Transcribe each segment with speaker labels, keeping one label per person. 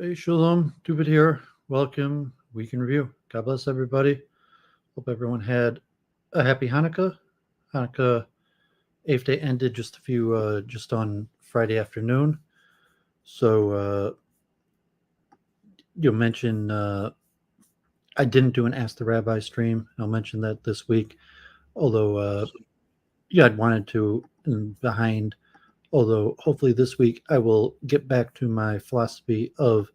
Speaker 1: Hey, Shalom, Doowovid here. Welcome, Week in Review. God bless everybody. Hope everyone had a happy Hanukkah. Hanukkah 8th day ended just on Friday afternoon. So you'll mention I didn't do an Ask the Rabbi stream. I'll mention that this week. Although I'd wanted to behind. Although hopefully this week I will get back to my philosophy of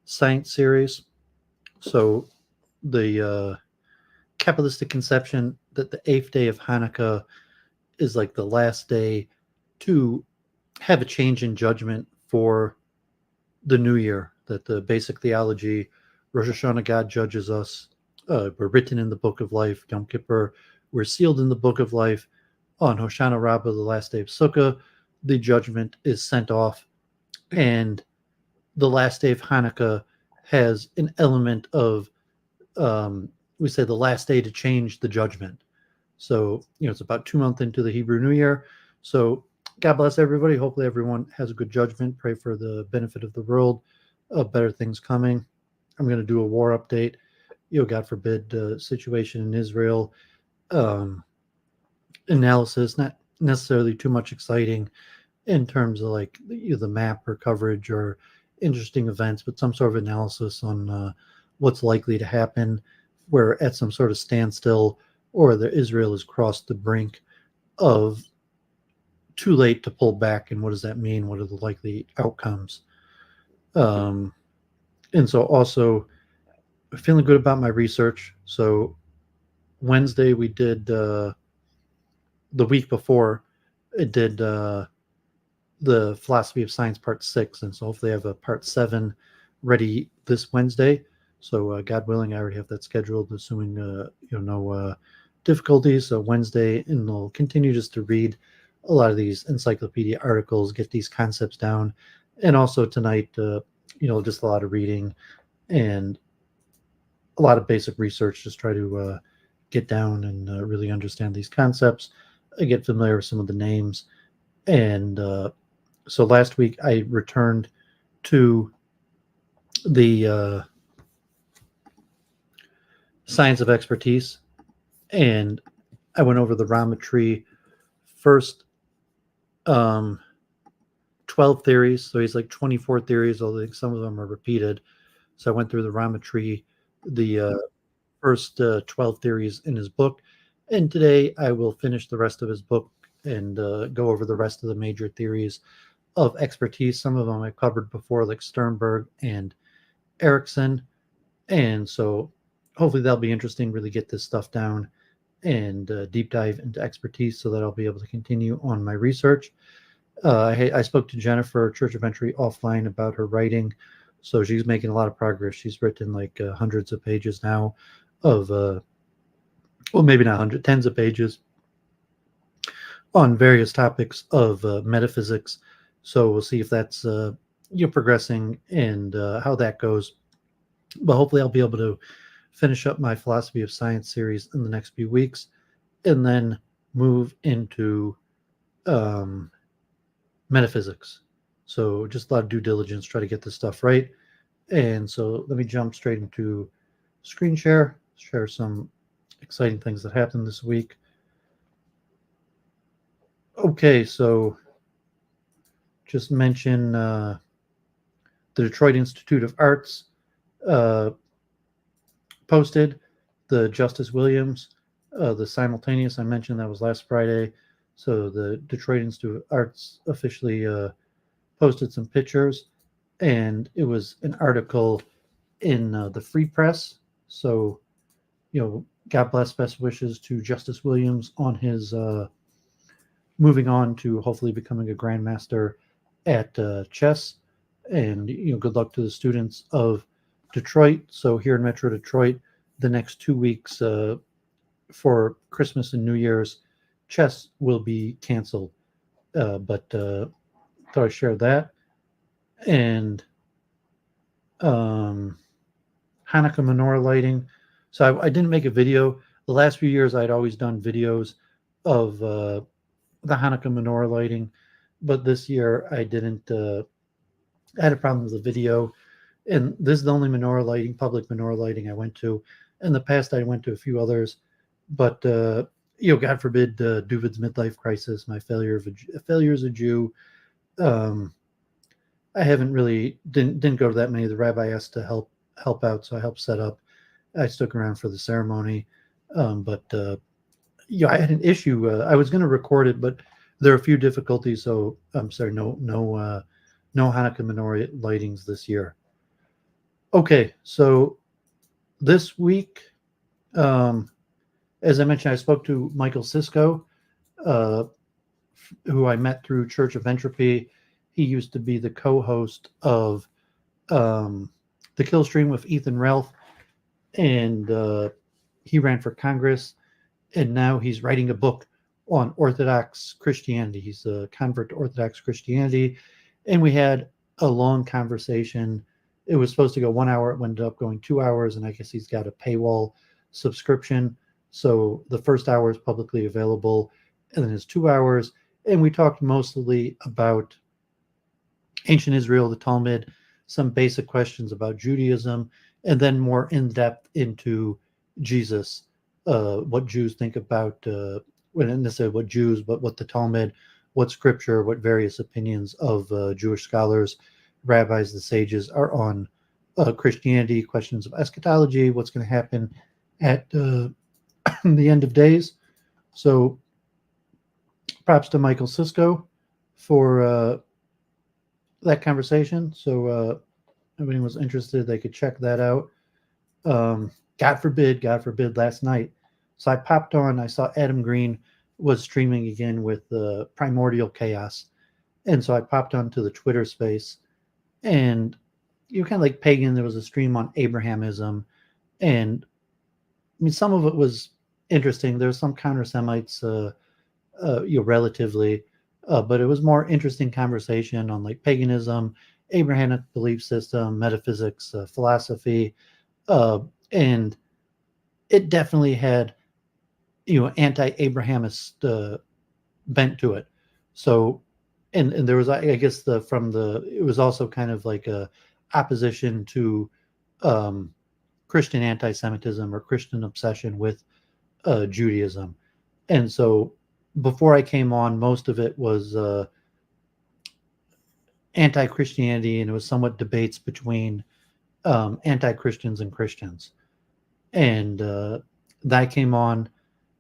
Speaker 1: science series. So the Kabbalistic conception that the 8th day of Hanukkah is like the last day to have a change in judgment for the new year, that the basic theology, Rosh Hashanah, God judges us, we're written in the book of life, Yom Kippur, we're sealed in the book of life, on Hoshana Rabbah, the last day of Sukkah, the judgment is sent off, and the last day of Hanukkah has an element of we say the last day to change the judgment. So, it's about 2 months into the Hebrew New Year. So God bless everybody. Hopefully everyone has a good judgment. Pray for the benefit of the world, better things coming. I'm going to do a war update. God forbid, situation in Israel. Analysis, not necessarily too much exciting in terms of like the map or coverage or interesting events, but some sort of analysis on what's likely to happen. We're at some sort of standstill, or that Israel has crossed the brink of too late to pull back, and what does that mean? What are the likely outcomes? And so also feeling good about my research. So Wednesday we did the week before it did the Philosophy of Science Part 6, and so hopefully I have a Part 7 ready this Wednesday. So God willing, I already have that scheduled, assuming no difficulties. So Wednesday, and we'll continue just to read a lot of these encyclopedia articles, get these concepts down, and also tonight, just a lot of reading and a lot of basic research. Just try to get down and really understand these concepts. I get familiar with some of the names, and so last week I returned to the science of expertise, and I went over the Ramatri first 12 theories. So he's like 24 theories, although some of them are repeated. So I went through the Ramatri, the first 12 theories in his book, and today I will finish the rest of his book and go over the rest of the major theories of expertise. Some of them I covered before, like Sternberg and Ericsson, and so hopefully that'll be interesting, really get this stuff down and deep dive into expertise so that I'll be able to continue on my research. I spoke to Jennifer, Church of Entry, offline about her writing, so she's making a lot of progress. She's written like hundreds of pages now of, well, maybe not hundreds, tens of pages on various topics of metaphysics. So we'll see if that's progressing and how that goes. But hopefully I'll be able to finish up my Philosophy of Science series in the next few weeks and then move into metaphysics. So just a lot of due diligence, try to get this stuff right. And so let me jump straight into screen share some exciting things that happened this week. Okay, so just mention the Detroit Institute of Arts posted the Justice Williams, the simultaneous. I mentioned that was last Friday. So the Detroit Institute of Arts officially posted some pictures, and it was an article in the Free Press. So, God bless, best wishes to Justice Williams on his moving on to hopefully becoming a grandmaster at chess, and good luck to the students of Detroit. So here in Metro Detroit, the next 2 weeks for Christmas and New Year's, chess will be canceled. But thought I'd share that. And Hanukkah menorah lighting. So I didn't make a video. The last few years, I'd always done videos of the Hanukkah menorah lighting, but this year I didn't. I had a problem with the video. And this is the only public menorah lighting I went to. In the past, I went to a few others, but God forbid, Doooovid's midlife crisis, my failure as a Jew. I haven't really didn't go to that many. The rabbi asked to help out, so I helped set up. I stuck around for the ceremony, but I had an issue. I was going to record it, but there are a few difficulties. So I'm sorry, no Hanukkah menorah lightings this year. Okay, so this week, as I mentioned, I spoke to Michael Sisko, who I met through Church of Entropy. He used to be the co-host of the Kill Stream with Ethan Ralph, and he ran for Congress, and now he's writing a book on Orthodox Christianity. He's a convert to Orthodox Christianity, and we had a long conversation. It was supposed to go 1 hour. It ended up going 2 hours, and I guess he's got a paywall subscription. So the first hour is publicly available, and then it's 2 hours. And we talked mostly about ancient Israel, the Talmud, some basic questions about Judaism, and then more in-depth into Jesus, what Jews think about, well, not necessarily what Jews, but what the Talmud, what scripture, what various opinions of Jewish scholars, rabbis, the sages are on Christianity, questions of eschatology, what's going to happen at the end of days. So props to Michael Sisko for that conversation. So if anyone was interested, they could check that out. God forbid, last night. So I popped on, I saw Adam Green was streaming again with Primordial Chaos. And so I popped onto the Twitter space, and you kind of like pagan. There was a stream on Abrahamism, and I mean, some of it was interesting. There's some counter-Semites, relatively, but it was more interesting conversation on like paganism, Abrahamic belief system, metaphysics, philosophy, and it definitely had, anti-Abrahamist bent to it. So, and there was, I guess, it was also kind of like a opposition to Christian anti-Semitism or Christian obsession with Judaism. And so before I came on, most of it was anti-Christianity, and it was somewhat debates between anti-Christians and Christians. And that came on,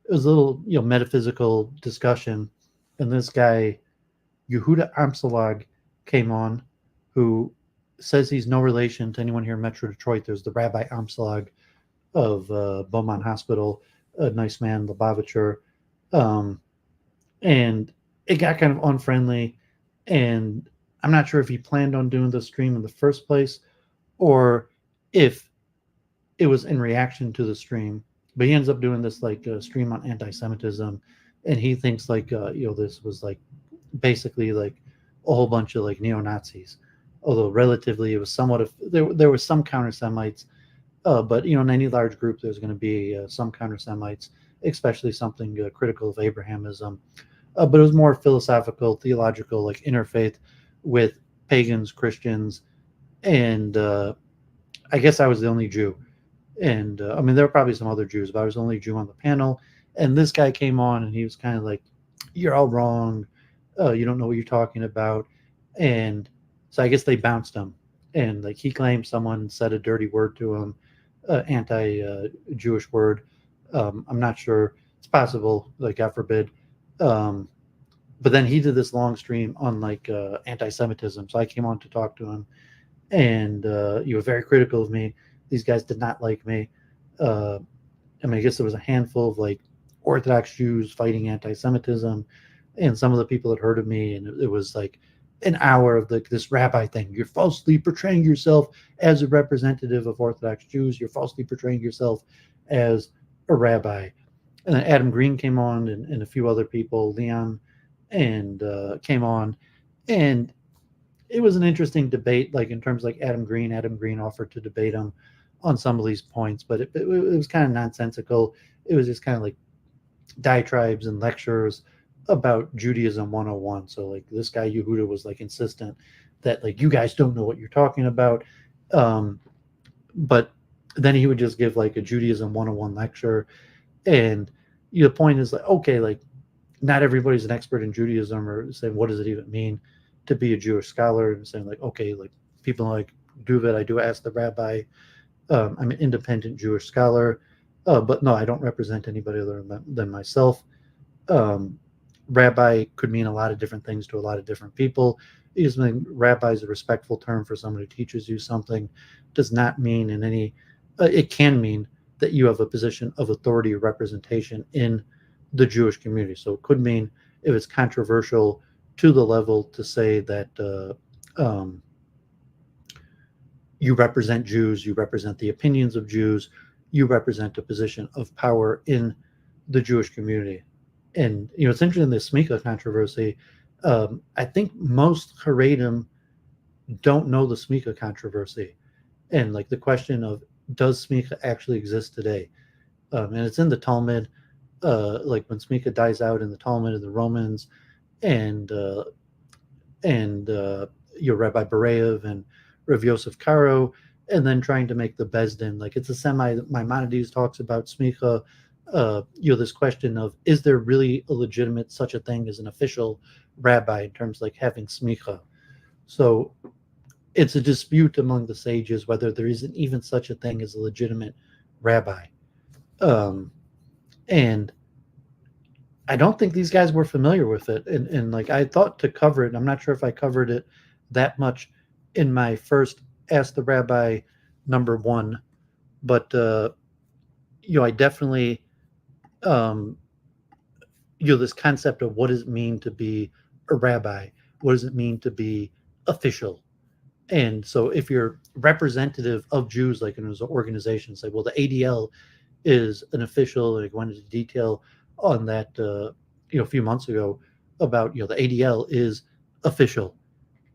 Speaker 1: it was a little, metaphysical discussion. And this guy, Yehuda Amsalag, came on, who says he's no relation to anyone here in Metro Detroit. There's the Rabbi Amsalag of Beaumont Hospital, a nice man, Lubavitcher. And it got kind of unfriendly, and I'm not sure if he planned on doing the stream in the first place or if it was in reaction to the stream, but he ends up doing this like stream on anti-Semitism, and he thinks like this was like basically like a whole bunch of like neo-Nazis, although relatively it was somewhat of there was some counter-Semites, but in any large group there's going to be some counter-Semites, especially something critical of Abrahamism, but it was more philosophical, theological, like interfaith with pagans, Christians, and I guess I was the only Jew. And I mean, there were probably some other Jews, but I was the only Jew on the panel. And this guy came on, and he was kind of like, "You're all wrong. You don't know what you're talking about." And so I guess they bounced him. And like he claimed someone said a dirty word to him, anti-Jewish word. I'm not sure. It's possible, like God forbid. But then he did this long stream on like anti-Semitism. So I came on to talk to him, and you were very critical of me. These guys did not like me. I mean, I guess there was a handful of like Orthodox Jews fighting anti-Semitism, and some of the people had heard of me, and it was like an hour of this rabbi thing. You're falsely portraying yourself as a representative of Orthodox Jews. You're falsely portraying yourself as a rabbi. And then Adam Green came on, and a few other people, Leon, and came on, and it was an interesting debate. Like in terms of like Adam Green offered to debate him on some of these points, but it was kind of nonsensical. It was just kind of like diatribes and lectures about Judaism 101. So like this guy Yehuda was like insistent that like you guys don't know what you're talking about, But then he would just give like a Judaism 101 lecture, and the point is like, okay, like not everybody's an expert in Judaism, or saying what does it even mean to be a Jewish scholar, and saying like, okay, like people like Doooovid, I do ask the rabbi. I'm an independent Jewish scholar, but no, I don't represent anybody other than myself. Um, Rabbi could mean a lot of different things to a lot of different people. Using rabbi is a respectful term for someone who teaches you something, does not mean in any, it can mean that you have a position of authority or representation in the Jewish community. So it could mean if it's controversial to the level to say that you represent Jews, you represent the opinions of Jews, you represent a position of power in the Jewish community. And it's interesting, this Smika controversy. I think most Haredim don't know the Smika controversy, and like the question of does Smika actually exist today? And it's in the Talmud, like when Smika dies out in the Talmud of the Romans, and Rabbi Bereyev and Rav Yosef Karo, and then trying to make the Bezdin, like it's a Maimonides talks about Smicha, this question of, is there really a legitimate such a thing as an official rabbi in terms like having Smicha? So it's a dispute among the sages whether there isn't even such a thing as a legitimate rabbi. And I don't think these guys were familiar with it. And like I thought to cover it, I'm not sure if I covered it that much in my first Ask the Rabbi number 1, but I definitely this concept of what does it mean to be a rabbi, what does it mean to be official. And so if you're representative of Jews, like in an organization, say, well, the ADL is an official, and I went into detail on that a few months ago about the ADL is official.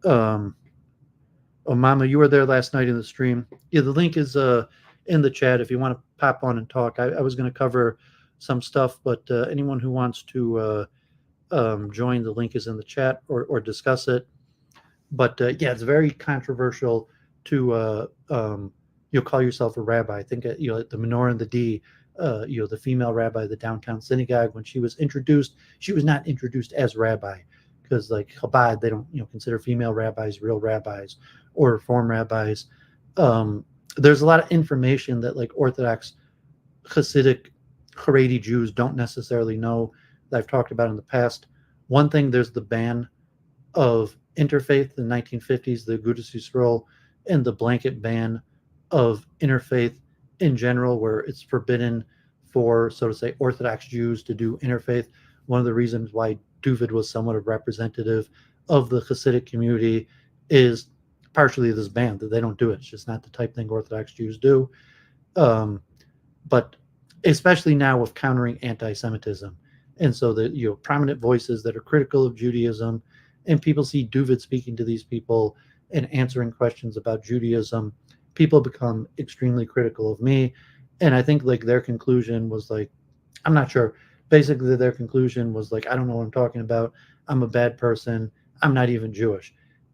Speaker 1: Oh, Mama, you were there last night in the stream. Yeah, the link is in the chat if you want to pop on and talk. I was going to cover some stuff, but anyone who wants to join, the link is in the chat, or discuss it. But yeah, it's very controversial to call yourself a rabbi. I think the Menorah and the D, the female rabbi of the downtown synagogue, when she was introduced, she was not introduced as rabbi, because like Chabad, they don't consider female rabbis real rabbis or reform rabbis. There's a lot of information that like Orthodox Hasidic Haredi Jews don't necessarily know that I've talked about in the past. One thing, there's the ban of interfaith in the 1950s, the Agudas Yisrael, and the blanket ban of interfaith in general, where it's forbidden for, so to say, Orthodox Jews to do interfaith. One of the reasons why Doooovid was somewhat a representative of the Hasidic community is partially this ban, that they don't do it. It's just not the type thing Orthodox Jews do. But especially now with countering anti-Semitism. And so the prominent voices that are critical of Judaism, and people see Doooovid speaking to these people and answering questions about Judaism, people become extremely critical of me. And I think like their conclusion was like, I'm not sure. Basically, their conclusion was like, I don't know what I'm talking about. I'm a bad person. I'm not even Jewish.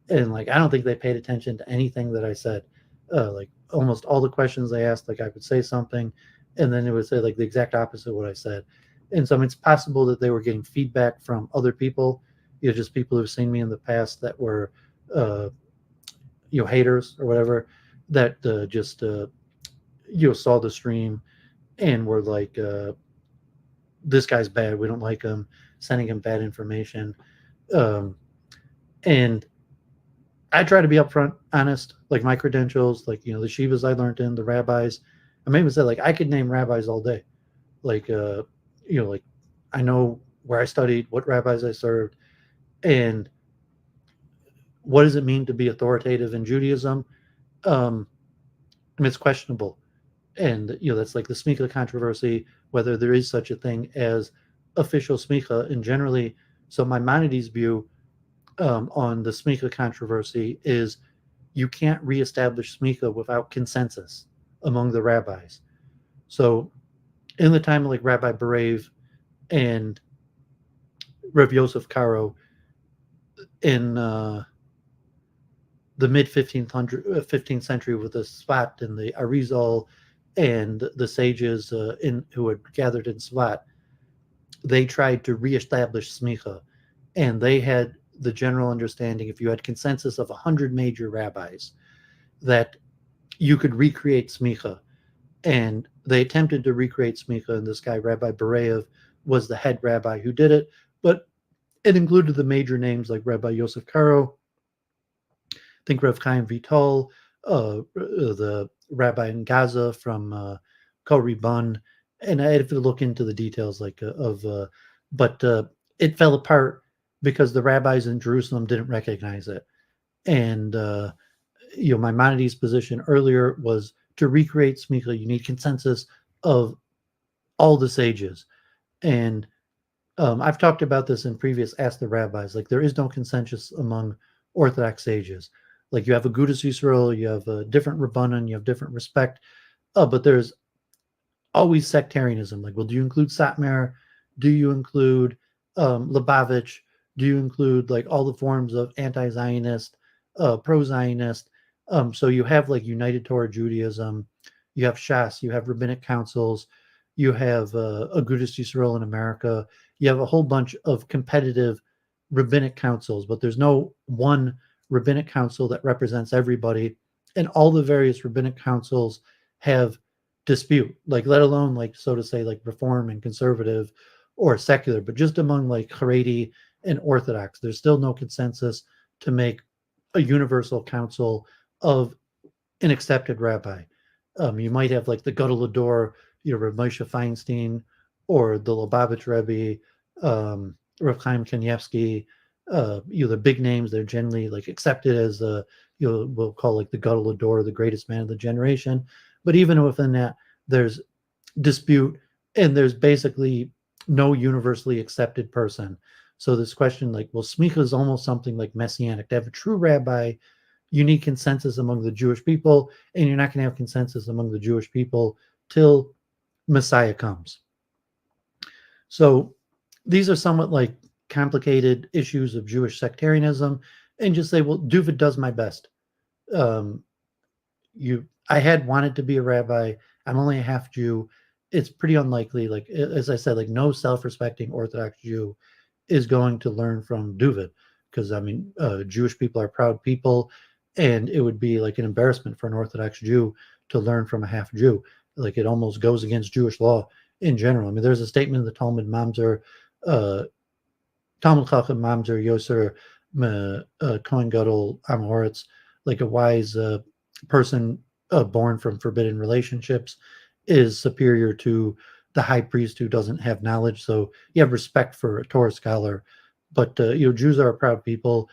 Speaker 1: And like, I don't think they paid attention to anything that I said. Like almost all the questions they asked, like I would say something, and then it would say like the exact opposite of what I said. And so it's possible that they were getting feedback from other people, just people who've seen me in the past that were, haters or whatever, that just saw the stream and were like, this guy's bad, we don't like him, sending him bad information. And I try to be upfront, honest, like my credentials, like, the shivas I learned in, the rabbis. I may even say, like, I could name rabbis all day. Like, like I know where I studied, what rabbis I served, and what does it mean to be authoritative in Judaism? It's questionable. And, that's like the Smicha controversy, whether there is such a thing as official Smicha. And generally, so Maimonides' view on the Smicha controversy is you can't reestablish Smicha without consensus among the rabbis. So in the time of like Rabbi Bereyev and Rav Yosef Karo in the the mid 15th century with the Svat and the Arizal and the sages who had gathered in Svat, they tried to reestablish smicha, and they had the general understanding, if you had consensus of 100 major rabbis, that you could recreate smicha. And they attempted to recreate smicha, and this guy, Rabbi Bereyev, was the head rabbi who did it, but it included the major names like Rabbi Yosef Karo, I think Rav Chaim Vital, the rabbi in Gaza from Koriban, and I had to look into the details but it fell apart because the rabbis in Jerusalem didn't recognize it. And Maimonides' position earlier was to recreate smicha, you need consensus of all the sages. And I've talked about this in previous Ask the Rabbis. Like, there is no consensus among Orthodox sages. Like, you have Agudas Yisrael, you have a different Rabbanan, you have different respect, but there's always sectarianism. Like, well, do you include Satmar? Do you include Lubavitch? Do you include like all the forms of anti-Zionist, pro-Zionist? So you have like United Torah Judaism, you have Shas, you have rabbinic councils, you have Agudas Yisrael in America, you have a whole bunch of competitive rabbinic councils, but there's no one rabbinic council that represents everybody, and all the various rabbinic councils have dispute, like, let alone like, so to say, like Reform and conservative or secular, but just among like Haredi and Orthodox, there's still no consensus to make a universal council of an accepted rabbi. You might have like the Gadol Hador, Rav Moshe Feinstein, or the Lubavitch Rebbe, Rav Chaim Kanievsky, the big names. They're generally like accepted as we'll call like the Gadol Hador, the greatest man of the generation. But even within that, there's dispute, and there's basically no universally accepted person. So this question, like, well, smicha is almost something like messianic. To have a true rabbi, you need consensus among the Jewish people, and you're not going to have consensus among the Jewish people till Messiah comes. So these are somewhat like complicated issues of Jewish sectarianism, and just say, well, Doovovid does my best. I had wanted to be a rabbi. I'm only a half Jew. It's pretty unlikely. Like, as I said, like, no self-respecting Orthodox Jew is going to learn from Doovovid, because Jewish people are proud people, and it would be like an embarrassment for an Orthodox Jew to learn from a half Jew. Like, it almost goes against Jewish law in general. There's a statement in the Talmud Mamzer, Talmud Chacham Mamzer Yoser Kohen Gadol Am Haaretz, like a wise person born from forbidden relationships is superior to the high priest who doesn't have knowledge. So you have respect for a Torah scholar, but Jews are a proud people.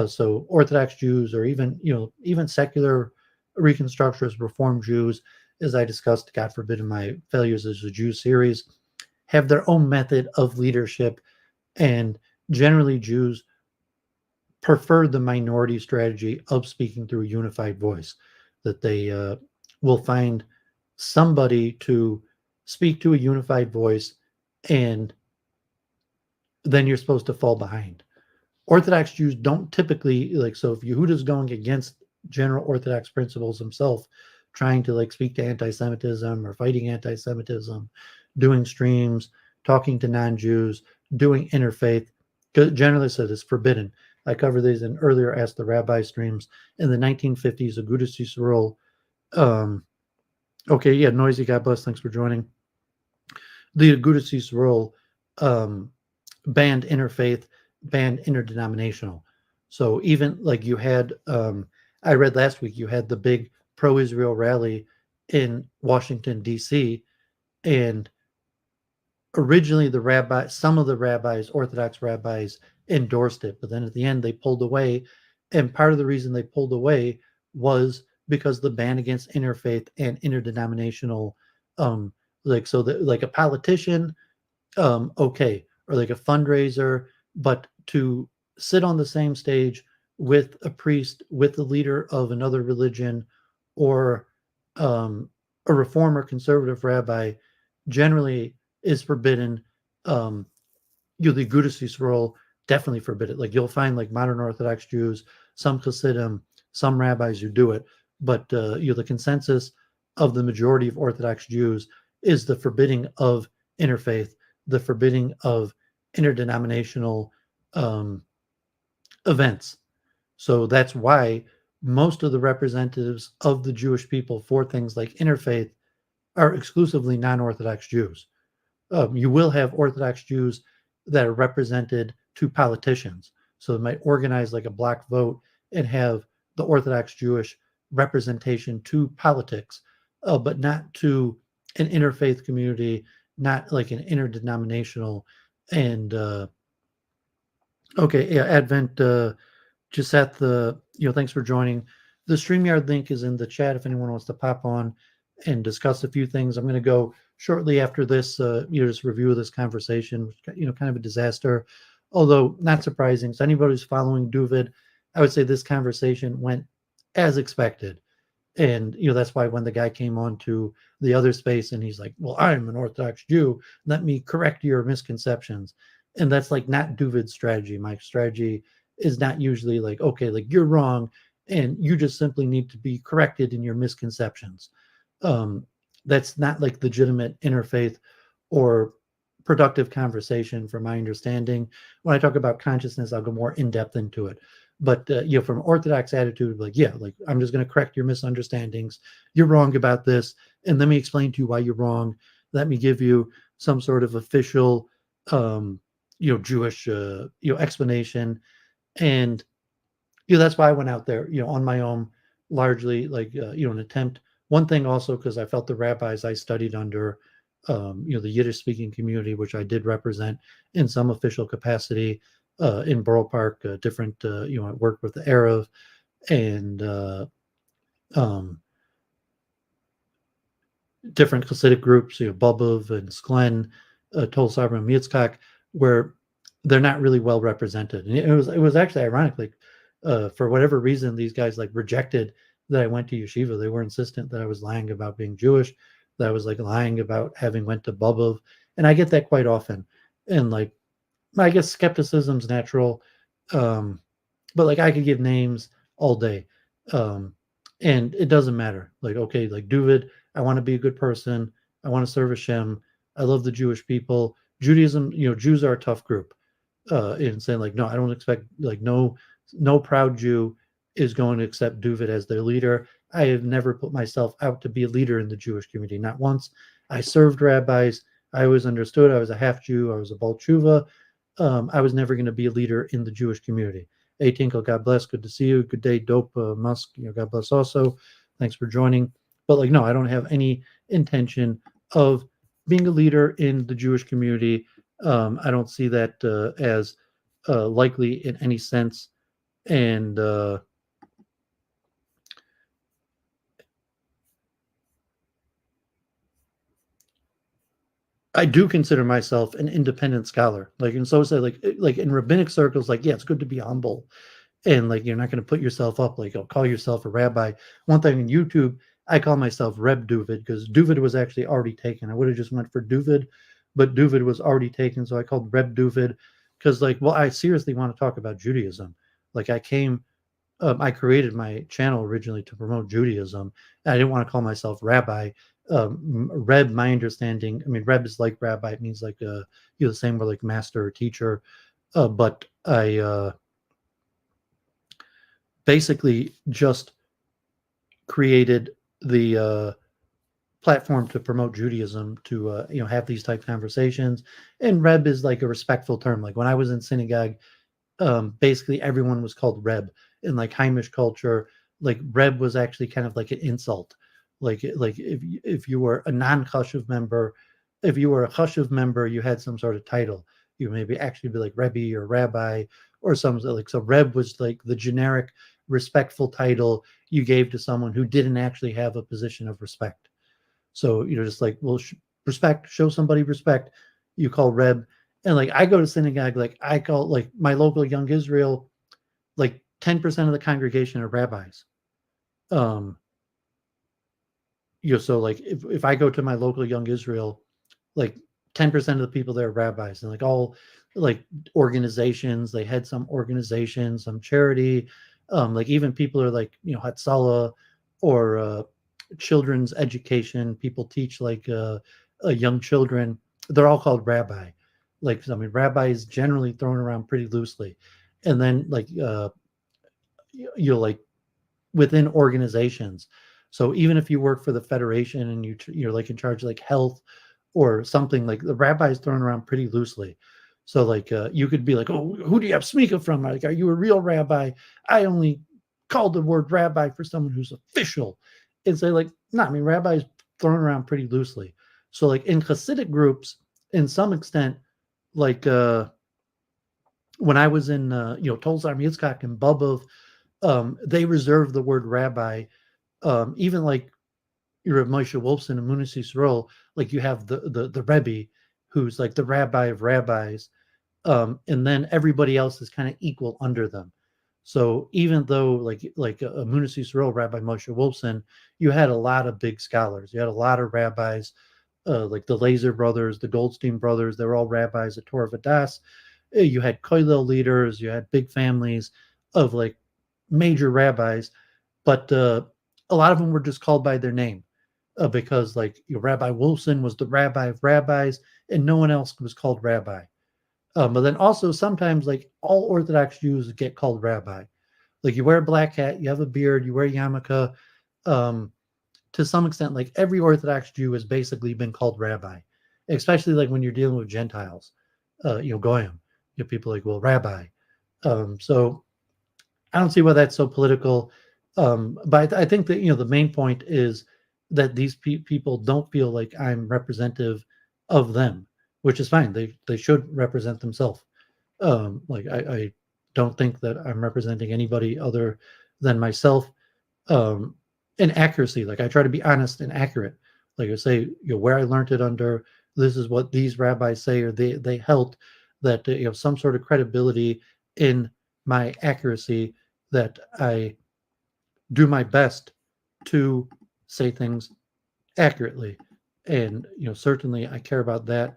Speaker 1: So Orthodox Jews, or even secular Reconstructionist Reform Jews, as I discussed, God forbid, in my Failures as a Jew series, have their own method of leadership, and generally Jews prefer the minority strategy of speaking through a unified voice, that they will find somebody to speak to a unified voice, and then you're supposed to fall behind. Orthodox Jews don't typically, like, so if Yehuda's going against general Orthodox principles himself, trying to like speak to anti-Semitism or fighting anti-Semitism, doing streams, talking to non-Jews, doing interfaith, generally said it's forbidden. I covered these in earlier Ask the Rabbi streams. In the 1950s, Agudas Yisrael, Noisy, God bless, thanks for joining. The Agudas Yisrael banned interfaith, banned interdenominational. So even like you had, I read last week, you had the big pro-Israel rally in Washington, D.C., and originally some of the rabbis, Orthodox rabbis, endorsed it, but then at the end they pulled away. And part of the reason they pulled away was because the ban against interfaith and interdenominational, like a politician, okay, or like a fundraiser, but to sit on the same stage with a priest, with the leader of another religion, or a reform or conservative rabbi, generally is forbidden. The Agudas Yisrael definitely forbid it. Like, you'll find like modern Orthodox Jews, some Hasidim, some rabbis who do it, but the consensus of the majority of Orthodox Jews is the forbidding of interfaith, the forbidding of interdenominational events. So that's why most of the representatives of the Jewish people for things like interfaith are exclusively non-Orthodox Jews. You will have Orthodox Jews that are represented to politicians. So they might organize like a block vote and have the Orthodox Jewish representation to politics, but not to an interfaith community, not like an interdenominational. And Advent, just at the, thanks for joining. The StreamYard link is in the chat if anyone wants to pop on and discuss a few things. I'm going to go shortly after this, just review this conversation, kind of a disaster, although not surprising. So anybody who's following Doooovid, I would say this conversation went as expected. And, that's why when the guy came on to the other space and he's like, well, I'm an Orthodox Jew, let me correct your misconceptions. And that's like not Doooovid's strategy. My strategy is not usually like, okay, like you're wrong and you just simply need to be corrected in your misconceptions. That's not like legitimate interfaith or productive conversation from my understanding. When I talk about consciousness, I'll go more in depth into it. But from Orthodox attitude, like, I'm just going to correct your misunderstandings. You're wrong about this, and let me explain to you why you're wrong. Let me give you some sort of official, Jewish, explanation. And that's why I went out there, on my own, largely like an attempt. One thing also, because I felt the rabbis I studied under, the Yiddish speaking community, which I did represent in some official capacity. In Borough Park, different, I worked with the Arab and different Hasidic groups, Bobov and Klein, Tol Sabra and Yitzchak, where they're not really well represented. And it was actually ironic, like for whatever reason, these guys like rejected that I went to yeshiva. They were insistent that I was lying about being Jewish, that I was like lying about having went to Bobov. And I get that quite often. And like, I guess skepticism's natural, but like I could give names all day, and it doesn't matter. Like, okay, like Doooovid, I want to be a good person. I want to serve Hashem. I love the Jewish people. Judaism, Jews are a tough group. And saying like, no, I don't expect like no proud Jew is going to accept Doooovid as their leader. I have never put myself out to be a leader in the Jewish community, not once. I served rabbis. I always understood I was a half Jew. I was a Baal Tshuva. I was never going to be a leader in the Jewish community. Hey, Tinkle, God bless. Good to see you. Good day, Dope Musk. God bless also. Thanks for joining. But like, no, I don't have any intention of being a leader in the Jewish community. I don't see that as likely in any sense. And I do consider myself an independent scholar. Like, and so say like in rabbinic circles, like, it's good to be humble. And like, you're not going to put yourself up, like, call yourself a rabbi. One thing on YouTube, I call myself Reb Doooovid because Doooovid was actually already taken. I would have just went for Doooovid, but Doooovid was already taken. So I called Reb Doooovid because like, well, I seriously want to talk about Judaism. Like I created my channel originally to promote Judaism. I didn't want to call myself rabbi. Reb, my understanding, I mean, Reb is like rabbi. It means like, the same word like master or teacher. But I basically just created the platform to promote Judaism, to have these type of conversations. And Reb is like a respectful term. Like when I was in synagogue, basically everyone was called Reb. In like Heimish culture, like Reb was actually kind of like an insult. Like if you were a non-chashuv member, if you were a chashuv member, you had some sort of title. You maybe actually be like Rebbe or Rabbi or something like. So Reb was like the generic respectful title you gave to someone who didn't actually have a position of respect. So just like, well, respect, show somebody respect. You call Reb, and like I go to synagogue, like I call like my local Young Israel, like 10% of the congregation are rabbis. So like if I go to my local Young Israel, like 10% of the people there are rabbis, and like all like organizations, they had some organization, some charity, Like even people are like, Hatzalah or children's education. People teach like young children. They're all called rabbi. Like, I mean, rabbi is generally thrown around pretty loosely. And then like, like within organizations. So even if you work for the federation and you're like in charge of like health or something, like the rabbi is thrown around pretty loosely. So like you could be like, oh, who do you have Smika from? Like, are you a real rabbi? I only called the word rabbi for someone who's official. And say like, no, I mean, rabbi is thrown around pretty loosely. So like in Hasidic groups, in some extent, like when I was in Tolzar Yitzchak and Bubov, they reserve the word rabbi. Even like you're of Moshe Wolfson and Munis Yisrael, like you have the Rebbe, who's like the rabbi of rabbis, and then everybody else is kind of equal under them. So even though like Munis Yisrael, Rabbi Moshe Wolfson, you had a lot of big scholars. You had a lot of rabbis, like the Laser brothers, the Goldstein brothers. They were all rabbis at Torah Vadas. You had kollel leaders. You had big families of like major rabbis, but a lot of them were just called by their name because like Rabbi Wolfson was the rabbi of rabbis and no one else was called rabbi. But then also sometimes like all Orthodox Jews get called rabbi. Like you wear a black hat, you have a beard, you wear yarmulke. To some extent, like every Orthodox Jew has basically been called rabbi, especially like when you're dealing with Gentiles, goyim. People like, well, rabbi. So I don't see why that's so political. But I think that the main point is that these people don't feel like I'm representative of them, which is fine. They should represent themselves. Like I don't think that I'm representing anybody other than myself. In accuracy, like I try to be honest and accurate. Like I say, where I learned it under. This is what these rabbis say, or they held that some sort of credibility in my accuracy, that I do my best to say things accurately. And certainly I care about that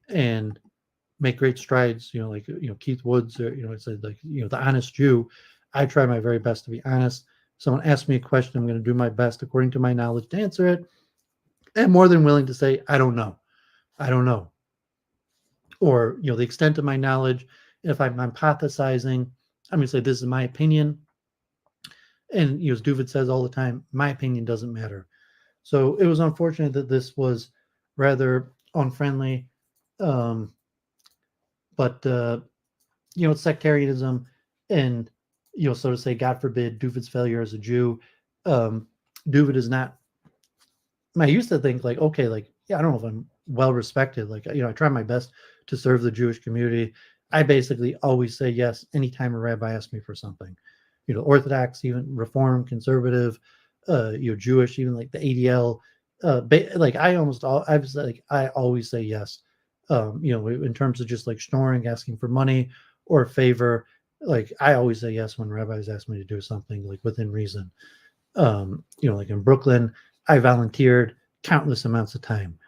Speaker 1: and make great strides. Like Keith Woods, or it said like the honest Jew. I try my very best to be honest. Someone asks me a question, I'm going to do my best according to my knowledge to answer it. And more than willing to say, I don't know. I don't know. Or the extent of my knowledge. If I'm hypothesizing, I'm going to say this is my opinion. And as Doovovid says all the time, my opinion doesn't matter. So it was unfortunate that this was rather unfriendly. But it's sectarianism, and so to say, God forbid, Doovid's failure as a Jew. Doovid is not. I used to think like, okay, like I don't know if I'm well respected. Like I try my best to serve the Jewish community. I basically always say yes anytime a rabbi asks me for something. Orthodox, even Reform, conservative, Jewish, even like the ADL. Like I always say yes. In terms of just like snoring, asking for money or a favor, like I always say yes when rabbis ask me to do something like within reason. Like in Brooklyn, I volunteered countless amounts of time,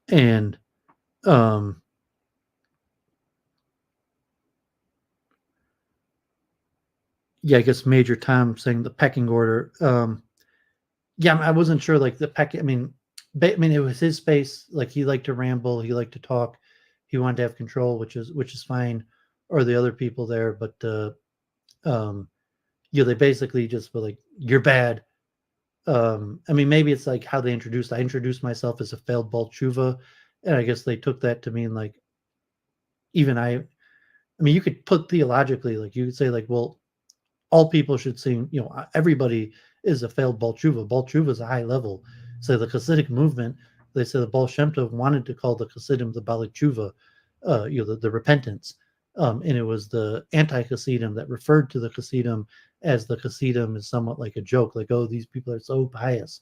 Speaker 1: and yeah, I guess Major Tom saying the pecking order. Yeah, I wasn't sure like the peck. I mean, it was his space. Like he liked to ramble, he liked to talk, he wanted to have control, which is fine. Or the other people there, but they basically just were like, "You're bad." I mean, maybe it's like how they introduced. I introduced myself as a failed Baal Tshuva, and I guess they took that to mean like, even I mean, you could put theologically, like you could say like, well, all people should seem, everybody is a failed Baal Tshuva. Baal Tshuva is a high level. So the Hasidic movement, they say the Baal Shem Tov wanted to call the Hasidim the Baalei Tshuva, the repentance. And it was the anti-Hasidim that referred to the Hasidim as the Hasidim is somewhat like a joke, like, oh, these people are so pious.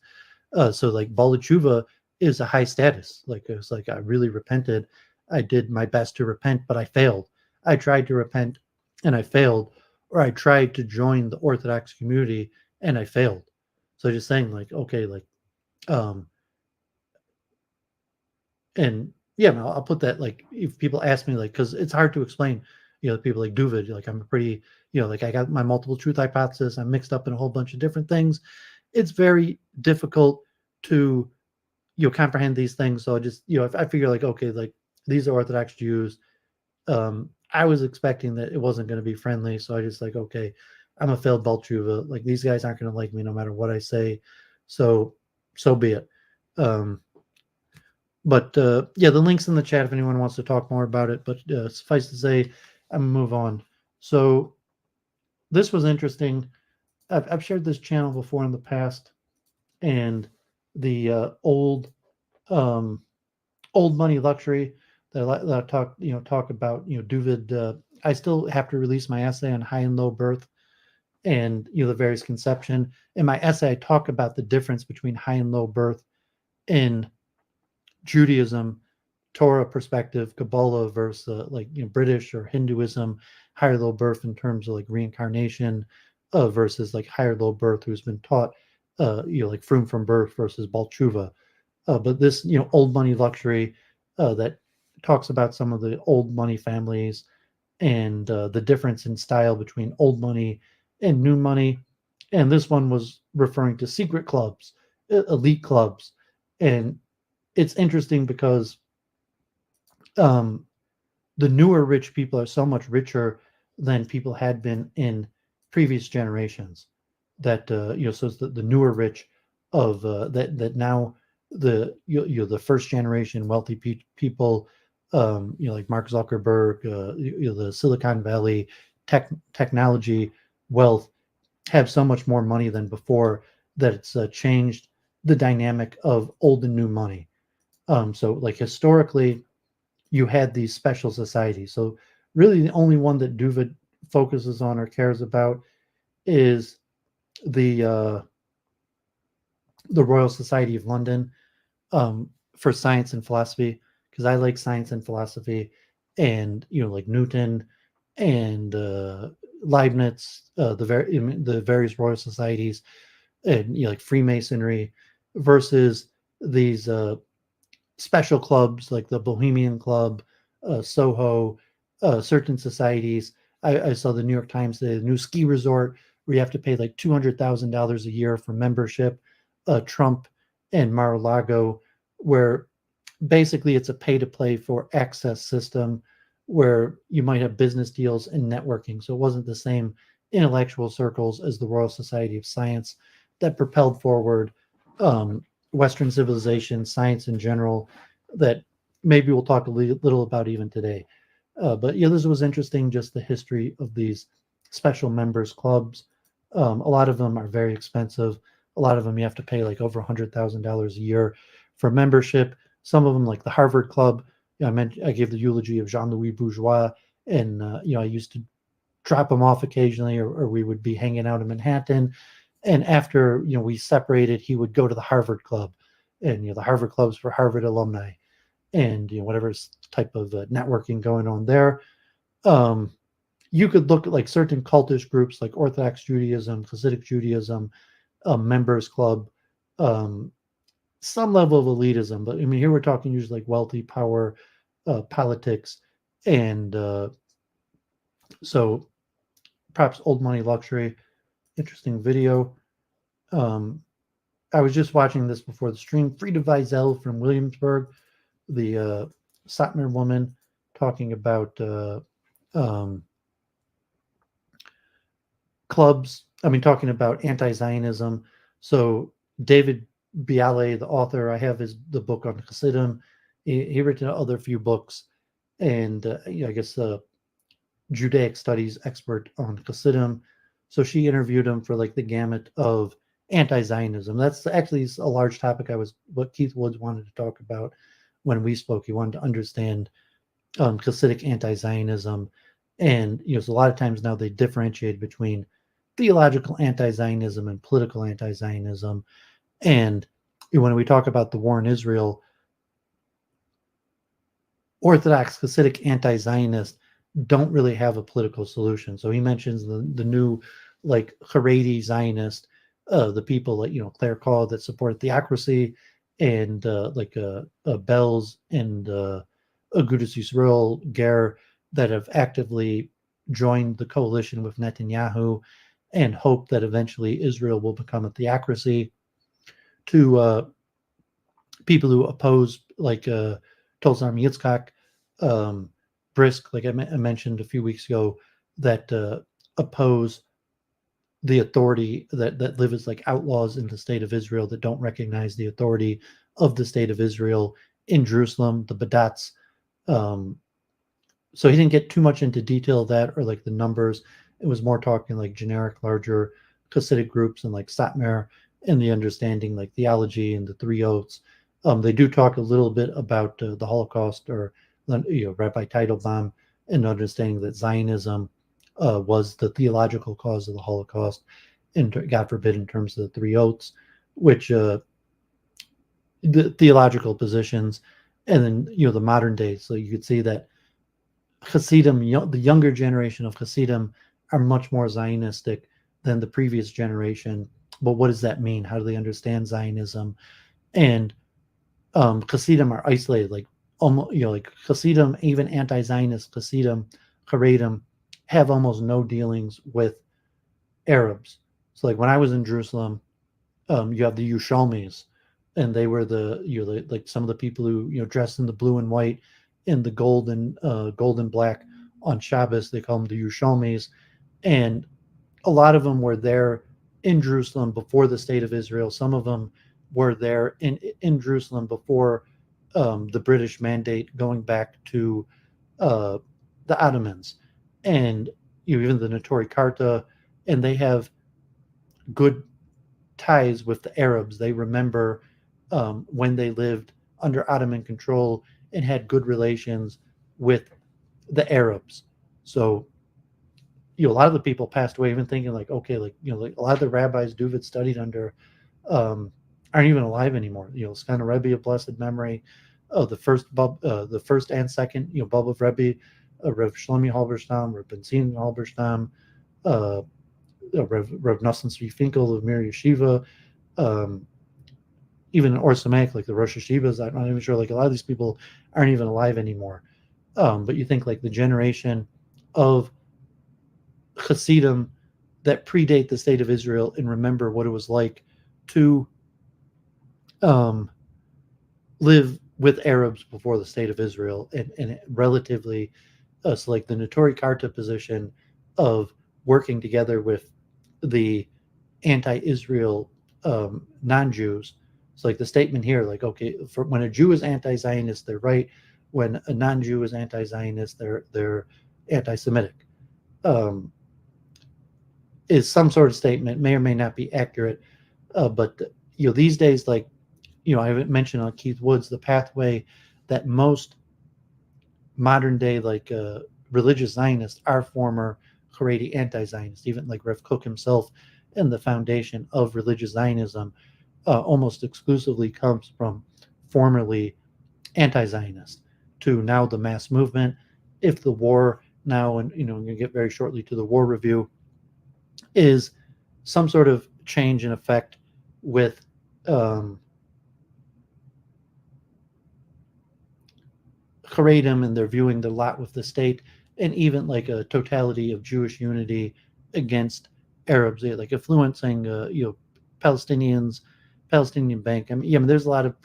Speaker 1: So like Baalei Tshuva is a high status. Like it's like I really repented. I did my best to repent, but I failed. I tried to repent and I failed, or I tried to join the Orthodox community and I failed. So just saying like, okay, like, and yeah, I'll put that like if people ask me like, because it's hard to explain. the people like Doooovid, like I'm a pretty, like I got my multiple truth hypothesis. I'm mixed up in a whole bunch of different things. It's very difficult to, comprehend these things. So I just, I figure like, okay, like these are Orthodox Jews. I was expecting that it wasn't going to be friendly. So I just like, okay, I'm a failed Baltruva. Like these guys aren't going to like me no matter what I say. So be it. But yeah, the link's in the chat if anyone wants to talk more about it. But suffice to say, I'm going to move on. So this was interesting. I've shared this channel before in the past, and the old money luxury that I talk about, Doooovid. I still have to release my essay on high and low birth and the various conception. In my essay, I talk about the difference between high and low birth in Judaism, Torah perspective, Kabbalah versus British or Hinduism, higher low birth in terms of like reincarnation versus like higher low birth who's been taught like from birth versus Baltruva. But this old money luxury that talks about some of the old money families and the difference in style between old money and new money. And this one was referring to secret clubs, elite clubs. And it's interesting because the newer rich people are so much richer than people had been in previous generations. That so it's the newer rich of that now the first generation wealthy people, like Mark Zuckerberg, the Silicon Valley technology wealth have so much more money than before that it's changed the dynamic of old and new money. So like historically, you had these special societies. So really the only one that Doooovid focuses on or cares about is the Royal Society of London for science and philosophy, because I like science and philosophy, and like Newton and Leibniz, the various Royal Societies, and like Freemasonry, versus these special clubs like the Bohemian Club, Soho, certain societies. I saw the New York Times, the new ski resort where you have to pay like $200,000 a year for membership, Trump and Mar-a-Lago, where basically it's a pay-to-play for access system where you might have business deals and networking. So it wasn't the same intellectual circles as the Royal Society of Science that propelled forward Western civilization, science in general, that maybe we'll talk a little about even today. But yeah, this was interesting, just the history of these special members clubs. A lot of them are very expensive. A lot of them you have to pay like over $100,000 a year for membership. Some of them, like the Harvard Club, I gave the eulogy of Jean-Louis Bourgeois, and I used to drop him off occasionally, or we would be hanging out in Manhattan. And after we separated, he would go to the Harvard Club, and the Harvard Club's for Harvard alumni, and whatever type of networking going on there. You could look at like certain cultish groups like Orthodox Judaism, Hasidic Judaism, members club, some level of elitism. But I mean, here we're talking usually like wealthy, power, politics, and so perhaps old money luxury. Interesting video. I was just watching this before the stream. Frida Wiesel from Williamsburg, the Satmar woman, talking about clubs. I mean, talking about anti-Zionism. So David Biale, the author, I have the book on Hasidim. He written other few books, and I guess Judaic studies expert on Hasidim. So she interviewed him for like the gamut of anti-Zionism. That's actually a large topic. What Keith Woods wanted to talk about when we spoke. He wanted to understand Hasidic anti-Zionism, and so a lot of times now they differentiate between theological anti-Zionism and political anti-Zionism. And when we talk about the war in Israel, Orthodox Hasidic anti-Zionists don't really have a political solution. So he mentions the new like Haredi Zionist, the people like Claire Khaw that support theocracy, and like Bells and Agudas Yisrael, Ger, that have actively joined the coalition with Netanyahu and hope that eventually Israel will become a theocracy, to people who oppose, like Tolzar Yitzhak, Brisk, like I mentioned a few weeks ago, that oppose the authority, that live as like outlaws in the state of Israel, that don't recognize the authority of the state of Israel in Jerusalem, the Badats. So he didn't get too much into detail of that or like the numbers. It was more talking like generic, larger Hasidic groups and like Satmar and the understanding like theology and the three oaths. They do talk a little bit about the Holocaust, or Rabbi Teitelbaum, and understanding that Zionism was the theological cause of the Holocaust, and God forbid, in terms of the three oaths, which the theological positions, and then the modern day. So you could see that Hasidim, the younger generation of Hasidim, are much more Zionistic than the previous generation. But what does that mean? How do they understand Zionism? And Hasidim are isolated, like almost, like Hasidim, even anti-Zionist Hasidim, Haredim, have almost no dealings with Arabs. So like when I was in Jerusalem, you have the Yushalmis, and they were the like some of the people who dressed in the blue and white and the gold and black on Shabbos. They call them the Yushalmis, and a lot of them were there in Jerusalem before the state of Israel. Some of them were there in Jerusalem before the British mandate, going back to the Ottomans, and even the Notori Karta, and they have good ties with the Arabs. They remember when they lived under Ottoman control and had good relations with the Arabs. So a lot of the people passed away, even thinking like, okay, like like a lot of the rabbis Doooovid studied under aren't even alive anymore. Skana Rebbe of blessed memory, the first and second Bub of Rebbe, Rev Shlomi Halberstam, Rev Benzin Halberstam, Rev Nosson Tzvi Finkel of Mir Yeshiva, even in Or Samek, like the Rosh Hashivas. I'm not even sure, like a lot of these people aren't even alive anymore. But you think like the generation of Hasidim that predate the state of Israel and remember what it was like to live with Arabs before the state of Israel, and relatively, so like the Notori Karta position of working together with the anti-Israel non-Jews. So like the statement here, like, okay, when a Jew is anti-Zionist, they're right. When a non-Jew is anti-Zionist, they're anti-Semitic. Is some sort of statement, may or may not be accurate, but these days, like I mentioned on Keith Woods, the pathway that most modern day like religious Zionists are former Haredi anti-Zionists, even like Rev Kook himself, and the foundation of religious Zionism almost exclusively comes from formerly anti-Zionist to now the mass movement. If the war now, and I'm going to get very shortly to the war review, is some sort of change in effect with Haredim, and they're viewing the lot with the state, and even like a totality of Jewish unity against Arabs, like influencing Palestinians, Palestinian Bank. I mean, there's a lot of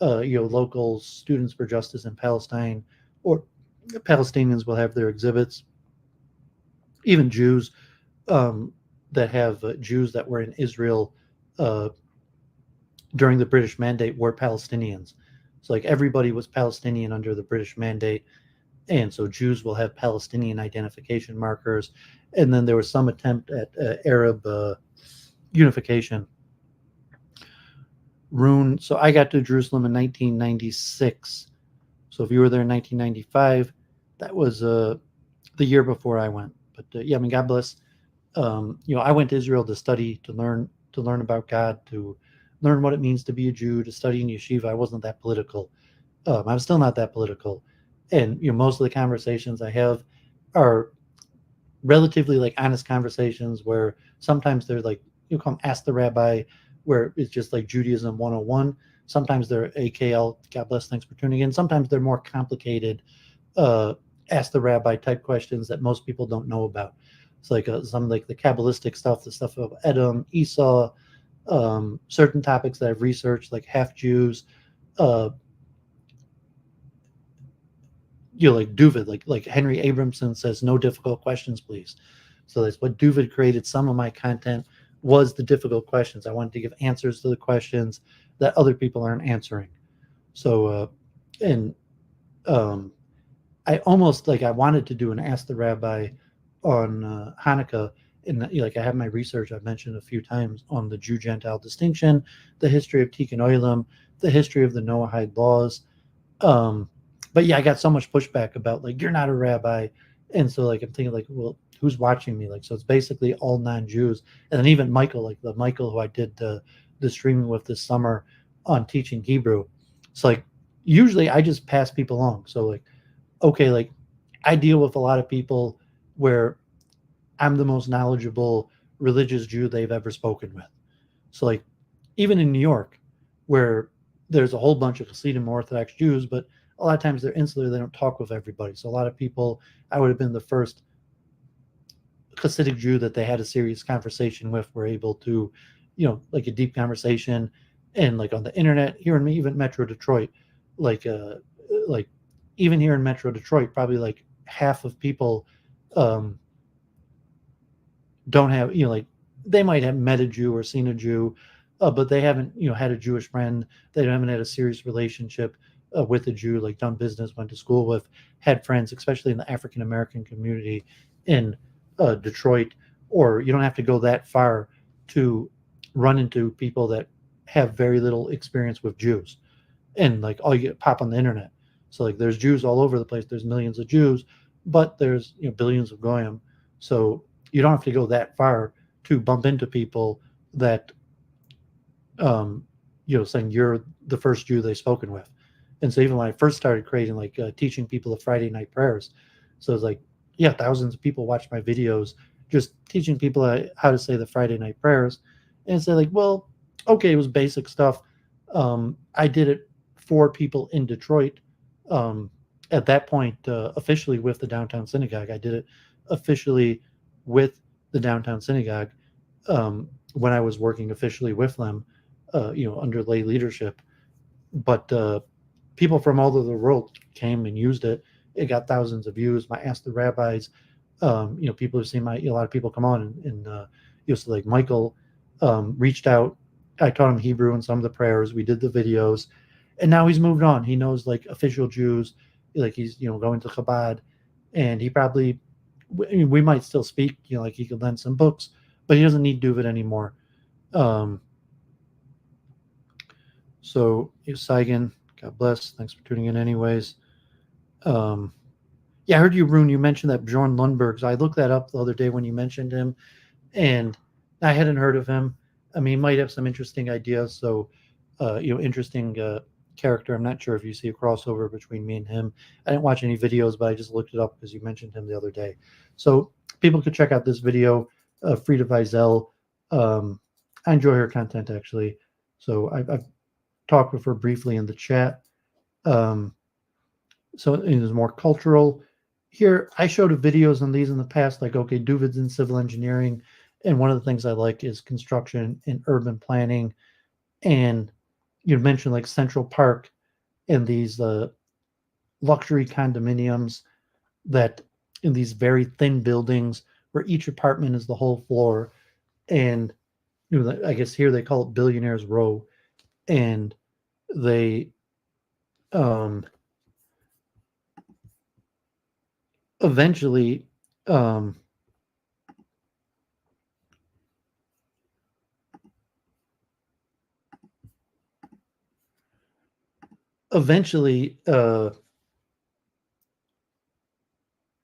Speaker 1: local Students for Justice in Palestine, or Palestinians will have their exhibits. Even Jews that have Jews that were in Israel during the British Mandate were Palestinians. So like everybody was Palestinian under the British Mandate, and so Jews will have Palestinian identification markers. And then there was some attempt at Arab unification. Rune. So I got to Jerusalem in 1996. So if you were there in 1995, that was the year before I went. But God bless. I went to Israel to study, to learn about God, to learn what it means to be a Jew, to study in yeshiva. I wasn't that political. I'm still not that political. And most of the conversations I have are relatively like honest conversations, where sometimes they're like, call them Ask the Rabbi, where it's just like Judaism 101. Sometimes they're AKL, God bless, thanks for tuning in. Sometimes they're more complicated ask the rabbi type questions that most people don't know about. It's like some like the Kabbalistic stuff, the stuff of Edom, Esau, certain topics that I've researched, like half Jews, like Doooovid, like Henry Abramson says, no difficult questions, please. So that's what Doovovid created. Some of my content was the difficult questions. I wanted to give answers to the questions that other people aren't answering. So, I almost I wanted to do an Ask the Rabbi on Hanukkah. And I have my research I've mentioned a few times on the Jew-Gentile distinction, the history of Tikkun Olam, the history of the Noahide laws. But yeah, I got so much pushback about you're not a rabbi. And so I'm thinking well, who's watching me? So it's basically all non-Jews. And then even Michael, the Michael who I did the streaming with this summer on teaching Hebrew. It's usually I just pass people along. So okay, I deal with a lot of people where I'm the most knowledgeable religious Jew they've ever spoken with. So even in New York, where there's a whole bunch of Hasidim Orthodox Jews, but a lot of times they're insular, they don't talk with everybody. So a lot of people, I would have been the first Hasidic Jew that they had a serious conversation with, were able to, a deep conversation. And on the internet here in even Metro Detroit, even here in Metro Detroit, probably half of people don't have, they might have met a Jew or seen a Jew, but they haven't, had a Jewish friend. They haven't had a serious relationship with a Jew, done business, went to school with, had friends, especially in the African-American community in Detroit. Or you don't have to go that far to run into people that have very little experience with Jews. And all you get pop on the internet. So there's Jews all over the place. There's millions of Jews, but there's billions of Goyim. So you don't have to go that far to bump into people that saying you're the first Jew they've spoken with. And so even when I first started creating teaching people the Friday night prayers, so it's thousands of people watch my videos just teaching people how to say the Friday night prayers. And it's well, okay, it was basic stuff. I did it for people in Detroit. At that point, officially with the downtown synagogue. I did it officially with the downtown synagogue when I was working officially with them, under lay leadership. But people from all over the world came and used it. It got thousands of views. My Ask the Rabbis, people have seen a lot of people come on and so Michael reached out. I taught him Hebrew and some of the prayers. We did the videos. And now he's moved on. He knows official Jews, he's going to Chabad, and he probably, we might still speak, he could lend some books, but he doesn't need Doovovid anymore. So Saigon, God bless. Thanks for tuning in anyways. Yeah, I heard you, Rune, you mentioned that Bjorn Lundberg. So I looked that up the other day when you mentioned him, and I hadn't heard of him. I mean, he might have some interesting ideas. So, interesting character. I'm not sure if you see a crossover between me and him. I didn't watch any videos, but I just looked it up because you mentioned him the other day. So people could check out this video. Frida Wiesel. I enjoy her content, actually. So I've talked with her briefly in the chat. So it is more cultural. Here, I showed videos on these in the past, okay, Doovid's in civil engineering. And one of the things I like is construction and urban planning. And you mentioned Central Park and these luxury condominiums that in these very thin buildings where each apartment is the whole floor. And I guess here they call it Billionaires Row. And they eventually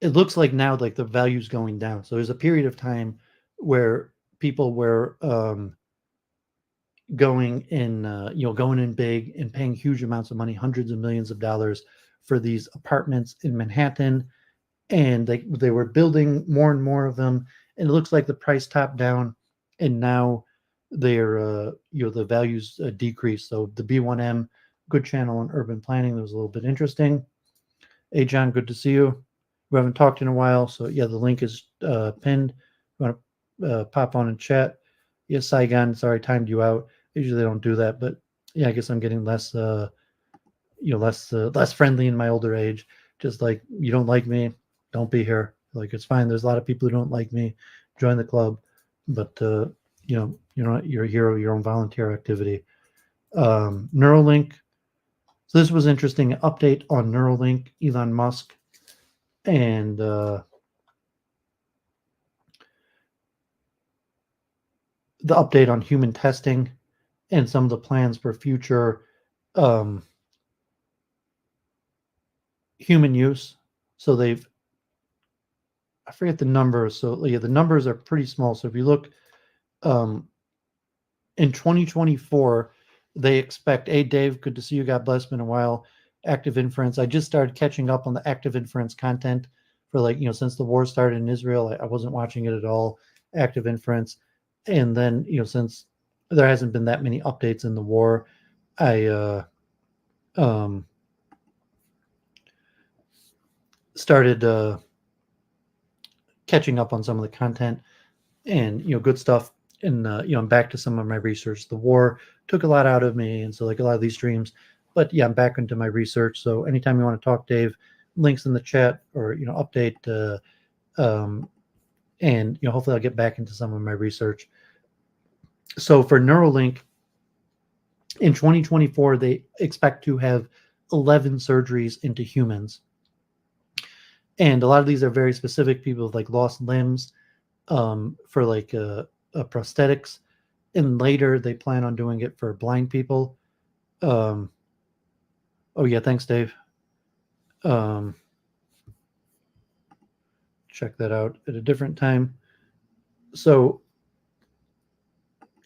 Speaker 1: it looks like now the value's going down. So there's a period of time where people were going in big and paying huge amounts of money, hundreds of millions of dollars for these apartments in Manhattan, and they were building more and more of them, and it looks like the price topped down, and now they're the values decrease. So the B1M, good channel on urban planning, that was a little bit interesting. Hey John, good to see you. We haven't talked in a while, so yeah, the link is pinned. You want to pop on and chat? Yeah, Saigon, sorry, timed you out. Usually they don't do that, but yeah, I guess I'm getting less, less friendly in my older age. Just like, you don't like me, don't be here. Like, it's fine. There's a lot of people who don't like me. Join the club, but you're a hero of your own volunteer activity. Neuralink. So this was interesting. An update on Neuralink, Elon Musk, and the update on human testing and some of the plans for future human use. So I forget the numbers. So yeah, the numbers are pretty small. So if you look in 2024, they expect, hey, Dave, good to see you. God bless, been a while. Active inference. I just started catching up on the active inference content for since the war started in Israel. I wasn't watching it at all, active inference. And then, since there hasn't been that many updates in the war, I started catching up on some of the content and, good stuff. And, I'm back to some of my research. The war took a lot out of me. And so a lot of these streams, but yeah, I'm back into my research. So anytime you want to talk, Dave, links in the chat or, update, and, hopefully I'll get back into some of my research. So for Neuralink, in 2024, they expect to have 11 surgeries into humans. And a lot of these are very specific. People with lost limbs for prosthetics. And later they plan on doing it for blind people. Oh yeah, thanks, Dave. Check that out at a different time. So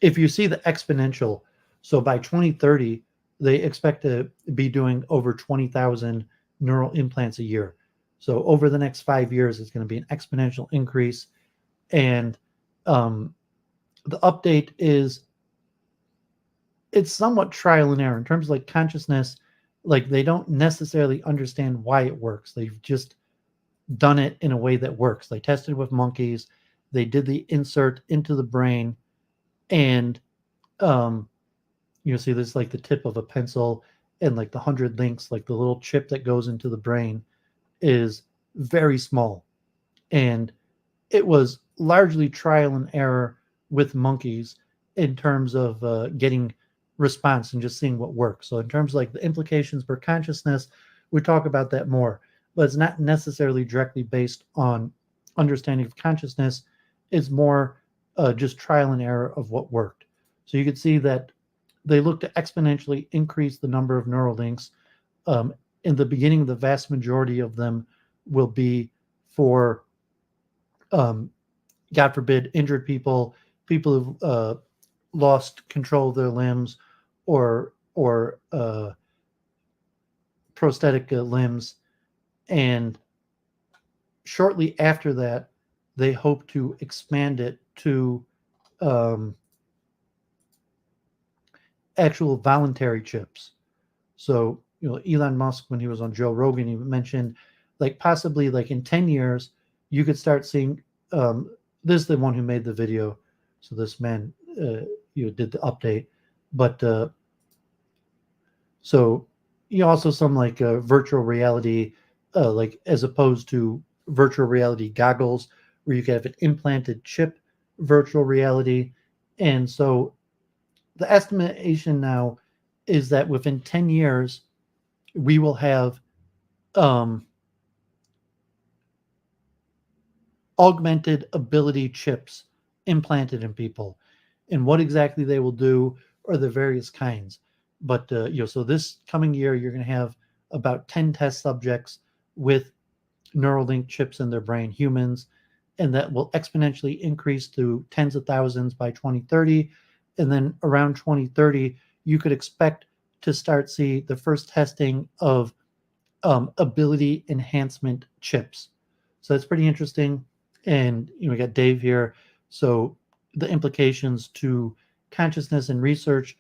Speaker 1: if you see the exponential, so by 2030, they expect to be doing over 20,000 neural implants a year. So over the next 5 years, it's going to be an exponential increase. And the update is, it's somewhat trial and error in terms of consciousness. They don't necessarily understand why it works. They've just done it in a way that works. They tested with monkeys. They did the insert into the brain, and see this the tip of a pencil, and the 100 links, the little chip that goes into the brain is very small. And it was largely trial and error with monkeys in terms of getting response and just seeing what works. So in terms of the implications for consciousness, we talk about that more, but it's not necessarily directly based on understanding of consciousness. It's more just trial and error of what worked. So you could see that they look to exponentially increase the number of neural links. In the beginning, the vast majority of them will be for, God forbid, injured people who've lost control of their limbs, or prosthetic limbs. And shortly after that, they hope to expand it to actual voluntary chips. So, Elon Musk, when he was on Joe Rogan, he mentioned possibly in 10 years, you could start seeing, this is the one who made the video. So this man, did the update, but so also some virtual reality, as opposed to virtual reality goggles, where you can have an implanted chip virtual reality. And so the estimation now is that within 10 years, we will have augmented ability chips implanted in people. And what exactly they will do are the various kinds. But so this coming year, you're going to have about 10 test subjects with Neuralink chips in their brain, humans, and that will exponentially increase to tens of thousands by 2030. And then around 2030, you could expect to start see the first testing of ability enhancement chips. So that's pretty interesting. And we got Dave here. So the implications to consciousness and research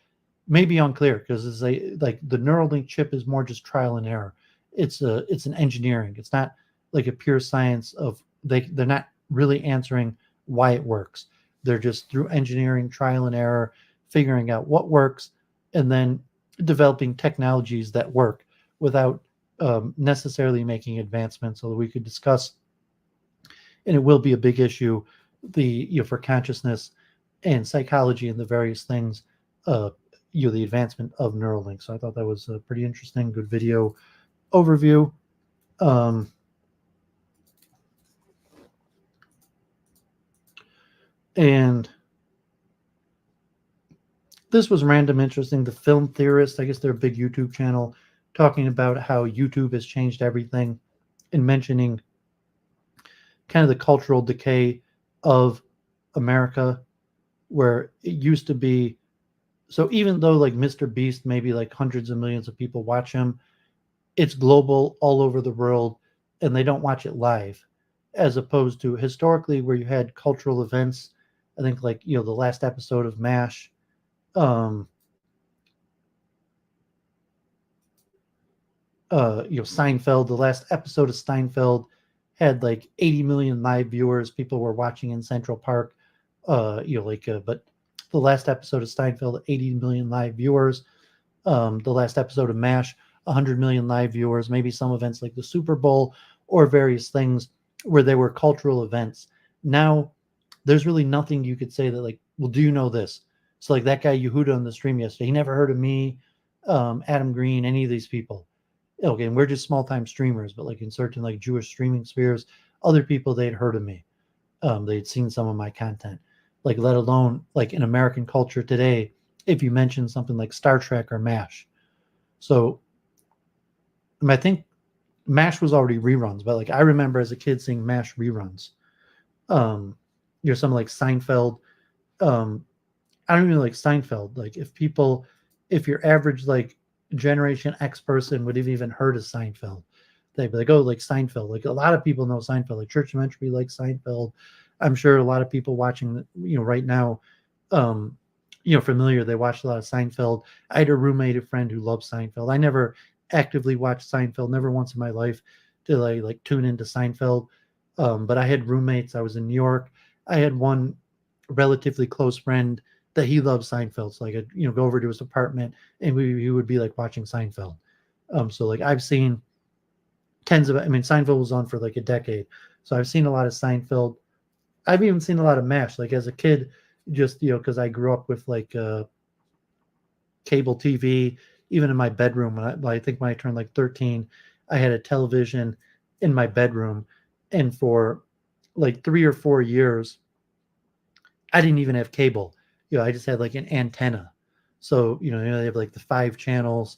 Speaker 1: may be unclear, because it's the Neuralink chip is more just trial and error. It's an engineering. It's not like a pure science of they're not really answering why it works. They're just through engineering, trial and error, figuring out what works, and then developing technologies that work without necessarily making advancements. So that we could discuss, and it will be a big issue, for consciousness and psychology and the various things, the advancement of Neuralink. So I thought that was a pretty interesting, good video overview. And this was random interesting. The Film Theorist, I guess they're a big YouTube channel, talking about how YouTube has changed everything and mentioning kind of the cultural decay of America, where it used to be. So even though like Mr. Beast, maybe like hundreds of millions of people watch him, it's global all over the world, and they don't watch it live, as opposed to historically where you had cultural events. I think like, the last episode of MASH, Seinfeld, the last episode of Steinfeld had like 80 million live viewers. People were watching in Central Park, but the last episode of Steinfeld, 80 million live viewers. The last episode of MASH, 100 million live viewers. Maybe some events like the Super Bowl or various things where they were cultural events. Now, there's really nothing you could say that like, well, do you know this? So like that guy Yehuda on the stream yesterday, he never heard of me, Adam Green, any of these people. Okay, and we're just small-time streamers, but like in certain like Jewish streaming spheres, other people, they'd heard of me. They'd seen some of my content. Like, let alone like in American culture today, if you mention something like Star Trek or MASH. So I think MASH was already reruns, but like I remember as a kid seeing MASH reruns. Something like Seinfeld. I don't even like Seinfeld. Like if your average like Generation X person would have even heard of Seinfeld, they'd be like, oh, like Seinfeld. Like a lot of people know Seinfeld. Like Church of Entropy likes Seinfeld. I'm sure a lot of people watching, right now, familiar. They watched a lot of Seinfeld. I had a roommate, a friend who loved Seinfeld. I never actively watched Seinfeld. Never once in my life did I like tune into Seinfeld. But I had roommates. I was in New York. I had one relatively close friend that he loved Seinfeld. So I could, go over to his apartment and he would be like watching Seinfeld. So like I've seen Seinfeld was on for like a decade. So I've seen a lot of Seinfeld. I've even seen a lot of MASH. Like as a kid, just, because I grew up with like cable TV, even in my bedroom. I think when I turned like 13, I had a television in my bedroom. And for like 3 or 4 years, I didn't even have cable. I just had like an antenna. So, they have like the 5 channels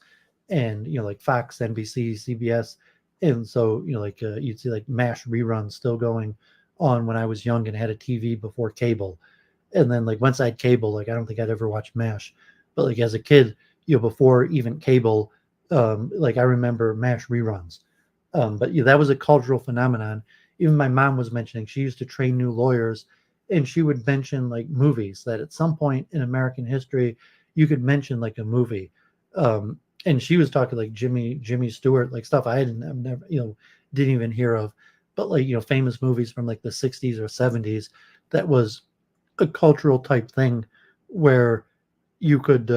Speaker 1: and, like Fox, NBC, CBS. And so, you'd see like MASH reruns still going on when I was young and had a TV before cable. And then like once I had cable, like I don't think I'd ever watched MASH. But like as a kid, before even cable, like I remember MASH reruns. But that was a cultural phenomenon. Even my mom was mentioning, she used to train new lawyers, and she would mention like movies that at some point in American history, you could mention like a movie. And she was talking like Jimmy Stewart, like stuff I've never, didn't even hear of, but like, famous movies from like the 60s or 70s. That was a cultural type thing where you could,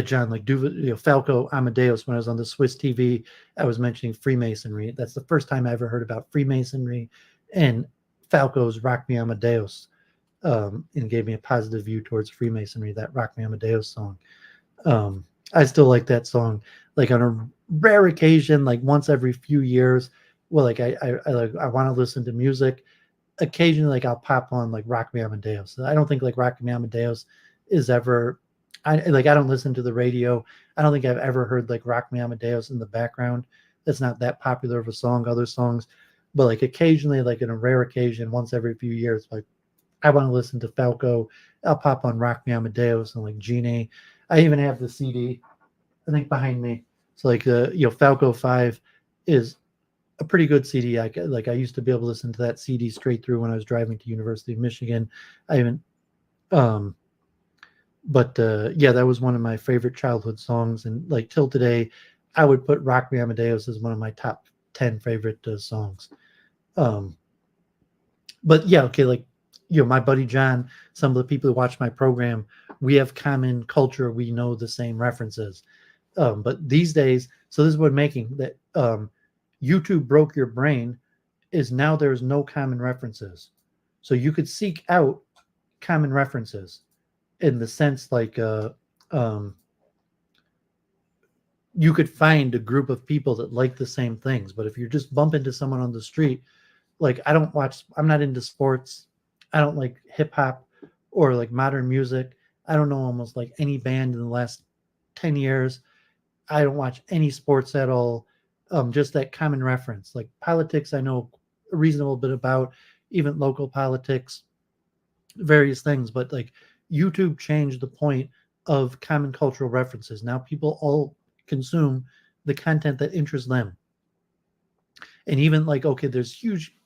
Speaker 1: John, like do, Falco Amadeus, when I was on the Swiss TV, I was mentioning Freemasonry. That's the first time I ever heard about Freemasonry and Falco's Rock Me Amadeus, and gave me a positive view towards Freemasonry, that Rock Me Amadeus song. I still like that song, like on a rare occasion, like once every few years. Well, like I want to listen to music. Occasionally, like I'll pop on like Rock Me Amadeus. I don't think like Rock Me Amadeus is ever, I don't listen to the radio. I don't think I've ever heard like Rock Me Amadeus in the background. That's not that popular of a song. Other songs, but like occasionally, like in a rare occasion, once every few years, like I want to listen to Falco. I'll pop on Rock Me Amadeus and like Genie. I even have the CD, I think, behind me. So like Falco 5 is a pretty good CD. I used to be able to listen to that CD straight through when I was driving to University of Michigan. I haven't, but that was one of my favorite childhood songs. And like till today, I would put Rock Me Amadeus as one of my top 10 favorite songs. But yeah, okay, like, my buddy John, some of the people who watch my program, we have common culture. We know the same references. But these days, so this is what making that YouTube broke your brain is now there's no common references. So you could seek out common references in the sense like you could find a group of people that like the same things. But if you just bump into someone on the street, like I'm not into sports. I don't like hip hop or like modern music. I don't know almost like any band in the last 10 years. I don't watch any sports at all. Just that common reference. Like politics, I know a reasonable bit about, even local politics, various things. But like YouTube changed the point of common cultural references. Now people all consume the content that interests them. And even like, okay, there's huge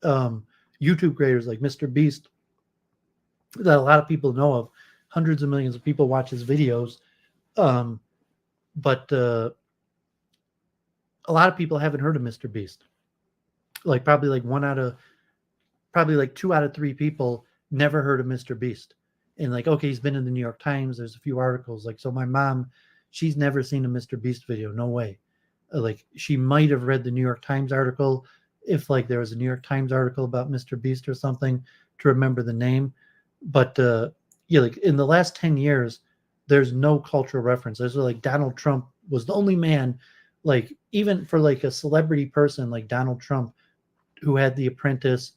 Speaker 1: YouTube creators like Mr. Beast that a lot of people know of. Hundreds of millions of people watch his videos. But a lot of people haven't heard of Mr. Beast. Like probably like 2 out of 3 people never heard of Mr. Beast. And like, okay, he's been in the New York Times. There's a few articles. Like, so my mom, she's never seen a Mr. Beast video. No way. Like she might have read the New York Times article if like there was a New York Times article about Mr. Beast or something to remember the name. But yeah, like in the last 10 years, there's no cultural reference. There's like Donald Trump was the only man, like even for like a celebrity person like Donald Trump, who had The Apprentice,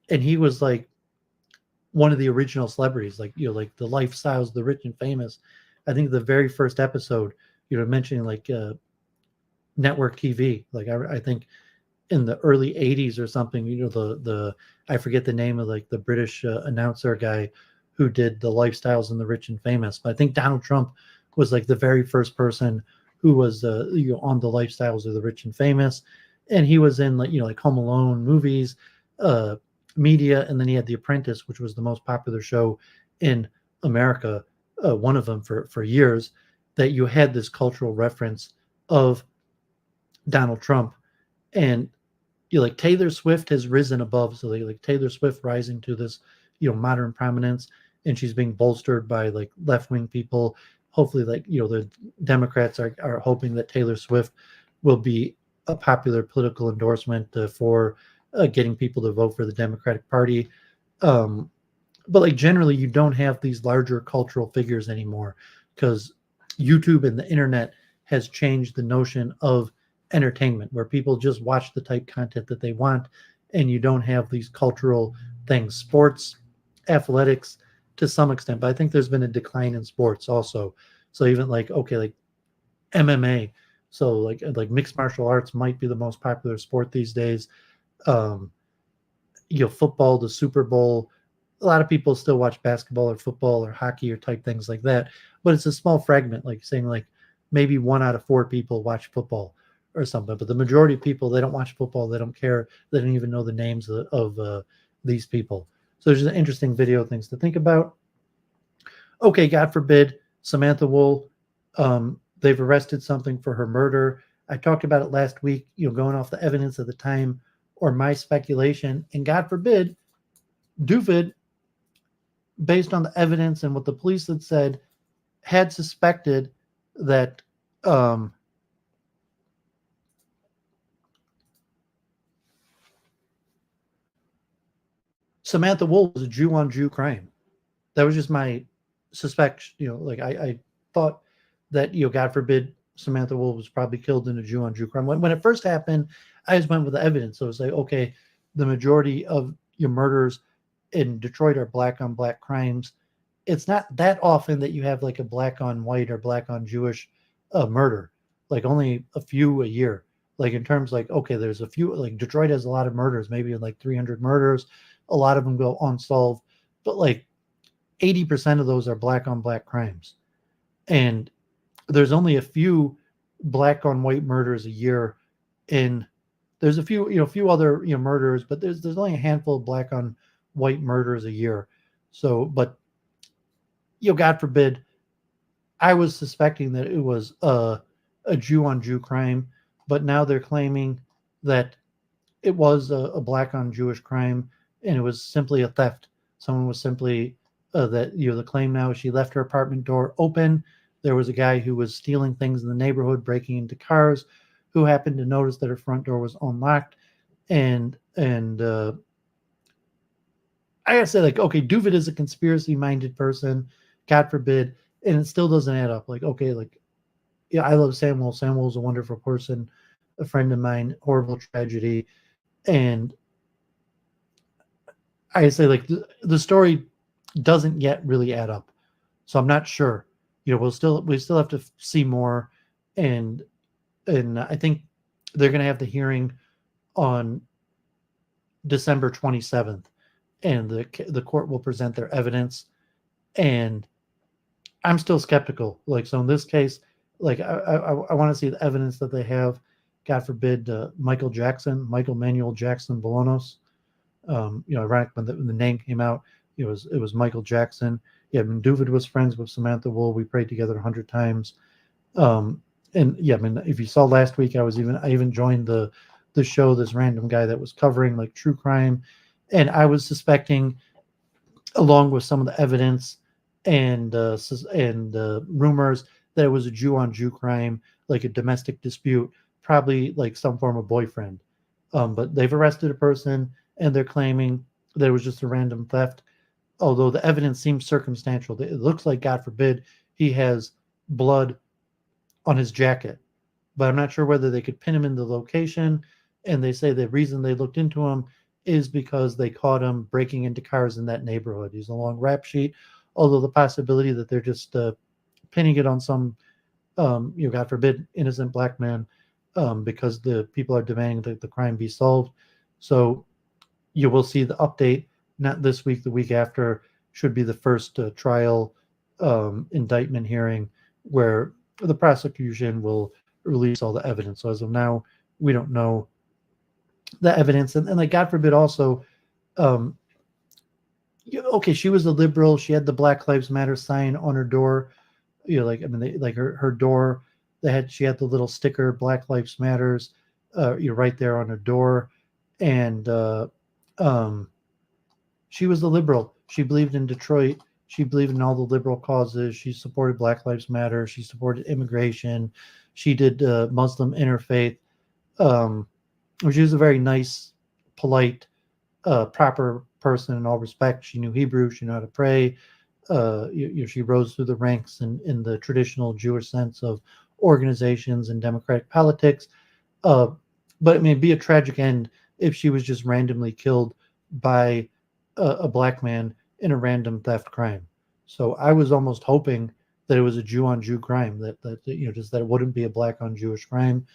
Speaker 1: and he was like one of the original celebrities, like, like the lifestyles of the rich and famous. I think the very first episode, mentioning like network TV, like I think in the early 80s or something, the I forget the name of like the British announcer guy who did the lifestyles and the rich and famous. But I think Donald Trump was like the very first person who was on the lifestyles of the rich and famous. And he was in like Home Alone movies, media, and then he had The Apprentice, which was the most popular show in America, one of them for years, that you had this cultural reference of Donald Trump. And like Taylor Swift has risen above, so like Taylor Swift rising to this modern prominence, and she's being bolstered by like left-wing people. Hopefully, like the Democrats are hoping that Taylor Swift will be a popular political endorsement for getting people to vote for the Democratic Party. But like generally, you don't have these larger cultural figures anymore because YouTube and the internet has changed the notion of entertainment, where people just watch the type content that they want, and you don't have these cultural things. Sports, athletics to some extent, but I think there's been a decline in sports also. So even like, okay, like MMA, so like mixed martial arts might be the most popular sport these days. Football, the Super Bowl, a lot of people still watch basketball or football or hockey or type things like that, but it's a small fragment, like saying like maybe 1 out of 4 people watch football or something. But the majority of people, they don't watch football. They don't care. They don't even know the names of these people. So there's an interesting video things to think about. Okay, God forbid, Samantha Wool, they've arrested something for her murder. I talked about it last week, going off the evidence at the time or my speculation. And God forbid, Doooovid, based on the evidence and what the police had said, had suspected that Samantha Wool was a Jew-on-Jew crime. That was just my suspect. Like I thought that, God forbid, Samantha Wool was probably killed in a Jew-on-Jew crime. When it first happened, I just went with the evidence. So it was like, okay, the majority of your murders in Detroit are black-on-black crimes. It's not that often that you have like a black-on-white or black-on-Jewish murder. Like only a few a year. Like in terms like, okay, there's a few, like Detroit has a lot of murders, maybe like 300 murders. A lot of them go unsolved, but like 80% of those are black-on-black crimes. And there's only a few black-on-white murders a year. And there's a few other murders, but there's only a handful of black-on-white murders a year. So, but God forbid, I was suspecting that it was a Jew-on-Jew crime, but now they're claiming that it was a black on Jewish crime, and it was simply a theft. Someone was simply that the claim now is she left her apartment door open. There was a guy who was stealing things in the neighborhood, breaking into cars, who happened to notice that her front door was unlocked, and I gotta say, like, okay, Doooovid is a conspiracy-minded person, God forbid, and it still doesn't add up. Like, okay, like, yeah, I love Samuel. Samuel's a wonderful person, a friend of mine, horrible tragedy, and I say, like, the story doesn't yet really add up, so I'm not sure. We still have to see more, and I think they're gonna have the hearing on December 27th, and the court will present their evidence, and I'm still skeptical. Like, so in this case, like, I want to see the evidence that they have. God forbid, Michael Manuel Jackson Bolanos. Ironic when the name came out, it was Michael Jackson. Yeah, I mean, Doooovid was friends with Samantha Wool. We prayed together 100 times. And yeah, I mean, if you saw last week, I even joined the show, this random guy that was covering like true crime, and I was suspecting, along with some of the evidence and rumors, that it was a Jew on Jew crime, like a domestic dispute, probably like some form of boyfriend. But they've arrested a person, and they're claiming that it was just a random theft. Although the evidence seems circumstantial, it looks like, God forbid, he has blood on his jacket, but I'm not sure whether they could pin him in the location. And they say the reason they looked into him is because they caught him breaking into cars in that neighborhood. He's a long rap sheet, although the possibility that they're just pinning it on some, God forbid, innocent black man, because the people are demanding that the crime be solved. So you will see the update, not this week, the week after, should be the first trial indictment hearing, where the prosecution will release all the evidence. So as of now, we don't know the evidence. And like, God forbid also, okay, she was a liberal. She had the Black Lives Matter sign on her door. Like, I mean, her door, she had the little sticker, Black Lives Matters, right there on her door. And she was a liberal. She believed in Detroit. She believed in all the liberal causes. She supported Black Lives Matter. She supported immigration. She did Muslim interfaith. She was a very nice, polite, proper person in all respects. She knew Hebrew. She knew how to pray. She rose through the ranks in the traditional Jewish sense of organizations and democratic politics. But I mean, it'd be a tragic end if she was just randomly killed by a black man in a random theft crime. So I was almost hoping that it was a Jew on Jew crime, that just that it wouldn't be a black on Jewish crime.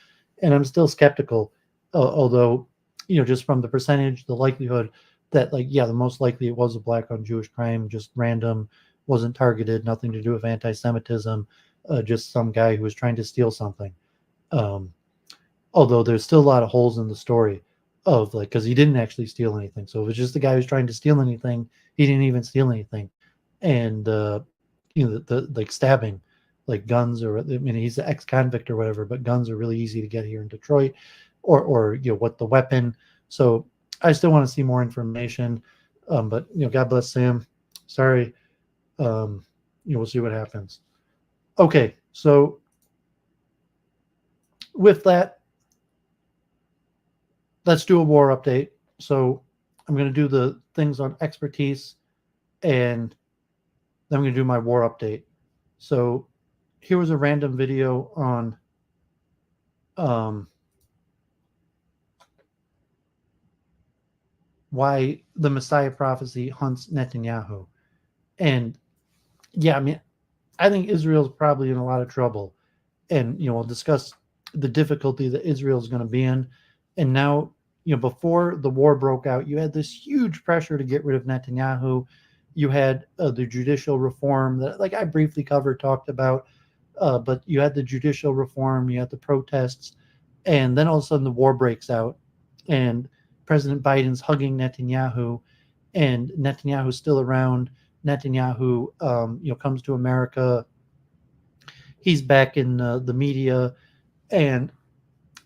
Speaker 1: And I'm still skeptical, although, just from the percentage, the likelihood that, like, yeah, the most likely it was a black on Jewish crime, just random, wasn't targeted, nothing to do with anti-Semitism, just some guy who was trying to steal something. Although there's still a lot of holes in the story of, like, because he didn't actually steal anything. So if it's just the guy who's trying to steal anything, he didn't even steal anything. And the like stabbing, like guns, or I mean, he's an ex-convict or whatever, but guns are really easy to get here in Detroit, or what the weapon. So I still want to see more information. But God bless Sam. Sorry. We'll see what happens. Okay, so with that, let's do a war update. So I'm going to do the things on expertise, and then I'm going to do my war update. So here was a random video on why the Messiah prophecy hunts Netanyahu. And yeah, I mean, I think Israel's probably in a lot of trouble. And, we'll discuss the difficulty that Israel's going to be in. And now, before the war broke out, you had this huge pressure to get rid of Netanyahu. You had the judicial reform that, like, I briefly talked about, but you had the judicial reform, you had the protests, and then all of a sudden the war breaks out, and President Biden's hugging Netanyahu, and Netanyahu's still around. Netanyahu, comes to America. He's back in the media, and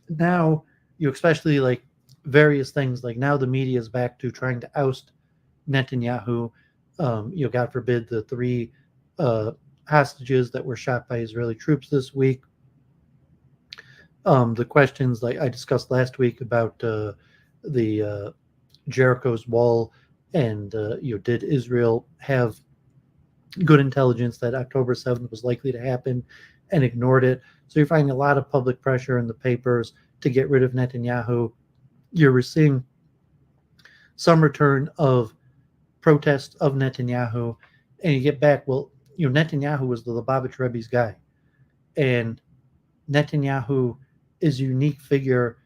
Speaker 1: now especially like various things, like now the media is back to trying to oust Netanyahu. God forbid the 3 hostages that were shot by Israeli troops this week. The questions like I discussed last week about the Jericho's wall, and did Israel have good intelligence that October 7th was likely to happen and ignored it? So you're finding a lot of public pressure in the papers to get rid of Netanyahu. You're seeing some return of protests of Netanyahu, and you get back, well, Netanyahu was the Lubavitch Rebbe's guy, and Netanyahu is a unique figure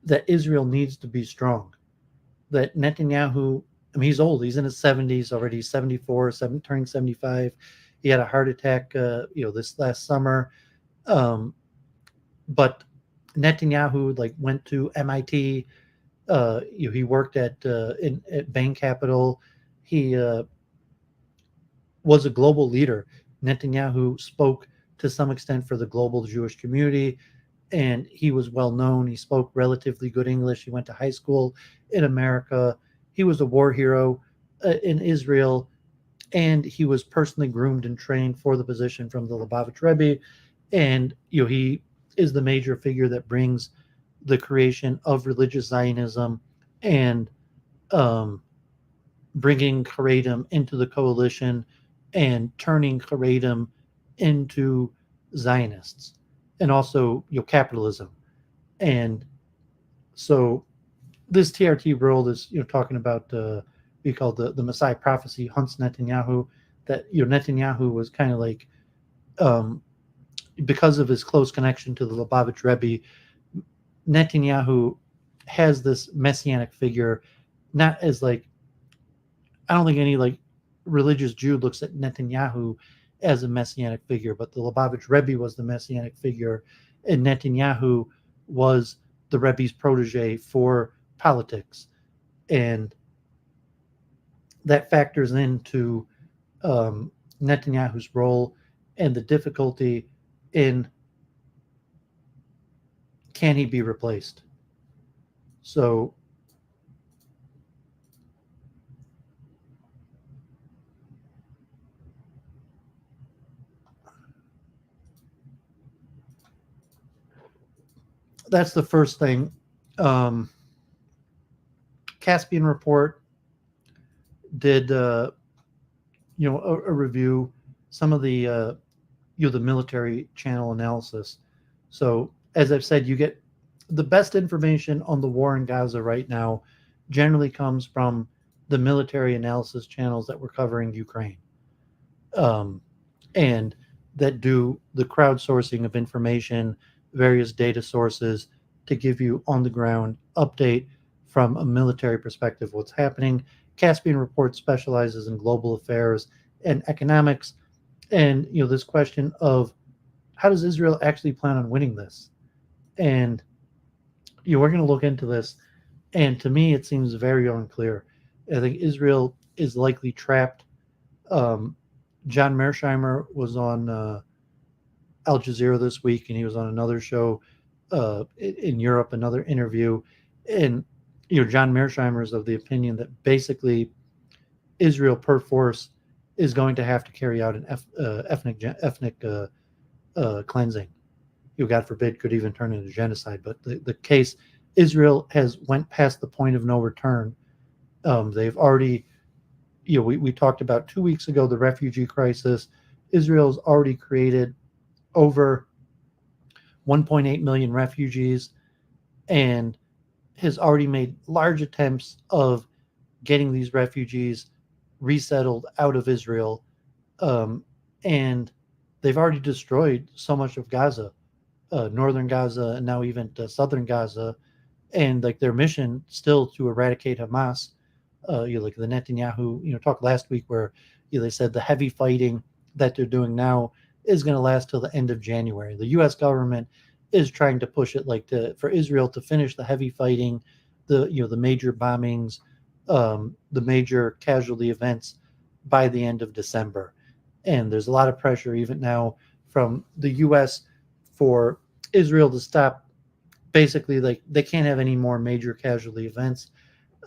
Speaker 1: that Israel needs to be strong. That Netanyahu, I mean, he's old. He's in his 70s already. He's 74, turning 75. He had a heart attack, this last summer. But Netanyahu went to MIT. He worked at Bain Capital. He was a global leader. Netanyahu spoke to some extent for the global Jewish community, and he was well known. He spoke relatively good English. He went to high school in America. He was a war hero in Israel, and he was personally groomed and trained for the position from the Lubavitch Rebbe. And he is the major figure that brings the creation of religious Zionism and bringing Haredim into the coalition and turning Haredim into Zionists, and also capitalism. And so this TRT world is talking about we call the Messiah prophecy hunts Netanyahu. That Netanyahu was kind of like because of his close connection to the Lubavitch Rebbe, Netanyahu has this messianic figure, not as I don't think any religious Jew looks at Netanyahu as a messianic figure, but the Lubavitch Rebbe was the messianic figure, and Netanyahu was the Rebbe's protege for politics. And that factors into Netanyahu's role and the difficulty in can he be replaced. So that's the first thing. Caspian Report did a review, some of the the military channel analysis. So as I've said, you get the best information on the war in Gaza right now generally comes from the military analysis channels that were covering Ukraine, and that do the crowdsourcing of information, various data sources to give you on the ground update from a military perspective what's happening. Caspian Report specializes in global affairs and economics, and this question of how does Israel actually plan on winning this? And we're going to look into this, and to me it seems very unclear. I think Israel is likely trapped. John Mearsheimer was on Al Jazeera this week, and he was on another show in Europe, another interview, and John Mearsheimer is of the opinion that basically Israel per force is going to have to carry out an ethnic cleansing. God forbid, could even turn into genocide. But the case, Israel has went past the point of no return. They've already, we talked about 2 weeks ago the refugee crisis. Israel's already created over 1.8 million refugees, and has already made large attempts of getting these refugees resettled out of Israel. And they've already destroyed so much of Gaza, northern Gaza, and now even southern Gaza. And their mission still to eradicate Hamas. The Netanyahu, talked last week where they said the heavy fighting that they're doing now is going to last till the end of January. The U.S. government is trying to push it for Israel to finish the heavy fighting, the major bombings, the major casualty events by the end of December. And there's a lot of pressure even now from the U.S. for Israel to stop basically like they can't have any more major casualty events.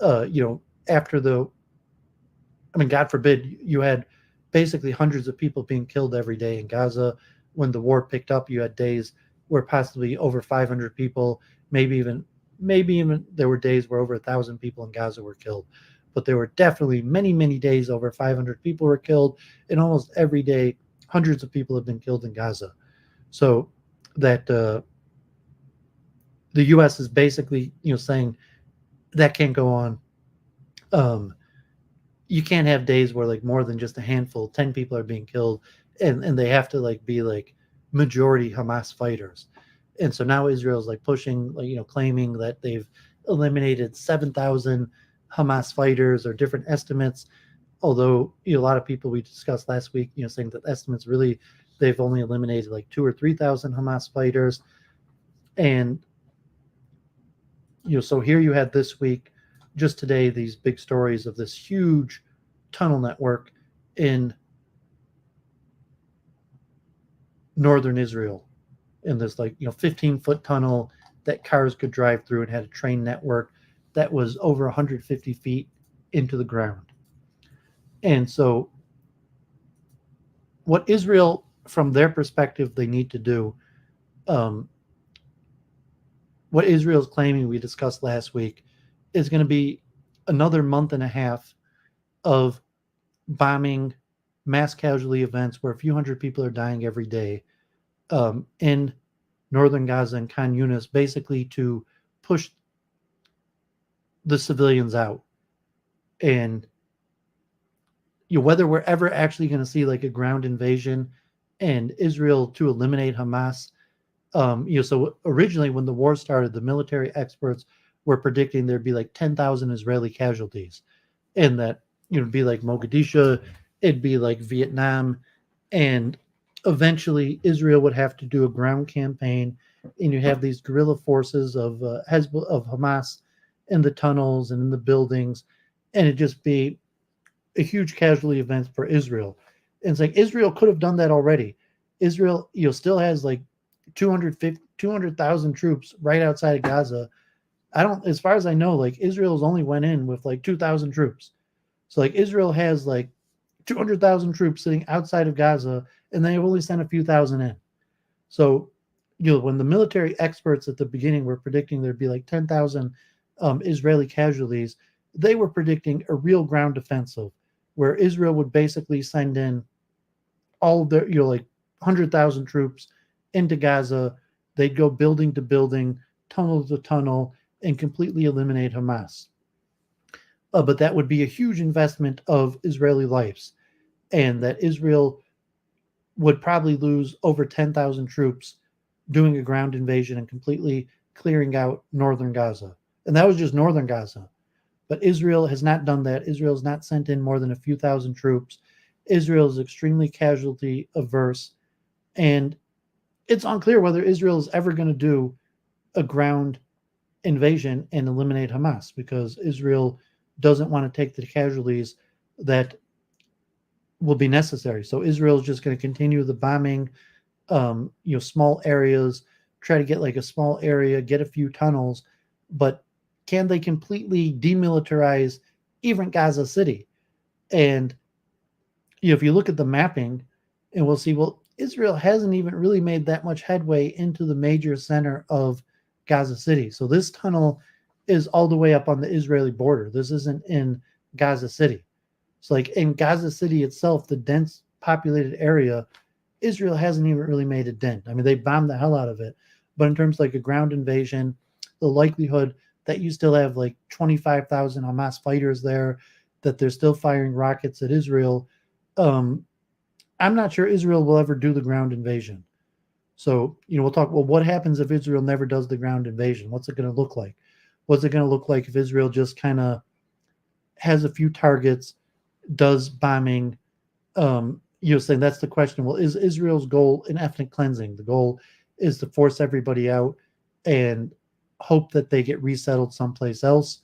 Speaker 1: After God forbid, you had basically hundreds of people being killed every day in Gaza. When the war picked up, you had days where possibly over 500 people, maybe even there were days where over 1,000 people in Gaza were killed. But there were definitely many, many days over 500 people were killed, and almost every day hundreds of people have been killed in Gaza. So that the U.S. is basically saying that can't go on. You can't have days where like more than just a handful, 10 people are being killed, and they have to like be like majority Hamas fighters. And so now Israel's like pushing, like, claiming that they've eliminated 7,000 Hamas fighters or different estimates. Although a lot of people we discussed last week, saying that estimates really they've only eliminated like 2,000 or 3,000 Hamas fighters. And so here you had this week, just today, these big stories of this huge tunnel network in northern Israel, in this 15-foot tunnel that cars could drive through, and had a train network that was over 150 feet into the ground. And so what Israel, from their perspective, they need to do, what Israel's claiming, we discussed last week, is going to be another month and a half of bombing, mass casualty events where a few hundred people are dying every day in northern Gaza and Khan Yunis, basically to push the civilians out. And whether we're ever actually going to see like a ground invasion and Israel to eliminate Hamas. So originally when the war started, the military experts were predicting there'd be like 10,000 Israeli casualties, and that it'd be like Mogadishu, it'd be like Vietnam, and eventually Israel would have to do a ground campaign, and you have these guerrilla forces of Hamas in the tunnels and in the buildings, and it'd just be a huge casualty event for Israel. And it's like Israel could have done that already. Israel, still has like 200,000 troops right outside of Gaza. As far as I know, like Israel's only went in with like 2,000 troops. So like Israel has like 200,000 troops sitting outside of Gaza, and they've only sent a few thousand in. So, when the military experts at the beginning were predicting there'd be like 10,000 Israeli casualties, they were predicting a real ground offensive where Israel would basically send in all of their, like 100,000 troops into Gaza. They'd go building to building, tunnel to tunnel, and completely eliminate Hamas. But that would be a huge investment of Israeli lives, and that Israel would probably lose over 10,000 troops doing a ground invasion and completely clearing out northern Gaza. And that was just northern Gaza. But Israel has not done that. Israel has not sent in more than a few thousand troops. Israel is extremely casualty averse, and it's unclear whether Israel is ever going to do a ground invasion and eliminate Hamas, because Israel doesn't want to take the casualties that will be necessary. So Israel is just going to continue the bombing, small areas, try to get like a small area, get a few tunnels, but can they completely demilitarize even Gaza City? And if you look at the mapping, and we'll see, well, Israel hasn't even really made that much headway into the major center of Gaza City. So this tunnel is all the way up on the Israeli border. This isn't in Gaza City. So like in Gaza City itself, the dense populated area, Israel hasn't even really made a dent. I mean, they bombed the hell out of it. But in terms of like a ground invasion, the likelihood that you still have like 25,000 Hamas fighters there, that they're still firing rockets at Israel, I'm not sure Israel will ever do the ground invasion. So, we'll talk, well, what happens if Israel never does the ground invasion? What's it going to look like? What's it going to look like if Israel just kind of has a few targets, does bombing? Saying that's the question. Well, is Israel's goal an ethnic cleansing? The goal is to force everybody out and hope that they get resettled someplace else.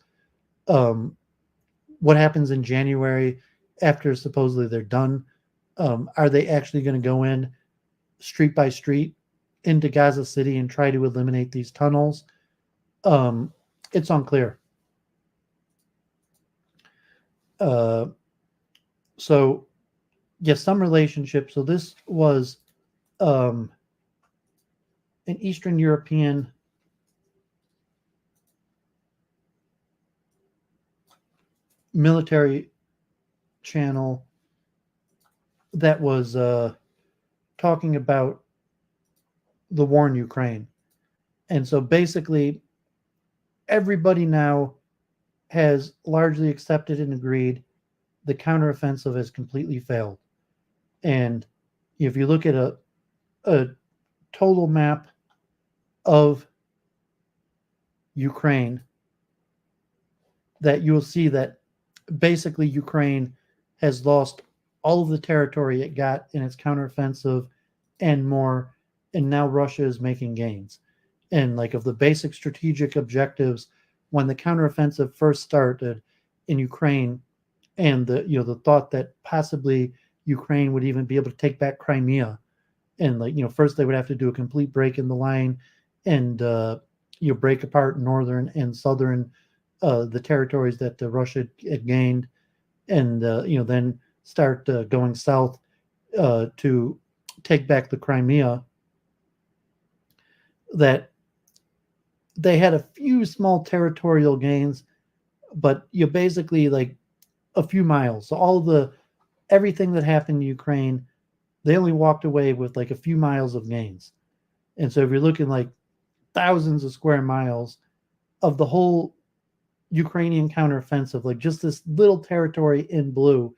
Speaker 1: What happens in January after supposedly they're done? Are they actually going to go in street by street into Gaza City and try to eliminate these tunnels? it's unclear. So, yes, some relationship. So this was an Eastern European military channel that was talking about the war in Ukraine. And so basically, everybody now has largely accepted and agreed the counteroffensive has completely failed. And if you look at a total map of Ukraine, that you will see that basically Ukraine has lost all of the territory it got in its counteroffensive and more, and now Russia is making gains. And like of the basic strategic objectives, when the counteroffensive first started in Ukraine, and the thought that possibly Ukraine would even be able to take back Crimea, and first they would have to do a complete break in the line, and break apart northern and southern the territories that Russia had gained, and then start going south to take back the Crimea. That they had a few small territorial gains, but basically like a few miles. So everything that happened in Ukraine, they only walked away with like a few miles of gains. And so if you're looking like thousands of square miles of the whole Ukrainian counteroffensive, like just this little territory in blue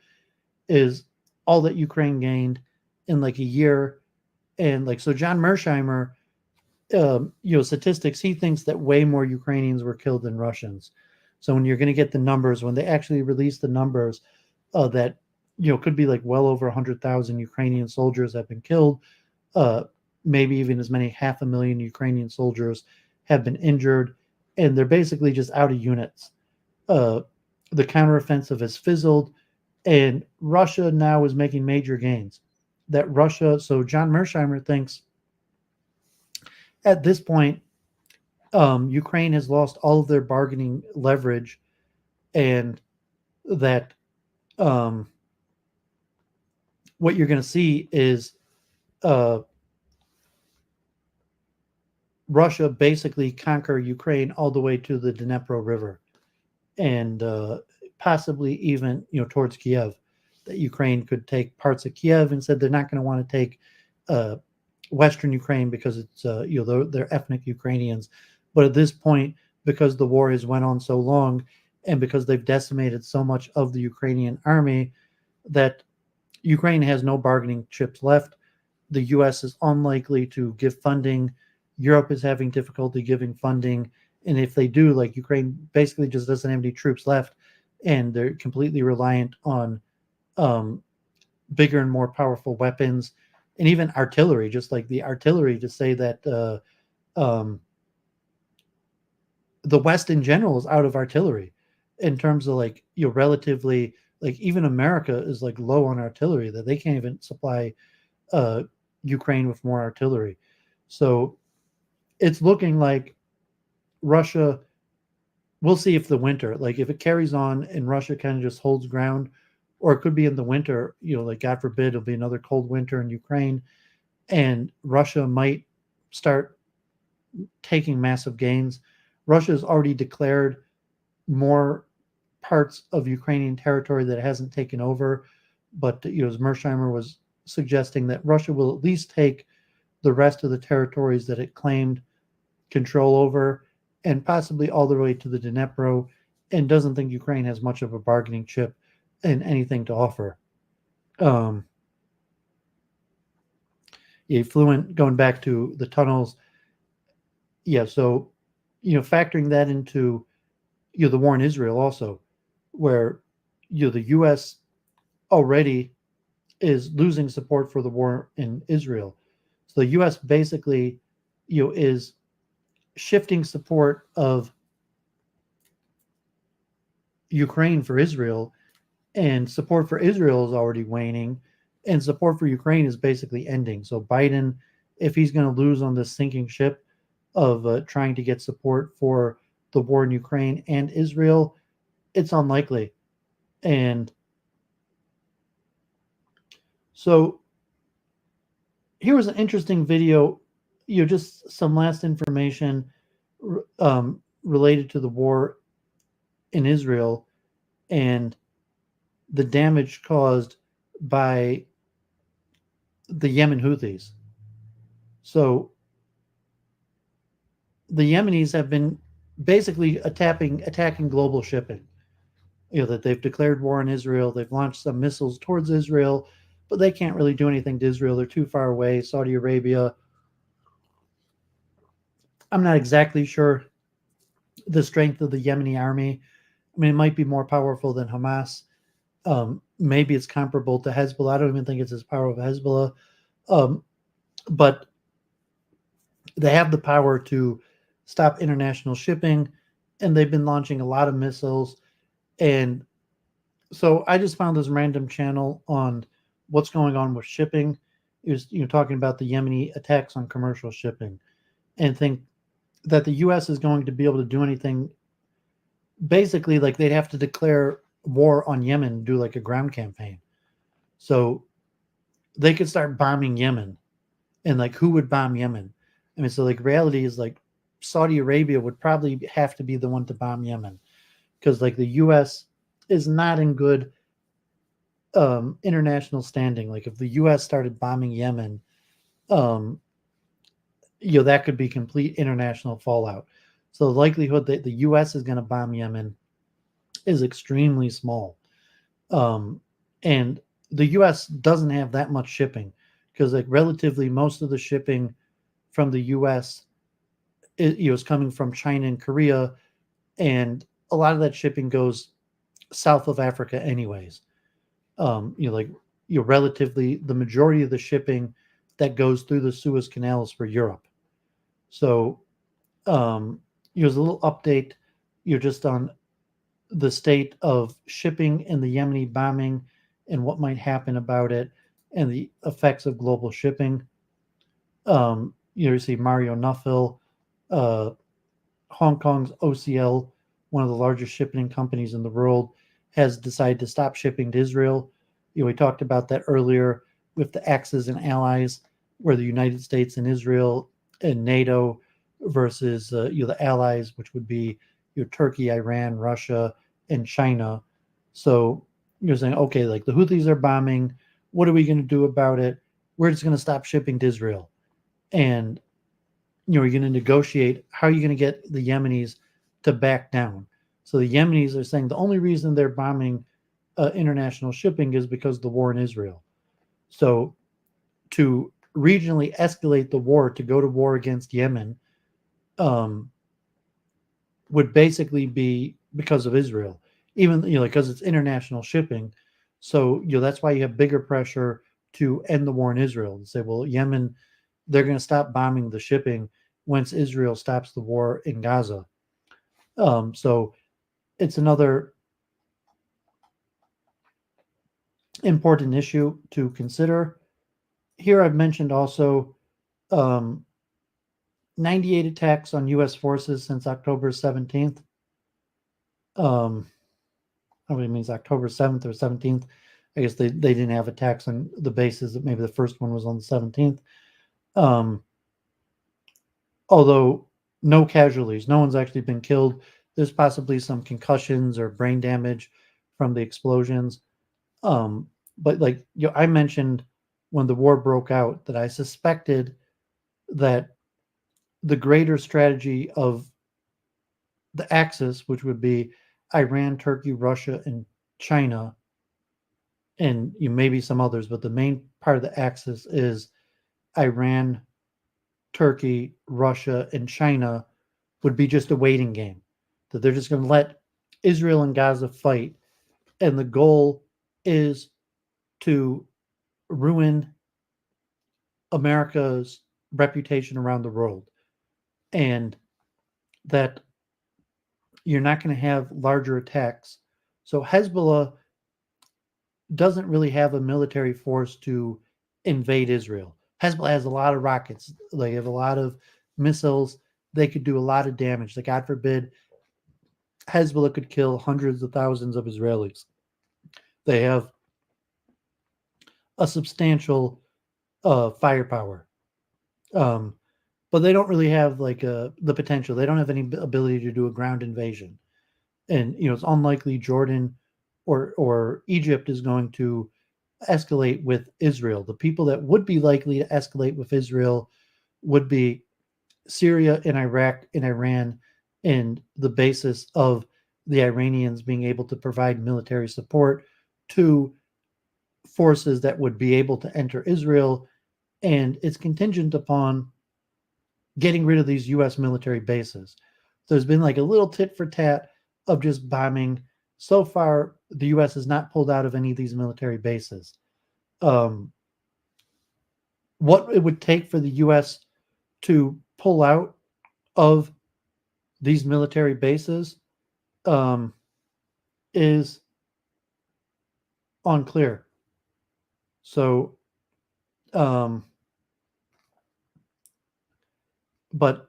Speaker 1: is all that Ukraine gained in like a year. And like, so John Mersheimer, statistics, he thinks that way more Ukrainians were killed than Russians. So when you're going to get the numbers, when they actually release the numbers that, could be like well over 100,000 Ukrainian soldiers have been killed, maybe even as many 500,000 Ukrainian soldiers have been injured, and they're basically just out of units. The counteroffensive has fizzled, and Russia now is making major gains. So John Mersheimer thinks at this point, Ukraine has lost all of their bargaining leverage, and that what you're going to see is Russia basically conquer Ukraine all the way to the Dnipro River, and possibly even towards Kiev. That Ukraine could take parts of Kiev, and said they're not going to want to take Western Ukraine because it's they're ethnic Ukrainians. But at this point, because the war has went on so long, and because they've decimated so much of the Ukrainian army, that Ukraine has no bargaining chips left. The U.S. is unlikely to give funding. Europe is having difficulty giving funding. And if they do, like Ukraine basically just doesn't have any troops left, and they're completely reliant on bigger and more powerful weapons, and even artillery, just like the artillery, to say that the West in general is out of artillery in terms of like, relatively, like even America is like low on artillery, that they can't even supply Ukraine with more artillery. So it's looking like Russia, we'll see if the winter, like if it carries on and Russia kind of just holds ground, or it could be in the winter, like God forbid, it'll be another cold winter in Ukraine, and Russia might start taking massive gains. Russia has already declared more parts of Ukrainian territory that it hasn't taken over. But, as Mersheimer was suggesting, that Russia will at least take the rest of the territories that it claimed control over, and possibly all the way to the Dnipro, and doesn't think Ukraine has much of a bargaining chip and anything to offer. Fluent, going back to the tunnels. Yeah, so, factoring that into, the war in Israel also, where, the U.S. already is losing support for the war in Israel. So the U.S. basically, is shifting support of Ukraine for Israel, and support for Israel is already waning, and support for Ukraine is basically ending. So Biden, if he's going to lose on this sinking ship, of trying to get support for the war in Ukraine and Israel, it's unlikely. And so here was an interesting video, just some last information related to the war in Israel and the damage caused by the Yemen Houthis. So the Yemenis have been basically attacking global shipping. That they've declared war on Israel. They've launched some missiles towards Israel, but they can't really do anything to Israel. They're too far away. Saudi Arabia. I'm not exactly sure the strength of the Yemeni army. I mean, it might be more powerful than Hamas. Maybe it's comparable to Hezbollah. I don't even think it's as powerful as Hezbollah. But they have the power to stop international shipping, and they've been launching a lot of missiles. And so I just found this random channel on what's going on with shipping. It was talking about the Yemeni attacks on commercial shipping, and think that the U.S. is going to be able to do anything. Basically, like they'd have to declare war on Yemen, do like a ground campaign. So they could start bombing Yemen, and like who would bomb Yemen? I mean, so like reality is like Saudi Arabia would probably have to be the one to bomb Yemen, because like the U.S. is not in good international standing. Like if the U.S. started bombing Yemen, that could be complete international fallout. So the likelihood that the U.S. is going to bomb Yemen is extremely small. And the U.S. doesn't have that much shipping, because like relatively most of the shipping from the U.S. is coming from China and Korea, and a lot of that shipping goes south of Africa anyways. Relatively the majority of the shipping that goes through the Suez Canal is for Europe. So here's a little update just on the state of shipping and the Yemeni bombing and what might happen about it and the effects of global shipping. You see Mario Nuffel, Hong Kong's OCL, one of the largest shipping companies in the world, has decided to stop shipping to Israel. We talked about that earlier with the Axis and allies, where the United States and Israel and NATO versus the allies, which would be Turkey, Iran, Russia, and China. So you're saying, okay, like the Houthis are bombing. What are we going to do about it? We're just going to stop shipping to Israel. And you're going to negotiate. How are you going to get the Yemenis to back down? So the Yemenis are saying the only reason they're bombing international shipping is because of the war in Israel. So to regionally escalate the war, to go to war against Yemen, would basically be because of Israel, even because it's international shipping. So that's why you have bigger pressure to end the war in Israel and say, well, Yemen, they're going to stop bombing the shipping once Israel stops the war in Gaza. So it's another important issue to consider. Here I've mentioned also 98 attacks on U.S. forces since October 17th. Nobody means October 7th or 17th. I guess they didn't have attacks on the bases. That maybe the first one was on the 17th. Although no casualties, no one's actually been killed. There's possibly some concussions or brain damage from the explosions. But I mentioned when the war broke out that I suspected that the greater strategy of the Axis, which would be Iran, Turkey, Russia, and China, and maybe some others, but the main part of the Axis is Iran, Turkey, Russia, and China, would be just a waiting game. That they're just going to let Israel and Gaza fight, and the goal is to ruin America's reputation around the world, and that you're not going to have larger attacks. So Hezbollah doesn't really have a military force to invade Israel. Hezbollah has a lot of rockets. They have a lot of missiles. they could do a lot of damage. Like, God forbid, Hezbollah could kill hundreds of thousands of Israelis. They have a substantial firepower. But they don't really have the potential. They don't have any ability to do a ground invasion. And, it's unlikely Jordan or Egypt is going to escalate with Israel. The people that would be likely to escalate with Israel would be Syria and Iraq and Iran, and the basis of the Iranians being able to provide military support to forces that would be able to enter Israel. And it's contingent upon getting rid of these U.S. military bases. There's been like a little tit for tat of just bombing. So far, the U.S. has not pulled out of any of these military bases. What it would take for the U.S. to pull out of these military bases is unclear. So, but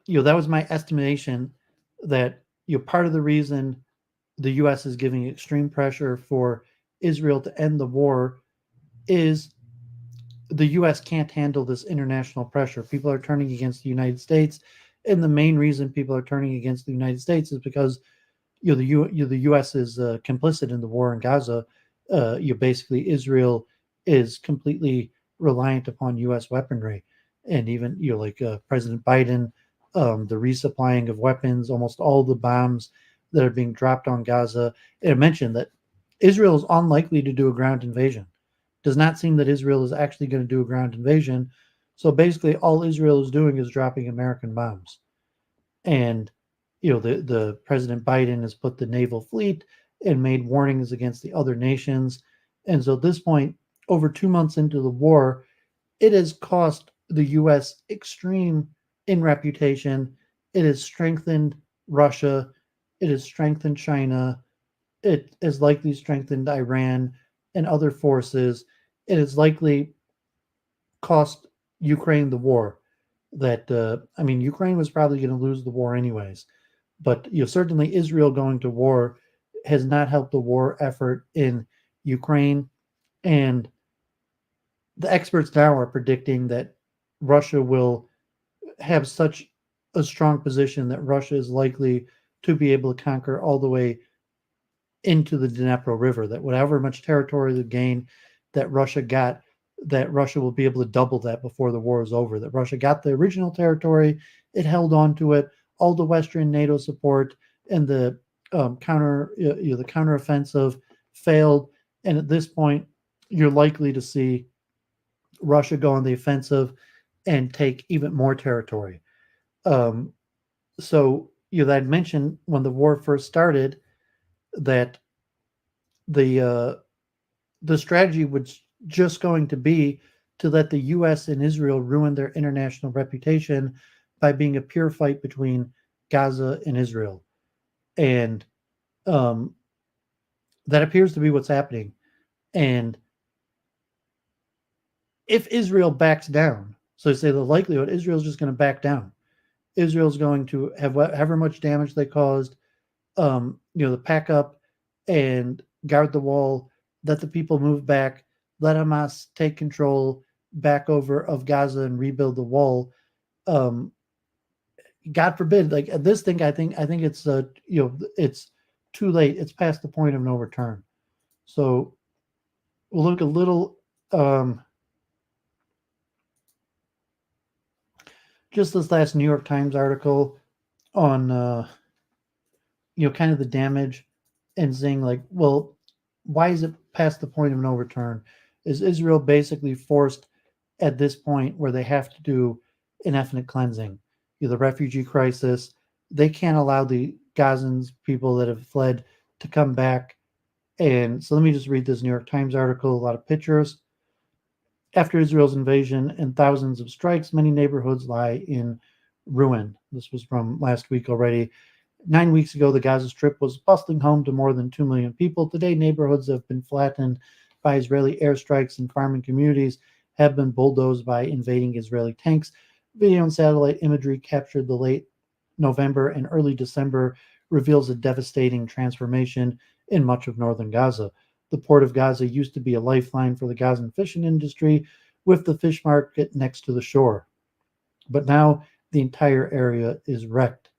Speaker 1: that was my estimation that part of the reason the U.S. is giving extreme pressure for Israel to end the war is the U.S. can't handle this international pressure. People are turning against the United States, and the main reason people are turning against the United States is because the U.S. is complicit in the war in Gaza. Basically, Israel is completely reliant upon U.S. weaponry, and even President Biden, the resupplying of weapons, almost all the bombs that are being dropped on Gaza. It mentioned that Israel is unlikely to do a ground invasion. Does not seem that Israel is actually going to do a ground invasion. So basically, all Israel is doing is dropping American bombs. And the President Biden has put the naval fleet and made warnings against the other nations. And so at this point, over 2 months into the war, it has cost the U.S. extreme in reputation. It has strengthened Russia. It has strengthened China. It has likely strengthened Iran and other forces. It has likely cost Ukraine the war. Ukraine was probably going to lose the war anyways. But certainly Israel going to war has not helped the war effort in Ukraine. And the experts now are predicting that Russia will have such a strong position that Russia is likely to be able to conquer all the way into the Dnipro River, that whatever much territory they gain that Russia got, that Russia will be able to double that before the war is over. That Russia got the original territory, it held on to it, all the Western NATO support, and the counteroffensive failed. And at this point, you're likely to see Russia go on the offensive and take even more territory. So I'd mentioned when the war first started that the strategy was just going to be to let the U.S. and Israel ruin their international reputation by being a pure fight between Gaza and Israel. And that appears to be what's happening. And if Israel backs down, so say the likelihood Israel's just going to back down. Israel's going to have however much damage they caused, to pack up and guard the wall, let the people move back, let Hamas take control back over of Gaza and rebuild the wall. God forbid, like this thing, I think it's it's too late. It's past the point of no return. So we'll look a little just this last New York Times article on kind of the damage and saying like, well, why is it past the point of no return? Is Israel basically forced at this point where they have to do an ethnic cleansing? The refugee crisis, they can't allow the Gazans, people that have fled, to come back. And so let me just read this New York Times article, a lot of pictures. After Israel's invasion and thousands of strikes, many neighborhoods lie in ruin. This was from last week already. 9 weeks ago, the Gaza Strip was bustling home to more than 2 million people. Today, neighborhoods have been flattened by Israeli airstrikes, and farming communities have been bulldozed by invading Israeli tanks. Video and satellite imagery captured the late November and early December reveals a devastating transformation in much of northern Gaza. The port of Gaza used to be a lifeline for the Gazan fishing industry, with the fish market next to the shore. But now the entire area is wrecked.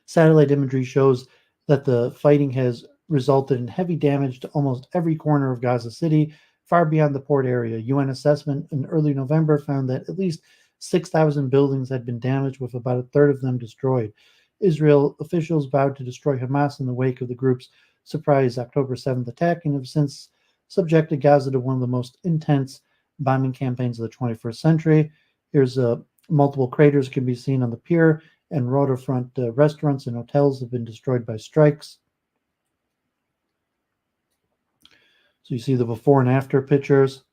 Speaker 1: Satellite imagery shows that the fighting has resulted in heavy damage to almost every corner of Gaza City, far beyond the port area. UN assessment in early November found that at least 6,000 buildings had been damaged, with about a third of them destroyed. Israel officials vowed to destroy Hamas in the wake of the group's surprise October 7th attack and have since subjected Gaza to one of the most intense bombing campaigns of the 21st century. Here's multiple craters can be seen on the pier, and waterfront restaurants and hotels have been destroyed by strikes. So you see the before and after pictures.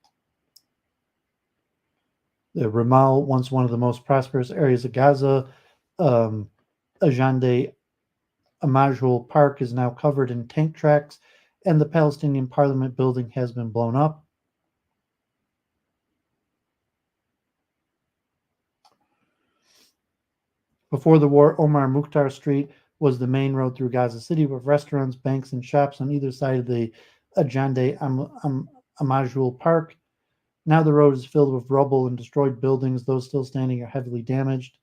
Speaker 1: The Ramal, once one of the most prosperous areas of Gaza, Ajande Amajul Park is now covered in tank tracks, and the Palestinian Parliament building has been blown up. Before the war, Omar Mukhtar Street was the main road through Gaza City, with restaurants, banks, and shops on either side of the Ajande Amajul Park. Now the road is filled with rubble and destroyed buildings. Those still standing are heavily damaged.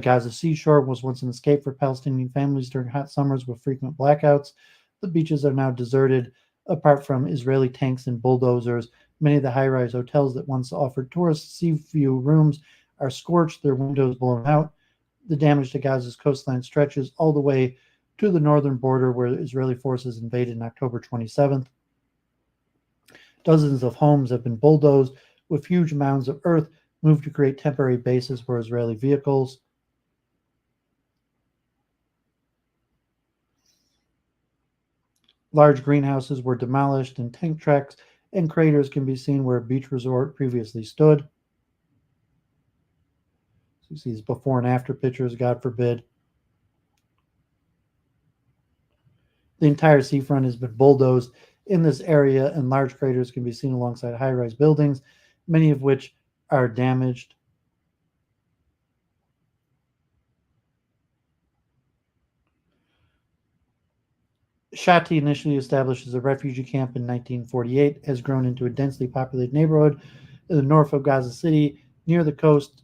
Speaker 1: Gaza seashore was once an escape for Palestinian families during hot summers with frequent blackouts. The beaches are now deserted. Apart from Israeli tanks and bulldozers, many of the high-rise hotels that once offered tourists sea view rooms are scorched, their windows blown out. The damage to Gaza's coastline stretches all the way to the northern border, where Israeli forces invaded on October 27th. Dozens of homes have been bulldozed, with huge mounds of earth moved to create temporary bases for Israeli vehicles. Large greenhouses were demolished, and tank tracks and craters can be seen where a beach resort previously stood. So you see these before and after pictures, God forbid. The entire seafront has been bulldozed in this area, and large craters can be seen alongside high-rise buildings, many of which are damaged. Shati, initially established as a refugee camp in 1948, has grown into a densely populated neighborhood in the north of Gaza City, near the coast.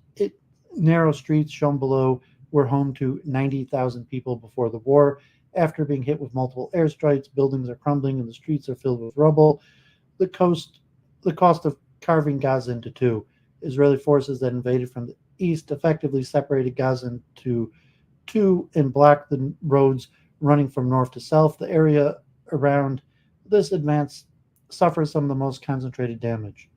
Speaker 1: Narrow streets shown below were home to 90,000 people before the war. After being hit with multiple airstrikes, buildings are crumbling and the streets are filled with rubble. The cost of carving Gaza into two. Israeli forces that invaded from the east effectively separated Gaza into two and blocked the roads running from north to south. The area around this advance suffers some of the most concentrated damage.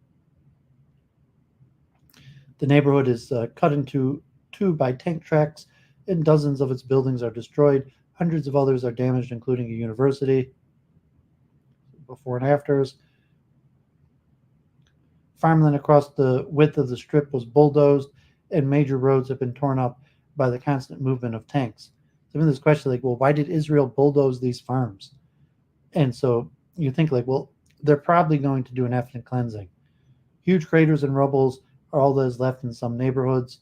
Speaker 1: The neighborhood is cut into two by tank tracks, and dozens of its buildings are destroyed. Hundreds of others are damaged, including a university. Before and afters. Farmland across the width of the strip was bulldozed, and major roads have been torn up by the constant movement of tanks. So in this question, like, well, why did Israel bulldoze these farms? And so you think, like, well, they're probably going to do an ethnic cleansing. Huge craters and rubbles are all that is left in some neighborhoods.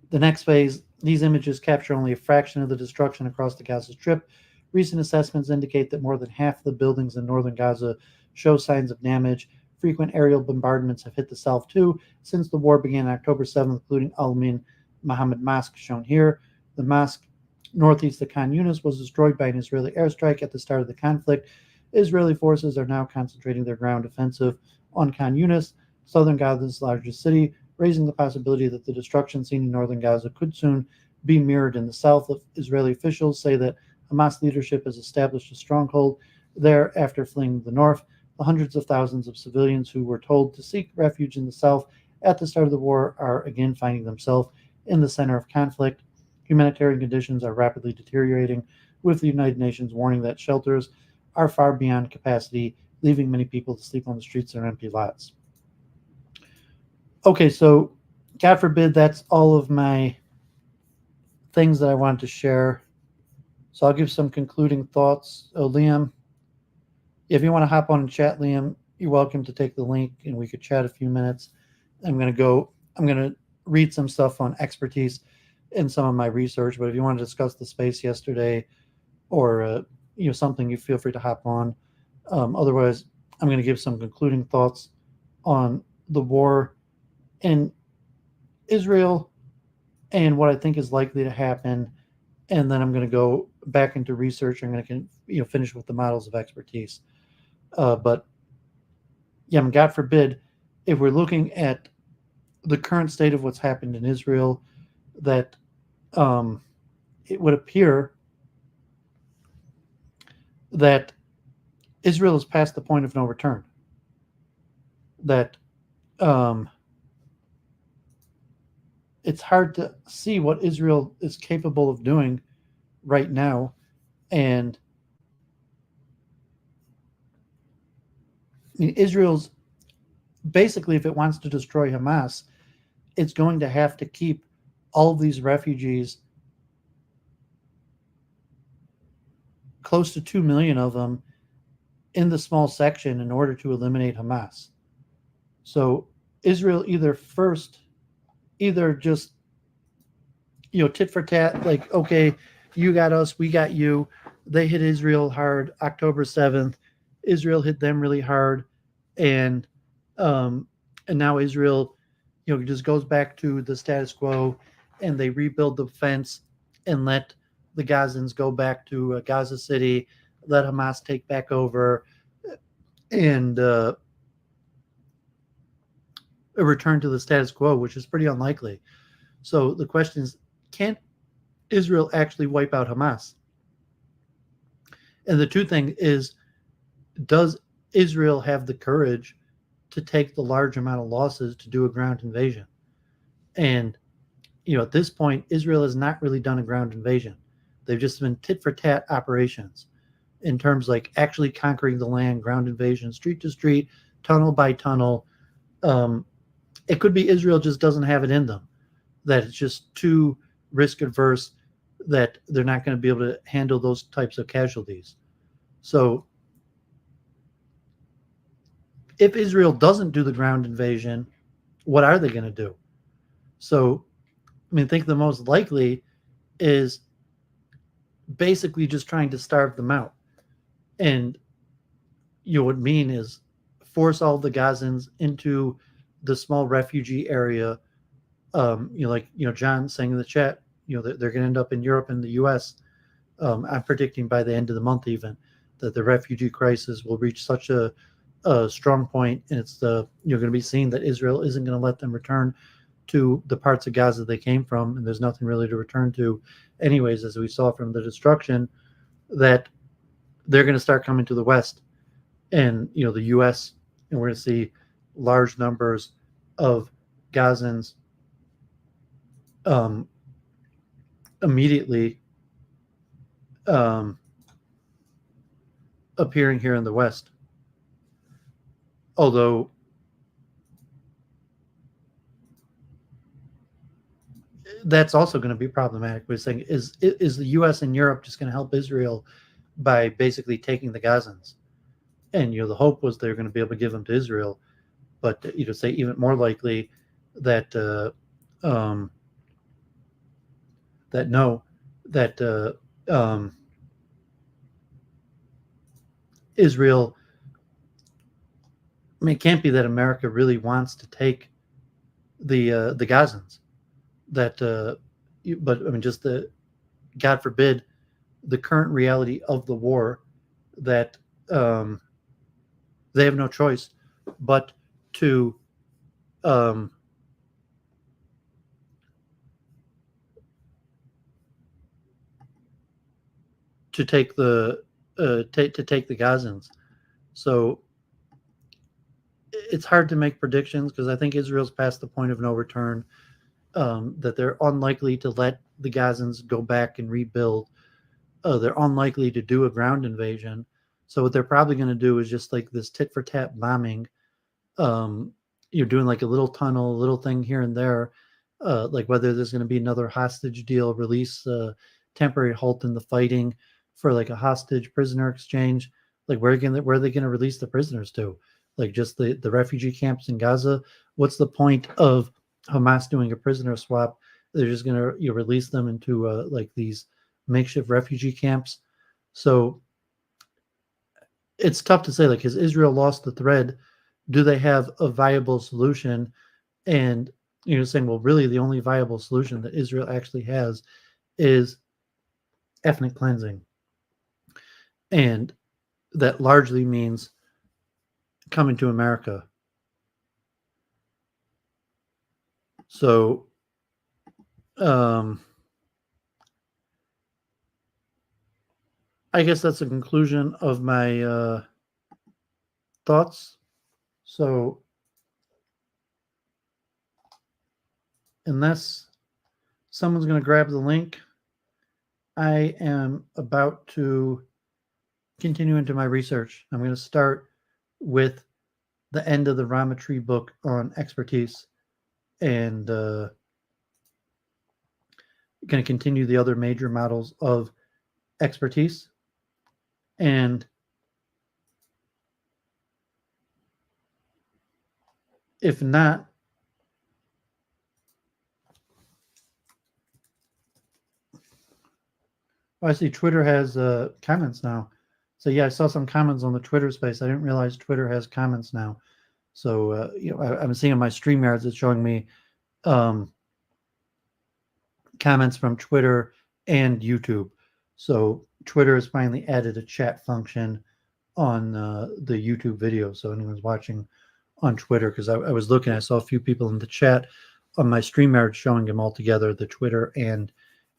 Speaker 1: The next phase, these images capture only a fraction of the destruction across the Gaza Strip. Recent assessments indicate that more than half the buildings in northern Gaza show signs of damage. Frequent aerial bombardments have hit the south too since the war began on October 7th, including Al-Amin Mohammed Mosque, shown here. The mosque northeast of Khan Yunis was destroyed by an Israeli airstrike at the start of the conflict. Israeli forces are now concentrating their ground offensive on Khan Yunis, southern Gaza's largest city, raising the possibility that the destruction seen in northern Gaza could soon be mirrored in the south. Israeli officials say that Hamas leadership has established a stronghold there after fleeing the north. The hundreds of thousands of civilians who were told to seek refuge in the south at the start of the war are again finding themselves in the center of conflict. Humanitarian conditions are rapidly deteriorating, with the United Nations warning that shelters are far beyond capacity, leaving many people to sleep on the streets or empty lots. Okay, so God forbid, that's all of my things that I wanted to share. So I'll give some concluding thoughts. Liam, if you want to hop on and chat, Liam, you're welcome to take the link and we could chat a few minutes. I'm going to go I'm going to read some stuff on expertise in some of my research, but if you want to discuss the space yesterday or something, you feel free to hop on. Otherwise, I'm going to give some concluding thoughts on the war in Israel and what I think is likely to happen, and then I'm going to go back into research. I'm going to finish with the models of expertise. But yeah, God forbid, if we're looking at the current state of what's happened in Israel, that it would appear that Israel is past the point of no return. That it's hard to see what Israel is capable of doing right now. And I mean, Israel's basically, if it wants to destroy Hamas, it's going to have to keep all of these refugees, close to 2 million of them, in the small section in order to eliminate Hamas. So Israel either just, tit for tat, like, okay, you got us, we got you. They hit Israel hard October 7th. Israel hit them really hard. And now Israel, just goes back to the status quo, and they rebuild the fence and let the Gazans go back to Gaza City, let Hamas take back over, and a return to the status quo, which is pretty unlikely. So the question is, can Israel actually wipe out Hamas? And the two thing is, does Israel have the courage to take the large amount of losses to do a ground invasion? And, at this point, Israel has not really done a ground invasion. They've just been tit for tat operations in terms like actually conquering the land, ground invasion, street to street, tunnel by tunnel. It could be Israel just doesn't have it in them, that it's just too risk adverse, that they're not going to be able to handle those types of casualties. So if Israel doesn't do the ground invasion, what are they going to do? So, I think the most likely is basically just trying to starve them out. And what it would mean is force all the Gazans into the small refugee area. John saying in the chat, they're going to end up in Europe and the U.S. I'm predicting by the end of the month even that the refugee crisis will reach such a strong point, and it's you're going to be seeing that Israel isn't going to let them return to the parts of Gaza they came from, and there's nothing really to return to anyways, as we saw from the destruction, that they're going to start coming to the West and, the U.S., and we're going to see large numbers of Gazans immediately appearing here in the West. Although that's also going to be problematic. We're saying, is the U.S. and Europe just going to help Israel by basically taking the Gazans? And the hope was they're going to be able to give them to Israel, but say even more likely that Israel. It can't be that America really wants to take the Gazans. But just God forbid, the current reality of the war, that they have no choice but to take the Gazans. So it's hard to make predictions because I think Israel's past the point of no return. That they're unlikely to let the Gazans go back and rebuild. They're unlikely to do a ground invasion. So what they're probably going to do is just like this tit for tat bombing. You're doing like a little tunnel, a little thing here and there, like whether there's going to be another hostage deal, release, temporary halt in the fighting for like a hostage prisoner exchange. Like where are they going to release the prisoners to? Like just the refugee camps in Gaza? What's the point of Hamas doing a prisoner swap. They're just going to release them into like these makeshift refugee camps. So it's tough to say, like, has Israel lost the thread? Do they have a viable solution? And saying, well, really the only viable solution that Israel actually has is ethnic cleansing. And that largely means coming to America. So I guess that's the conclusion of my thoughts. So unless someone's going to grab the link, I am about to continue into my research. I'm going to start with the end of the Attri book on expertise, and going to continue the other major models of expertise. And if not, I see Twitter has comments now. So yeah, I saw some comments on the Twitter space. I didn't realize Twitter has comments now. So I'm seeing on my StreamYards, it's showing me comments from Twitter and YouTube. So Twitter has finally added a chat function on the YouTube video. So anyone's watching on Twitter, because I was looking, I saw a few people in the chat on my StreamYard showing them all together, the Twitter and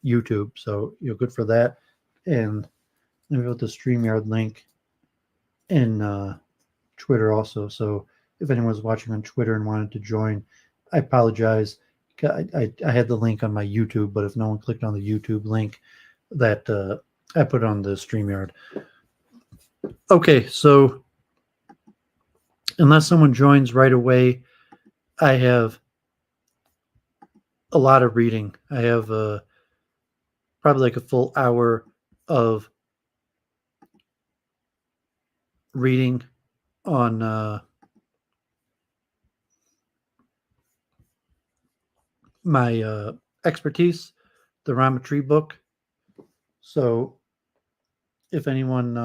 Speaker 1: YouTube. So good for that. And let me put the StreamYard link in Twitter also. So if anyone's watching on Twitter and wanted to join, I apologize. I had the link on my YouTube, but if no one clicked on the YouTube link, that I put on the StreamYard. Okay, so unless someone joins right away, I have a lot of reading. I have probably like a full hour of reading on my expertise, the Attri book. So if anyone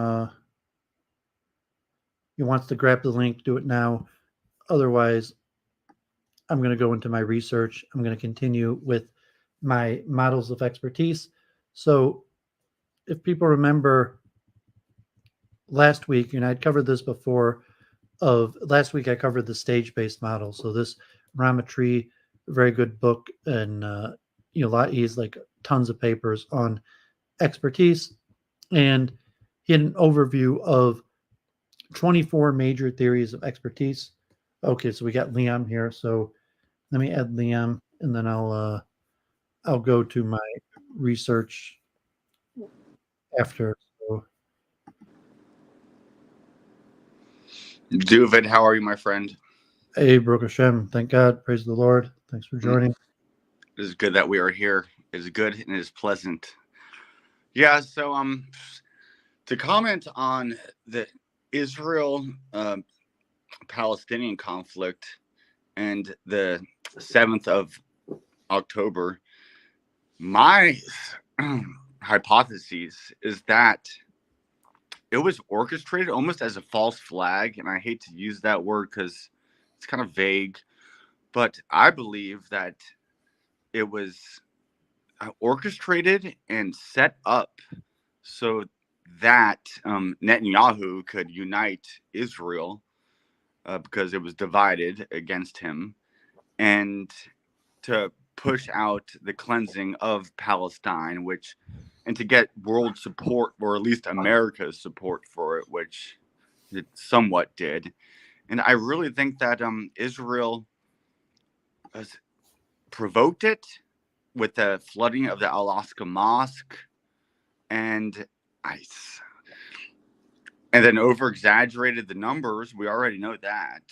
Speaker 1: wants to grab the link, do it now. Otherwise, I'm going to go into my research. I'm going to continue with my models of expertise. So if people remember last week, I'd covered this before, last week I covered the stage-based model. So this Attri, very good book, and he's like tons of papers on expertise, and he had an overview of 24 major theories of expertise. Okay, so we got Liam here. So let me add Liam, and then I'll go to my research after. So,
Speaker 2: Doooovid, how are you, my friend?
Speaker 1: hey, Baruch Hashem. Thank God. Praise the Lord. Thanks for joining.
Speaker 2: It is good that we are here. It is good and it is pleasant. Yeah, so to comment on the Israel-Palestinian conflict and the 7th of October, my hypothesis is that it was orchestrated almost as a false flag, and I hate to use that word because it's kind of vague, but I believe that it was orchestrated and set up so that Netanyahu could unite Israel because it was divided against him, and to push out the cleansing of Palestine, and to get world support, or at least America's support for it, which it somewhat did. And I really think that Israel has provoked it with the flooding of the Al-Aqsa Mosque, and then over-exaggerated the numbers. We already know that.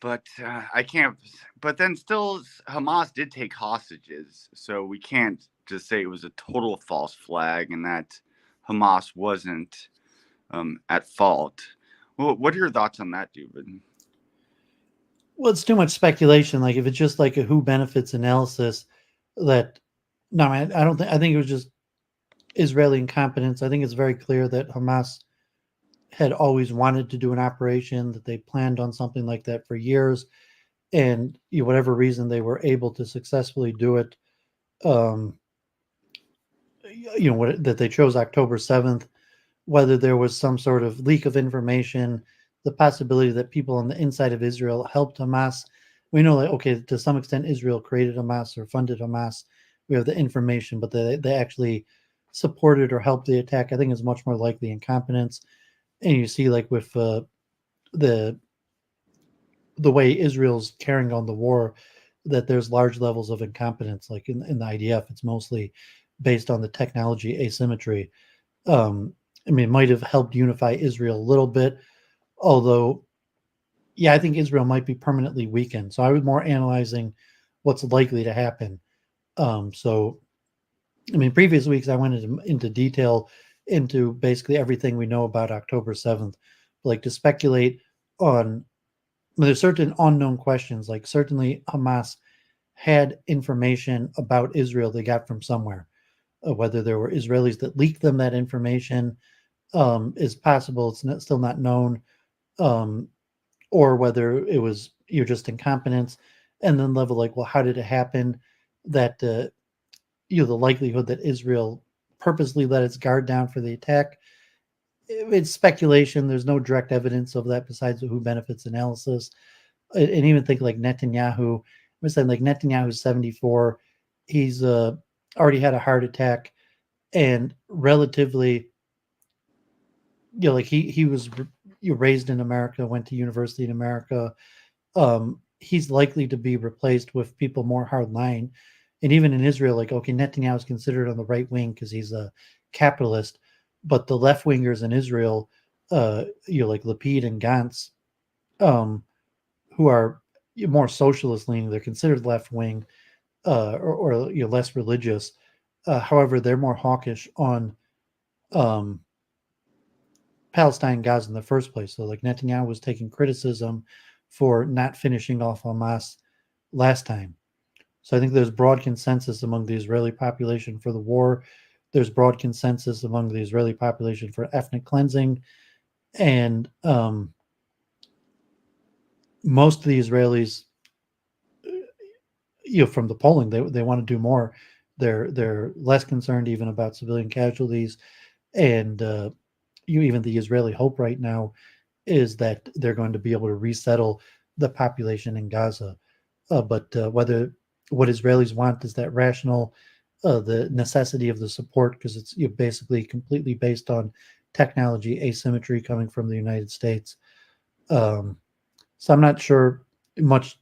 Speaker 2: But I can't. But then still, Hamas did take hostages, so we can't just say it was a total false flag and that Hamas wasn't at fault. Well, what are your thoughts on that, Doooovid?
Speaker 1: Well, it's too much speculation. Like if it's just like a who benefits analysis, that no, I don't think. I think it was just Israeli incompetence. I think it's very clear that Hamas had always wanted to do an operation, that they planned on something like that for years, and whatever reason they were able to successfully do it. Um, that they chose October 7th, whether there was some sort of leak of information, the possibility that people on the inside of Israel helped Hamas. We know that, okay, to some extent, Israel created Hamas or funded Hamas. We have the information, but they actually supported or helped the attack. I think is much more likely incompetence. And you see, like with the way Israel's carrying on the war, that there's large levels of incompetence. Like in the IDF, it's mostly based on the technology asymmetry. I mean, it might have helped unify Israel a little bit, although, yeah, I think Israel might be permanently weakened. So I was more analyzing what's likely to happen. So, I mean, previous weeks I went into detail into basically everything we know about October 7th. Like to speculate on, there's certain unknown questions. Like certainly Hamas had information about Israel they got from somewhere. Whether there were Israelis that leaked them that information is possible. It's still not known, or whether it was just incompetence. And then level like, well, how did it happen? That the likelihood that Israel purposely let its guard down for the attack. It's speculation. There's no direct evidence of that besides who benefits analysis. And even think like Netanyahu. I'm saying like Netanyahu's 74. He's already had a heart attack, and relatively, like he was raised in America, went to university in America. He's likely to be replaced with people more hardline. And even in Israel, like, okay, Netanyahu is considered on the right wing because he's a capitalist, but the left wingers in Israel, like Lapid and Gantz, who are more socialist leaning, they're considered left wing, or less religious. However, they're more hawkish on Palestine, Gaza in the first place. So, like Netanyahu was taking criticism for not finishing off Hamas last time. So I think there's broad consensus among the Israeli population for the war. There's broad consensus among the Israeli population for ethnic cleansing. And most of the Israelis, from the polling, they want to do more. They're less concerned even about civilian casualties. And even the Israeli hope right now is that they're going to be able to resettle the population in Gaza. But whether what Israelis want is that rational, the necessity of the support, because it's basically completely based on technology asymmetry coming from the United States. So I'm not sure much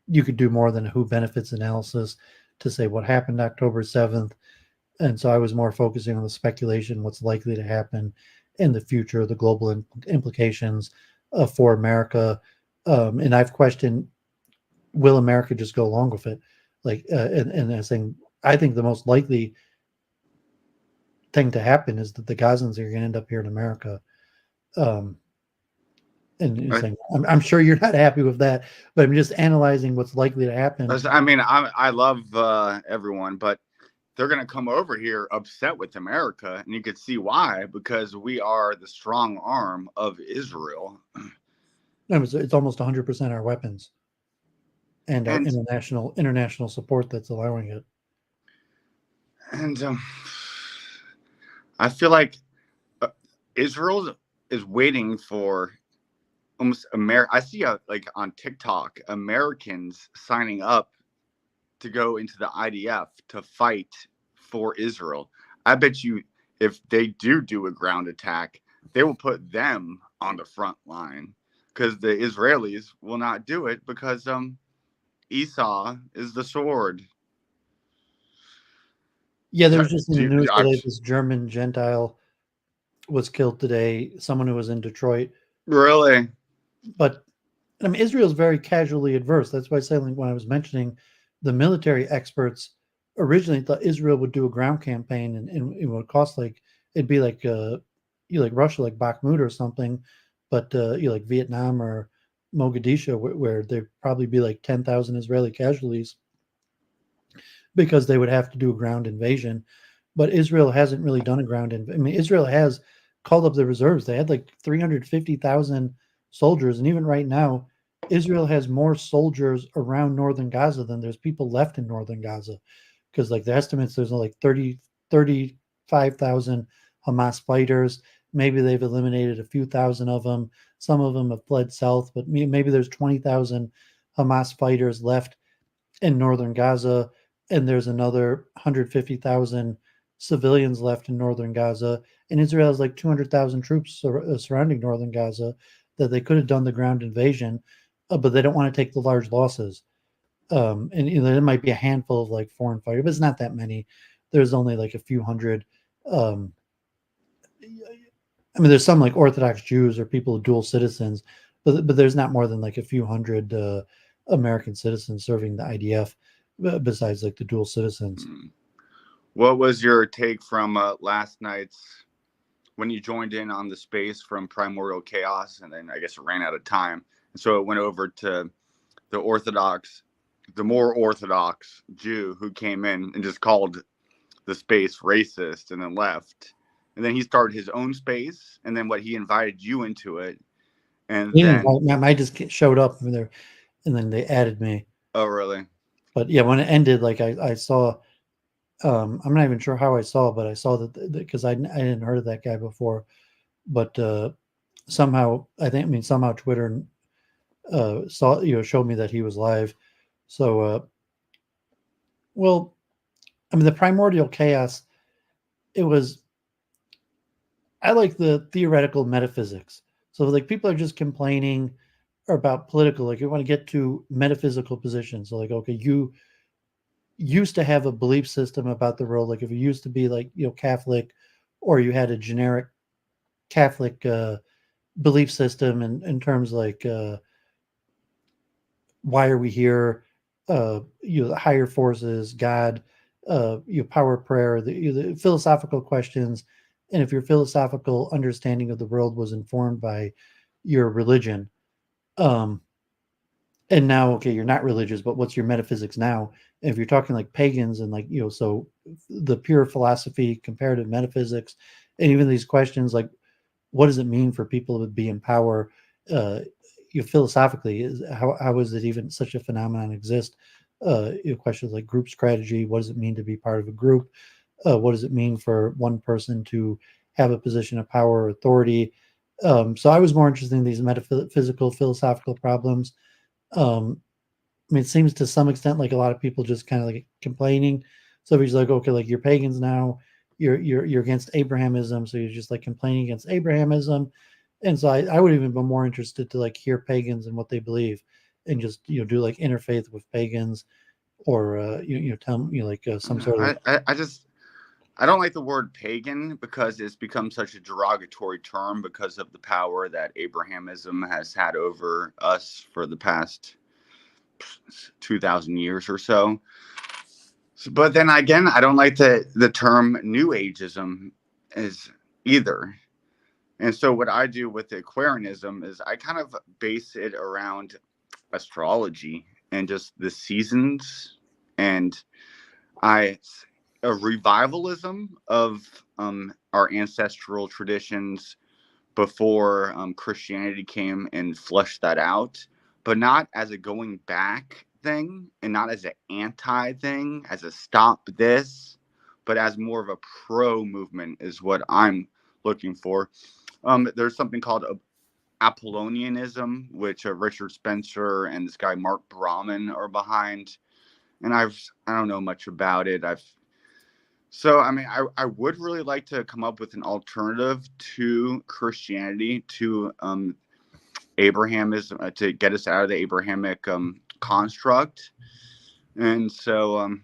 Speaker 1: you could do more than a who benefits analysis to say what happened October 7th. And so I was more focusing on the speculation, what's likely to happen in the future, the global implications for America. And I've questioned, will America just go along with it? Like, and I'm saying, I think the most likely thing to happen is that the Gazans are going to end up here in America. And saying, I'm sure you're not happy with that, but I'm just analyzing what's likely to happen.
Speaker 2: I mean, I love everyone, but they're going to come over here upset with America, and you could see why, because we are the strong arm of Israel.
Speaker 1: It's almost 100% our weapons and our international support that's allowing it.
Speaker 2: And I feel like Israel is waiting for almost I see like on TikTok, Americans signing up to go into the IDF to fight for Israel. I bet you if they do a ground attack, they will put them on the front line, because the Israelis will not do it, because Esau is the sword.
Speaker 1: Yeah, there was just in the news today, this German Gentile was killed today, someone who was in Detroit.
Speaker 2: Really?
Speaker 1: But I mean, Israel's very casually adverse. That's why I said, when I was mentioning the military experts originally thought Israel would do a ground campaign, and it would cost it'd be like like Russia, like Bakhmut or something, but like Vietnam or Mogadishu, where there'd probably be like 10,000 Israeli casualties because they would have to do a ground invasion. But Israel hasn't really done a ground invasion. I mean, Israel has called up the reserves. They had like 350,000 soldiers. And even right now, Israel has more soldiers around northern Gaza than there's people left in northern Gaza. Because like the estimates, there's like 35,000 Hamas fighters. Maybe they've eliminated a few thousand of them. Some of them have fled south, but maybe there's 20,000 Hamas fighters left in northern Gaza, and there's another 150,000 civilians left in northern Gaza. And Israel has like 200,000 troops surrounding northern Gaza that they could have done the ground invasion, but they don't want to take the large losses. And there might be a handful of like foreign fighters, but it's not that many. There's only like a few hundred. I mean, there's some like Orthodox Jews or people with dual citizens, but there's not more than like a few hundred American citizens serving the IDF besides like the dual citizens.
Speaker 2: What was your take from last night's when you joined in on the space from Primordial Chaos, and then I guess it ran out of time, and so it went over to the more Orthodox Jew who came in and just called the space racist and then left. And then he started his own space, and then he invited you into it. And then
Speaker 1: I just showed up from there, and then they added me.
Speaker 2: Oh, really?
Speaker 1: But yeah, when it ended, like I saw, I'm not even sure how I saw, but I saw that because I hadn't heard of that guy before. But somehow Twitter showed me that he was live. So well, I mean, the Primordial Chaos, I like the theoretical metaphysics. So like people are just complaining about political, like you want to get to metaphysical positions. So like, okay, you used to have a belief system about the world. Like if you used to be like, Catholic, or you had a generic Catholic belief system in terms like, why are we here? The higher forces, God, power, prayer, the philosophical questions. And if your philosophical understanding of the world was informed by your religion, and now, okay, you're not religious, but what's your metaphysics now? And if you're talking like pagans and like, so the pure philosophy, comparative metaphysics, and even these questions like, what does it mean for people to be in power? Philosophically, how is it even such a phenomenon exist? Questions like group strategy. What does it mean to be part of a group? What does it mean for one person to have a position of power or authority? So I was more interested in these metaphysical, philosophical problems. I mean, it seems to some extent like a lot of people just kind of like complaining. So he's like, okay, like you're pagans now, you're against Abrahamism, so you're just like complaining against Abrahamism. And so I would even be more interested to like hear pagans and what they believe, and just do like interfaith with pagans, or tell them like some sort of.
Speaker 2: I don't like the word pagan because it's become such a derogatory term because of the power that Abrahamism has had over us for the past 2,000 years or so. But then again, I don't like the term New Ageism is either. And so what I do with the Aquarianism is I kind of base it around astrology and just the seasons, and a revivalism of our ancestral traditions before Christianity came and fleshed that out, but not as a going back thing and not as an anti thing, as a stop this, but as more of a pro movement is what I'm looking for. There's something called Apollonianism, which Richard Spencer and this guy Mark Brahman are behind, and I don't know much about it. I would really like to come up with an alternative to Christianity, to Abrahamism, to get us out of the Abrahamic construct. And so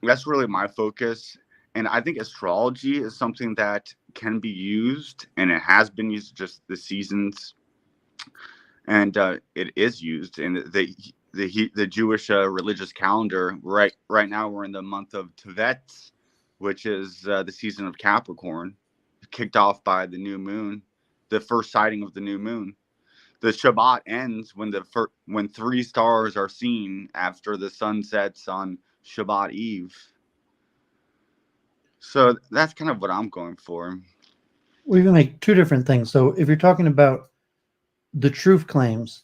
Speaker 2: that's really my focus. And I think astrology is something that can be used, and it has been used, just the seasons. And it is used in the Jewish religious calendar. Right now, we're in the month of Tevet, which is the season of Capricorn, kicked off by the new moon, the first sighting of the new moon. the Shabbat ends when 3 stars are seen after the sun sets on Shabbat Eve. So that's kind of what I'm going for.
Speaker 1: We can make two different things. So if you're talking about the truth claims,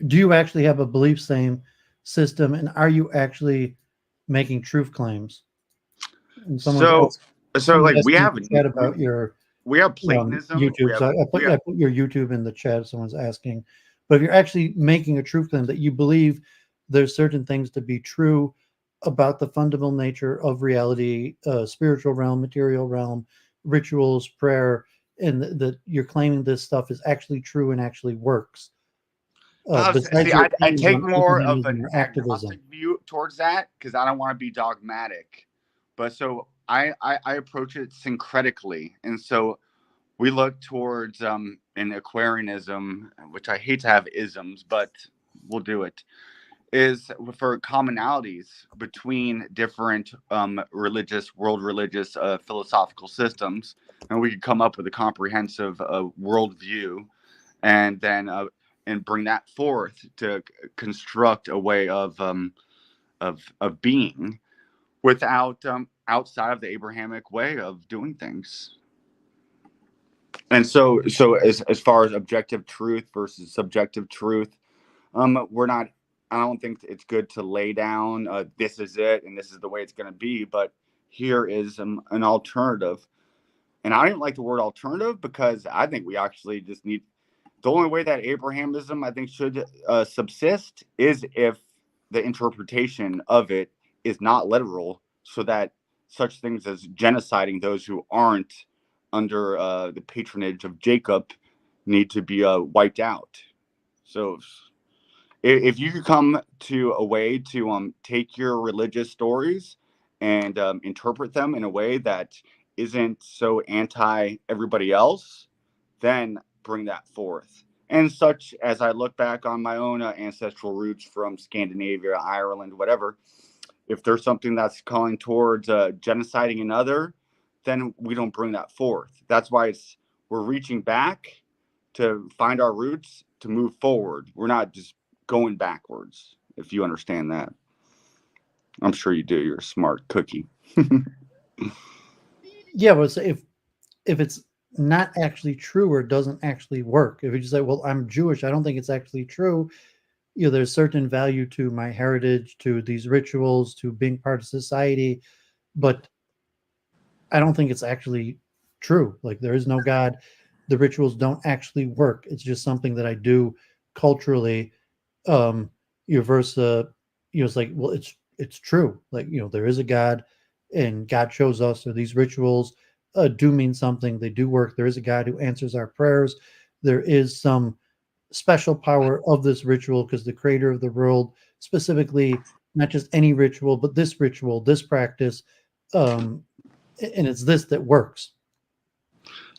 Speaker 1: do you actually have a belief system, and are you actually making truth claims? And
Speaker 2: So like we have
Speaker 1: chat about
Speaker 2: we have Platonism.
Speaker 1: YouTube. So I put your YouTube in the chat. Someone's asking, but if you're actually making a truth claim that you believe there's certain things to be true about the fundamental nature of reality, spiritual realm, material realm, rituals, prayer, and that you're claiming this stuff is actually true and actually works.
Speaker 2: See, I take more of an
Speaker 1: activism
Speaker 2: agnostic view towards that because I don't want to be dogmatic. But so I approach it syncretically. And so we look towards in Aquarianism, which I hate to have isms, but we'll do it, is for commonalities between different world religious philosophical systems. And we could come up with a comprehensive worldview and then and bring that forth to construct a way of being without outside of the Abrahamic way of doing things. And so as far as objective truth versus subjective truth, we're not. I don't think it's good to lay down this is it and this is the way it's going to be. But here is an alternative, and I don't even like the word alternative because I think we actually just need. The only way that Abrahamism, I think, should subsist is if the interpretation of it is not literal, so that such things as genociding those who aren't under the patronage of Jacob need to be wiped out. So if you could come to a way to take your religious stories and interpret them in a way that isn't so anti everybody else, then bring that forth. And such as I look back on my own ancestral roots from Scandinavia, Ireland, whatever, if there's something that's calling towards genociding another, then we don't bring that forth. That's why we're reaching back to find our roots to move forward. We're not just going backwards, if you understand that. I'm sure you do. You're a smart cookie.
Speaker 1: Yeah, but if it's not actually true or doesn't actually work, if you just say, well, I'm Jewish, I don't think it's actually true. There's certain value to my heritage, to these rituals, to being part of society, but I don't think it's actually true. Like, there is no God. The rituals don't actually work. It's just something that I do culturally. Versus, it's like, well, it's true. Like, there is a God, and God shows us, or these rituals do mean something. They do work. There is a God who answers our prayers. There is some special power of this ritual because the creator of the world, specifically, not just any ritual, but this ritual, this practice, and it's this that works.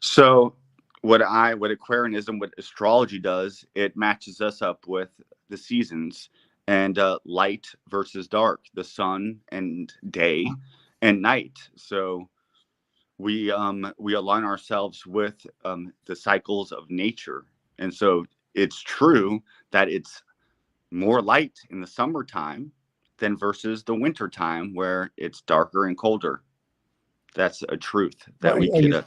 Speaker 2: So what Aquarianism, what astrology does, it matches us up with the seasons and light versus dark, the sun and day and night. So we align ourselves with the cycles of nature. And so it's true that it's more light in the summertime than versus the winter time where it's darker and colder. That's a truth that we could.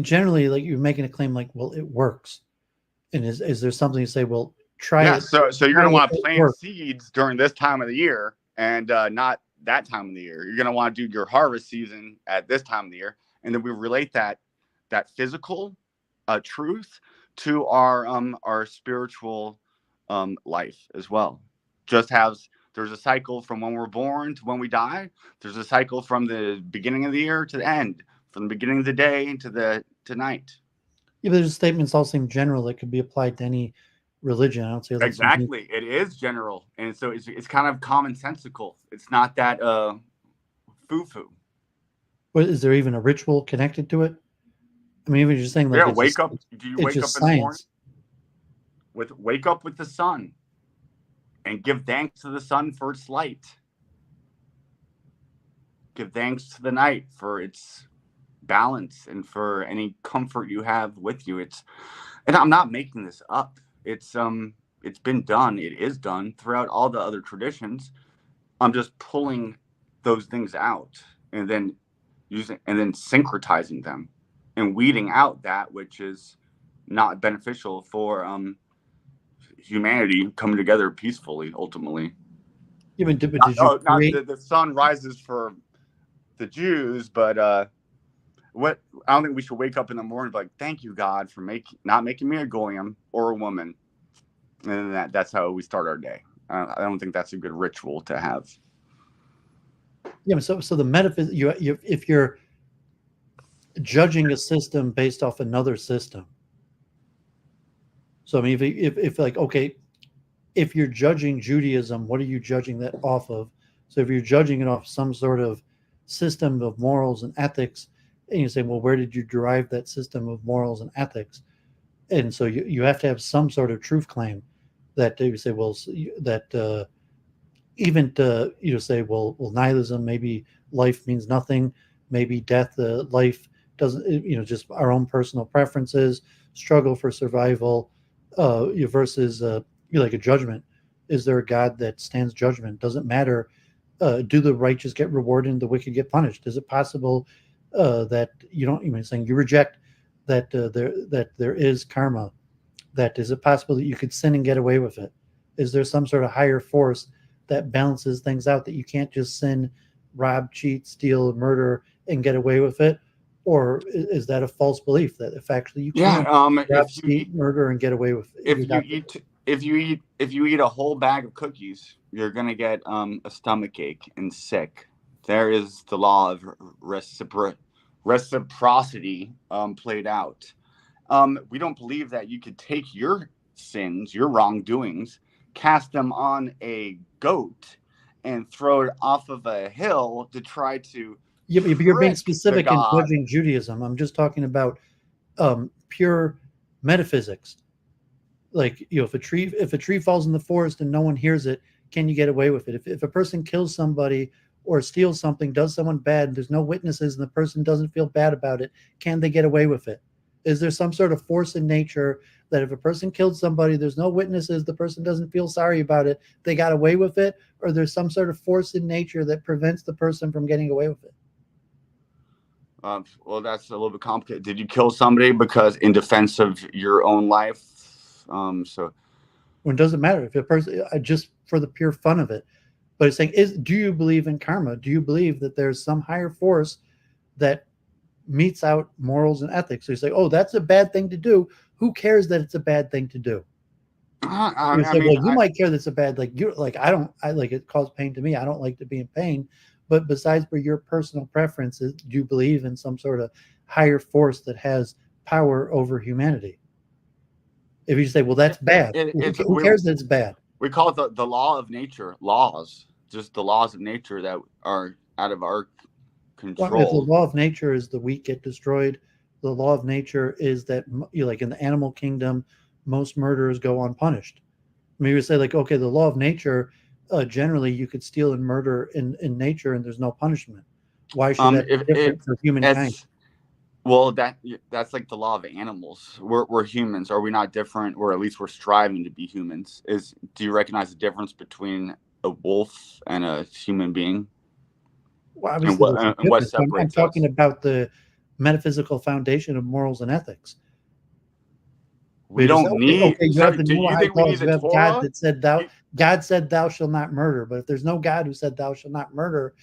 Speaker 1: Generally, like, you're making a claim like, well, it works. And is there something you say, well, try it?
Speaker 2: So you're going to want to plant seeds during this time of the year and not that time of the year. You're going to want to do your harvest season at this time of the year. And then we relate that physical truth to our spiritual life as well. There's a cycle from when we're born to when we die. There's a cycle from the beginning of the year to the end, from the beginning of the day to night.
Speaker 1: Yeah, but there's statements all seem general that could be applied to any religion. I don't say
Speaker 2: exactly. It is general, and so it's kind of commonsensical. It's not that foo-foo.
Speaker 1: But is there even a ritual connected to it? I mean, even just saying, like,
Speaker 2: wake up. Do you wake up in the morning? Wake up with the sun and give thanks to the sun for its light. Give thanks to the night for its balance and for any comfort you have with you. And I'm not making this up. It's been done. It is done throughout all the other traditions. I'm just pulling those things out and then syncretizing them and weeding out that which is not beneficial for humanity coming together peacefully. Ultimately,
Speaker 1: Yeah, but did you create?
Speaker 2: the sun rises for the Jews, but what I don't think we should wake up in the morning and be like, thank you, God, for not making me a goyim or a woman, and that's how we start our day. I don't think that's a good ritual to have.
Speaker 1: Yeah, so the metaphysics, if you're judging a system based off another system. So I mean, if like, okay, if you're judging Judaism, what are you judging that off of? So if you're judging it off some sort of system of morals and ethics, and you say, well, where did you derive that system of morals and ethics? And so you have to have some sort of truth claim that you say, well, that even to say, well, nihilism, maybe life means nothing, maybe death, life doesn't, just our own personal preferences, struggle for survival, versus like a judgment. Is there a God that stands judgment? Doesn't matter. Do the righteous get rewarded and the wicked get punished? Is it possible that you don't even saying you reject that there is karma? That is it possible that you could sin and get away with it? Is there some sort of higher force that balances things out, that you can't just sin, rob, cheat, steal, murder, and get away with it? Or is that a false belief that if actually you can rob, cheat, murder, and get away with it?
Speaker 2: If you eat a whole bag of cookies, you're gonna get a stomach ache and sick. There is the law of reciprocity played out. We don't believe that you could take your sins, your wrongdoings, cast them on a goat and throw it off of a hill to try to.
Speaker 1: Yeah, but you're being specific in judging Judaism. I'm just talking about pure metaphysics. Like, if a tree falls in the forest and no one hears it, can you get away with it? If a person kills somebody or steals something, does someone bad, and there's no witnesses and the person doesn't feel bad about it, can they get away with it? Is there some sort of force in nature that if a person killed somebody, there's no witnesses, the person doesn't feel sorry about it, they got away with it? Or there's some sort of force in nature that prevents the person from getting away with it?
Speaker 2: Well, that's a little bit complicated. Did you kill somebody because in defense of your own life? Well,
Speaker 1: it doesn't matter if a person, just for the pure fun of it. But it's saying, do you believe in karma? Do you believe that there's some higher force that meets out morals and ethics? So you say, oh, that's a bad thing to do. Who cares that it's a bad thing to do? You might care that it's a bad, it caused pain to me. I don't like to be in pain. But besides for your personal preferences, do you believe in some sort of higher force that has power over humanity? If you say, well, that's bad, who cares that it's bad?
Speaker 2: We call it the law of nature, laws, just the laws of nature that are out of our control.
Speaker 1: Well, if the law of nature is the weak get destroyed, the law of nature is that, like in the animal kingdom, most murderers go unpunished. I mean, you would say, like, okay, the law of nature, generally you could steal and murder in nature and there's no punishment. Why should that be different for humankind?
Speaker 2: Well, that's like the law of animals. We're humans. Are we not different? Or at least we're striving to be humans. Do you recognize the difference between a wolf and a human being?
Speaker 1: Well, obviously, and what separates I'm talking about the metaphysical foundation of morals and ethics.
Speaker 2: We don't need.
Speaker 1: Okay, you have the Noahide laws. You have God that said God said thou shalt not murder. But if there's no God who said thou shalt not murder,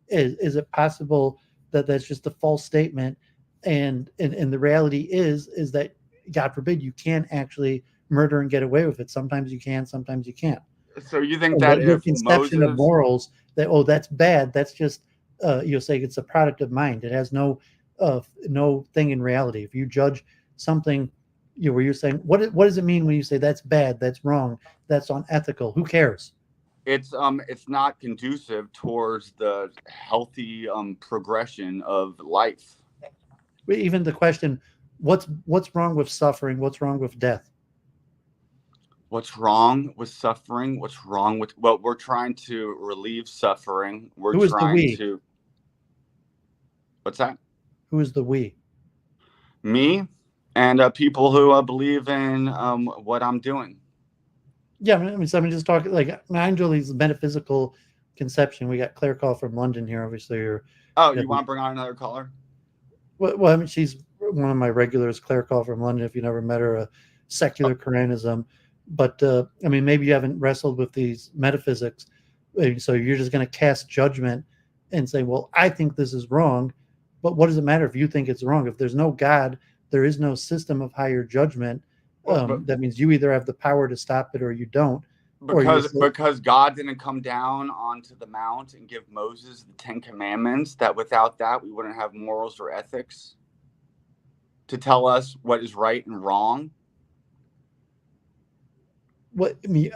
Speaker 1: is it possible that that's just a false statement? And the reality is that, God forbid, you can actually murder and get away with it. Sometimes you can, sometimes you can't.
Speaker 2: So you think that
Speaker 1: your conception of morals, that that's bad, that's just you'll say it's a product of mind. It has no thing in reality. If you judge something, where you're saying, what does it mean when you say that's bad, that's wrong, that's unethical? Who cares?
Speaker 2: It's not conducive towards the healthy progression of life.
Speaker 1: Even the question, what's wrong with suffering? What's wrong with death?
Speaker 2: What's wrong with suffering? What's wrong with? Well, we're trying to relieve suffering. We're trying to. What's that?
Speaker 1: Who is the we?
Speaker 2: Me? and people who believe in what I'm doing.
Speaker 1: Yeah, I mean, so I'm just talking like Anjali's metaphysical conception. We got Claire Call from London here, obviously. Or
Speaker 2: Oh, you want to bring on another caller?
Speaker 1: Well, I mean, she's one of my regulars, Claire Call from London. If you never met her, a secular Quranism. But I mean, maybe you haven't wrestled with these metaphysics, so you're just going to cast judgment and say, "Well, I think this is wrong." But what does it matter if you think it's wrong? If there's no God, there is no system of higher judgment. That means you either have the power to stop it or you don't.
Speaker 2: Because God didn't come down onto the mount and give Moses the 10 Commandments, that without that we wouldn't have morals or ethics to tell us what is right and wrong.
Speaker 1: What I mean,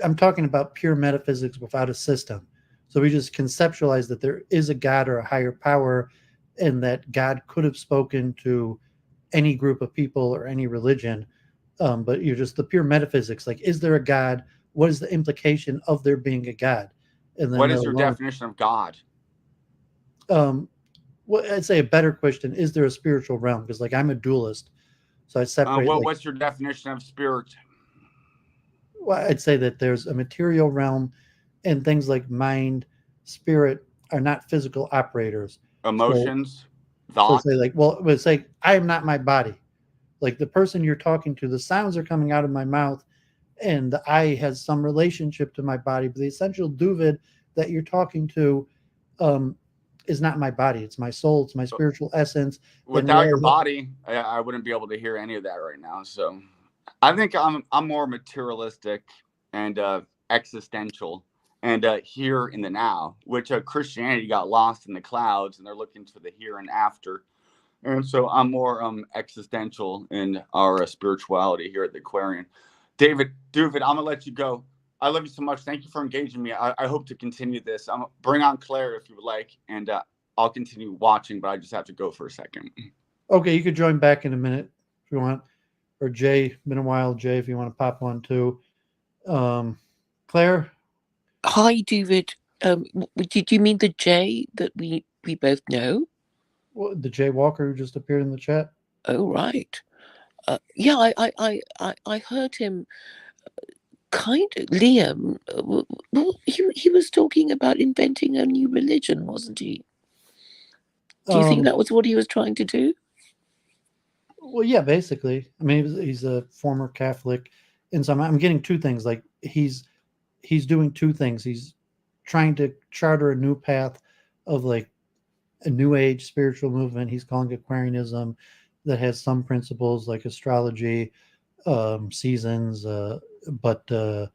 Speaker 1: I'm talking about pure metaphysics without a system. So we just conceptualize that there is a God or a higher power, and that God could have spoken to any group of people or any religion. But you're just the pure metaphysics. Like, is there a God? What is the implication of there being a God? And then
Speaker 2: what is your definition of God?
Speaker 1: Well, I'd say a better question: is there a spiritual realm? Because, like, I'm a dualist, so I separate.
Speaker 2: What's your definition of spirit?
Speaker 1: Well, I'd say that there's a material realm, and things like mind, spirit are not physical operators.
Speaker 2: Emotions, thoughts.
Speaker 1: So say like, well, it's like I am not my body. Like the person you're talking to, the sounds are coming out of my mouth, and the eye has some relationship to my body. But the essential Doooovid that you're talking to is not my body. It's my soul. It's my spiritual essence.
Speaker 2: Without your body, I wouldn't be able to hear any of that right now. So I think I'm more materialistic and existential and here in the now, which Christianity got lost in the clouds and they're looking for the here and after. And so I'm more existential in our spirituality here at the Aquarian. Doooovid, I'm going to let you go. I love you so much. Thank you for engaging me. I hope to continue this. Bring on Claire if you would like, and I'll continue watching, but I just have to go for a second.
Speaker 1: Okay, you could join back in a minute if you want. Or Jay, been a while, Jay, if you want to pop on too. Claire?
Speaker 3: Hi, Doooovid. Did you mean the Jay that we both know?
Speaker 1: Well, the Jay Walker who just appeared in the chat?
Speaker 3: Oh, right. Yeah, I heard him kind of, Liam, well, he was talking about inventing a new religion, wasn't he? Do you think that was what he was trying to do?
Speaker 1: Well, yeah, basically. I mean, he's a former Catholic, and so I'm getting two things. Like he's doing two things. He's trying to charter a new path of like a new age spiritual movement. He's calling it Aquarianism, that has some principles like astrology, seasons, but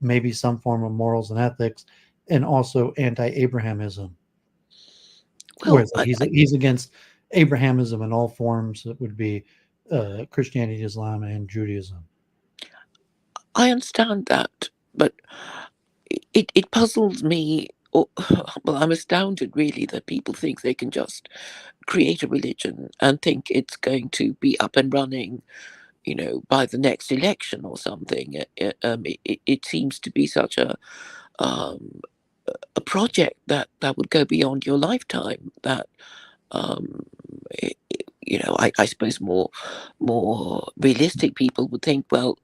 Speaker 1: maybe some form of morals and ethics, and also anti-Abrahamism. Well, he's against Abrahamism in all forms. That would be Christianity, Islam, and Judaism.
Speaker 3: I understand that, but it puzzles me. Well, I'm astounded, really, that people think they can just create a religion and think it's going to be up and running, by the next election or something. It seems to be such a project that would go beyond your lifetime. That I suppose more realistic people would think, well,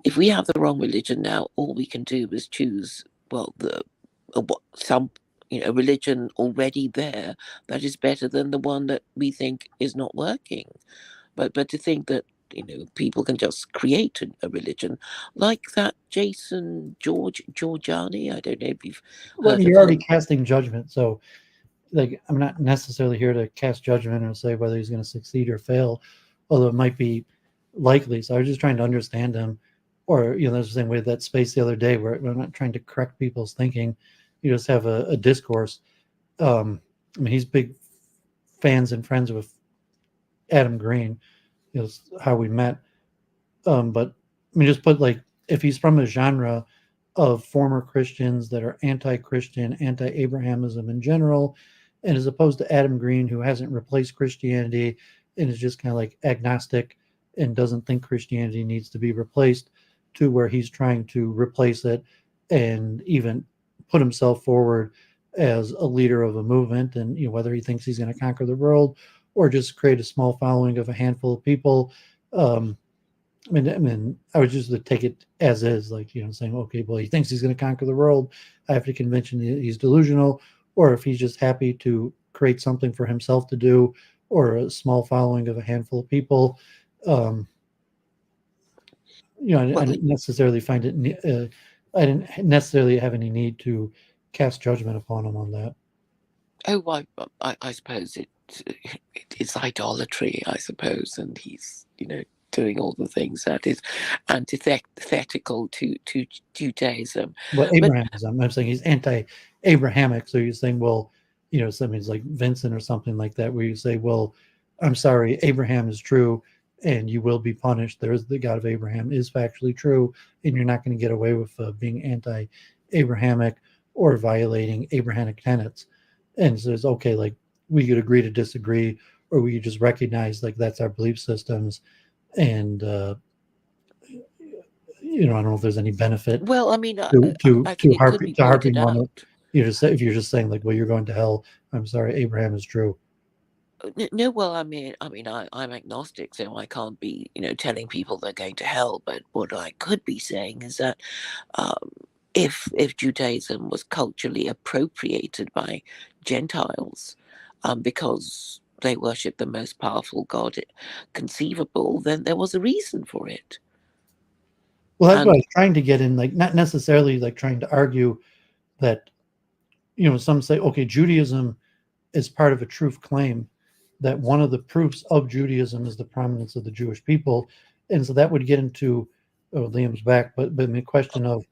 Speaker 3: if we have the wrong religion now, all we can do is choose, well, a religion already there that is better than the one that we think is not working. But to think that people can just create a religion like that Jason Georgiani. I don't know if you've heard of
Speaker 1: you're already
Speaker 3: him.
Speaker 1: casting judgment, so like I'm not necessarily here to cast judgment or say whether he's going to succeed or fail, although it might be likely. So I was just trying to understand him, or there's the same way that space the other day where I'm not trying to correct people's thinking. You just have a discourse. I mean, he's big fans and friends with Adam Green. How we met. But I mean, just put like if he's from a genre of former Christians that are anti-Christian, anti-Abrahamism in general, and as opposed to Adam Green, who hasn't replaced Christianity and is just kind of like agnostic and doesn't think Christianity needs to be replaced, to where he's trying to replace it and even put himself forward as a leader of a movement. And whether he thinks he's going to conquer the world or just create a small following of a handful of people. I mean, I would just take it as is, like, saying, okay, well, he thinks he's going to conquer the world. I have to convince him he's delusional, or if he's just happy to create something for himself to do, or a small following of a handful of people. I didn't necessarily find it. I didn't necessarily have any need to cast judgment upon him on that.
Speaker 3: Oh, I suppose it's idolatry, I suppose, and he's doing all the things that is antithetical to Judaism.
Speaker 1: Well, Abrahamism. I'm saying he's anti-Abrahamic. So you're saying, well, something's like Vincent or something like that, where you say, well, I'm sorry, Abraham is true, and you will be punished. There's the God of Abraham is factually true, and you're not going to get away with being anti-Abrahamic or violating Abrahamic tenets. And so it's okay, like, we could agree to disagree, or we could just recognize, like, that's our belief systems. And I don't know if there's any benefit.
Speaker 3: Well, I mean,
Speaker 1: to harping on it. If you're just saying, like, well, you're going to hell. I'm sorry, Abraham is true.
Speaker 3: No, well, I mean, I'm agnostic, so I can't be, telling people they're going to hell. But what I could be saying is that if Judaism was culturally appropriated by Gentiles, because they worship the most powerful God conceivable, then there was a reason for it.
Speaker 1: Well, that's what I was trying to get in, like, not necessarily like trying to argue that, some say, okay, Judaism is part of a truth claim, that one of the proofs of Judaism is the prominence of the Jewish people. And so that would get into Liam's back, but the question of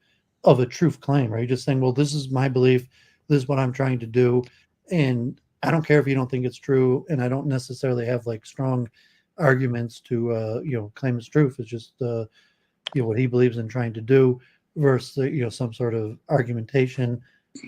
Speaker 1: a truth claim, right? You're just saying, well, this is my belief, this is what I'm trying to do, and I don't care if you don't think it's true, and I don't necessarily have like strong arguments to claim it's truth. It's just what he believes in trying to do versus some sort of argumentation.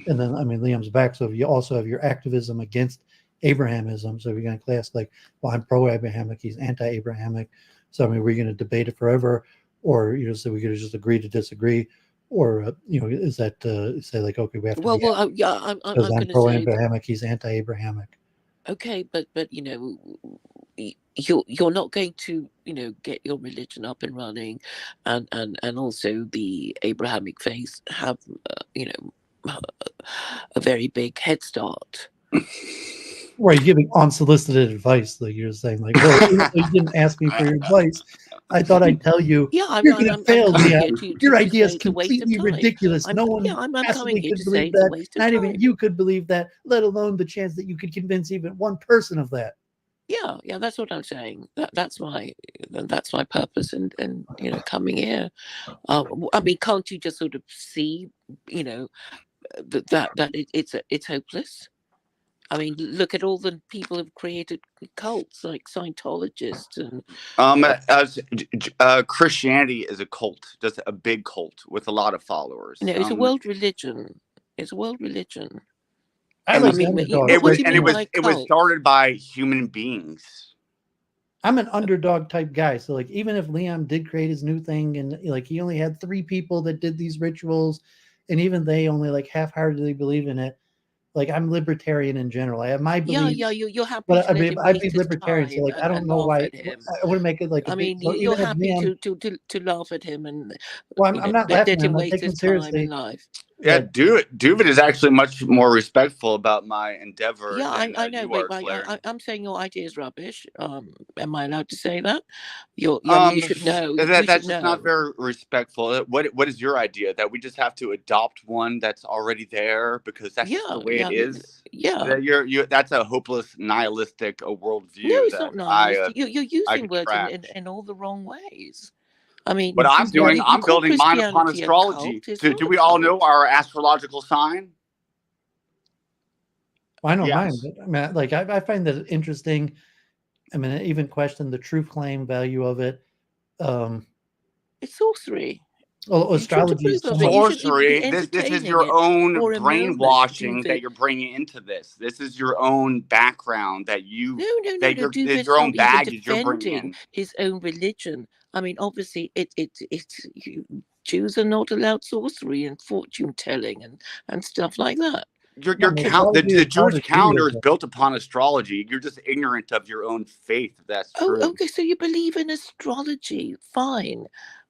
Speaker 1: And then, I mean, Liam's back, so you also have your activism against Abrahamism. So if you're going to class like, well, I'm pro-Abrahamic, he's anti-Abrahamic, so I mean, we're going to debate it forever, or so we could just agree to disagree, or is that say like, okay, we have to
Speaker 3: I'm
Speaker 1: pro-Abrahamic, he's anti-Abrahamic.
Speaker 3: Okay, but you're not going to get your religion up and running, and also the Abrahamic faith have a very big head start.
Speaker 1: Right, giving unsolicited advice, like you're saying, like, well, you didn't ask me for your advice. I thought I'd tell you.
Speaker 3: Yeah,
Speaker 1: you're going to fail. Your idea is completely ridiculous. No one possibly could believe that. Not even you could believe that, let alone the chance that you could convince even one person of that.
Speaker 3: Yeah, that's what I'm saying. That's my purpose in coming here. I mean, can't you just sort of see, that it's hopeless? I mean, look at all the people who've created cults like Scientologists and.
Speaker 2: Christianity is a cult, just a big cult with a lot of followers.
Speaker 3: No, it's a world religion. It's a world religion.
Speaker 2: It was started by human beings.
Speaker 1: I'm an underdog type guy, so like, even if Liam did create his new thing, and like he only had 3 people that did these rituals, and even they only like half-heartedly believe in it. Like, I'm libertarian in general. I have my beliefs.
Speaker 3: Yeah, you're happy.
Speaker 1: But I'd be libertarian, so like, I don't know why I wouldn't make it like.
Speaker 3: I mean, you're happy to laugh at him, and
Speaker 1: well, I'm not laughing. I'm taking seriously.
Speaker 2: Yeah, Doovid is actually much more respectful about my endeavor.
Speaker 3: Yeah, I know. Wait, I'm saying your idea is rubbish. Am I allowed to say that? You should know.
Speaker 2: That's just not very respectful. What is your idea? That we just have to adopt one that's already there because that's the way it is?
Speaker 3: Yeah.
Speaker 2: That that's a hopeless, nihilistic worldview.
Speaker 3: No, it's not nihilistic. You're using words in all the wrong ways. I mean,
Speaker 2: what I'm doing, I'm building mine upon astrology. Do we all know our astrological sign?
Speaker 1: Well, I know mine. But, I mean, like, I find that interesting. I mean, I even question the truth claim value of it.
Speaker 3: It's sorcery.
Speaker 1: Well, astrology is
Speaker 2: sorcery. This is your own brainwashing that you're bringing into this. This is your own background that you. No. There's your own baggage you're bringing in.
Speaker 3: His own religion. I mean, obviously, Jews are not allowed sorcery and fortune telling and stuff like that.
Speaker 2: Your
Speaker 1: No,
Speaker 2: count, the
Speaker 1: mythology is part
Speaker 2: Jewish
Speaker 1: of
Speaker 2: calendar is
Speaker 1: Judaism.
Speaker 2: built upon astrology. You're just ignorant of your own faith. If that's
Speaker 3: Oh,
Speaker 2: true.
Speaker 3: okay. So you believe in astrology? Fine.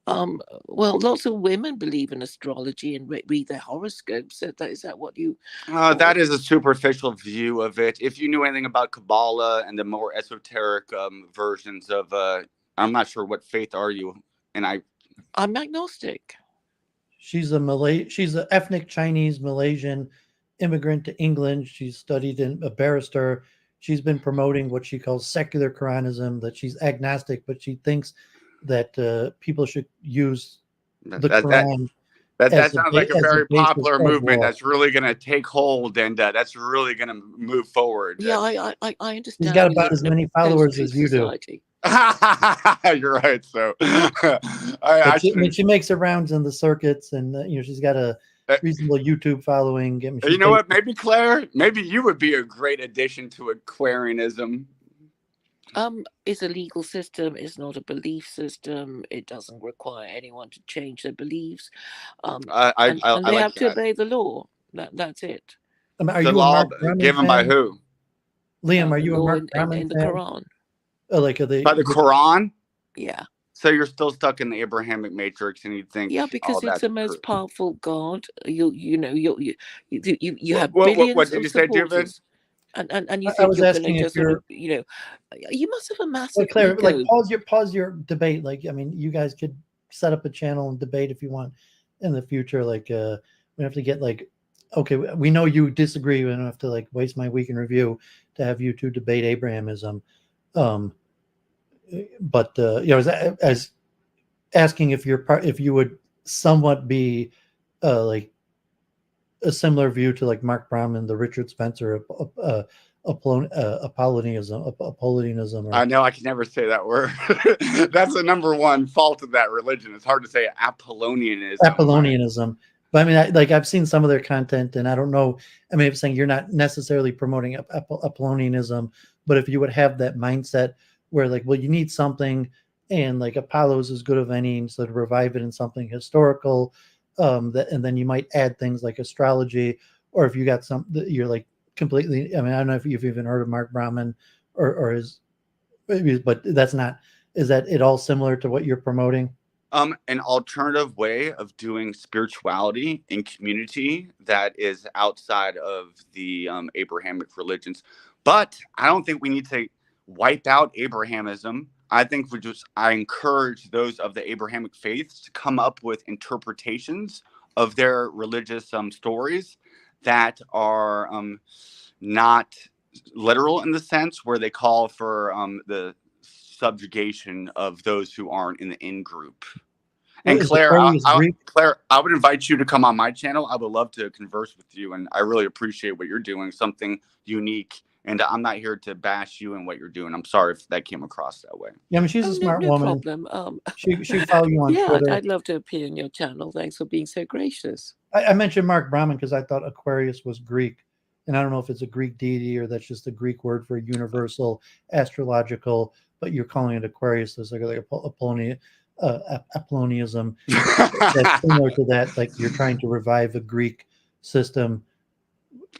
Speaker 3: Well, lots of women believe in astrology and read their horoscopes. Is that what you?
Speaker 2: That is a superficial view of it. If you knew anything about Kabbalah and the more esoteric versions of, I'm not sure what faith are you, and
Speaker 3: I'm agnostic.
Speaker 1: She's an ethnic Chinese Malaysian immigrant to England. She's studied in a barrister. She's been promoting what she calls secular Quranism, that she's agnostic, but she thinks that people should use the Quran.
Speaker 2: That sounds like a
Speaker 1: as
Speaker 2: very
Speaker 1: basis
Speaker 2: popular
Speaker 1: of
Speaker 2: movement
Speaker 1: law.
Speaker 2: that's really going to take hold, and that's really going to move forward.
Speaker 3: Yeah, I understand.
Speaker 1: She's got
Speaker 3: we
Speaker 1: about
Speaker 3: live
Speaker 1: as
Speaker 3: in a
Speaker 1: many followers
Speaker 3: post-truth
Speaker 1: as you do.
Speaker 3: society.
Speaker 2: You're right. So,
Speaker 1: she makes her rounds in the circuits, and she's got a reasonable YouTube following. I mean,
Speaker 2: you know what? Maybe Claire, maybe you would be a great addition to Aquarianism.
Speaker 3: It's a legal system. It's not a belief system. It doesn't require anyone to change their beliefs. And they have to obey the law. That's it.
Speaker 1: Are
Speaker 2: the
Speaker 1: you
Speaker 2: law
Speaker 1: a Mark Brahman
Speaker 2: given
Speaker 1: fan?
Speaker 2: by who?
Speaker 1: Liam, are you a Mark
Speaker 3: in
Speaker 1: Brahman
Speaker 3: the
Speaker 1: fan?
Speaker 3: Quran?
Speaker 2: By the Quran?
Speaker 3: Yeah.
Speaker 2: So you're still stuck in the Abrahamic matrix, and you think,
Speaker 3: because it's the most powerful God. You have
Speaker 2: what
Speaker 3: billions
Speaker 2: did
Speaker 3: of
Speaker 2: you say, Doovid?
Speaker 3: supporters, and you
Speaker 1: I
Speaker 3: think
Speaker 1: was
Speaker 3: you're going
Speaker 1: asking
Speaker 3: to
Speaker 1: if
Speaker 3: just sort of, you must have a massive
Speaker 1: Claire,
Speaker 3: ego.
Speaker 1: like pause your debate. Like, I mean, you guys could set up a channel and debate if you want in the future. Like, we have to get okay, we know you disagree. We don't have to waste my week in review to have you two debate Abrahamism. But as asking if you would somewhat be like a similar view to Mark Brahman, the Richard Spencer Apollonianism.
Speaker 2: I know I can never say that word. That's the number one fault of that religion. It's hard to say Apollonianism.
Speaker 1: But I mean, I've seen some of their content, and I don't know. I mean, I'm saying you're not necessarily promoting Apollonianism, but if you would have that mindset where, you need something, and Apollo's as good of any, so to revive it in something historical, and then you might add things like astrology, or if you got you're completely. I mean, I don't know if you've even heard of Mark Brahman or his, but that's not. Is that it all similar to what you're promoting?
Speaker 2: An alternative way of doing spirituality in community that is outside of the Abrahamic religions. But I don't think we need to wipe out Abrahamism. I think I encourage those of the Abrahamic faiths to come up with interpretations of their religious stories that are not literal in the sense where they call for the subjugation of those who aren't in the in-group. And Claire, I would invite you to come on my channel. I would love to converse with you, and I really appreciate what you're doing, something unique. And I'm not here to bash you and what you're doing. I'm sorry if that came across that way.
Speaker 1: Yeah, I mean, she's a smart woman.
Speaker 3: No problem.
Speaker 1: She follow you on Twitter.
Speaker 3: I'd love to appear on your channel. Thanks for being so gracious.
Speaker 1: I mentioned Mark Brahman because I thought Aquarius was Greek. And I don't know if it's a Greek deity or that's just a Greek word for universal astrological, but you're calling it Aquarius. There's Apollonianism that's similar to that. You're trying to revive a Greek system.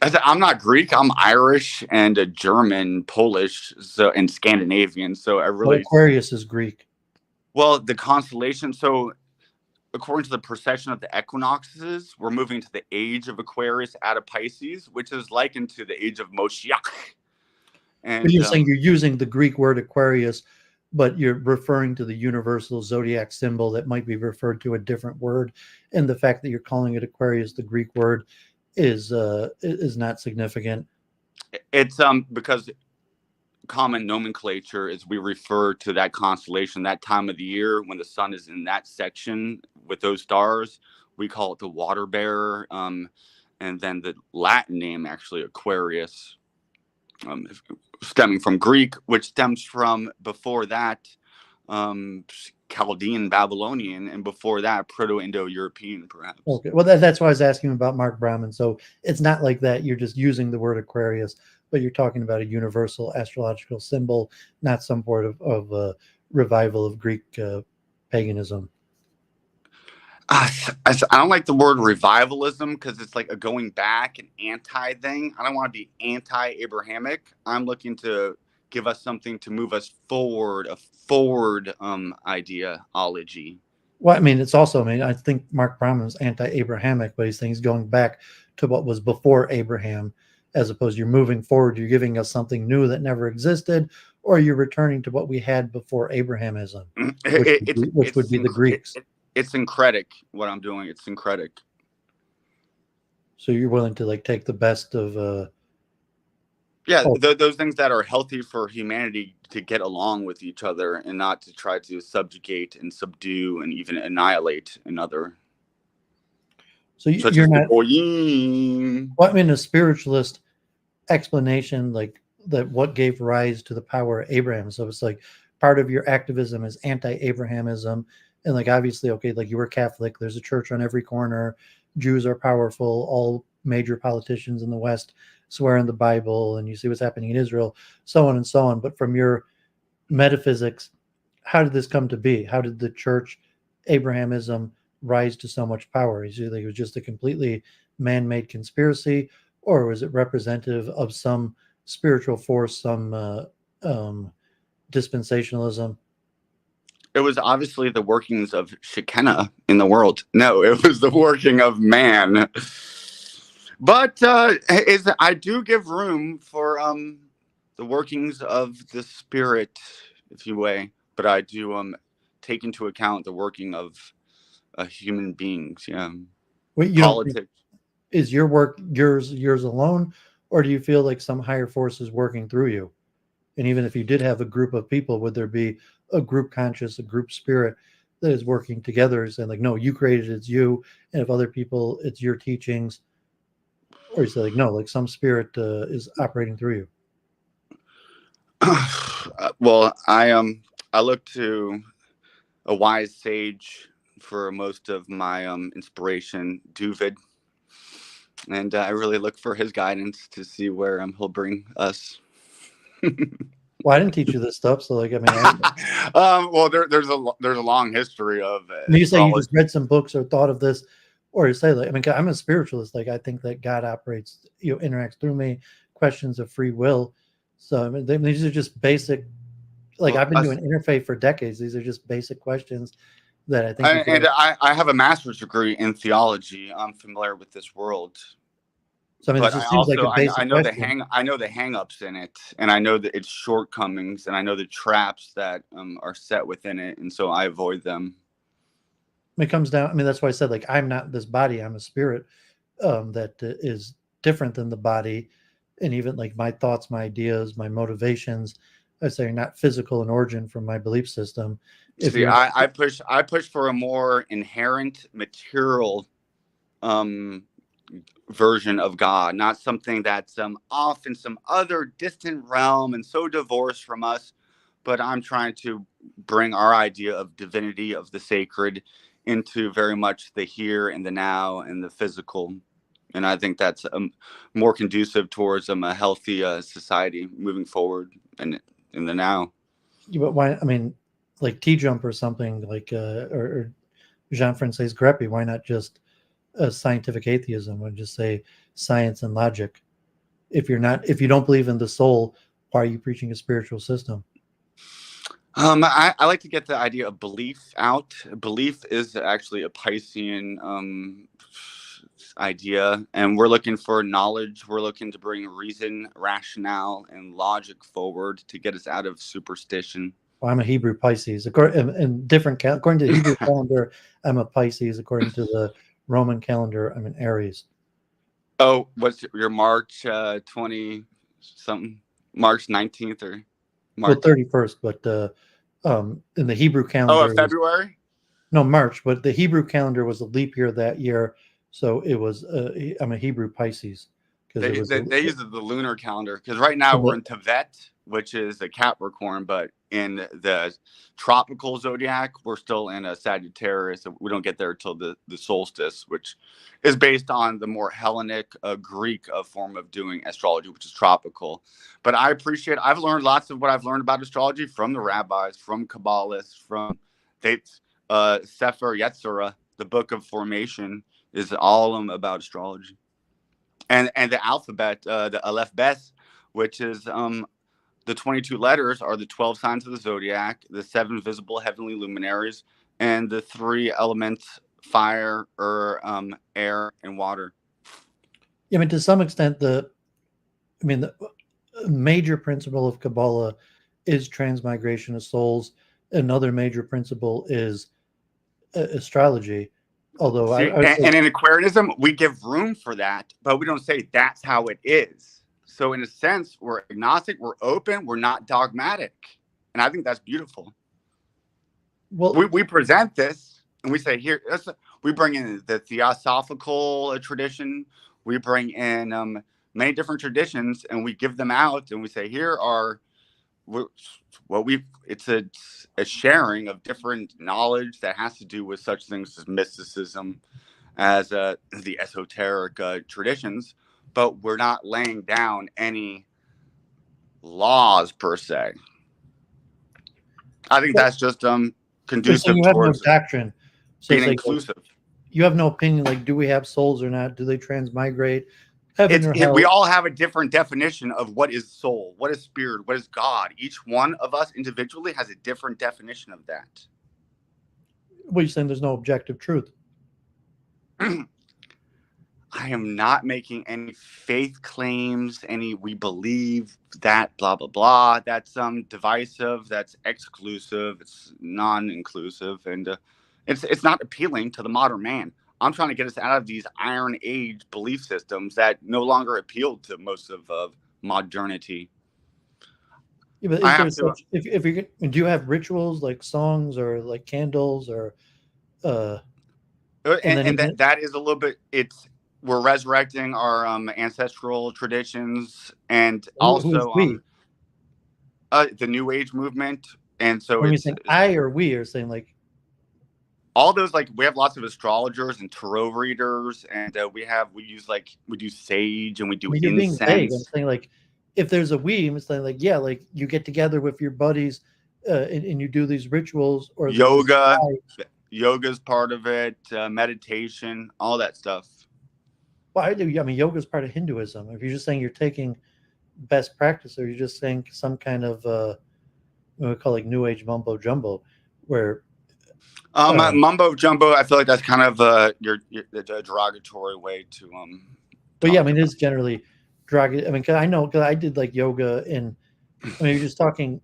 Speaker 2: I'm not Greek. I'm Irish and a German, Polish, and Scandinavian. So
Speaker 1: Aquarius is Greek.
Speaker 2: Well, the constellation. So according to the precession of the equinoxes, we're moving to the age of Aquarius out of Pisces, which is likened to the age of Moshiach. And
Speaker 1: but you're saying you're using the Greek word Aquarius, but you're referring to the universal zodiac symbol that might be referred to a different word. And the fact that you're calling it Aquarius, the Greek word, is not significant.
Speaker 2: It's because common nomenclature is we refer to that constellation, that time of the year when the sun is in that section with those stars, we call it the water bearer. And then the Latin name, actually, Aquarius, stemming from Greek, which stems from before that Chaldean, Babylonian, and before that Proto-Indo-European, perhaps.
Speaker 1: Okay, well that's why I was asking about Mark Brahman. So it's not like that. You're just using the word Aquarius, but you're talking about a universal astrological symbol, not some sort of revival of Greek paganism.
Speaker 2: I don't like the word revivalism because it's like a going back, an anti thing. I don't want to be anti-Abrahamic. I'm looking to give us something to move us forward, a forward ideology.
Speaker 1: Well, I mean, it's also, I mean, I think Mark Brahman is anti-Abrahamic, but he's saying he's going back to what was before Abraham, as opposed to you're moving forward, you're giving us something new that never existed, or you're returning to what we had before Abrahamism, which would be the Greeks.
Speaker 2: It's syncretic, what I'm doing. It's syncretic.
Speaker 1: So you're willing to like take the best of...
Speaker 2: those things that are healthy for humanity to get along with each other and not to try to subjugate and subdue and even annihilate another.
Speaker 1: So you're not... Well, I mean, a spiritualist explanation, like that what gave rise to the power of Abraham. So it's like part of your activism is anti-Abrahamism. And like, obviously, okay, like you were Catholic, there's a church on every corner. Jews are powerful. All major politicians in the West swear in the Bible, and you see what's happening in Israel, so on and so on. But from your metaphysics, how did this come to be? How did the church, Abrahamism, rise to so much power? Is it like it was just a completely man-made conspiracy, or was it representative of some spiritual force, some dispensationalism?
Speaker 2: It was obviously the workings of Shekinah in the world. No, it was the working of man. But I do give room for the workings of the spirit, if you will. But I do take into account the working of human beings. Yeah.
Speaker 1: Wait, politics. Is your work yours alone, or do you feel like some higher force is working through you? And even if you did have a group of people, would there be a group conscious, a group spirit that is working together and saying like, no, you created it, it's you, and if other people, it's your teachings? Or you say like, no, like some spirit is operating through you?
Speaker 2: Well, I look to a wise sage for most of my inspiration, Doooovid, and I really look for his guidance to see where he'll bring us.
Speaker 1: Well, I didn't teach you this stuff, so like, I mean,
Speaker 2: well, there's a long history of it.
Speaker 1: You say you just read some books or thought of this, or you say like, I mean, I'm a spiritualist. Like, I think that God operates, interacts through me. Questions of free will. So I mean, these are just basic. Like, I've been doing interfaith for decades. These are just basic questions that I think.
Speaker 2: I have a master's degree in theology. I'm familiar with this world.
Speaker 1: So I mean,
Speaker 2: but
Speaker 1: it seems like a basic
Speaker 2: I know
Speaker 1: question.
Speaker 2: I know the hang-ups in it, and I know that its shortcomings, and I know the traps that are set within it, and so I avoid them.
Speaker 1: It comes down. I mean, that's why I said like I'm not this body. I'm a spirit that is different than the body, and even like my thoughts, my ideas, my motivations, I say are not physical in origin from my belief system.
Speaker 2: See, I push for a more inherent material version of God, not something that's off in some other distant realm and so divorced from us, but I'm trying to bring our idea of divinity, of the sacred, into very much the here and the now and the physical, and I think that's more conducive towards a healthy society moving forward and in the now.
Speaker 1: Yeah, but why? I mean, like T-Jump or something like or Jean-Francois Greppi, why not just scientific atheism? Why just say science and logic? If you don't believe in the soul, why are you preaching a spiritual system?
Speaker 2: I like to get the idea of belief out. Belief is actually a Piscean idea, and we're looking for knowledge. We're looking to bring reason, rationale, and logic forward to get us out of superstition.
Speaker 1: Well, I'm a Hebrew Pisces. According to the Hebrew calendar, I'm a Pisces. According to the Roman calendar, I'm an Aries.
Speaker 2: Oh, what's your March 20 something? March 19th or March?
Speaker 1: Well, 31st, but in the Hebrew calendar.
Speaker 2: Oh, February?
Speaker 1: No, March, but the Hebrew calendar was a leap year that year, so it was. I'm a Hebrew Pisces.
Speaker 2: They use the lunar calendar because right now we're in Tevet, which is a Capricorn, but in the tropical zodiac, we're still in a Sagittarius. We don't get there until the solstice, which is based on the more Hellenic Greek form of doing astrology, which is tropical. But I've learned lots of what I've learned about astrology from the rabbis, from Kabbalists, from Sefer Yetzirah, the book of formation is all about astrology, and the alphabet, the Aleph Bes, which is the 22 letters are the 12 signs of the zodiac, the 7 visible heavenly luminaries, and the 3 elements: fire, air, and water.
Speaker 1: Yeah, I mean, to some extent, the major principle of Kabbalah is transmigration of souls. Another major principle is astrology. Although
Speaker 2: See, and in Aquarianism, we give room for that, but we don't say that's how it is. So in a sense, we're agnostic, we're open, we're not dogmatic. And I think that's beautiful. Well, we present this and we say, here, we bring in the theosophical tradition. We bring in many different traditions, and we give them out, and we say, here are it's a sharing of different knowledge that has to do with such things as mysticism, as the esoteric traditions, but we're not laying down any laws per se. I think that's just conducive
Speaker 1: so you have
Speaker 2: towards
Speaker 1: no doctrine. So
Speaker 2: being inclusive.
Speaker 1: You have no opinion, like, do we have souls or not? Do they transmigrate?
Speaker 2: We all have a different definition of what is soul, what is spirit, what is God. Each one of us individually has a different definition of that.
Speaker 1: What are you saying? There's no objective truth.
Speaker 2: I am not making any faith claims, we believe that, blah, blah, blah. That's divisive, that's exclusive, it's non-inclusive, and it's not appealing to the modern man. I'm trying to get us out of these Iron Age belief systems that no longer appeal to most of modernity.
Speaker 1: Yeah, but if you do you have rituals like songs or like candles or
Speaker 2: that is a little bit, we're resurrecting our ancestral traditions, and also the New Age movement. And so
Speaker 1: when you think I or we are saying, like,
Speaker 2: all those, like, we have lots of astrologers and tarot readers, and we do sage, and we do incense.
Speaker 1: Being vague. I'm saying, like, if there's a we, I'm saying, like, yeah, like you get together with your buddies and you do these rituals, or
Speaker 2: yoga's part of it, meditation, all that stuff.
Speaker 1: Well, I mean, yoga's part of Hinduism. If you're just saying you're taking best practice, or you're just saying some kind of what we call like New Age mumbo jumbo, where
Speaker 2: mumbo jumbo, I feel like that's kind of a derogatory way to
Speaker 1: but yeah, I mean, it's generally derogatory. I mean, cause I know, because I did like yoga, and I mean, you're just talking.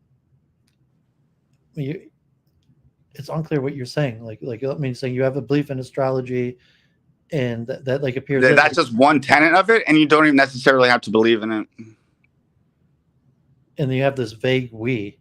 Speaker 1: It's unclear what you're saying. Like I mean, saying you have a belief in astrology, and that like appears.
Speaker 2: That's just one tenet of it, and you don't even necessarily have to believe in it.
Speaker 1: And you have this vague we.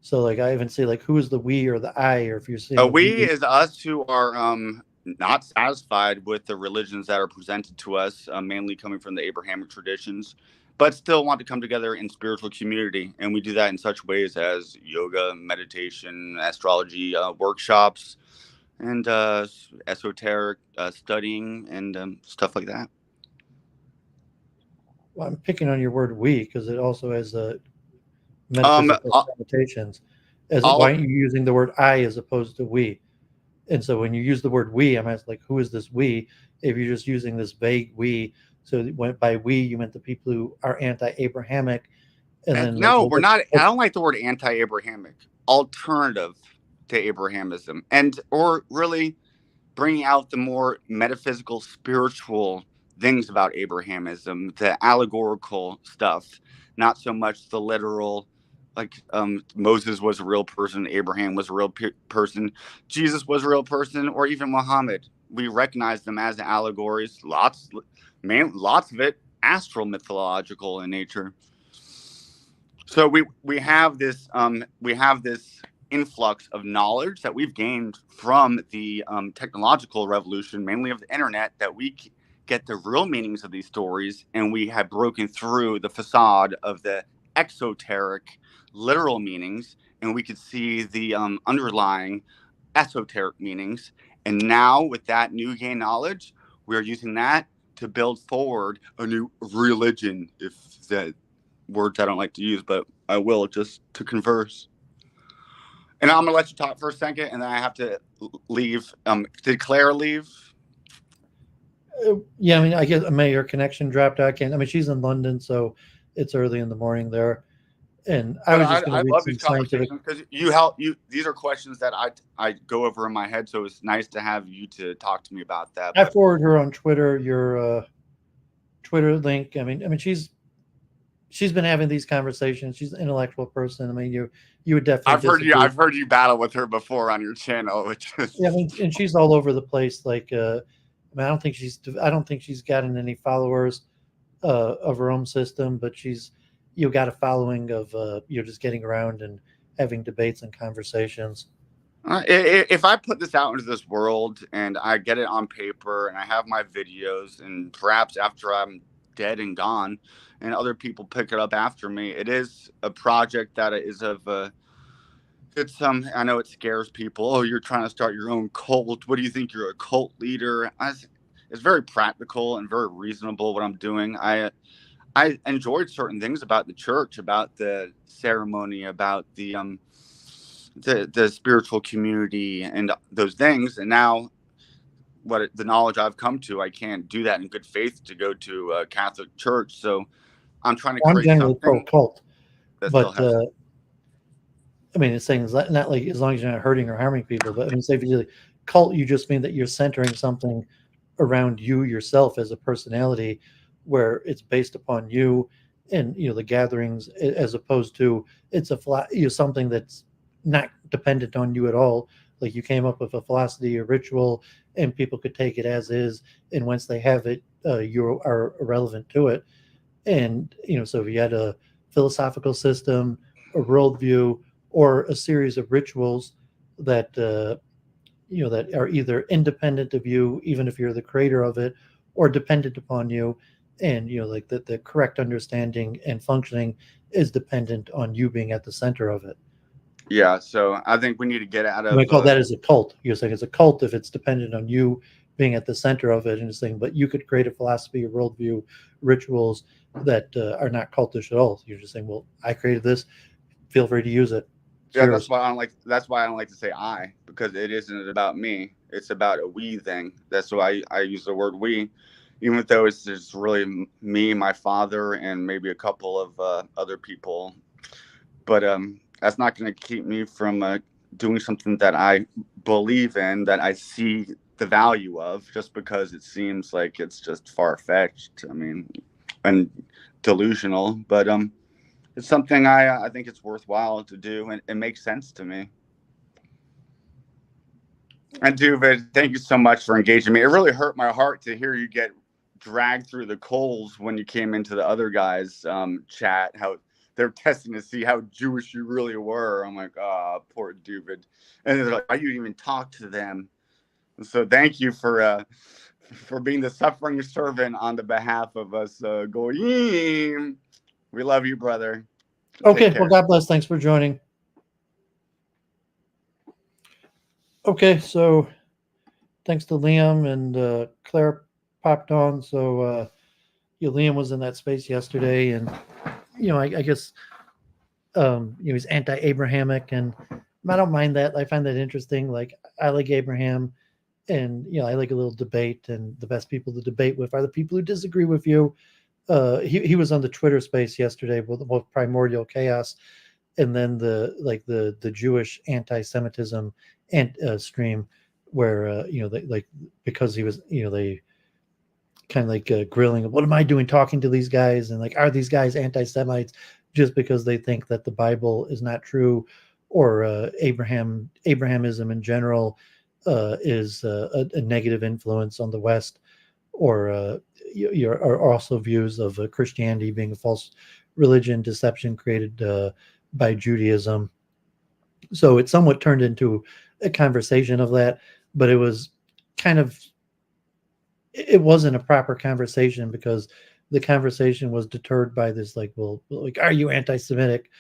Speaker 1: So, like, I even say, like, who is the we or the I, or if you're saying
Speaker 2: we is us who are not satisfied with the religions that are presented to us, mainly coming from the Abrahamic traditions, but still want to come together in spiritual community. And we do that in such ways as yoga, meditation, astrology workshops, and esoteric studying, and stuff like that.
Speaker 1: Well, I'm picking on your word we, because it also has metaphysical connotations. Why aren't you using the word I as opposed to we? And so when you use the word we, I'm asking, like, who is this we? If you're just using this vague we, so by we you meant the people who are anti-Abrahamic, and then
Speaker 2: no, we're not. I don't like the word anti-Abrahamic. Alternative to Abrahamism, or really bringing out the more metaphysical, spiritual things about Abrahamism, the allegorical stuff, not so much the literal. Like Moses was a real person, Abraham was a real person, Jesus was a real person, or even Muhammad. We recognize them as allegories. Lots of it astral mythological in nature. So we have this influx of knowledge that we've gained from the technological revolution, mainly of the internet, that we get the real meanings of these stories, and we have broken through the facade of the exoteric literal meanings, and we could see the underlying esoteric meanings. And now with that new gain knowledge, we're using that to build forward a new religion, if that words I don't like to use, but I will, just to converse. And I'm gonna let you talk for a second, and then I have to leave. Did Claire leave?
Speaker 1: Yeah, I mean, I guess your connection dropped out. I mean, she's in London, so it's early in the morning there. And I was just going to read
Speaker 2: love
Speaker 1: some
Speaker 2: these
Speaker 1: scientific.
Speaker 2: conversations because you help you. These are questions that I go over in my head, so it's nice to have you to talk to me about that.
Speaker 1: I forwarded her on Twitter your Twitter link. I mean, she's been having these conversations. She's an intellectual person. I mean, you would definitely.
Speaker 2: I've heard you battle with her before on your channel, which is...
Speaker 1: Yeah, I mean, and she's all over the place. Like, I mean, I don't think she's gotten any followers of her own system, but she's got a following of just getting around and having debates and conversations.
Speaker 2: If I put this out into this world and I get it on paper and I have my videos, and perhaps after I'm dead and gone and other people pick it up after me, it is a project that is of it's I know it scares people. Oh, you're trying to start your own cult. What do you think? You're a cult leader? It's very practical and very reasonable what I'm doing. I enjoyed certain things about the church, about the ceremony, about the spiritual community and those things. And now the knowledge I've come to, I can't do that in good faith to go to a Catholic church. So I'm trying to create
Speaker 1: generally
Speaker 2: something
Speaker 1: pro-cult,
Speaker 2: but
Speaker 1: I mean, it's saying not like as long as you're not hurting or harming people, but I mean, say if you cult, you just mean that you're centering something around you yourself as a personality, where it's based upon you and the gatherings, as opposed to it's a something that's not dependent on you at all. Like you came up with a philosophy or ritual, and people could take it as is, and once they have it, you are irrelevant to it. And so if you had a philosophical system, a worldview, or a series of rituals that that are either independent of you, even if you're the creator of it, or dependent upon you, and like the correct understanding and functioning is dependent on you being at the center of it.
Speaker 2: Yeah, so I think we need to get out of.
Speaker 1: We call that as a cult. You're saying it's a cult if it's dependent on you being at the center of it, and it's saying, but you could create a philosophy, a worldview, rituals that are not cultish at all. You're just saying, well, I created this. Feel free to use it.
Speaker 2: Yeah, that's why I don't like to say I, because it isn't about me. It's about a we thing. That's why I use the word we, even though it's just really me, my father, and maybe a couple of other people. But that's not going to keep me from doing something that I believe in, that I see the value of, just because it seems like it's just far-fetched. I mean, and delusional, but it's something I think it's worthwhile to do, and it makes sense to me. And Doooovid, thank you so much for engaging me. It really hurt my heart to hear you get dragged through the coals when you came into the other guys' chat, how they're testing to see how Jewish you really were. I'm like, oh, poor Doooovid. And they're like, why you even talk to them? And so thank you for being the suffering servant on the behalf of us Goyim. We love you, brother.
Speaker 1: Okay, well, God bless. Thanks for joining. Okay, so thanks to Liam and Claire popped on. So Liam was in that space yesterday, and I guess he's anti-Abrahamic, and I don't mind that. I find that interesting. Like, I like Abraham, and I like a little debate, and the best people to debate with are the people who disagree with you. He was on the Twitter space yesterday with Primordial Chaos, and then the Jewish anti-Semitism stream, where because he was they kind of like grilling, what am I doing talking to these guys, and like, are these guys anti-Semites just because they think that the Bible is not true, or Abrahamism in general is a negative influence on the West, or are also views of Christianity being a false religion, deception created by Judaism. So it somewhat turned into a conversation of that, but it was it wasn't a proper conversation, because the conversation was deterred by this, like, well, like, are you anti-Semitic?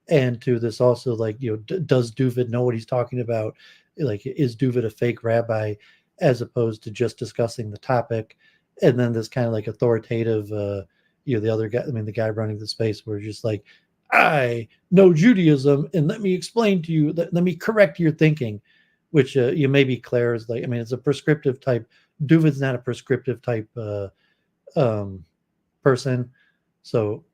Speaker 1: And to this also, like, does Doooovid know what he's talking about? Like, is Doooovid a fake rabbi? As opposed to just discussing the topic. And then this kind of like authoritative, the other guy, I mean, the guy running the space, were just like, I know Judaism, and let me explain to you, let me correct your thinking, which you maybe Claire is like, I mean, it's a prescriptive type. Doovid's not a prescriptive type person. So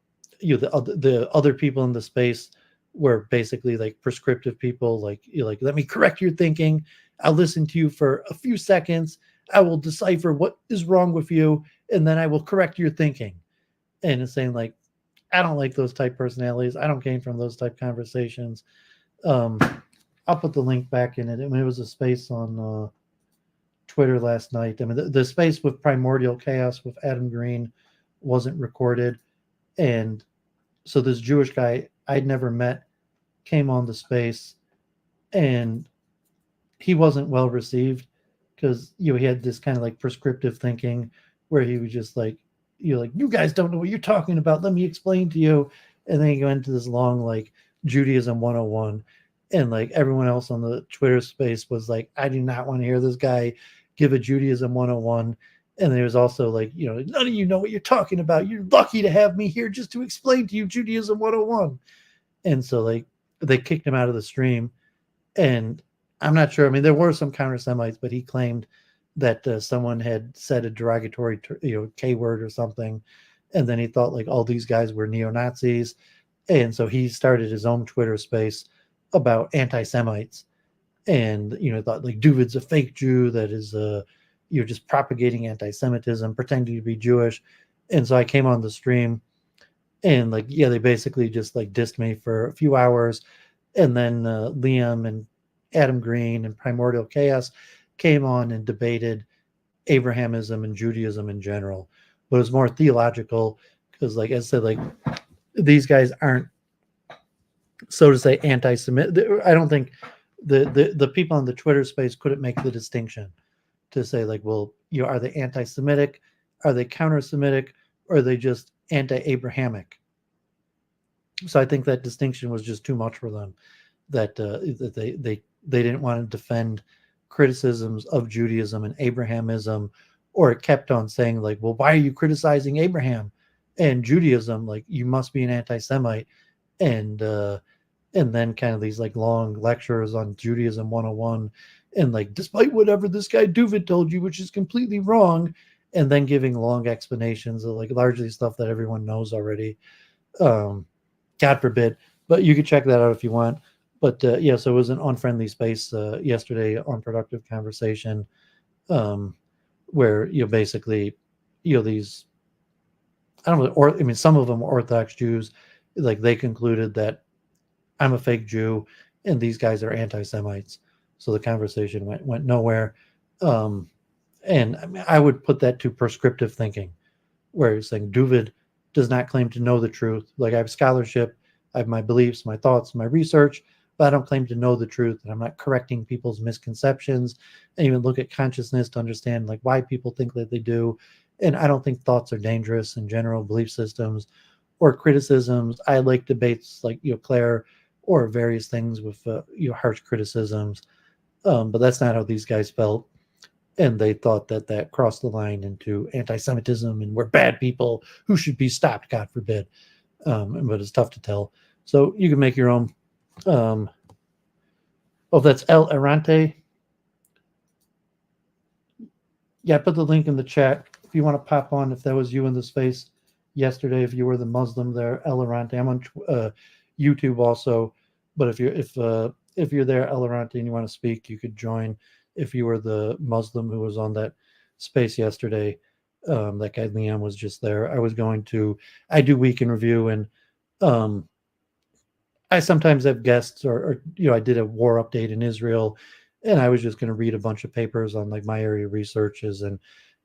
Speaker 1: the other people in the space were basically like prescriptive people, like, you're like, let me correct your thinking. I'll listen to you for a few seconds. I will decipher what is wrong with you, and then I will correct your thinking. And it's saying like, I don't like those type personalities. I don't gain from those type conversations. I'll put the link back in it. I mean, it was a space on Twitter last night. I mean, the space with Primordial Chaos with Adam Green wasn't recorded. And so this Jewish guy I'd never met came on the space, and he wasn't well received because, he had this kind of like prescriptive thinking where he was just like, you guys don't know what you're talking about. Let me explain to you. And then he went into this long, like, Judaism 101. And like everyone else on the Twitter space was like, I do not want to hear this guy give a Judaism 101. And there was also like, none of you know what you're talking about. You're lucky to have me here just to explain to you Judaism 101. And so like they kicked him out of the stream. And I'm not sure. I mean, there were some counter-Semites, but he claimed that someone had said a derogatory, K word or something. And then he thought like all these guys were neo-Nazis. And so he started his own Twitter space about anti-Semites. And, thought like Doovid's a fake Jew that is, just propagating anti-Semitism, pretending to be Jewish. And so I came on the stream and like, they basically just like dissed me for a few hours. And then Liam and Adam Green and Primordial Chaos came on and debated Abrahamism and Judaism in general. But it was more theological because, like I said, like these guys aren't, so to say, anti-Semitic. I don't think the people on the Twitter space couldn't make the distinction to say like, well, are they anti-Semitic? Are they counter-Semitic? Or are they just anti-Abrahamic? So I think that distinction was just too much for them. That they didn't want to defend criticisms of Judaism and Abrahamism, or it kept on saying like, well, why are you criticizing Abraham and Judaism? Like, you must be an anti-Semite. And then kind of these like long lectures on Judaism 101, and like, despite whatever this guy Doovid told you, which is completely wrong, and then giving long explanations of like largely stuff that everyone knows already. God forbid, but you can check that out if you want. But so it was an unfriendly space yesterday on Productive Conversation, where basically these, I don't know, or I mean some of them were Orthodox Jews, like they concluded that I'm a fake Jew and these guys are anti-Semites. So the conversation went nowhere. And I mean, I would put that to prescriptive thinking, where he's saying Doovid does not claim to know the truth. Like, I have scholarship, I have my beliefs, my thoughts, my research, but I don't claim to know the truth, and I'm not correcting people's misconceptions. And even look at consciousness to understand like why people think that they do. And I don't think thoughts are dangerous in general, belief systems or criticisms. I like debates like Claire, or various things with harsh criticisms. But that's not how these guys felt. And they thought that crossed the line into anti-Semitism and we're bad people who should be stopped, God forbid. But it's tough to tell. So you can make your own. That's El Errante. Yeah, I put the link in the chat if you want to pop on. If that was you in the space yesterday, if you were the Muslim there, El Errante. I'm on YouTube also, but if you're there, El Errante, and you want to speak, you could join. If you were the Muslim who was on that space yesterday, that guy Liam was just there. I do week in review, and I sometimes have guests, or I did a war update in Israel, and I was just going to read a bunch of papers on like my area of researches and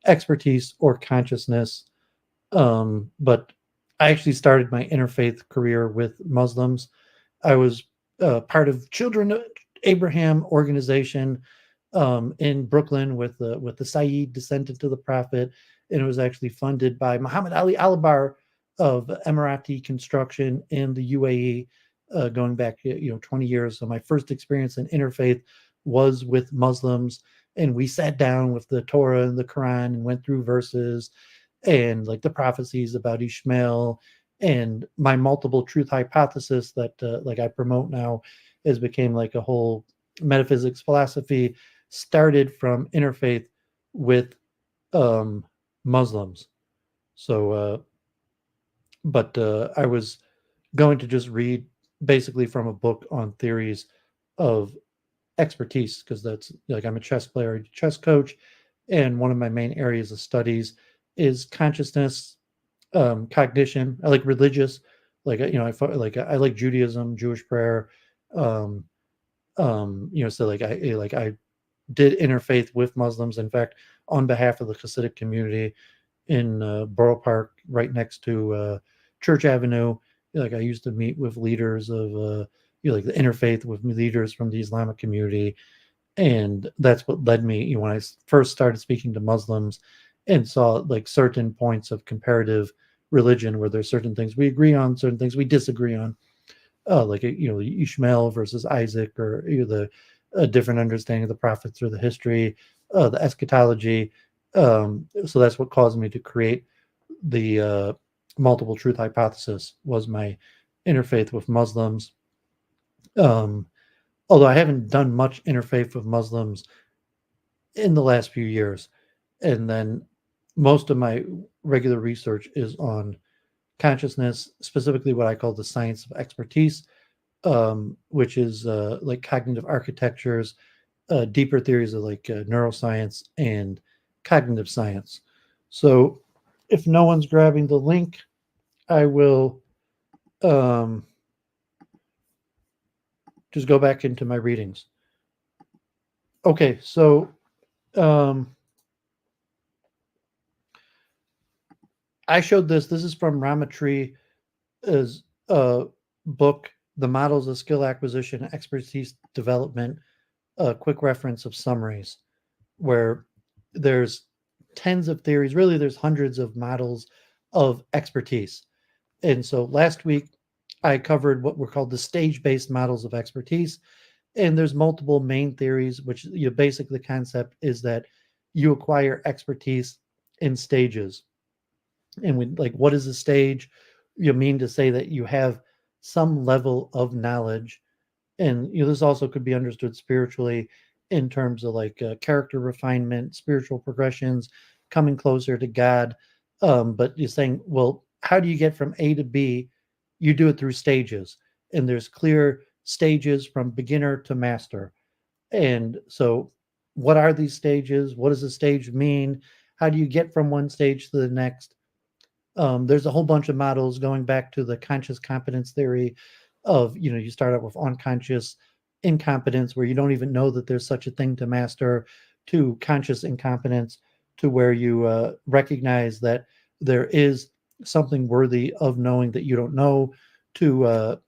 Speaker 1: expertise or consciousness. But I actually started my interfaith career with Muslims. I was part of Children Abraham organization in Brooklyn with the Sayyid, descendant to the Prophet, and it was actually funded by Muhammad Ali Alabar of Emirati Construction in the UAE, going back 20 years. So my first experience in interfaith was with Muslims, and we sat down with the Torah and the Quran and went through verses and like the prophecies about Ishmael And my multiple truth hypothesis that like I promote now has became like a whole metaphysics philosophy, started from interfaith with Muslims. So but I was going to just read basically from a book on theories of expertise, because that's like, I'm a chess player, chess coach, and one of my main areas of studies is consciousness, cognition. I like religious, like I like Judaism, Jewish prayer, so like I did interfaith with Muslims. In fact, on behalf of the Hasidic community in Borough Park, right next to Church Avenue. Like I used to meet with leaders of like the interfaith with leaders from the Islamic community, and that's what led me. When I first started speaking to Muslims and saw like certain points of comparative religion where there's certain things we agree on, certain things we disagree on, like Ishmael versus Isaac, or the a different understanding of the prophets or the history, the eschatology. So that's what caused me to create the multiple truth hypothesis, was my interfaith with Muslims. Although I haven't done much interfaith with Muslims in the last few years. And then most of my regular research is on consciousness, specifically what I call the science of expertise, which is like cognitive architectures, deeper theories of like neuroscience and cognitive science. So if no one's grabbing the link, I will just go back into my readings. Okay, so I showed this. This is from Ramatree's book, The Models of Skill Acquisition and Expertise Development, a quick reference of summaries, where there's tens of theories. Really, there's hundreds of models of expertise. And so last week, I covered what were called the stage-based models of expertise. And there's multiple main theories, which basically the concept is that you acquire expertise in stages. And what is a stage? You mean to say that you have some level of knowledge. And this also could be understood spiritually in terms of like character refinement, spiritual progressions, coming closer to God. But you're saying, well, how do you get from A to B? You do it through stages, and there's clear stages from beginner to master. And so what are these stages? What does a stage mean? How do you get from one stage to the next? There's a whole bunch of models going back to the conscious competence theory of, you start out with unconscious incompetence, where you don't even know that there's such a thing to master, to conscious incompetence, to where you recognize that there is something worthy of knowing that you don't know, to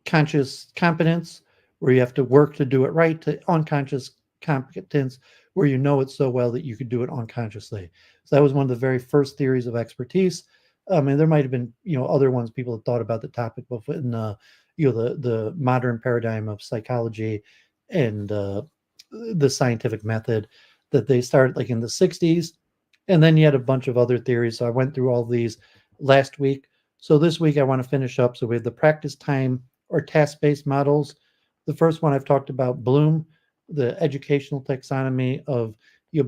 Speaker 1: conscious competence, where you have to work to do it right, to unconscious competence, where you know it so well that you could do it unconsciously. So that was one of the very first theories of expertise. And there might have been, other ones people have thought about the topic, but in the modern paradigm of psychology and the scientific method, that they started like in the 60s. And then you had a bunch of other theories. So I went through all these last week. So this week I want to finish up. So we have the practice time or task-based models. The first one I've talked about, Bloom, the educational taxonomy of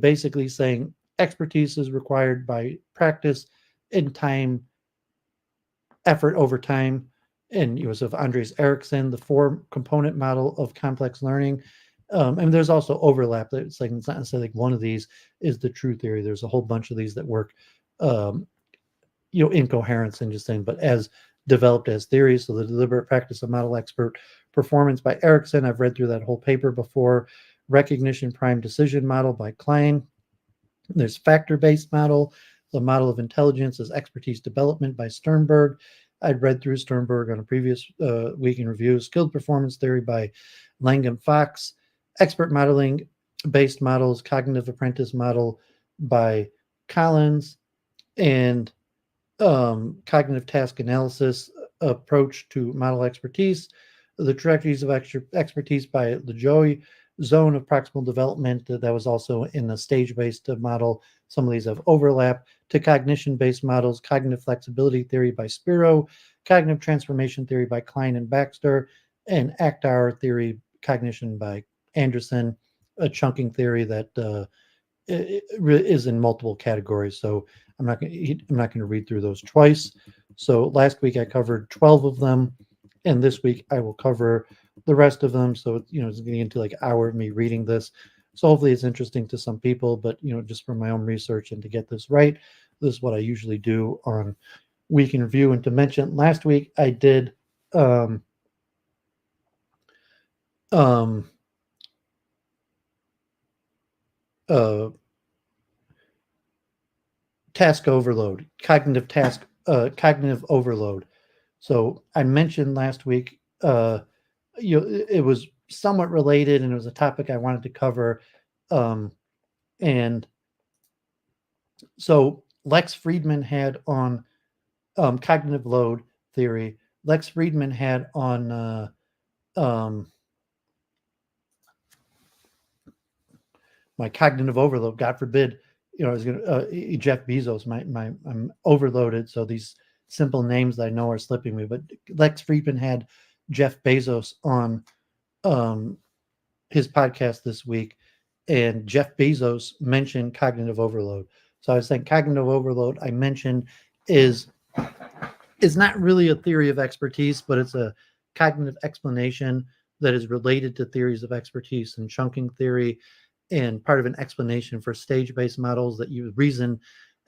Speaker 1: basically saying expertise is required by practice and time, effort over time. And of Andres Ericsson, the 4-component model of complex learning. And there's also overlap. It's not necessarily like one of these is the true theory. There's a whole bunch of these that work, incoherence and just saying, but as developed as theories. So the deliberate practice of model expert performance by Ericsson. I've read through that whole paper before. Recognition prime decision model by Klein. There's factor-based model. The model of intelligence is expertise development by Sternberg. I'd read through Sternberg on a previous week in review. Skilled performance theory by Langan-Fox. Expert modeling based models, cognitive apprentice model by Collins, and cognitive task analysis approach to model expertise. The trajectories of expertise by Lajoie. zone of proximal development that was also in the stage-based model. Some of these have overlap, to cognition-based models, cognitive flexibility theory by Spiro, cognitive transformation theory by Klein and Baxter, and ACT-R theory, cognition by Anderson, a chunking theory that is in multiple categories. So I'm not going to read through those twice. So last week I covered 12 of them, and this week I will cover the rest of them. So it's getting into like an hour of me reading this. So hopefully it's interesting to some people, but just from my own research and to get this right, this is what I usually do on Week in Review. And to mention, last week I did task overload, cognitive overload. So I mentioned last week, it was somewhat related, and it was a topic I wanted to cover. And so Lex Friedman had on cognitive load theory. Lex Friedman had on my cognitive overload. God forbid, I was gonna Jeff Bezos. I'm overloaded, so these simple names that I know are slipping me. But Lex Friedman had Jeff Bezos on his podcast this week, and Jeff Bezos mentioned cognitive overload. So I was saying cognitive overload, I mentioned, is not really a theory of expertise, but it's a cognitive explanation that is related to theories of expertise and chunking theory, and part of an explanation for stage-based models. That reason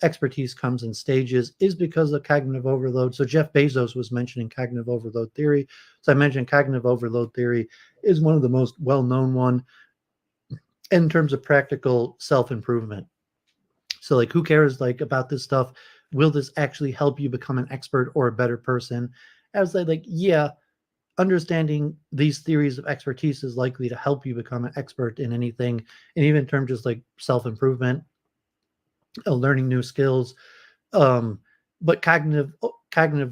Speaker 1: expertise comes in stages is because of cognitive overload. So Jeff Bezos was mentioning cognitive overload theory. So I mentioned cognitive overload theory is one of the most well-known one in terms of practical self-improvement. So like, who cares about this stuff? Will this actually help you become an expert or a better person? I was like, yeah, understanding these theories of expertise is likely to help you become an expert in anything, and even in terms of just like self-improvement, learning new skills. But cognitive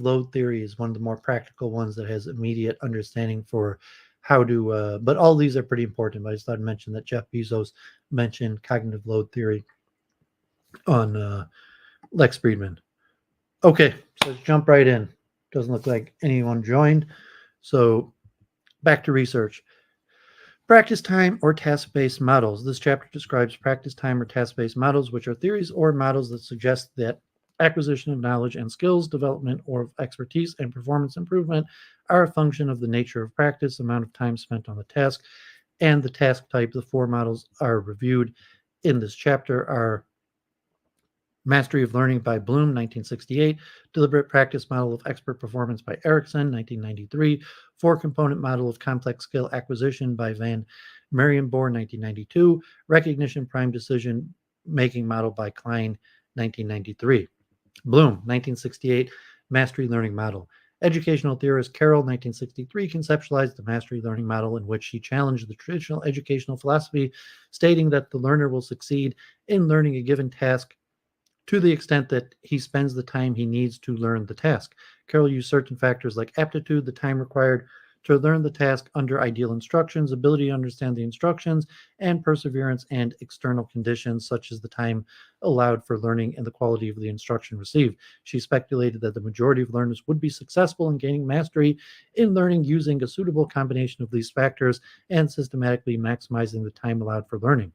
Speaker 1: load theory is one of the more practical ones that has immediate understanding for how to, but all these are pretty important. But I just thought I'd mention that Jeff Bezos mentioned cognitive load theory on Lex Friedman. Okay, so let's jump right in. Doesn't look like anyone joined. So back to research. Practice time or task-based models. This chapter describes practice time or task-based models, which are theories or models that suggest that acquisition of knowledge and skills, development or expertise, and performance improvement are a function of the nature of practice, amount of time spent on the task, and the task type. The four models are reviewed in this chapter are Mastery of Learning by Bloom, 1968, Deliberate Practice Model of Expert Performance by Ericsson, 1993, Four-Component Model of Complex Skill Acquisition by Van Merrienboer, 1992, Recognition Prime Decision Making Model by Klein, 1993. Bloom, 1968, Mastery Learning Model. Educational theorist Carroll, 1963, conceptualized the mastery learning model, in which he challenged the traditional educational philosophy, stating that the learner will succeed in learning a given task to the extent that he spends the time he needs to learn the task. Carroll used certain factors like aptitude, the time required to learn the task under ideal instructions, ability to understand the instructions, and perseverance and external conditions such as the time allowed for learning and the quality of the instruction received. She speculated that the majority of learners would be successful in gaining mastery in learning using a suitable combination of these factors and systematically maximizing the time allowed for learning.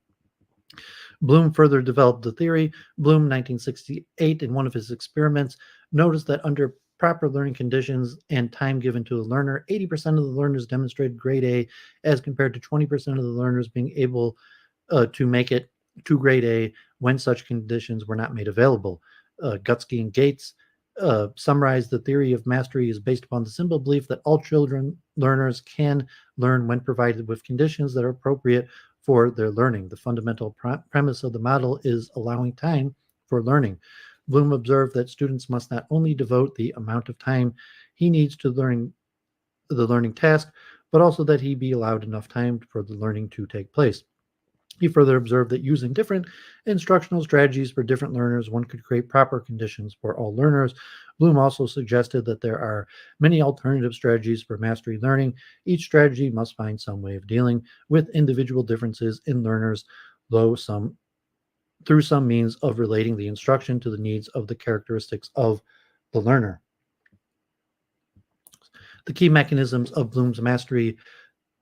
Speaker 1: Bloom further developed the theory. Bloom, 1968, in one of his experiments, noticed that under proper learning conditions and time given to a learner, 80% of the learners demonstrated grade A as compared to 20% of the learners being able to make it to grade A when such conditions were not made available. Gutsky and Gates summarized the theory of mastery is based upon the simple belief that all learners can learn when provided with conditions that are appropriate for their learning. The fundamental premise of the model is allowing time for learning. Bloom observed that students must not only devote the amount of time he needs to the learning task, but also that he be allowed enough time for the learning to take place. He further observed that using different instructional strategies for different learners, one could create proper conditions for all learners. Bloom also suggested that there are many alternative strategies for mastery learning. Each strategy must find some way of dealing with individual differences in learners, through some means of relating the instruction to the needs of the characteristics of the learner. The key mechanisms of Bloom's mastery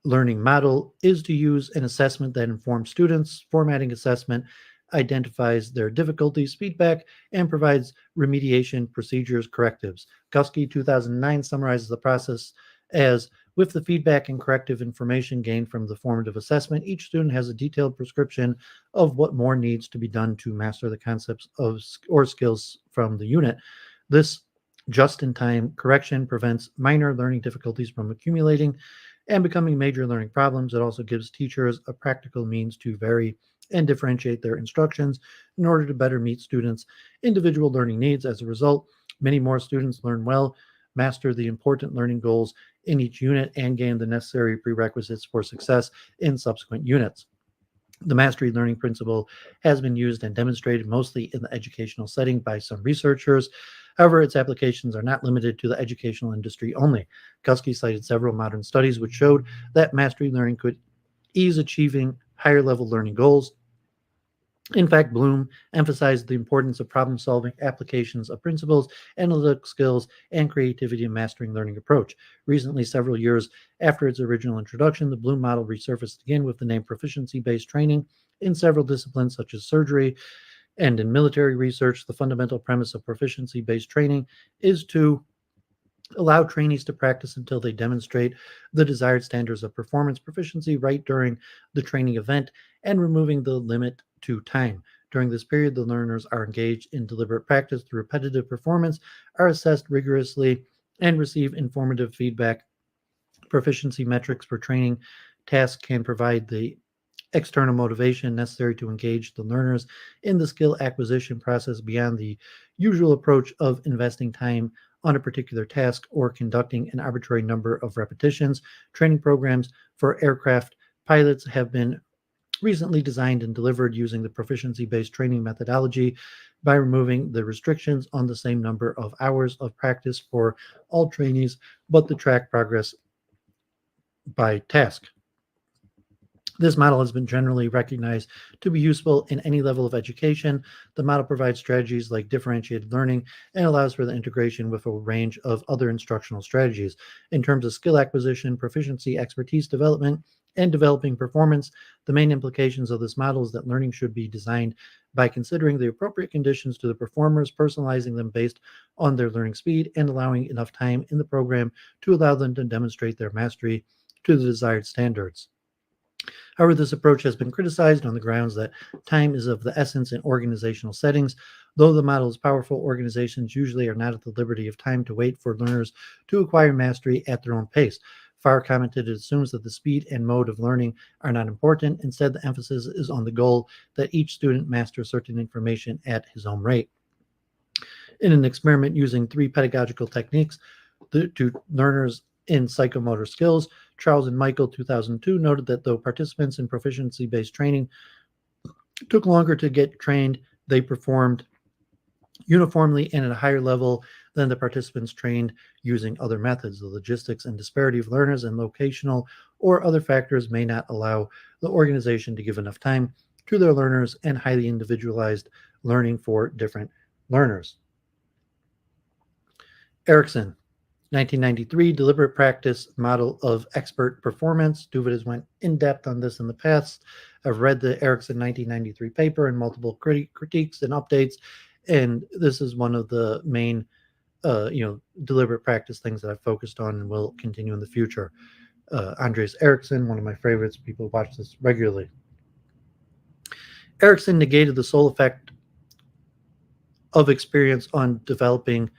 Speaker 1: learning model is to use an assessment that informs students. Formatting assessment identifies their difficulties, feedback, and provides remediation procedures, correctives. Guskey, 2009, summarizes the process as, with the feedback and corrective information gained from the formative assessment, each student has a detailed prescription of what more needs to be done to master the concepts or skills from the unit. This just-in-time correction prevents minor learning difficulties from accumulating and becoming major learning problems. It also gives teachers a practical means to vary and differentiate their instructions in order to better meet students' individual learning needs. As a result, many more students learn well, master the important learning goals in each unit, and gain the necessary prerequisites for success in subsequent units. The mastery learning principle has been used and demonstrated mostly in the educational setting by some researchers. However, its applications are not limited to the educational industry only. Guskey cited several modern studies which showed that mastery learning could ease achieving higher level learning goals. In fact, Bloom emphasized the importance of problem-solving applications of principles, analytic skills, and creativity in mastering learning approach. Recently, several years after its original introduction, the Bloom model resurfaced again with the name proficiency-based training in several disciplines such as surgery and in military research. The fundamental premise of proficiency-based training is to allow trainees to practice until they demonstrate the desired standards of performance proficiency right during the training event and removing the limit to time. During this period, the learners are engaged in deliberate practice through repetitive performance, are assessed rigorously, and receive informative feedback. Proficiency metrics for training tasks can provide the external motivation necessary to engage the learners in the skill acquisition process beyond the usual approach of investing time on a particular task or conducting an arbitrary number of repetitions. Training programs for aircraft pilots have been recently designed and delivered using the proficiency-based training methodology by removing the restrictions on the same number of hours of practice for all trainees, but the track progress by task. This model has been generally recognized to be useful in any level of education. The model provides strategies like differentiated learning and allows for the integration with a range of other instructional strategies. In terms of skill acquisition, proficiency, expertise development, and developing performance, the main implications of this model is that learning should be designed by considering the appropriate conditions to the performers, personalizing them based on their learning speed, and allowing enough time in the program to allow them to demonstrate their mastery to the desired standards. However, this approach has been criticized on the grounds that time is of the essence in organizational settings. Though the model is powerful, organizations usually are not at the liberty of time to wait for learners to acquire mastery at their own pace. Farr commented, it assumes that the speed and mode of learning are not important. Instead, the emphasis is on the goal that each student master certain information at his own rate. In an experiment using 3 pedagogical techniques to learners in psychomotor skills, Charles and Michael, 2002, noted that though participants in proficiency-based training took longer to get trained, they performed uniformly and at a higher level than the participants trained using other methods. The logistics and disparity of learners and locational or other factors may not allow the organization to give enough time to their learners and highly individualized learning for different learners. Ericsson, 1993, deliberate practice model of expert performance. Doovid has went in depth on this in the past. I've read the Ericsson 1993 paper and multiple critiques and updates, and this is one of the main, deliberate practice things that I've focused on and will continue in the future. Andreas Ericsson, one of my favorites. People watch this regularly. Ericsson negated the sole effect of experience on developing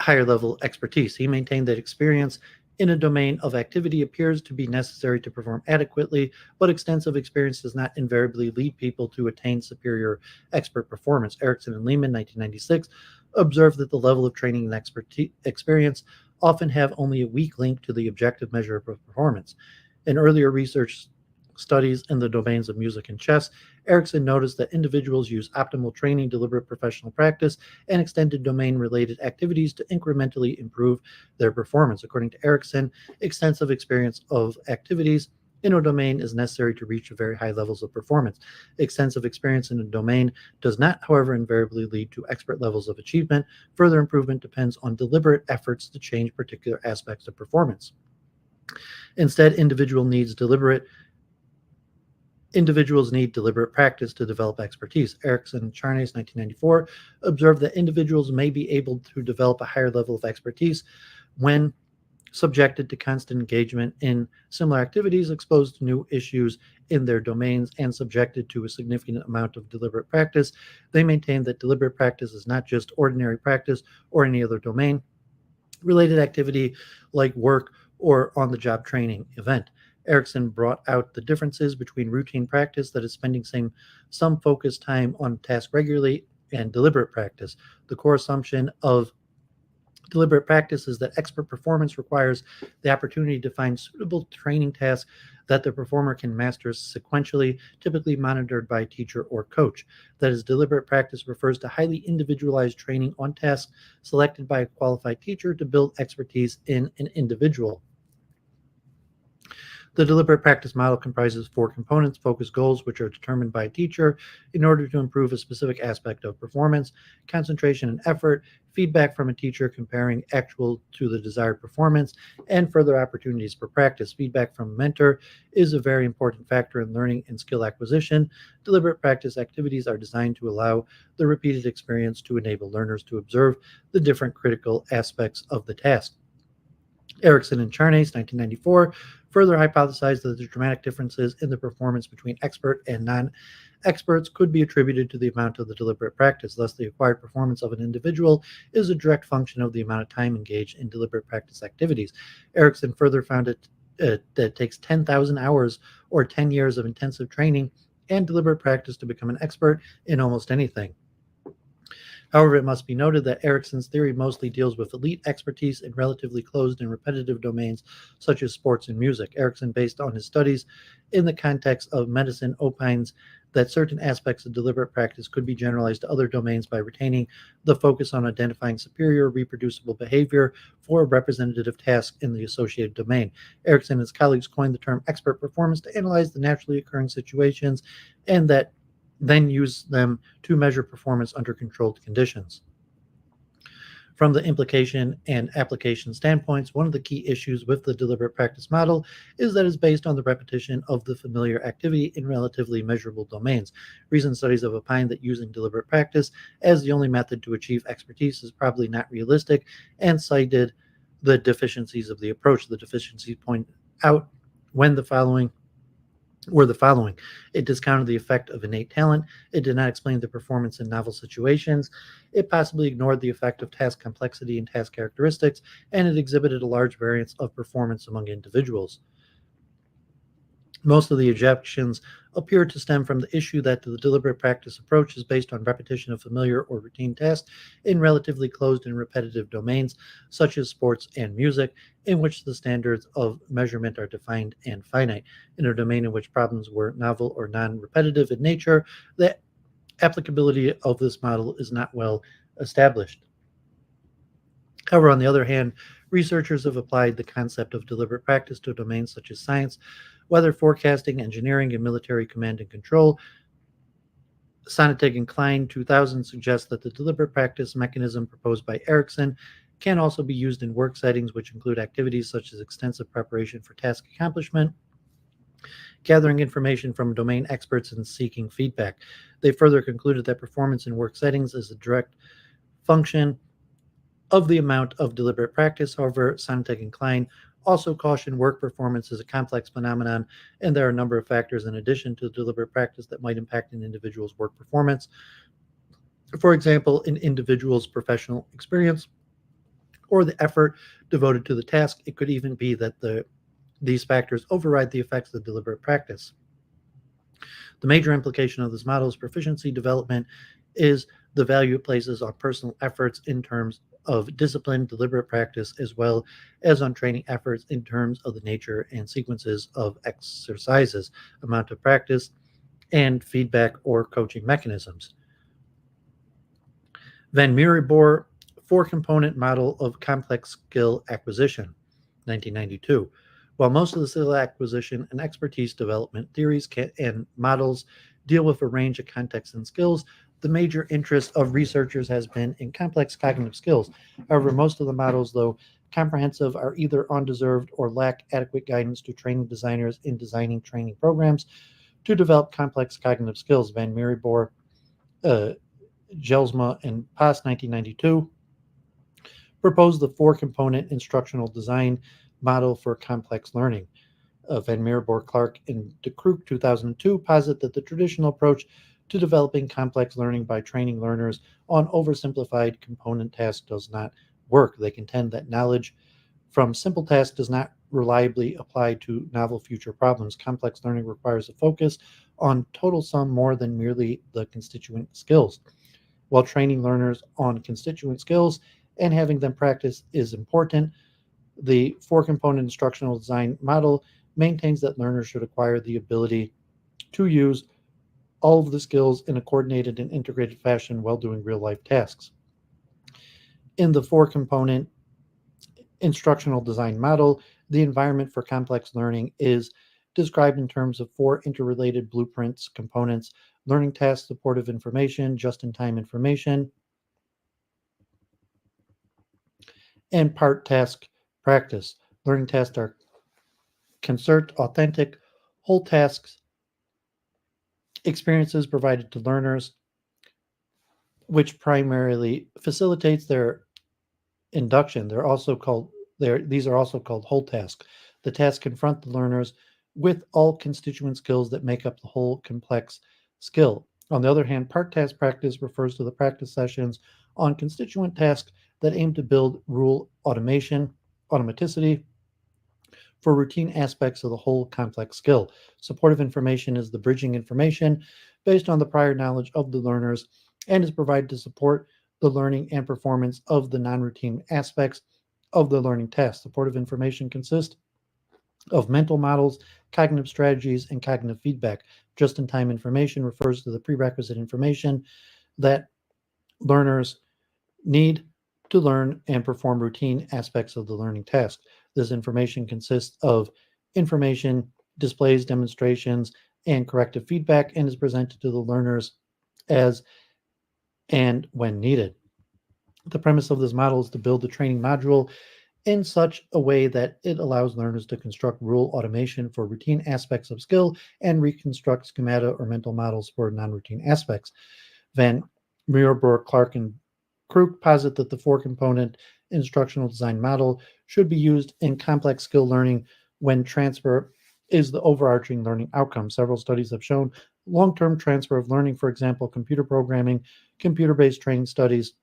Speaker 1: higher level expertise. He maintained that experience in a domain of activity appears to be necessary to perform adequately, but extensive experience does not invariably lead people to attain superior expert performance. Ericsson and Lehman, 1996, observed that the level of training and experience often have only a weak link to the objective measure of performance. In earlier research studies in the domains of music and chess, Ericsson noticed that individuals use optimal training, deliberate professional practice, and extended domain-related activities to incrementally improve their performance. According to Ericsson, extensive experience of activities in a domain is necessary to reach very high levels of performance. Extensive experience in a domain does not, however, invariably lead to expert levels of achievement. Further improvement depends on deliberate efforts to change particular aspects of performance. Instead, individuals need deliberate practice to develop expertise. Ericsson and Charnes, 1994, observed that individuals may be able to develop a higher level of expertise when subjected to constant engagement in similar activities, exposed to new issues in their domains, and subjected to a significant amount of deliberate practice. They maintain that deliberate practice is not just ordinary practice or any other domain-related activity like work or on-the-job training event. Ericsson brought out the differences between routine practice, that is spending some focused time on task regularly, and deliberate practice. The core assumption of deliberate practice is that expert performance requires the opportunity to find suitable training tasks that the performer can master sequentially, typically monitored by a teacher or coach. That is, deliberate practice refers to highly individualized training on tasks selected by a qualified teacher to build expertise in an individual. The deliberate practice model comprises 4 components: focused goals, which are determined by a teacher in order to improve a specific aspect of performance; concentration and effort; feedback from a teacher comparing actual to the desired performance; and further opportunities for practice. Feedback from a mentor is a very important factor in learning and skill acquisition. Deliberate practice activities are designed to allow the repeated experience to enable learners to observe the different critical aspects of the task. Ericsson and Charnes, 1994, further hypothesized that the dramatic differences in the performance between expert and non-experts could be attributed to the amount of the deliberate practice. Thus, the acquired performance of an individual is a direct function of the amount of time engaged in deliberate practice activities. Ericsson further found that it takes 10,000 hours or 10 years of intensive training and deliberate practice to become an expert in almost anything. However, it must be noted that Ericsson's theory mostly deals with elite expertise in relatively closed and repetitive domains such as sports and music. Ericsson, based on his studies in the context of medicine, opines that certain aspects of deliberate practice could be generalized to other domains by retaining the focus on identifying superior reproducible behavior for a representative task in the associated domain. Ericsson and his colleagues coined the term expert performance to analyze the naturally occurring situations and then use them to measure performance under controlled conditions. From the implication and application standpoints, one of the key issues with the deliberate practice model is that it's based on the repetition of the familiar activity in relatively measurable domains. Recent studies have opined that using deliberate practice as the only method to achieve expertise is probably not realistic, and cited the deficiencies of the approach. The deficiencies point out the following. It discounted the effect of innate talent. It did not explain the performance in novel situations. It possibly ignored the effect of task complexity and task characteristics, and it exhibited a large variance of performance among individuals. Most of the objections appear to stem from the issue that the deliberate practice approach is based on repetition of familiar or routine tasks in relatively closed and repetitive domains, such as sports and music, in which the standards of measurement are defined and finite. In a domain in which problems were novel or non-repetitive in nature, the applicability of this model is not well established. However, on the other hand, researchers have applied the concept of deliberate practice to domains such as science, weather forecasting, engineering, and military command and control. Sonntag and Klein, 2000, suggests that the deliberate practice mechanism proposed by Ericsson can also be used in work settings, which include activities such as extensive preparation for task accomplishment, gathering information from domain experts, and seeking feedback. They further concluded that performance in work settings is a direct function of the amount of deliberate practice. However, Sonntag and Klein also caution work performance is a complex phenomenon, and there are a number of factors in addition to deliberate practice that might impact an individual's work performance. For example, an individual's professional experience or the effort devoted to the task. It could even be that these factors override the effects of deliberate practice. The major implication of this model's proficiency development is the value it places on personal efforts in terms of disciplined, deliberate practice, as well as on training efforts in terms of the nature and sequences of exercises, amount of practice, and feedback or coaching mechanisms. Van Merrienboer, four-component model of complex skill acquisition, 1992. While most of the skill acquisition and expertise development theories and models deal with a range of contexts and skills, the major interest of researchers has been in complex cognitive skills. However, most of the models, though comprehensive, are either undeserved or lack adequate guidance to training designers in designing training programs to develop complex cognitive skills. Van Merrienboer, Gelsma, and Paas, 1992, proposed the four-component instructional design model for complex learning. Van Merrienboer, Clark, and de Krook, 2002, posit that the traditional approach to developing complex learning by training learners on oversimplified component tasks does not work. They contend that knowledge from simple tasks does not reliably apply to novel future problems. Complex learning requires a focus on total sum more than merely the constituent skills. While training learners on constituent skills and having them practice is important, the four-component instructional design model maintains that learners should acquire the ability to use all of the skills in a coordinated and integrated fashion while doing real-life tasks. In the four-component instructional design model, the environment for complex learning is described in terms of four interrelated blueprints, components: learning tasks, supportive information, just-in-time information, and part task practice. Learning tasks are concert, authentic, whole tasks, experiences provided to learners, which primarily facilitates their induction. These are also called whole tasks. The tasks confront the learners with all constituent skills that make up the whole complex skill. On the other hand, part task practice refers to the practice sessions on constituent tasks that aim to build rule automaticity for routine aspects of the whole complex skill. Supportive information is the bridging information based on the prior knowledge of the learners and is provided to support the learning and performance of the non-routine aspects of the learning task. Supportive information consists of mental models, cognitive strategies, and cognitive feedback. Just-in-time information refers to the prerequisite information that learners need to learn and perform routine aspects of the learning task. This information consists of information, displays, demonstrations, and corrective feedback, and is presented to the learners as and when needed. The premise of this model is to build the training module in such a way that it allows learners to construct rule automation for routine aspects of skill and reconstruct schemata or mental models for non-routine aspects. Van Merrienboer, Clark, and Krook posit that the four-component instructional design model should be used in complex skill learning when transfer is the overarching learning outcome. Several studies have shown long-term transfer of learning, for example, computer programming, computer-based training studies,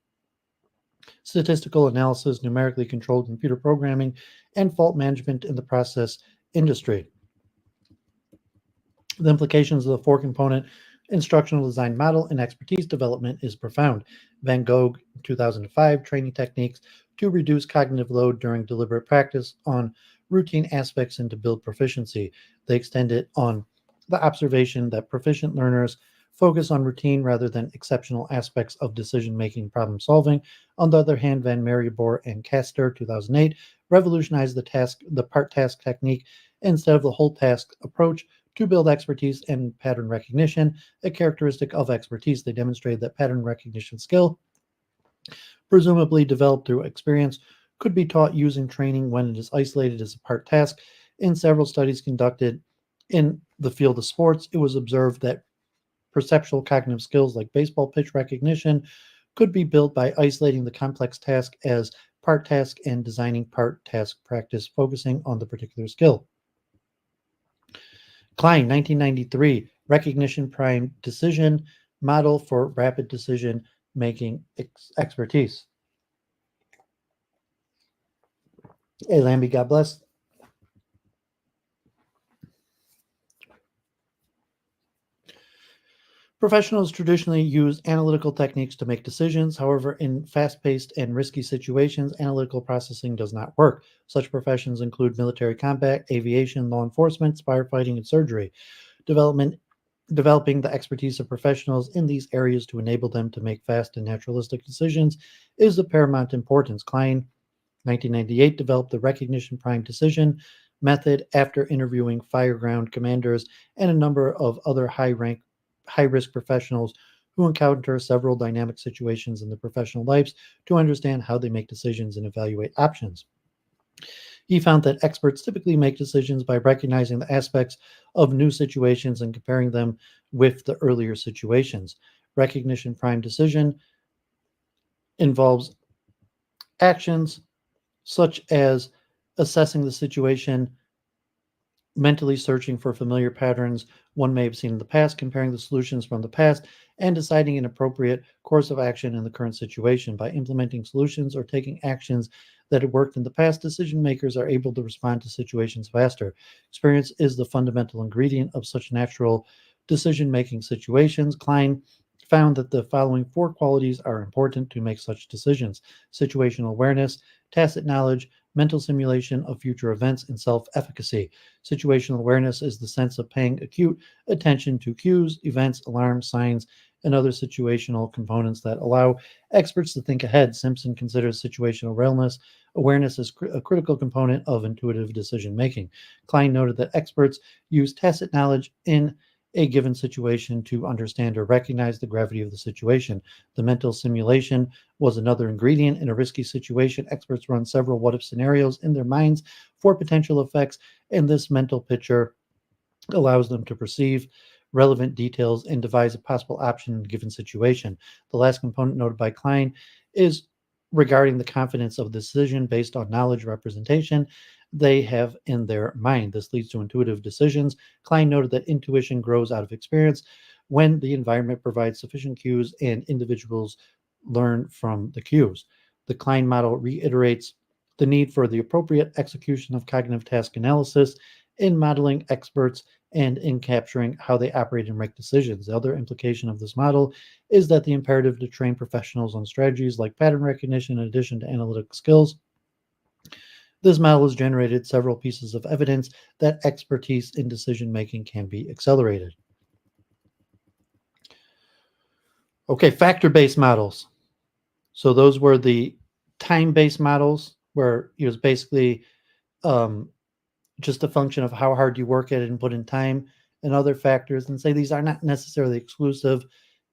Speaker 1: statistical analysis, numerically controlled computer programming, and fault management in the process industry. The implications of the four-component instructional design model in expertise development is profound. Van Gogh, 2005, training techniques to reduce cognitive load during deliberate practice on routine aspects and to build proficiency. They extend it on the observation that proficient learners focus on routine rather than exceptional aspects of decision-making, problem-solving. On the other hand, Van Merrienboer and Baxter, 2008, revolutionized the part task technique instead of the whole task approach to build expertise and pattern recognition, a characteristic of expertise. They demonstrated that pattern recognition skill, presumably developed through experience, could be taught using training when it is isolated as a part task. In several studies conducted in the field of sports, it was observed that perceptual cognitive skills like baseball pitch recognition could be built by isolating the complex task as part task and designing part task practice focusing on the particular skill. Klein, 1993, recognition prime decision model for rapid decision making expertise. Hey, Lambie, God bless. Professionals traditionally use analytical techniques to make decisions. However, in fast-paced and risky situations, analytical processing does not work. Such professions include military combat, aviation, law enforcement, firefighting, and surgery. Developing the expertise of professionals in these areas to enable them to make fast and naturalistic decisions is of paramount importance. Klein, 1998, developed the recognition prime decision method after interviewing fireground commanders and a number of other high-risk professionals who encounter several dynamic situations in their professional lives to understand how they make decisions and evaluate options. He found that experts typically make decisions by recognizing the aspects of new situations and comparing them with the earlier situations. Recognition prime decision involves actions such as assessing the situation, mentally searching for familiar patterns one may have seen in the past, comparing the solutions from the past, and deciding an appropriate course of action in the current situation. By implementing solutions or taking actions that have worked in the past, decision makers are able to respond to situations faster. Experience is the fundamental ingredient of such natural decision-making situations. Klein found that the following 4 qualities are important to make such decisions: situational awareness, tacit knowledge, mental simulation of future events, and self-efficacy. Situational awareness is the sense of paying acute attention to cues, events, alarms, signs, and other situational components that allow experts to think ahead. Simpson considers situational awareness as a critical component of intuitive decision-making. Klein noted that experts use tacit knowledge in a given situation to understand or recognize the gravity of the situation. The mental simulation was another ingredient. In a risky situation, experts run several what-if scenarios in their minds for potential effects, and this mental picture allows them to perceive relevant details and devise a possible option in a given situation. The last component noted by Klein is regarding the confidence of the decision based on knowledge representation they have in their mind. This leads to intuitive decisions. Klein noted that intuition grows out of experience when the environment provides sufficient cues and individuals learn from the cues. The Klein model reiterates the need for the appropriate execution of cognitive task analysis in modeling experts and in capturing how they operate and make decisions. The other implication of this model is that the imperative to train professionals on strategies like pattern recognition in addition to analytic skills. This model has generated several pieces of evidence that expertise in decision-making can be accelerated. Okay, factor-based models. So those were the time-based models where it was basically just a function of how hard you work at it and put in time and other factors, and say these are not necessarily exclusive,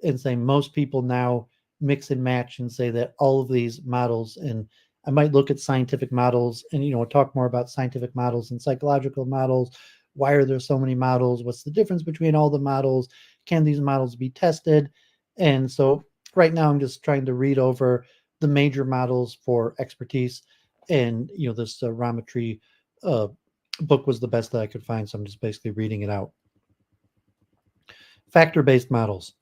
Speaker 1: and say most people now mix and match and say that all of these models, and I might look at scientific models and, talk more about scientific models and psychological models. Why are there so many models? What's the difference between all the models? Can these models be tested? And so right now I'm just trying to read over the major models for expertise. And, this Attri book was the best that I could find. So I'm just basically reading it out. Factor-based models.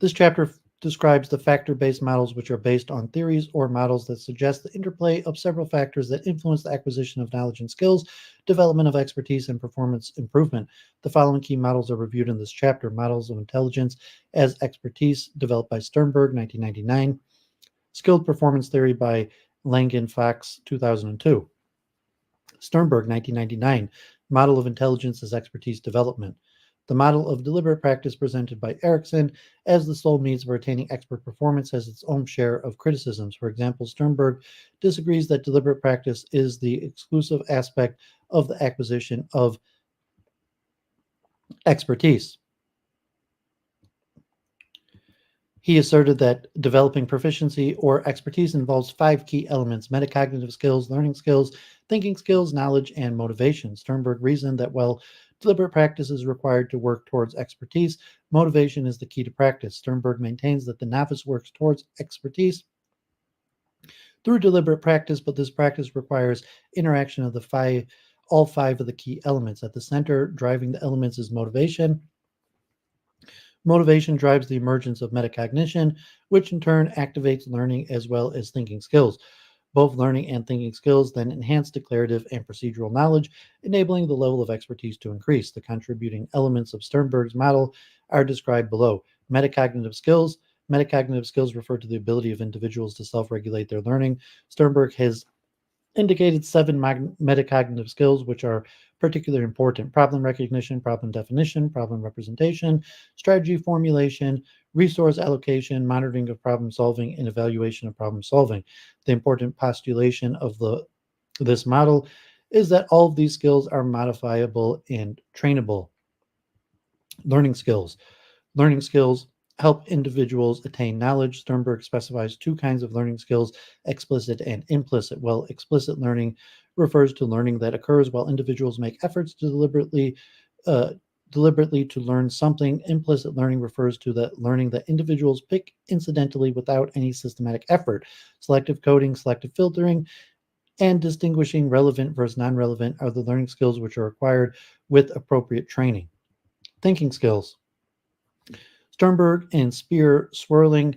Speaker 1: This chapter describes the factor-based models, which are based on theories or models that suggest the interplay of several factors that influence the acquisition of knowledge and skills, development of expertise, and performance improvement. The following key models are reviewed in this chapter: models of intelligence as expertise, developed by Sternberg, 1999. Skilled performance theory by Langan-Fox, 2002. Sternberg, 1999. Model of intelligence as expertise development. The model of deliberate practice presented by Ericsson as the sole means of attaining expert performance has its own share of criticisms. For example, Sternberg disagrees that deliberate practice is the exclusive aspect of the acquisition of expertise. He asserted that developing proficiency or expertise involves 5 key elements: metacognitive skills, learning skills, thinking skills, knowledge, and motivation. Sternberg reasoned that while deliberate practice is required to work towards expertise, motivation is the key to practice. Sternberg maintains that the novice works towards expertise through deliberate practice, but this practice requires interaction of all 5 of the key elements. At the center, driving the elements, is motivation. Motivation drives the emergence of metacognition, which in turn activates learning as well as thinking skills. Both learning and thinking skills then enhance declarative and procedural knowledge, enabling the level of expertise to increase. The contributing elements of Sternberg's model are described below. Metacognitive skills. Metacognitive skills refer to the ability of individuals to self-regulate their learning. Sternberg has indicated 7 metacognitive skills, which are particularly important: problem recognition, problem definition, problem representation, strategy formulation, resource allocation, monitoring of problem solving, and evaluation of problem solving. The important postulation of this model is that all of these skills are modifiable and trainable. Learning skills. Learning skills help individuals attain knowledge. Sternberg specifies 2 kinds of learning skills, explicit and implicit. Well, explicit learning refers to learning that occurs while individuals make efforts to deliberately to learn something. Implicit learning refers to that learning that individuals pick incidentally without any systematic effort. Selective coding, selective filtering, and distinguishing relevant versus non-relevant are the learning skills which are acquired with appropriate training. Thinking skills. Sternberg and Swirling,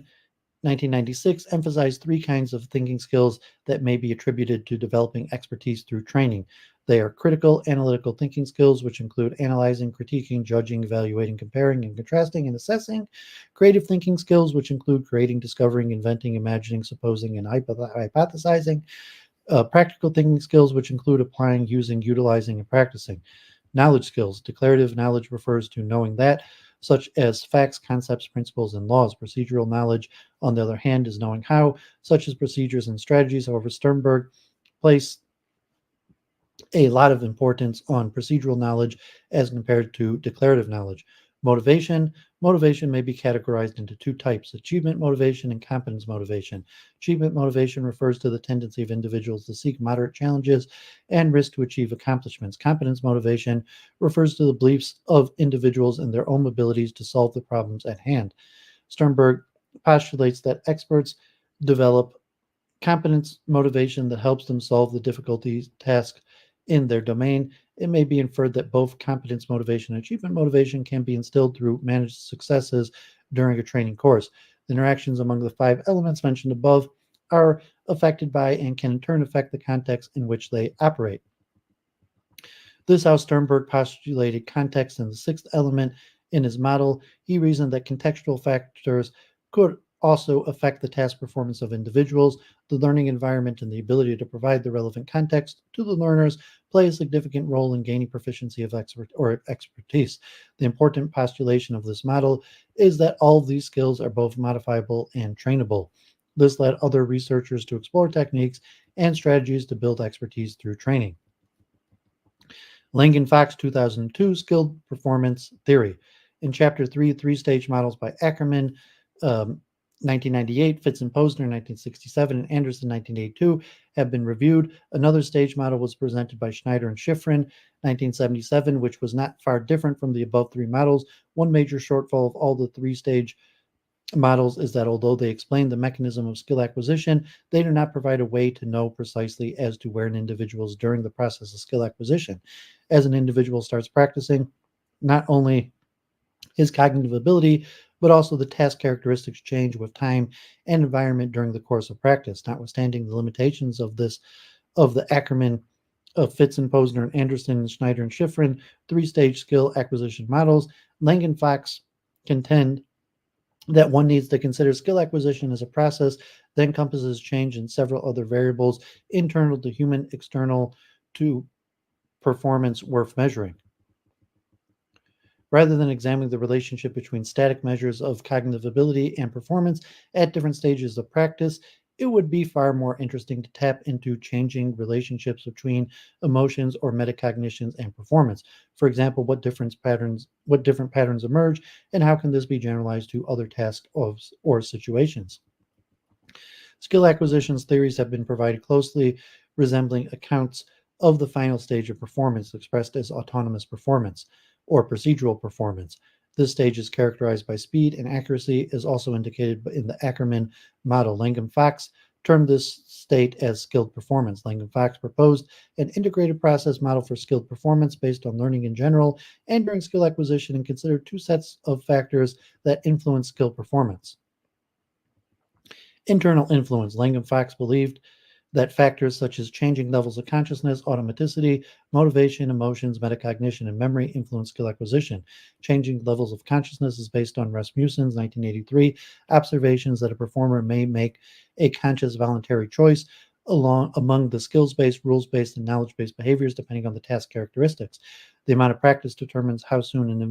Speaker 1: 1996, emphasized 3 kinds of thinking skills that may be attributed to developing expertise through training. They are critical, analytical thinking skills, which include analyzing, critiquing, judging, evaluating, comparing, and contrasting, and assessing. Creative thinking skills, which include creating, discovering, inventing, imagining, supposing, and hypothesizing. Practical thinking skills, which include applying, using, utilizing, and practicing. Knowledge skills. Declarative knowledge refers to knowing that, such as facts, concepts, principles, and laws. Procedural knowledge, on the other hand, is knowing how, such as procedures and strategies. However, Sternberg placed a lot of importance on procedural knowledge as compared to declarative knowledge. Motivation. Motivation may be categorized into 2 types: achievement motivation and competence motivation. Achievement motivation refers to the tendency of individuals to seek moderate challenges and risk to achieve accomplishments. Competence motivation refers to the beliefs of individuals in their own abilities to solve the problems at hand. Sternberg postulates that experts develop competence motivation that helps them solve the difficulties tasks in their domain. It may be inferred that both competence motivation and achievement motivation can be instilled through managed successes during a training course. The interactions among the 5 elements mentioned above are affected by and can in turn affect the context in which they operate. This is how Sternberg postulated context in the 6th element in his model. He reasoned that contextual factors could also affect the task performance of individuals. The learning environment and the ability to provide the relevant context to the learners play a significant role in gaining proficiency of expertise. The important postulation of this model is that all of these skills are both modifiable and trainable. This led other researchers to explore techniques and strategies to build expertise through training. Langan-Fox, 2002, Skilled Performance Theory. In Chapter 3, 3-stage models by Ackerman, 1998, Fitz and Posner, 1967, and Anderson, 1982, have been reviewed. Another stage model was presented by Schneider and Schifrin, 1977, which was not far different from the above 3 models. One major shortfall of all the 3-stage models is that although they explain the mechanism of skill acquisition, they do not provide a way to know precisely as to where an individual is during the process of skill acquisition. As an individual starts practicing, not only his cognitive ability, but also the task characteristics change with time and environment during the course of practice. Notwithstanding the limitations of the Ackerman, Fitz and Posner, and Anderson, Schneider, and Schifrin 3-stage skill acquisition models, Langan-Fox contend that one needs to consider skill acquisition as a process that encompasses change in several other variables, internal to human, external to performance worth measuring. Rather than examining the relationship between static measures of cognitive ability and performance at different stages of practice, it would be far more interesting to tap into changing relationships between emotions or metacognitions and performance. For example, what different patterns emerge, and how can this be generalized to other tasks or situations? Skill acquisitions theories have been provided closely resembling accounts of the final stage of performance, expressed as autonomous performance or procedural performance. This stage is characterized by speed and accuracy, is also indicated in the Ackerman model. Langan-Fox termed this state as skilled performance. Langan-Fox proposed an integrated process model for skilled performance based on learning in general and during skill acquisition, and considered 2 sets of factors that influence skill performance. Internal influence. Langan-Fox believed that factors such as changing levels of consciousness, automaticity, motivation, emotions, metacognition, and memory influence skill acquisition. Changing levels of consciousness is based on Rasmussen's 1983 observations that a performer may make a conscious voluntary choice among the skills-based, rules-based, and knowledge-based behaviors depending on the task characteristics. The amount of practice determines how soon an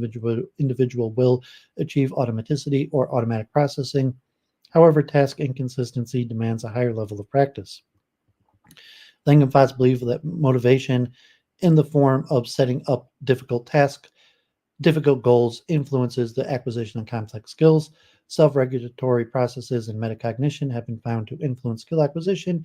Speaker 1: individual will achieve automaticity or automatic processing. However, task inconsistency demands a higher level of practice. Langan-Fox believed that motivation in the form of setting up difficult goals influences the acquisition of complex skills. Self-regulatory processes and metacognition have been found to influence skill acquisition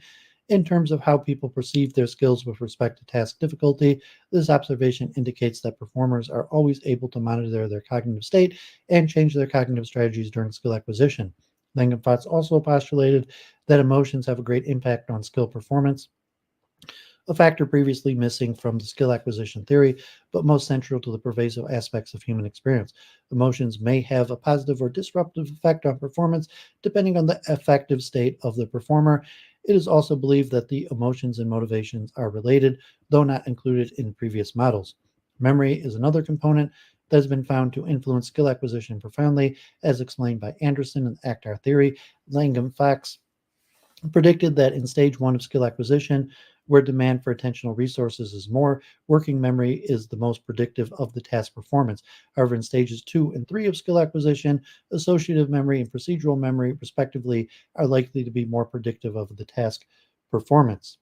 Speaker 1: in terms of how people perceive their skills with respect to task difficulty. This observation indicates that performers are always able to monitor their cognitive state and change their cognitive strategies during skill acquisition. Langan-Fox also postulated that emotions have a great impact on skill performance, a factor previously missing from the skill acquisition theory, but most central to the pervasive aspects of human experience. Emotions may have a positive or disruptive effect on performance, depending on the affective state of the performer. It is also believed that the emotions and motivations are related, though not included in previous models. Memory is another component that has been found to influence skill acquisition profoundly, as explained by Anderson and ACT-R theory. Langan-Fox predicted that in stage 1 of skill acquisition, where demand for attentional resources is more, working memory is the most predictive of the task performance. However, in stages 2 and 3 of skill acquisition, associative memory and procedural memory, respectively, are likely to be more predictive of the task performance.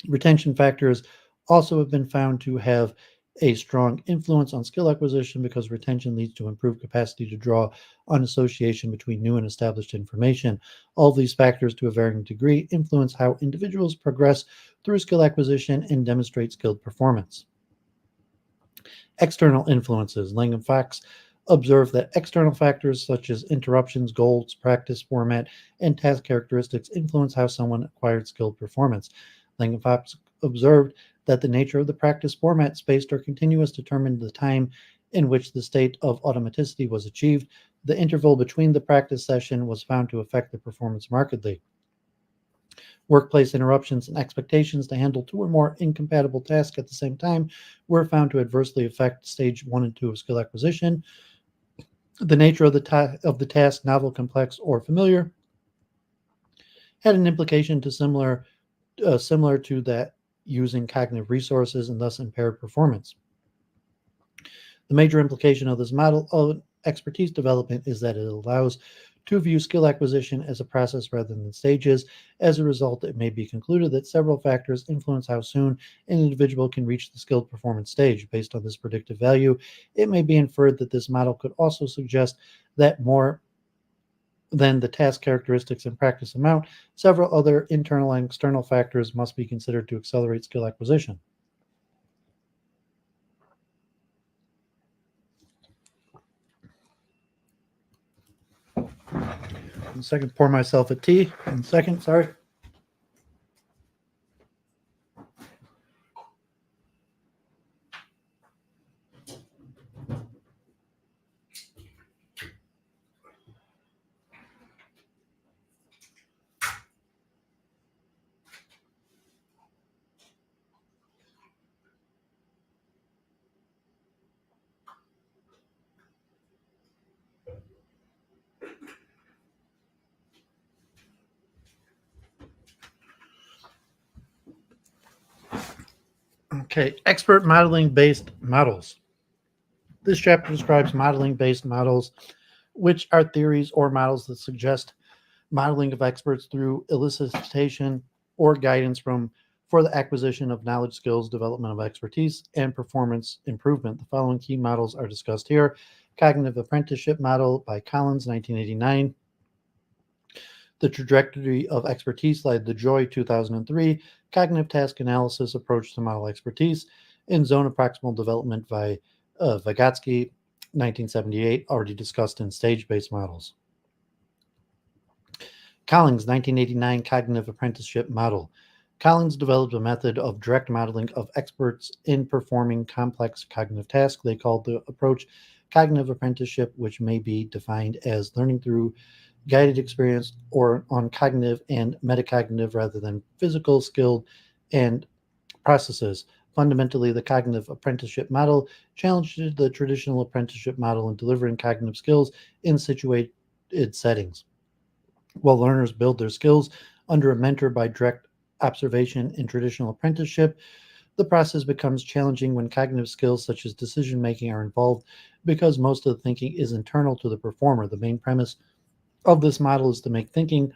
Speaker 1: Retention factors also have been found to have a strong influence on skill acquisition because retention leads to improved capacity to draw on association between new and established information. All of these factors, to a varying degree, influence how individuals progress through skill acquisition and demonstrate skilled performance. External influences. Langan-Fox observed that external factors such as interruptions, goals, practice format, and task characteristics influence how someone acquired skilled performance. Langan-Fox observed that the nature of the practice format, spaced or continuous, determined the time in which the state of automaticity was achieved. The interval between the practice session was found to affect the performance markedly. Workplace interruptions and expectations to handle 2 or more incompatible tasks at the same time were found to adversely affect stage 1 and 2 of skill acquisition. The nature of the task, novel, complex, or familiar, had an implication to similar to that using cognitive resources and thus impaired performance. The major implication of this model of expertise development is that it allows to view skill acquisition as a process rather than stages. As a result, it may be concluded that several factors influence how soon an individual can reach the skilled performance stage. Based on this predictive value, it may be inferred that this model could also suggest that more than the task characteristics and practice amount, several other internal and external factors must be considered to accelerate skill acquisition. One second, pour myself a tea. 1 second, sorry. Okay, expert modeling-based models. This chapter describes modeling-based models, which are theories or models that suggest modeling of experts through elicitation or guidance for the acquisition of knowledge, skills, development of expertise, and performance improvement. The following key models are discussed here. Cognitive Apprenticeship Model by Collins, 1989. The Trajectory of Expertise by Lajoie, 2003. Cognitive Task Analysis Approach to Model Expertise. In Zone of Proximal Development by Vygotsky, 1978, already discussed in stage-based models. Collins, 1989, Cognitive Apprenticeship Model. Collins developed a method of direct modeling of experts in performing complex cognitive tasks. They called the approach cognitive apprenticeship, which may be defined as learning through guided experience, or on cognitive and metacognitive rather than physical, skilled, and processes. Fundamentally, the cognitive apprenticeship model challenged the traditional apprenticeship model in delivering cognitive skills in situated settings. While learners build their skills under a mentor by direct observation in traditional apprenticeship, the process becomes challenging when cognitive skills such as decision making are involved because most of the thinking is internal to the performer. The main premise of this model is to make thinking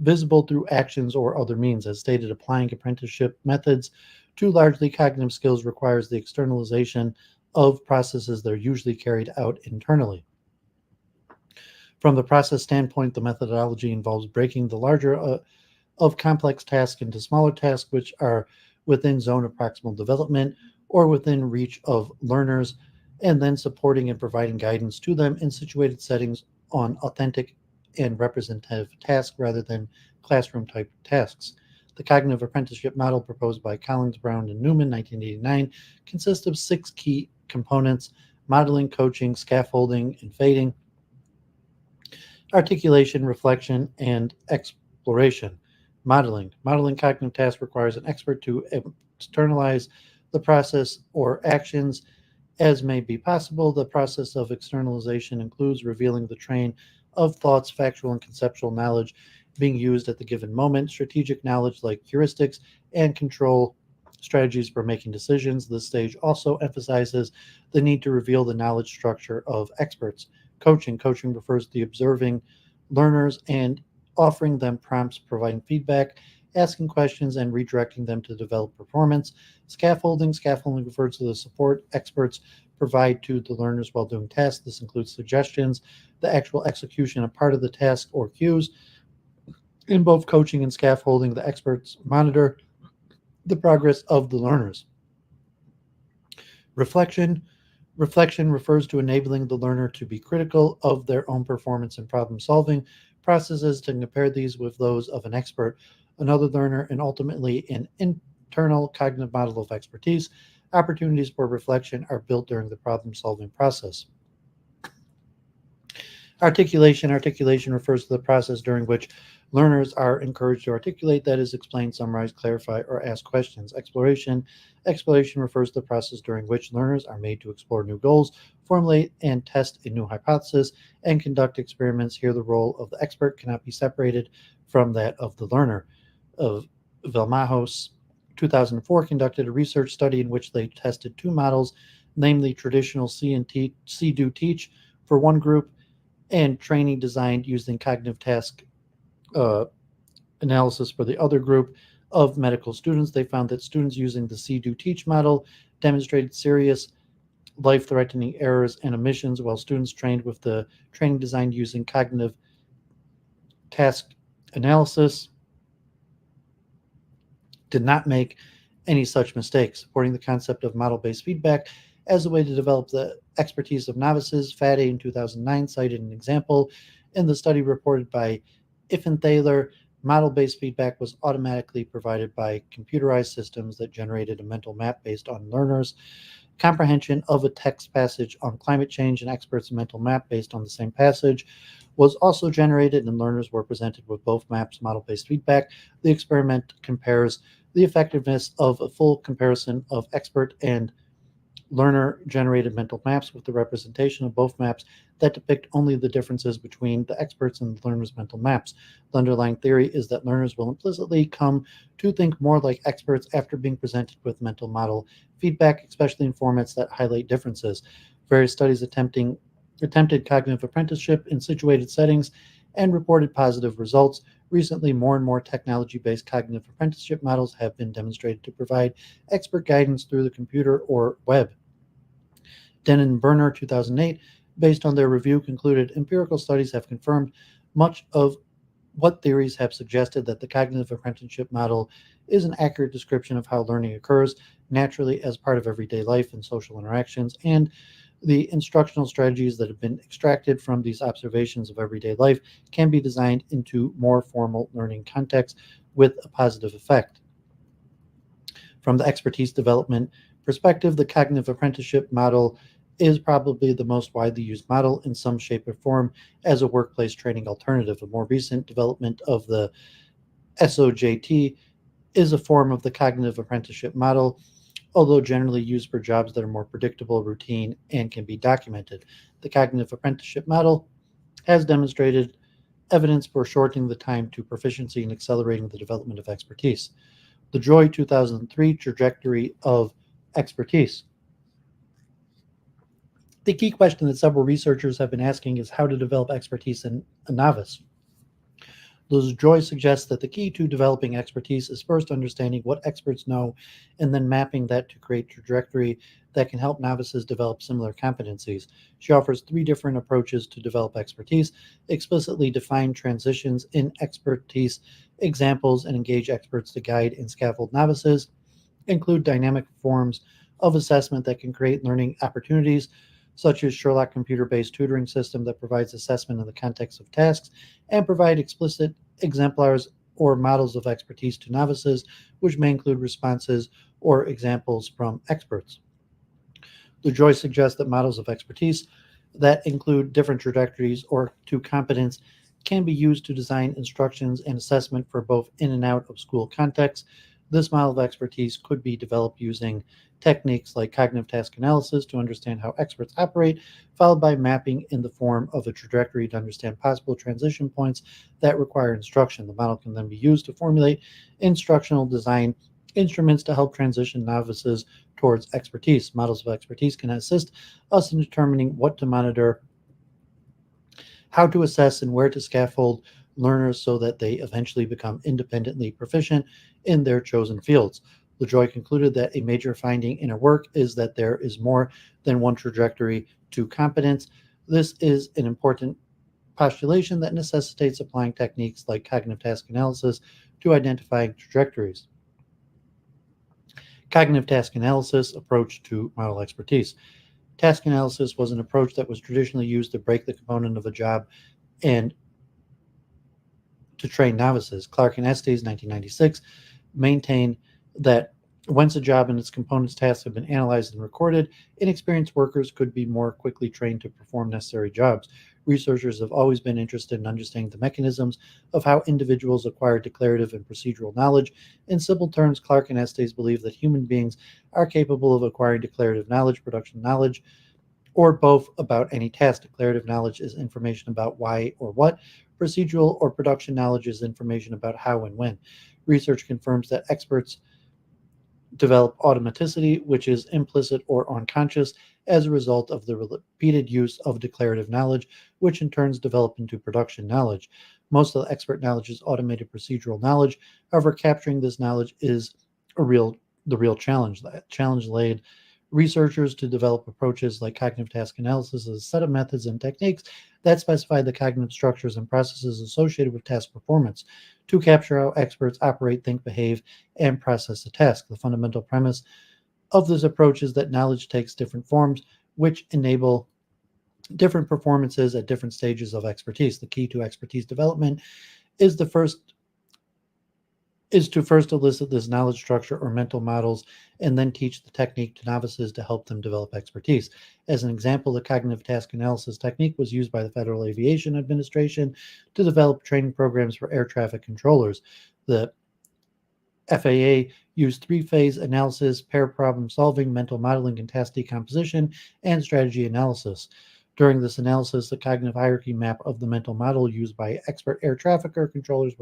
Speaker 1: visible through actions or other means. As stated, applying apprenticeship methods to largely cognitive skills requires the externalization of processes that are usually carried out internally. From the process standpoint, the methodology involves breaking the larger of complex tasks into smaller tasks which are within zone of proximal development or within reach of learners, and then supporting and providing guidance to them in situated settings on authentic and representative tasks rather than classroom type tasks. The cognitive apprenticeship model proposed by Collins, Brown, and Newman, 1989, consists of 6 key components: modeling, coaching, scaffolding, and fading, articulation, reflection, and exploration. Modeling. Modeling cognitive tasks requires an expert to externalize the process or actions as may be possible. The process of externalization includes revealing the train of thoughts, factual and conceptual knowledge being used at the given moment, strategic knowledge like heuristics, and control strategies for making decisions. This stage also emphasizes the need to reveal the knowledge structure of experts. Coaching. Coaching refers to the observing learners and offering them prompts, providing feedback, asking questions, and redirecting them to develop performance. Scaffolding. Scaffolding refers to the support experts provide to the learners while doing tasks. This includes suggestions, the actual execution of part of the task, or cues. In both coaching and scaffolding, the experts monitor the progress of the learners. Reflection. Reflection refers to enabling the learner to be critical of their own performance in problem solving processes, to compare these with those of an expert, another learner, and ultimately an internal cognitive model of expertise. Opportunities for reflection are built during the problem solving process. Articulation. Articulation refers to the process during which learners are encouraged to articulate, that is, explain, summarize, clarify, or ask questions. Exploration. Exploration refers to the process during which learners are made to explore new goals, formulate and test a new hypothesis, and conduct experiments. Here, the role of the expert cannot be separated from that of the learner. Velmajos, 2004, conducted a research study in which they tested 2 models, namely traditional see, do, teach for one group, and training designed using cognitive task analysis for the other group of medical students. They found that students using the see, do, teach model demonstrated serious life-threatening errors and omissions, while students trained with the training designed using cognitive task analysis did not make any such mistakes. Supporting the concept of model-based feedback as a way to develop the expertise of novices, Fadde in 2009 cited an example in the study reported by Iffenthaler. Model-based feedback was automatically provided by computerized systems that generated a mental map based on learners' comprehension of a text passage on climate change. An expert's mental map based on the same passage was also generated, and learners were presented with both maps. Model-based feedback. The experiment compares the effectiveness of a full comparison of expert and learner-generated mental maps with the representation of both maps that depict only the differences between the experts and the learners' mental maps. The underlying theory is that learners will implicitly come to think more like experts after being presented with mental model feedback, especially in formats that highlight differences. Various studies attempted cognitive apprenticeship in situated settings and reported positive results. Recently, more and more technology-based cognitive apprenticeship models have been demonstrated to provide expert guidance through the computer or web. Denon and Berner, 2008, based on their review, concluded empirical studies have confirmed much of what theories have suggested, that the cognitive apprenticeship model is an accurate description of how learning occurs naturally as part of everyday life and social interactions, and the instructional strategies that have been extracted from these observations of everyday life can be designed into more formal learning contexts with a positive effect. From the expertise development perspective, the cognitive apprenticeship model is probably the most widely used model in some shape or form as a workplace training alternative. A more recent development of the SOJT is a form of the cognitive apprenticeship model, although generally used for jobs that are more predictable, routine, and can be documented. The cognitive apprenticeship model has demonstrated evidence for shortening the time to proficiency and accelerating the development of expertise. Lajoie 2003 Trajectory of Expertise. The key question that several researchers have been asking is how to develop expertise in a novice. Lajoie suggests that the key to developing expertise is first understanding what experts know and then mapping that to create a trajectory that can help novices develop similar competencies. She offers 3 different approaches to develop expertise: explicitly define transitions in expertise, examples, and engage experts to guide and scaffold novices, include dynamic forms of assessment that can create learning opportunities, such as Sherlock computer-based tutoring system that provides assessment in the context of tasks, and provide explicit exemplars or models of expertise to novices, which may include responses or examples from experts. Lajoie suggests that models of expertise that include different trajectories or to competence can be used to design instructions and assessment for both in and out of school contexts. This model of expertise could be developed using techniques like cognitive task analysis to understand how experts operate, followed by mapping in the form of a trajectory to understand possible transition points that require instruction. The model can then be used to formulate instructional design instruments to help transition novices towards expertise. Models of expertise can assist us in determining what to monitor, how to assess, and where to scaffold learners so that they eventually become independently proficient in their chosen fields. Lajoie concluded that a major finding in her work is that there is more than one trajectory to competence. This is an important postulation that necessitates applying techniques like cognitive task analysis to identifying trajectories. Cognitive task analysis approach to model expertise. Task analysis was an approach that was traditionally used to break the component of a job and to train novices. Clark and Estes, 1996, maintain that once a job and its components tasks have been analyzed and recorded, inexperienced workers could be more quickly trained to perform necessary jobs. Researchers have always been interested in understanding the mechanisms of how individuals acquire declarative and procedural knowledge. In simple terms, Clark and Estes believe that human beings are capable of acquiring declarative knowledge, production knowledge, or both about any task. Declarative knowledge is information about why or what. Procedural or production knowledge is information about how and when. Research confirms that experts develop automaticity, which is implicit or unconscious, as a result of the repeated use of declarative knowledge, which in turn develop into production knowledge. Most of the expert knowledge is automated procedural knowledge. However, capturing this knowledge is the real challenge. That challenge laid researchers to develop approaches like cognitive task analysis as a set of methods and techniques that specify the cognitive structures and processes associated with task performance to capture how experts operate, think, behave, and process a task. The fundamental premise of this approach is that knowledge takes different forms, which enable different performances at different stages of expertise. The key to expertise development is to first elicit this knowledge structure or mental models and then teach the technique to novices to help them develop expertise. As an example, the cognitive task analysis technique was used by the Federal Aviation Administration to develop training programs for air traffic controllers. The FAA used 3-phase analysis, pair problem solving, mental modeling, and task decomposition, and strategy analysis. During this analysis, the cognitive hierarchy map of the mental model used by expert air traffic controllers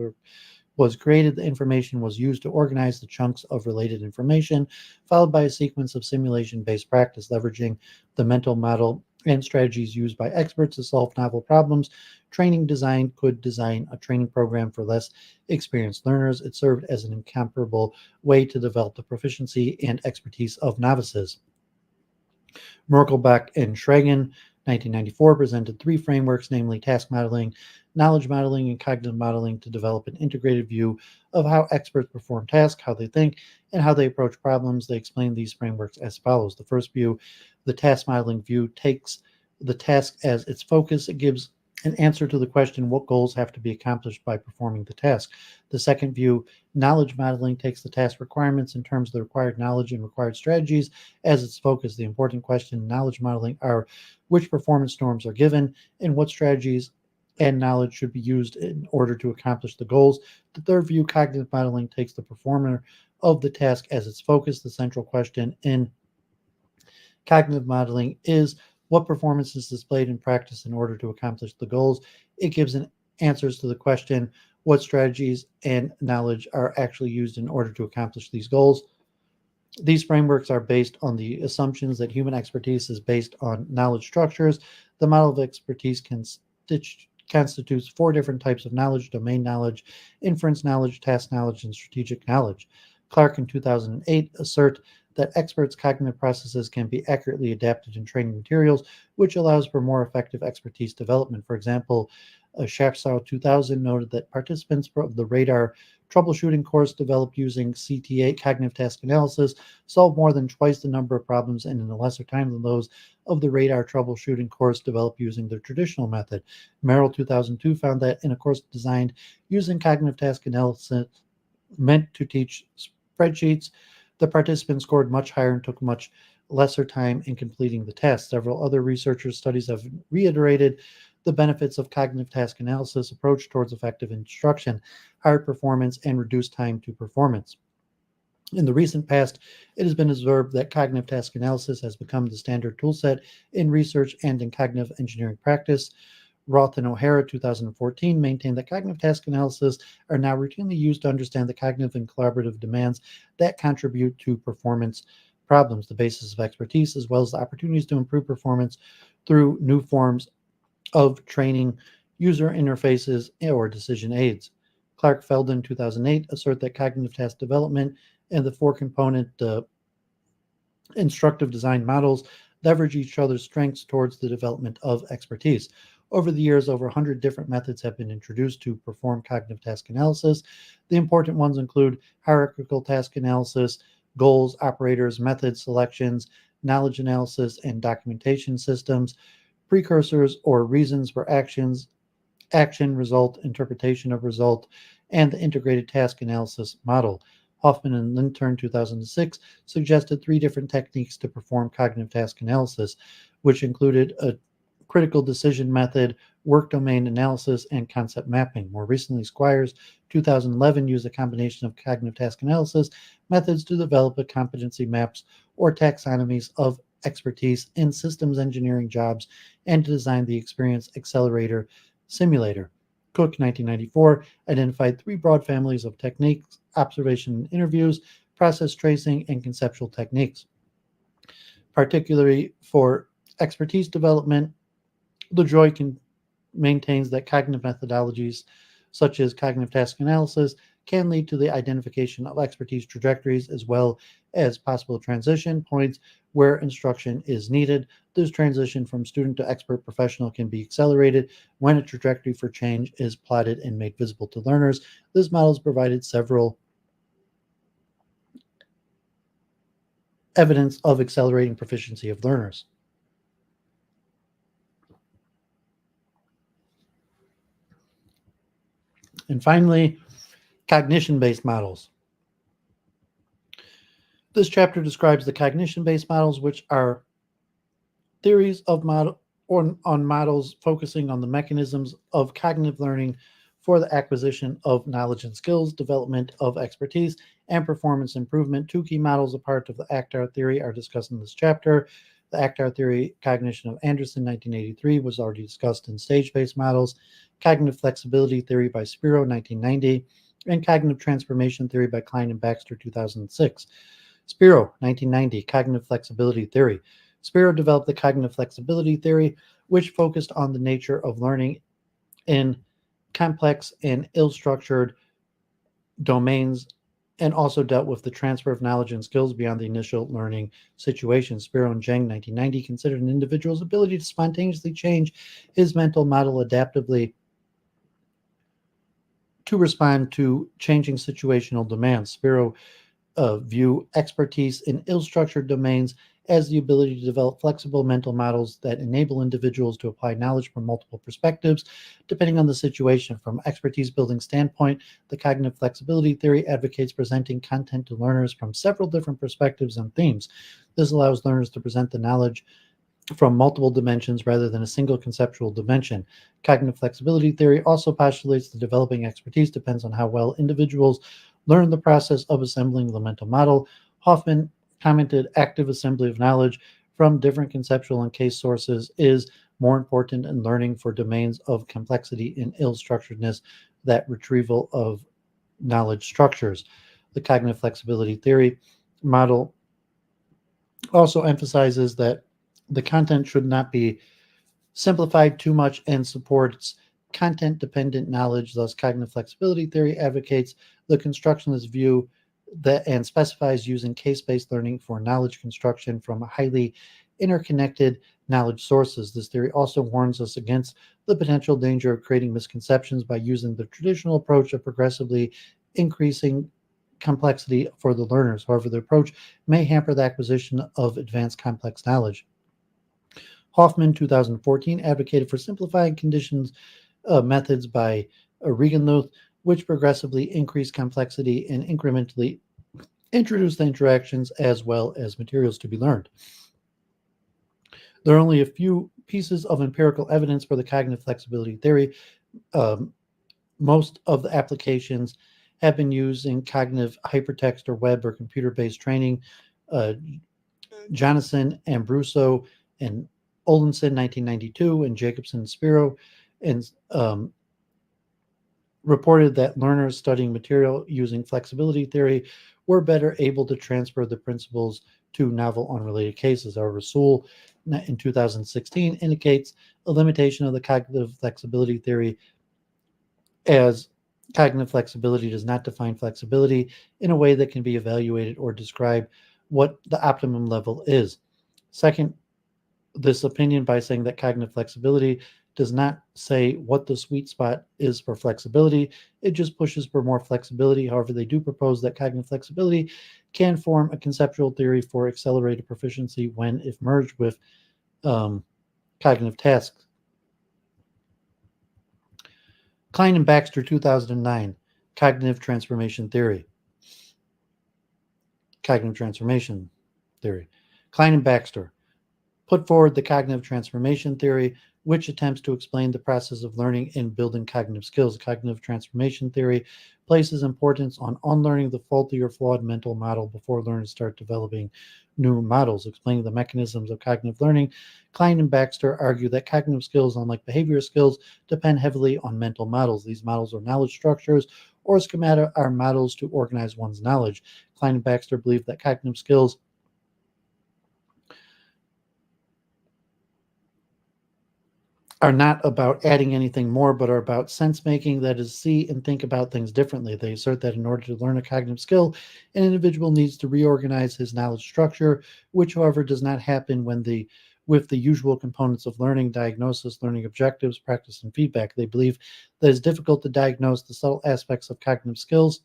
Speaker 1: was created. The information was used to organize the chunks of related information, followed by a sequence of simulation-based practice, leveraging the mental model and strategies used by experts to solve novel problems. Training design could design a training program for less experienced learners. It served as an incomparable way to develop the proficiency and expertise of novices. Merkelbach and Schragen, 1994, presented 3 frameworks, namely task modeling, knowledge modeling, and cognitive modeling, to develop an integrated view of how experts perform tasks, how they think, and how they approach problems. They explain these frameworks as follows. The first view, the task modeling view, takes the task as its focus. It gives an answer to the question, what goals have to be accomplished by performing the task. The second view, knowledge modeling, takes the task requirements in terms of the required knowledge and required strategies as its focus. The important question in knowledge modeling are which performance norms are given and what strategies and knowledge should be used in order to accomplish the goals. The third view, cognitive modeling, takes the performer of the task as its focus. The central question in cognitive modeling is what performance is displayed in practice in order to accomplish the goals. It gives answers to the question, what strategies and knowledge are actually used in order to accomplish these goals. These frameworks are based on the assumptions that human expertise is based on knowledge structures. The model of expertise constitutes 4 different types of knowledge: domain knowledge, inference knowledge, task knowledge, and strategic knowledge. Clark in 2008 assert that experts' cognitive processes can be accurately adapted in training materials, which allows for more effective expertise development. For example, Shapsaw 2000 noted that participants of the radar troubleshooting course developed using CTA, cognitive task analysis, solved more than twice the number of problems and in a lesser time than those of the radar troubleshooting course developed using the traditional method. Merrill 2002 found that in a course designed using cognitive task analysis meant to teach spreadsheets, the participants scored much higher and took much lesser time in completing the task. Several other researchers' studies have reiterated the benefits of cognitive task analysis approach towards effective instruction, higher performance, and reduced time to performance. In the recent past, it has been observed that cognitive task analysis has become the standard toolset in research and in cognitive engineering practice. Roth and O'Hara, 2014, maintained that cognitive task analysis are now routinely used to understand the cognitive and collaborative demands that contribute to performance problems, the basis of expertise, as well as the opportunities to improve performance through new forms of training, user interfaces, or decision aids. Clark Felden, 2008, assert that cognitive task development and the 4-component instructive design models leverage each other's strengths towards the development of expertise. Over the years, over 100 different methods have been introduced to perform cognitive task analysis. The important ones include hierarchical task analysis, goals, operators, methods, selections, knowledge analysis, and documentation systems, precursors or reasons for actions, action, result, interpretation of result, and the integrated task analysis model. Hoffman and Lintern, 2006, suggested 3 different techniques to perform cognitive task analysis, which included a critical decision method, work domain analysis, and concept mapping. More recently, Squires, 2011, used a combination of cognitive task analysis methods to develop a competency maps or taxonomies of expertise in systems engineering jobs and to design the Experience Accelerator Simulator. Cook, 1994, identified 3 broad families of techniques: observation and interviews, process tracing, and conceptual techniques. Particularly for expertise development, Lajoie maintains that cognitive methodologies such as cognitive task analysis can lead to the identification of expertise trajectories as well as possible transition points where instruction is needed. This transition from student to expert professional can be accelerated when a trajectory for change is plotted and made visible to learners. This model has provided several evidence of accelerating proficiency of learners. And finally, cognition-based models. This chapter describes the cognition-based models, which are theories of models focusing on the mechanisms of cognitive learning for the acquisition of knowledge and skills, development of expertise, and performance improvement. 2 key models, a part of the ACT-R theory, are discussed in this chapter. The ACT-R theory, cognition of Anderson, 1983, was already discussed in stage-based models. Cognitive flexibility theory by Spiro, 1990, and cognitive transformation theory by Klein and Baxter, 2006. Spiro, 1990, cognitive flexibility theory. Spiro developed the cognitive flexibility theory, which focused on the nature of learning in complex and ill-structured domains, and also dealt with the transfer of knowledge and skills beyond the initial learning situation. Spiro and Zheng, 1990, considered an individual's ability to spontaneously change his mental model adaptively to respond to changing situational demands. Spiro view expertise in ill-structured domains as the ability to develop flexible mental models that enable individuals to apply knowledge from multiple perspectives, depending on the situation. From expertise building standpoint, the cognitive flexibility theory advocates presenting content to learners from several different perspectives and themes. This allows learners to present the knowledge from multiple dimensions rather than a single conceptual dimension. Cognitive flexibility theory also postulates that developing expertise depends on how well individuals learn the process of assembling the mental model. Hoffman commented, active assembly of knowledge from different conceptual and case sources is more important in learning for domains of complexity and ill-structuredness than retrieval of knowledge structures. The cognitive flexibility theory model also emphasizes that the content should not be simplified too much and supports content-dependent knowledge. Thus, cognitive flexibility theory advocates the constructionist view that and specifies using case-based learning for knowledge construction from highly interconnected knowledge sources. This theory also warns us against the potential danger of creating misconceptions by using the traditional approach of progressively increasing complexity for the learners. However, the approach may hamper the acquisition of advanced complex knowledge. Hoffman, 2014, advocated for simplifying conditions methods by Regenluth, which progressively increase complexity and incrementally introduce the interactions as well as materials to be learned. There are only a few pieces of empirical evidence for the cognitive flexibility theory. Most of the applications have been used in cognitive hypertext or web or computer-based training. Jonathan Ambruso and Oldenson, 1992, and Jacobson and Spiro, and reported that learners studying material using flexibility theory were better able to transfer the principles to novel unrelated cases. However, Sewell in 2016 indicates a limitation of the cognitive flexibility theory, as cognitive flexibility does not define flexibility in a way that can be evaluated or describe what the optimum level is. Second, this opinion by saying that cognitive flexibility does not say what the sweet spot is for flexibility. It just pushes for more flexibility. However, they do propose that cognitive flexibility can form a conceptual theory for accelerated proficiency when, if merged with cognitive tasks. Klein and Baxter, 2009, Cognitive Transformation Theory. Cognitive Transformation Theory. Klein and Baxter put forward the cognitive transformation theory, which attempts to explain the process of learning and building cognitive skills. Cognitive transformation theory places importance on unlearning the faulty or flawed mental model before learners start developing new models. Explaining the mechanisms of cognitive learning, Klein and Baxter argue that cognitive skills, unlike behavioral skills, depend heavily on mental models. These models are knowledge structures, or schemata are models to organize one's knowledge. Klein and Baxter believe that cognitive skills are not about adding anything more, but are about sense making, that is, see and think about things differently. They assert that in order to learn a cognitive skill, an individual needs to reorganize his knowledge structure, which, however, does not happen with the usual components of learning: diagnosis, learning objectives, practice, and feedback. They believe that it's difficult to diagnose the subtle aspects of cognitive skills.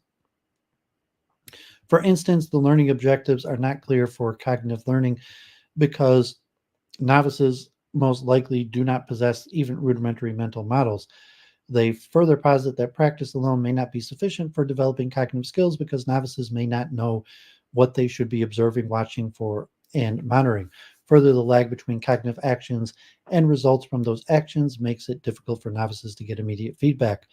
Speaker 1: For instance, the learning objectives are not clear for cognitive learning because novices most likely do not possess even rudimentary mental models. They further posit that practice alone may not be sufficient for developing cognitive skills because novices may not know what they should be observing, watching for, and monitoring. Further, the lag between cognitive actions and results from those actions makes it difficult for novices to get immediate feedback.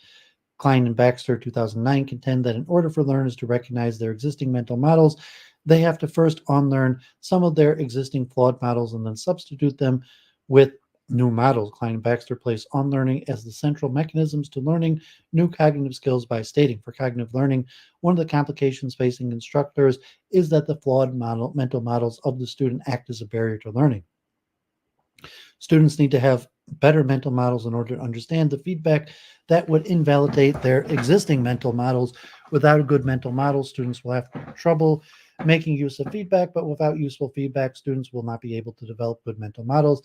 Speaker 1: Klein and Baxter, 2009, contend that in order for learners to recognize their existing mental models, they have to first unlearn some of their existing flawed models and then substitute them with new models. Klein and Baxter place unlearning as the central mechanisms to learning new cognitive skills by stating, for cognitive learning, one of the complications facing instructors is that the flawed mental models of the student act as a barrier to learning. Students need to have better mental models in order to understand the feedback that would invalidate their existing mental models. Without a good mental model, students will have trouble making use of feedback, but without useful feedback, students will not be able to develop good mental models.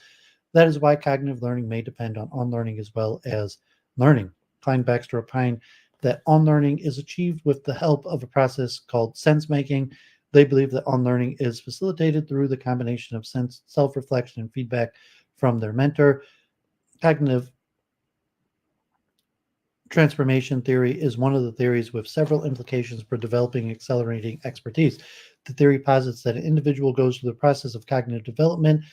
Speaker 1: That is why cognitive learning may depend on unlearning as well as learning. Klein Baxter opined that unlearning is achieved with the help of a process called sense making. They believe that unlearning is facilitated through the combination of self-reflection and feedback from their mentor. Cognitive transformation theory is one of the theories with several implications for developing and accelerating expertise. The theory posits that an individual goes through the process of cognitive development,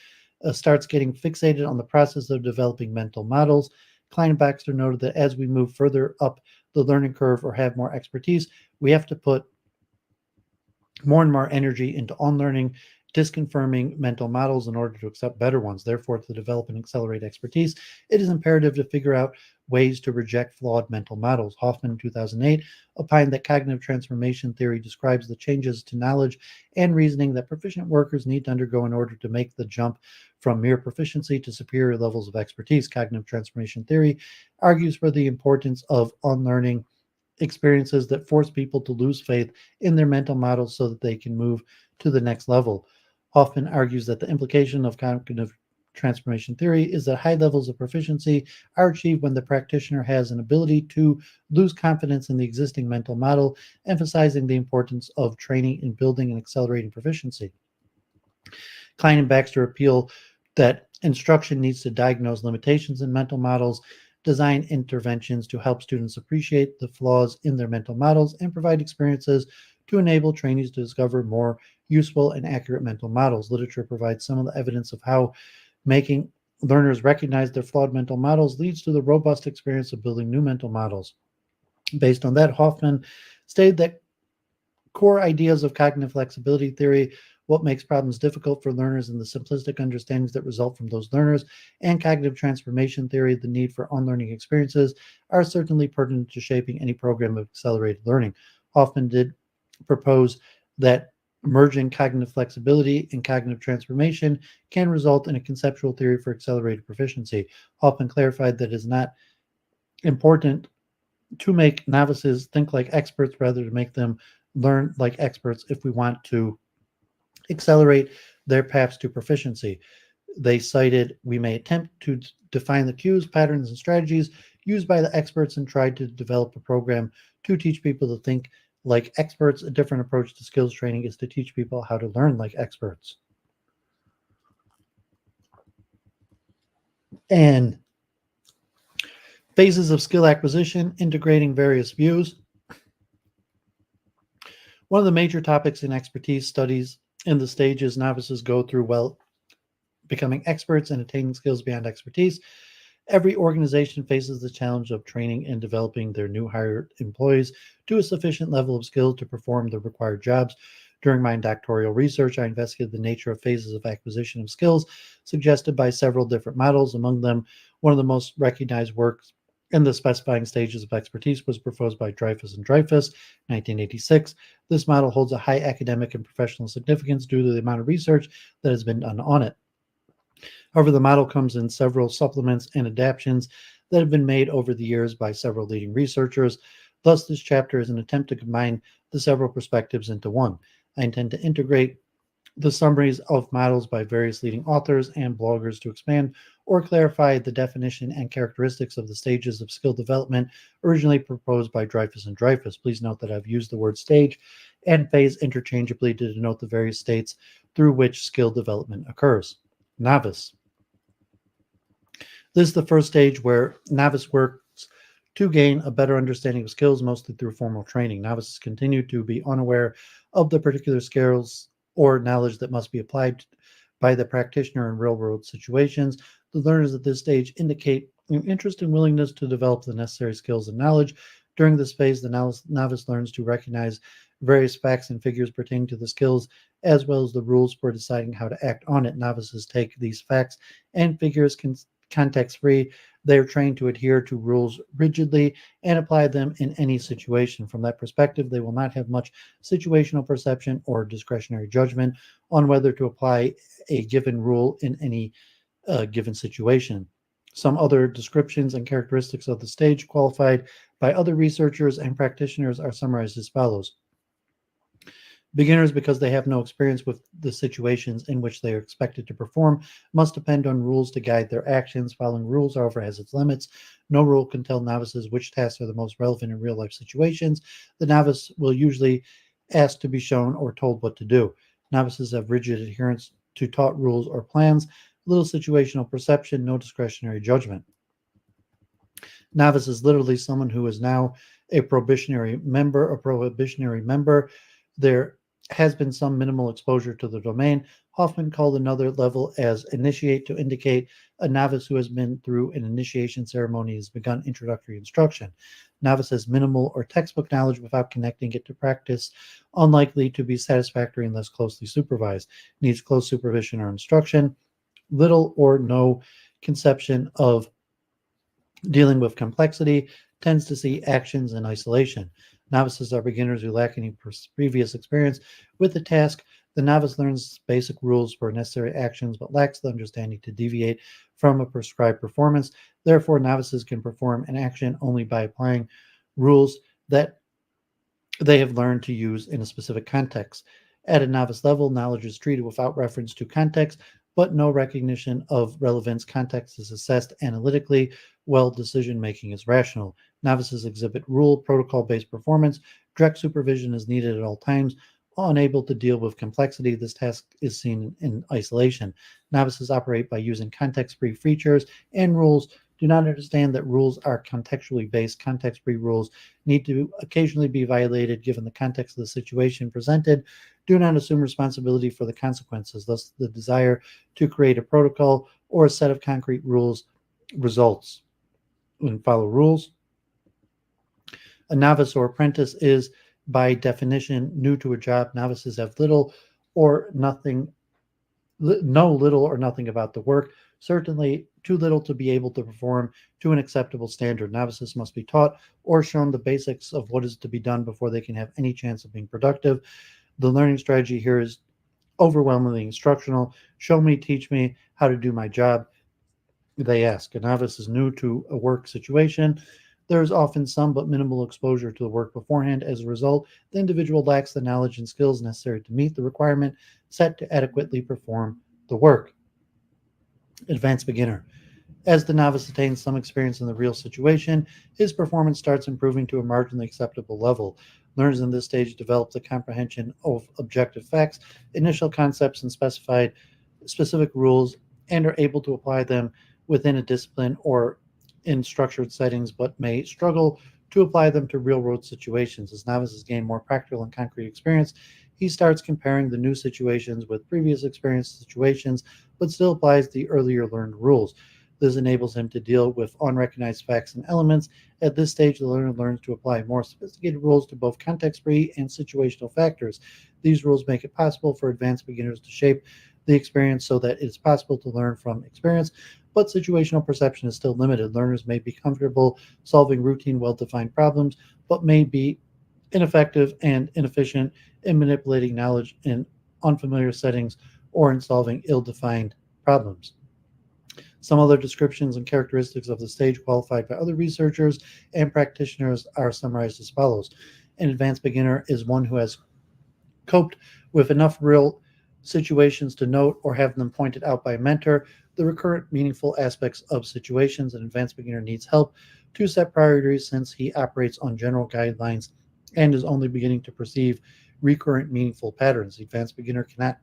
Speaker 1: starts getting fixated on the process of developing mental models. Klein and Baxter noted that as we move further up the learning curve or have more expertise, we have to put more and more energy into unlearning, disconfirming mental models in order to accept better ones. Therefore, to develop and accelerate expertise, it is imperative to figure out ways to reject flawed mental models. Hoffman, in 2008, opined that cognitive transformation theory describes the changes to knowledge and reasoning that proficient workers need to undergo in order to make the jump from mere proficiency to superior levels of expertise. Cognitive transformation theory argues for the importance of unlearning experiences that force people to lose faith in their mental models so that they can move to the next level. Hoffman argues that the implication of cognitive transformation theory is that high levels of proficiency are achieved when the practitioner has an ability to lose confidence in the existing mental model, emphasizing the importance of training in building and accelerating proficiency. Klein and Baxter appeal that instruction needs to diagnose limitations in mental models, design interventions to help students appreciate the flaws in their mental models, and provide experiences to enable trainees to discover more useful and accurate mental models. Literature provides some of the evidence of how making learners recognize their flawed mental models leads to the robust experience of building new mental models. Based on that, Hoffman stated that core ideas of cognitive flexibility theory, what makes problems difficult for learners, and the simplistic understandings that result from those learners, and cognitive transformation theory, the need for unlearning experiences, are certainly pertinent to shaping any program of accelerated learning. Hoffman did propose that merging cognitive flexibility and cognitive transformation can result in a conceptual theory for accelerated proficiency. Hoffman clarified that it is not important to make novices think like experts, rather to make them learn like experts if we want to accelerate their paths to proficiency. They cited, we may attempt to define the cues, patterns, and strategies used by the experts and try to develop a program to teach people to think like experts. A different approach to skills training is to teach people how to learn like experts. And phases of skill acquisition, integrating various views. One of the major topics in expertise studies in the stages novices go through while becoming experts and attaining skills beyond expertise. Every organization faces the challenge of training and developing their new hired employees to a sufficient level of skill to perform the required jobs. During my doctoral research, I investigated the nature of phases of acquisition of skills suggested by several different models. Among them, one of the most recognized works in the specifying stages of expertise was proposed by Dreyfus and Dreyfus, 1986. This model holds a high academic and professional significance due to the amount of research that has been done on it. However, the model comes in several supplements and adaptations that have been made over the years by several leading researchers. Thus, this chapter is an attempt to combine the several perspectives into one. I intend to integrate the summaries of models by various leading authors and bloggers to expand or clarify the definition and characteristics of the stages of skill development originally proposed by Dreyfus and Dreyfus. Please note that I've used the word stage and phase interchangeably to denote the various states through which skill development occurs. Novice. This is the first stage where novice works to gain a better understanding of skills, mostly through formal training. Novices continue to be unaware of the particular skills or knowledge that must be applied by the practitioner in real-world situations. The learners at this stage indicate an interest and willingness to develop the necessary skills and knowledge. During this phase, the novice learns to recognize various facts and figures pertaining to the skills, as well as the rules for deciding how to act on it. Novices take these facts and figures context-free. They are trained to adhere to rules rigidly and apply them in any situation. From that perspective, they will not have much situational perception or discretionary judgment on whether to apply a given rule in any given situation. Some other descriptions and characteristics of the stage qualified by other researchers and practitioners are summarized as follows. Beginners, because they have no experience with the situations in which they are expected to perform, must depend on rules to guide their actions. Following rules, however, has its limits. No rule can tell novices which tasks are the most relevant in real-life situations. The novice will usually asked to be shown or told what to do. Novices have rigid adherence to taught rules or plans, little situational perception, no discretionary judgment. Novice is literally someone who is now a probationary member. There has been some minimal exposure to the domain. Hoffman called another level as initiate to indicate a novice who has been through an initiation ceremony has begun introductory instruction. Novice has minimal or textbook knowledge without connecting it to practice, unlikely to be satisfactory unless closely supervised, needs close supervision or instruction, little or no conception of dealing with complexity, tends to see actions in isolation. Novices are beginners who lack any previous experience with the task. The novice learns basic rules for necessary actions but lacks the understanding to deviate from a prescribed performance. Therefore, novices can perform an action only by applying rules that they have learned to use in a specific context. At a novice level, knowledge is treated without reference to context, but no recognition of relevance. Context is assessed analytically, while decision-making is rational. Novices exhibit rule, protocol-based performance. Direct supervision is needed at all times. Unable to deal with complexity, this task is seen in isolation. Novices operate by using context-free features and rules. Do not understand that rules are contextually based. Context-free rules need to occasionally be violated given the context of the situation presented. Do not assume responsibility for the consequences. Thus, the desire to create a protocol or a set of concrete rules results. And follow rules. A novice or apprentice is, by definition, new to a job. Novices have no little or nothing about the work, certainly too little to be able to perform to an acceptable standard. Novices must be taught or shown the basics of what is to be done before they can have any chance of being productive. The learning strategy here is overwhelmingly instructional. Show me, teach me how to do my job, they ask. A novice is new to a work situation. There is often some but minimal exposure to the work beforehand. As a result, the individual lacks the knowledge and skills necessary to meet the requirement set to adequately perform the work. Advanced beginner. As the novice attains some experience in the real situation, his performance starts improving to a marginally acceptable level. Learners in this stage develop the comprehension of objective facts, initial concepts, and specific rules, and are able to apply them within a discipline or in structured settings, but may struggle to apply them to real-world situations. As novices gain more practical and concrete experience, he starts comparing the new situations with previous experienced situations, but still applies the earlier learned rules. This enables him to deal with unrecognized facts and elements. At this stage, the learner learns to apply more sophisticated rules to both context-free and situational factors. These rules make it possible for advanced beginners to shape the experience so that it is possible to learn from experience, but situational perception is still limited. Learners may be comfortable solving routine, well-defined problems, but may be ineffective and inefficient in manipulating knowledge in unfamiliar settings or in solving ill-defined problems. Some other descriptions and characteristics of the stage qualified by other researchers and practitioners are summarized as follows. An advanced beginner is one who has coped with enough real situations to note or have them pointed out by a mentor the recurrent meaningful aspects of situations. An advanced beginner needs help to set priorities since he operates on general guidelines and is only beginning to perceive recurrent meaningful patterns. The advanced beginner cannot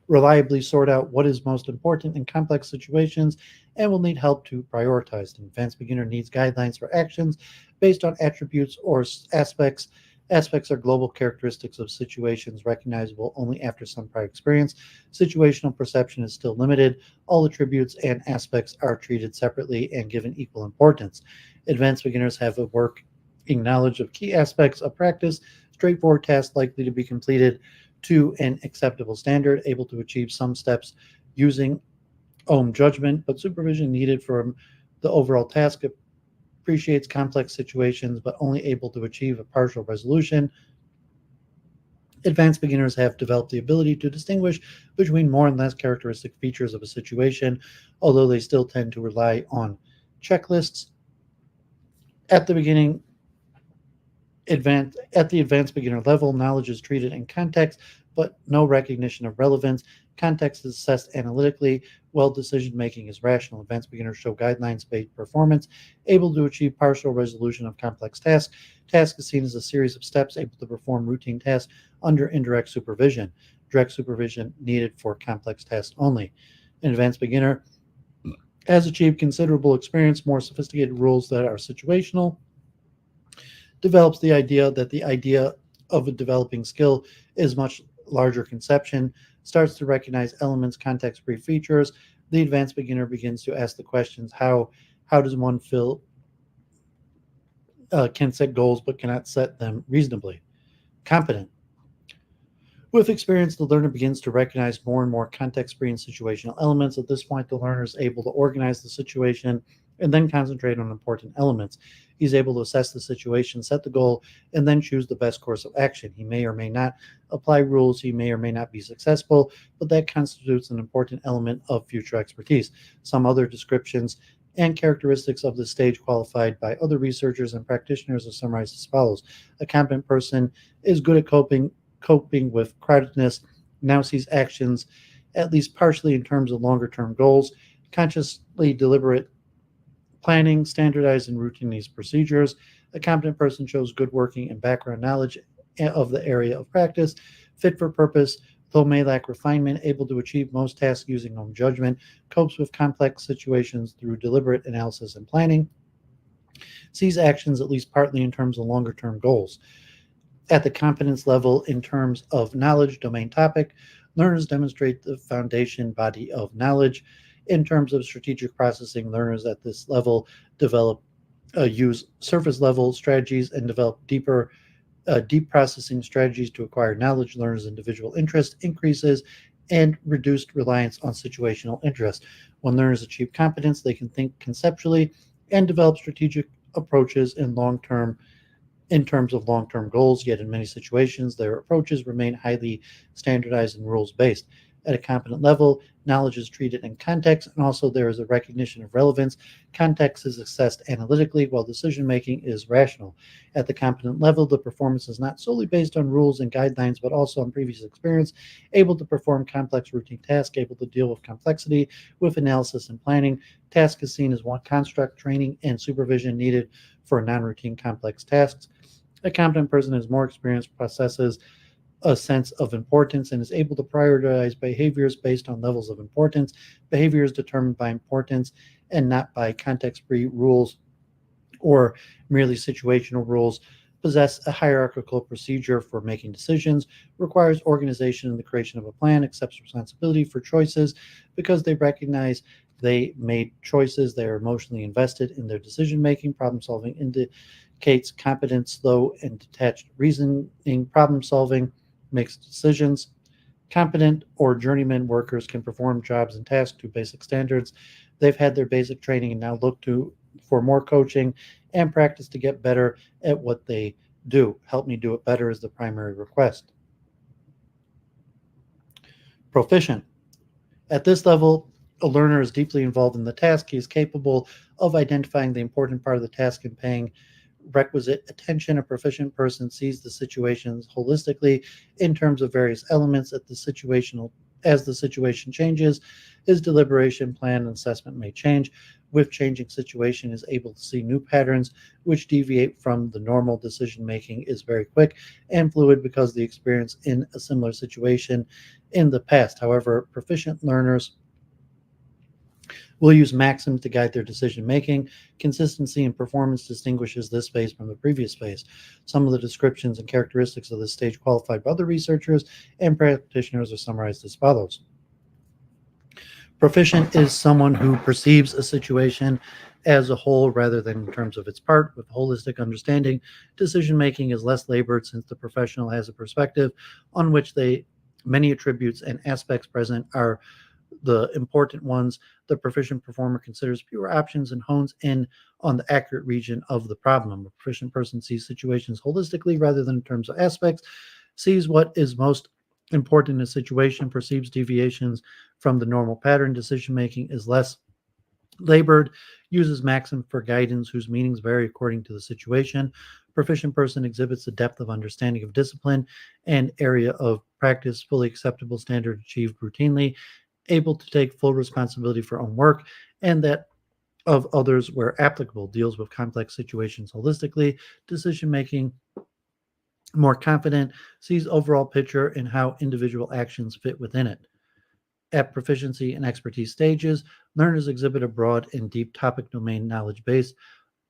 Speaker 1: reliably sort out what is most important in complex situations and will need help to prioritize. An advanced beginner needs guidelines for actions based on attributes or aspects. Aspects are global characteristics of situations recognizable only after some prior experience. Situational perception is still limited. All attributes and aspects are treated separately and given equal importance. Advanced beginners have a working knowledge of key aspects of practice, straightforward tasks likely to be completed to an acceptable standard, able to achieve some steps using own judgment, but supervision needed for the overall task. Appreciates complex situations, but only able to achieve a partial resolution. Advanced beginners have developed the ability to distinguish between more and less characteristic features of a situation, although they still tend to rely on checklists. At the advanced beginner level, knowledge is treated in context, but no recognition of relevance. Context is assessed analytically, while decision-making is rational. Advanced beginners show guidelines-based performance, able to achieve partial resolution of complex tasks. Task is seen as a series of steps, able to perform routine tasks under indirect supervision. Direct supervision needed for complex tasks only. An advanced beginner has achieved considerable experience, more sophisticated rules that are situational, develops the idea of a developing skill is much larger conception, starts to recognize elements, context-free features. The advanced beginner begins to ask the questions, how does one can set goals but cannot set them reasonably? Competent. With experience, the learner begins to recognize more and more context-free and situational elements. At this point, the learner is able to organize the situation and then concentrate on important elements. He's able to assess the situation, set the goal, and then choose the best course of action. He may or may not apply rules. He may or may not be successful, but that constitutes an important element of future expertise. Some other descriptions and characteristics of this stage qualified by other researchers and practitioners are summarized as follows. A competent person is good at coping with crowdedness, now sees actions at least partially in terms of longer-term goals, consciously deliberate planning, standardized and routinized procedures. A competent person shows good working and background knowledge of the area of practice, fit for purpose, though may lack refinement, able to achieve most tasks using own judgment, copes with complex situations through deliberate analysis and planning, sees actions at least partly in terms of longer-term goals. At the competence level, in terms of knowledge, domain topic, learners demonstrate the foundation body of knowledge. In terms of strategic processing, learners at this level use surface level strategies and develop deep processing strategies to acquire knowledge. Learners' individual interest increases and reduced reliance on situational interest. When learners achieve competence, they can think conceptually and develop strategic approaches in terms of long-term goals, yet in many situations, their approaches remain highly standardized and rules-based. At a competent level, knowledge is treated in context, and also there is a recognition of relevance. Context is assessed analytically, while decision-making is rational. At the competent level, the performance is not solely based on rules and guidelines, but also on previous experience, able to perform complex routine tasks, able to deal with complexity with analysis and planning. Task is seen as one construct, training and supervision needed for non-routine complex tasks. A competent person has more experience, possesses a sense of importance, and is able to prioritize behaviors based on levels of importance. Behavior is determined by importance and not by context-free rules or merely situational rules. Possess a hierarchical procedure for making decisions, requires organization in the creation of a plan, accepts responsibility for choices because they recognize they made choices. They are emotionally invested in their decision-making. Problem-solving indicates competence, slow and detached reasoning. Problem-solving makes decisions. Competent or journeyman workers can perform jobs and tasks to basic standards. They've had their basic training and now look for more coaching and practice to get better at what they do. Help me do it better is the primary request. Proficient. At this level, a learner is deeply involved in the task. He is capable of identifying the important part of the task and paying requisite attention. A proficient person sees the situations holistically in terms of various elements as the situation changes. His deliberation, plan, and assessment may change. With changing situation, is able to see new patterns which deviate from the normal. Decision making is very quick and fluid because the experience in a similar situation in the past. However, proficient learners will use maxims to guide their decision-making. Consistency in performance distinguishes this phase from the previous phase. Some of the descriptions and characteristics of this stage qualified by other researchers and practitioners are summarized as follows. Proficient is someone who perceives a situation as a whole rather than in terms of its part. With holistic understanding, decision-making is less labored since the professional has a perspective on which many attributes and aspects present are the important ones. The proficient performer considers fewer options and hones in on the accurate region of the problem. A proficient person sees situations holistically rather than in terms of aspects, sees what is most important in a situation, perceives deviations from the normal pattern. Decision-making is less labored, uses maxims for guidance whose meanings vary according to the situation. Proficient person exhibits a depth of understanding of discipline and area of practice, fully acceptable standard achieved routinely. able to take full responsibility for own work and that of others where applicable, deals with complex situations holistically, decision-making, more confident, sees overall picture and how individual actions fit within it. At proficiency and expertise stages, learners exhibit a broad and deep topic domain knowledge base,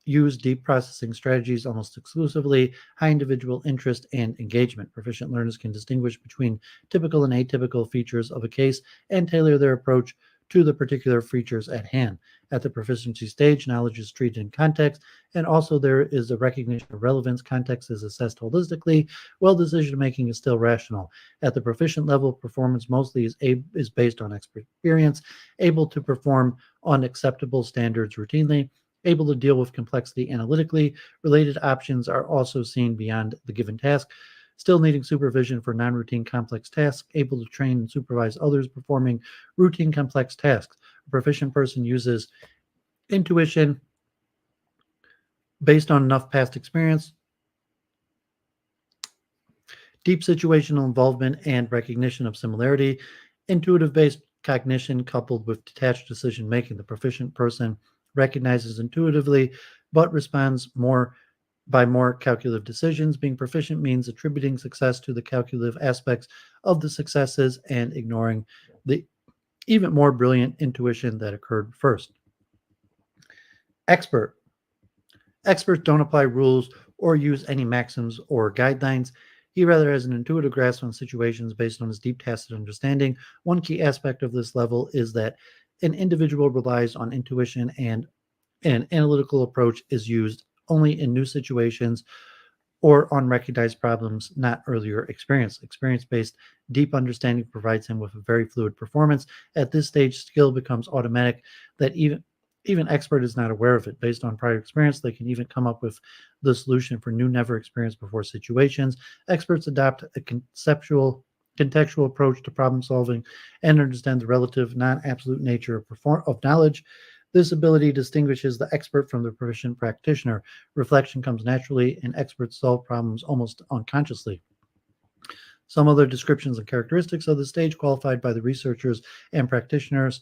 Speaker 1: use deep processing strategies almost exclusively, high individual interest and engagement. Proficient learners can distinguish between typical and atypical features of a case and tailor their approach to the particular features at hand. At the proficiency stage, knowledge is treated in context, and also there is a recognition of relevance. Context is assessed holistically, while decision-making is still rational. At the proficient level, performance mostly is based on experience, able to perform on acceptable standards routinely, able to deal with complexity analytically. Related options are also seen beyond the given task, still needing supervision for non-routine complex tasks, able to train and supervise others performing routine complex tasks. A proficient person uses intuition based on enough past experience, deep situational involvement, and recognition of similarity. Intuitive-based cognition coupled with detached decision-making. The proficient person recognizes intuitively but responds by more calculative decisions. Being proficient means attributing success to the calculative aspects of the successes and ignoring the even more brilliant intuition that occurred first. Expert. Experts don't apply rules or use any maxims or guidelines. He rather has an intuitive grasp on situations based on his deep tacit understanding. One key aspect of this level is that an individual relies on intuition, and an analytical approach is used only in new situations or on recognized problems, not earlier experience. Experience-based deep understanding provides him with a very fluid performance. At this stage, skill becomes automatic, that even expert is not aware of it. Based on prior experience, they can even come up with the solution for new, never experienced before situations. Experts adopt a contextual approach to problem solving and understand the relative, non-absolute nature of knowledge. This ability distinguishes the expert from the proficient practitioner. Reflection comes naturally, and experts solve problems almost unconsciously. Some other descriptions and characteristics of the stage qualified by the researchers and practitioners.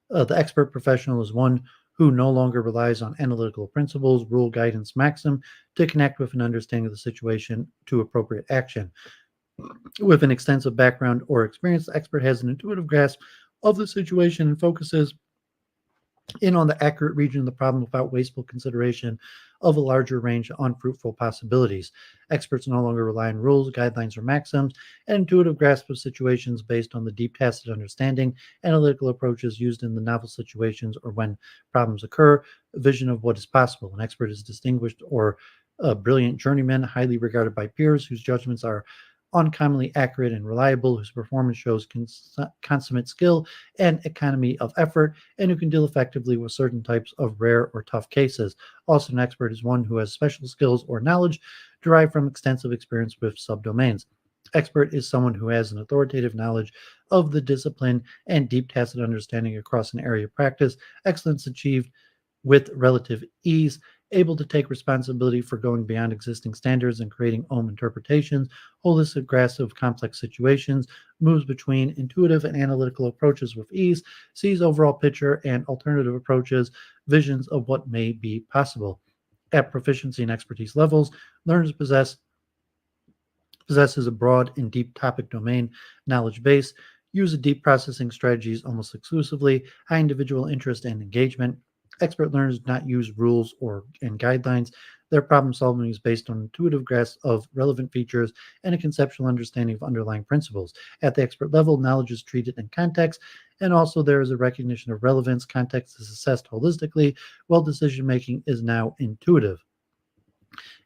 Speaker 1: The expert professional is one who no longer relies on analytical principles, rule, guidance, maxim to connect with an understanding of the situation to appropriate action. With an extensive background or experience, the expert has an intuitive grasp of the situation and focuses in on the accurate region of the problem without wasteful consideration of a larger range of unfruitful possibilities. Experts no longer rely on rules, guidelines, or maxims, and intuitive grasp of situations based on the deep tacit understanding, analytical approaches used in the novel situations or when problems occur, a vision of what is possible. An expert is distinguished or a brilliant journeyman, highly regarded by peers, whose judgments are uncommonly accurate and reliable, whose performance shows consummate skill and economy of effort, and who can deal effectively with certain types of rare or tough cases. Also, an expert is one who has special skills or knowledge derived from extensive experience with subdomains. Expert is someone who has an authoritative knowledge of the discipline and deep tacit understanding across an area of practice. Excellence achieved with relative ease, able to take responsibility for going beyond existing standards and creating own interpretations, holistic grasp of complex situations, moves between intuitive and analytical approaches with ease, sees overall picture and alternative approaches, visions of what may be possible. At proficiency and expertise levels, learners possesses a broad and deep topic domain knowledge base, use deep processing strategies almost exclusively, high individual interest and engagement. Expert learners do not use rules and guidelines. Their problem solving is based on intuitive grasp of relevant features and a conceptual understanding of underlying principles. At the expert level, knowledge is treated in context, and also there is a recognition of relevance. Context is assessed holistically, while decision-making is now intuitive.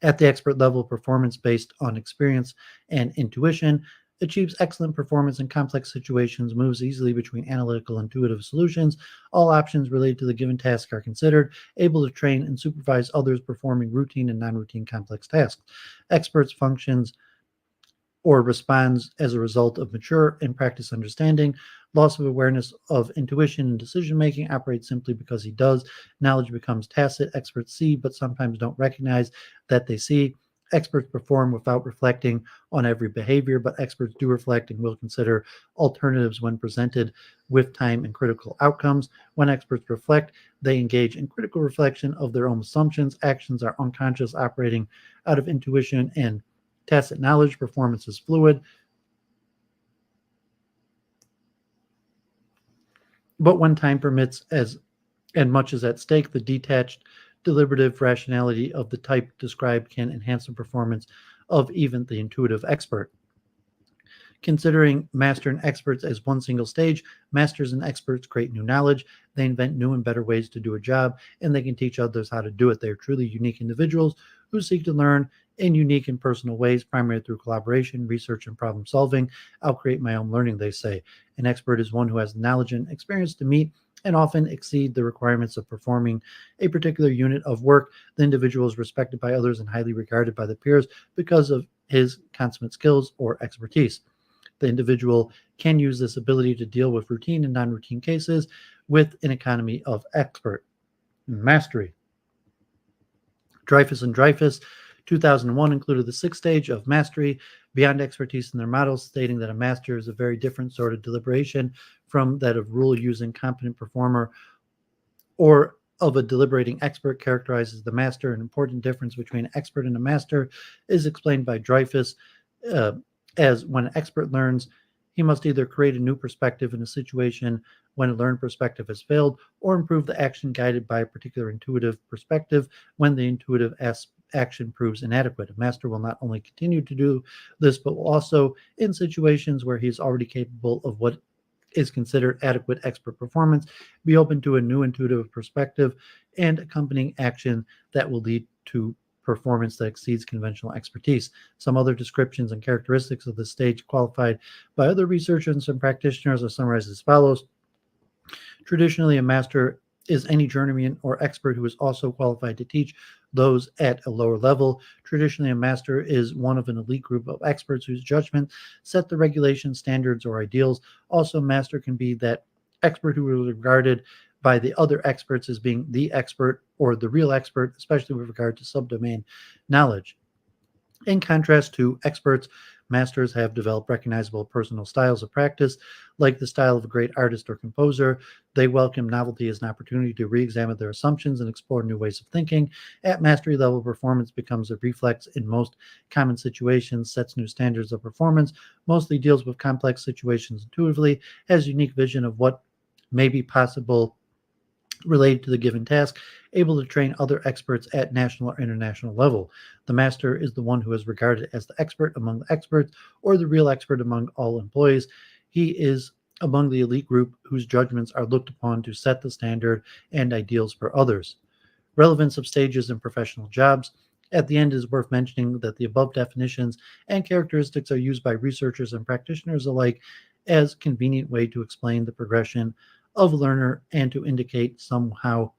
Speaker 1: At the expert level, performance based on experience and intuition achieves excellent performance in complex situations, moves easily between analytical and intuitive solutions. All options related to the given task are considered, able to train and supervise others performing routine and non-routine complex tasks. Experts functions or responds as a result of mature and practiced understanding. Loss of awareness of intuition and decision-making operates simply because he does. Knowledge becomes tacit. Experts see, but sometimes don't recognize that they see. Experts perform without reflecting on every behavior, but experts do reflect and will consider alternatives when presented with time and critical outcomes. When experts reflect, they engage in critical reflection of their own assumptions. Actions are unconscious, operating out of intuition and tacit knowledge. Performance is fluid. But when time permits and much is at stake, the detached, deliberative rationality of the type described can enhance the performance of even the intuitive expert. Considering master and experts as one single stage, masters and experts create new knowledge. They invent new and better ways to do a job, and they can teach others how to do it. They are truly unique individuals who seek to learn in unique and personal ways, primarily through collaboration, research, and problem solving. I'll create my own learning, they say. An expert is one who has knowledge and experience to meet and often exceed the requirements of performing a particular unit of work. The individual is respected by others and highly regarded by the peers because of his consummate skills or expertise. The individual can use this ability to deal with routine and non-routine cases with an economy of expert mastery. Dreyfus and Dreyfus, 2001, included the sixth stage of mastery beyond expertise in their models, stating that a master is a very different sort of deliberation from that of rule-using competent performer or of a deliberating expert. Characterizes the master. An important difference between an expert and a master is explained by Dreyfus as when an expert learns, he must either create a new perspective in a situation when a learned perspective has failed, or improve the action guided by a particular intuitive perspective when the intuitive action proves inadequate. A master will not only continue to do this, but will also, in situations where he is already capable of what is considered adequate expert performance, be open to a new intuitive perspective and accompanying action that will lead to performance that exceeds conventional expertise. Some other descriptions and characteristics of this stage qualified by other researchers and practitioners are summarized as follows. Traditionally, a master is any journeyman or expert who is also qualified to teach those at a lower level. Traditionally, a master is one of an elite group of experts whose judgment set the regulations, standards, or ideals. Also, master can be that expert who is regarded by the other experts as being the expert or the real expert, especially with regard to subdomain knowledge. In contrast to experts, masters have developed recognizable personal styles of practice, like the style of a great artist or composer. They welcome novelty as an opportunity to re-examine their assumptions and explore new ways of thinking. At mastery level, performance becomes a reflex in most common situations, sets new standards of performance, mostly deals with complex situations intuitively, has unique vision of what may be possible related to the given task, able to train other experts at national or international level. The master is the one who is regarded as the expert among the experts, or the real expert among all employees. He is among the elite group whose judgments are looked upon to set the standard and ideals for others. Relevance of stages in professional jobs. At the end, it is worth mentioning that the above definitions and characteristics are used by researchers and practitioners alike as a convenient way to explain the progression of a learner and to indicate somehow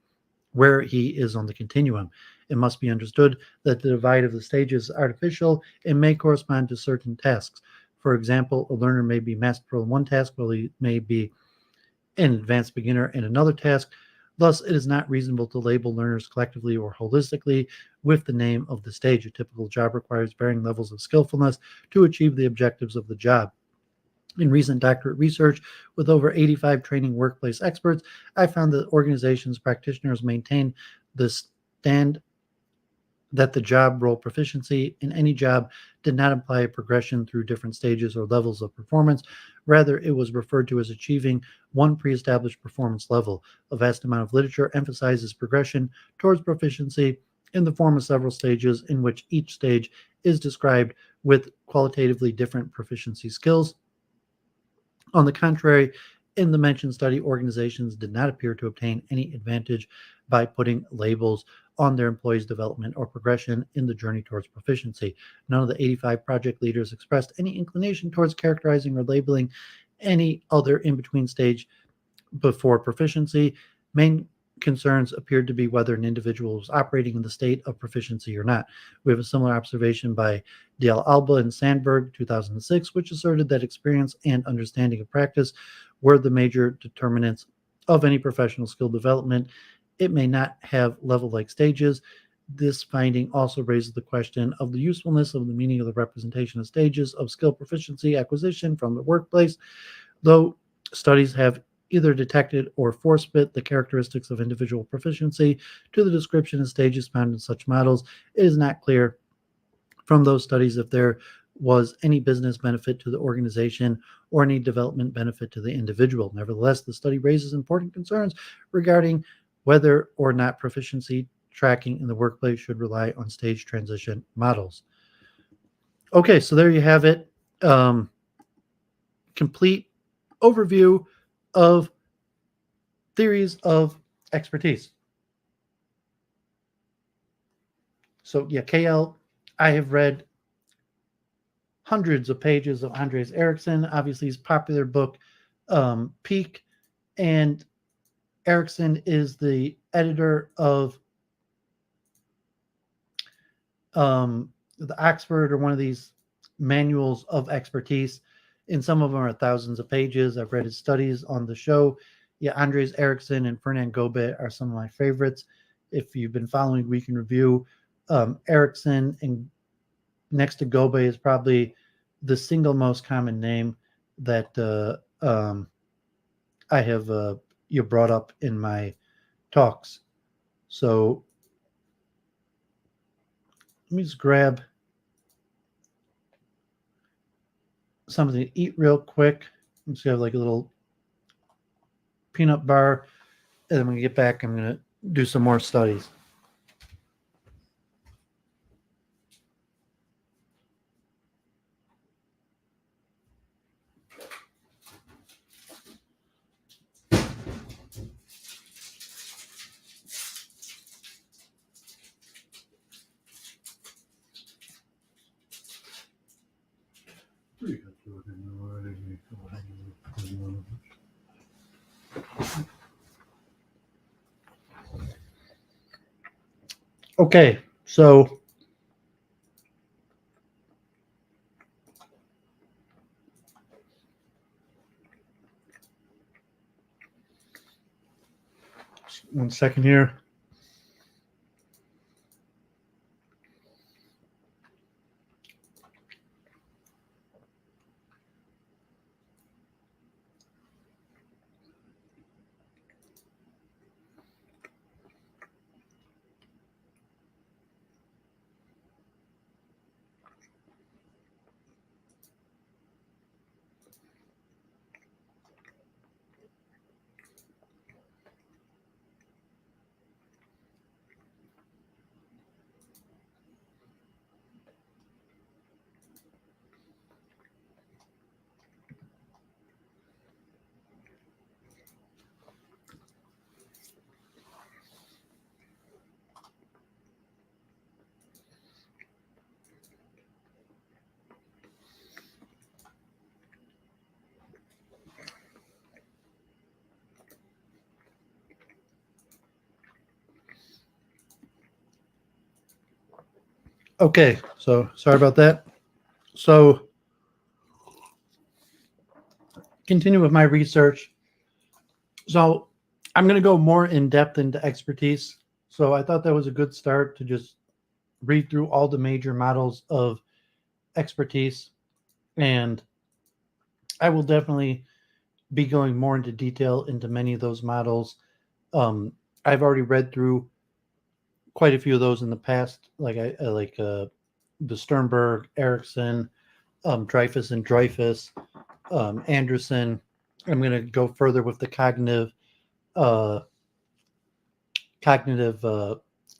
Speaker 1: where he is on the continuum. It must be understood that the divide of the stages is artificial and may correspond to certain tasks. For example, a learner may be master pro in one task while he may be an advanced beginner in another task. Thus, it is not reasonable to label learners collectively or holistically with the name of the stage. A typical job requires varying levels of skillfulness to achieve the objectives of the job. In recent doctorate research with over 85 training workplace experts, I found that organizations' practitioners maintain the stand that the job role proficiency in any job did not imply a progression through different stages or levels of performance. Rather, it was referred to as achieving one pre-established performance level. A vast amount of literature emphasizes progression towards proficiency in the form of several stages, in which each stage is described with qualitatively different proficiency skills. On the contrary, in the mentioned study, organizations did not appear to obtain any advantage by putting labels on their employees' development or progression in the journey towards proficiency. None of the 85 project leaders expressed any inclination towards characterizing or labeling any other in-between stage before proficiency. Main concerns appeared to be whether an individual was operating in the state of proficiency or not. We have a similar observation by Alba and Sternberg, 2006, which asserted that experience and understanding of practice were the major determinants of any professional skill development. It may not have level-like stages. this finding also raises the question of the usefulness of the meaning of the representation of stages of skill proficiency acquisition from the workplace. Though studies have either detected or force-fit the characteristics of individual proficiency to the description of stages found in such models, it is not clear from those studies if there was any business benefit to the organization or any development benefit to the individual. Nevertheless, the study raises important concerns regarding whether or not proficiency tracking in the workplace should rely on stage transition models. Okay, so there you have it. Complete overview of theories of expertise. So yeah, KL, I have read hundreds of pages of Andreas Ericsson, obviously his popular book, Peak, and Ericsson is the editor of the Oxford or one of these manuals of expertise, and some of them are thousands of pages. I've read his studies on the show. Yeah, Andres Ericsson and Fernand Gobet are some of my favorites. If you've been following Week in Review, Ericsson and next to Gobet is probably the single most common name that I have brought up in my talks. So let me just grab something to eat real quick. I'm just gonna have like a little peanut bar, and then when we get back, I'm gonna do some more studies. Okay, so just 1 second here. Okay, so sorry about that. So continue with my research. So I'm going to go more in depth into expertise. So I thought that was a good start to just read through all the major models of expertise. And I will definitely be going more into detail into many of those models. I've already read through quite a few of those in the past, like the Sternberg, Ericsson, Dreyfus and Dreyfus, Anderson. I'm going to go further with the cognitive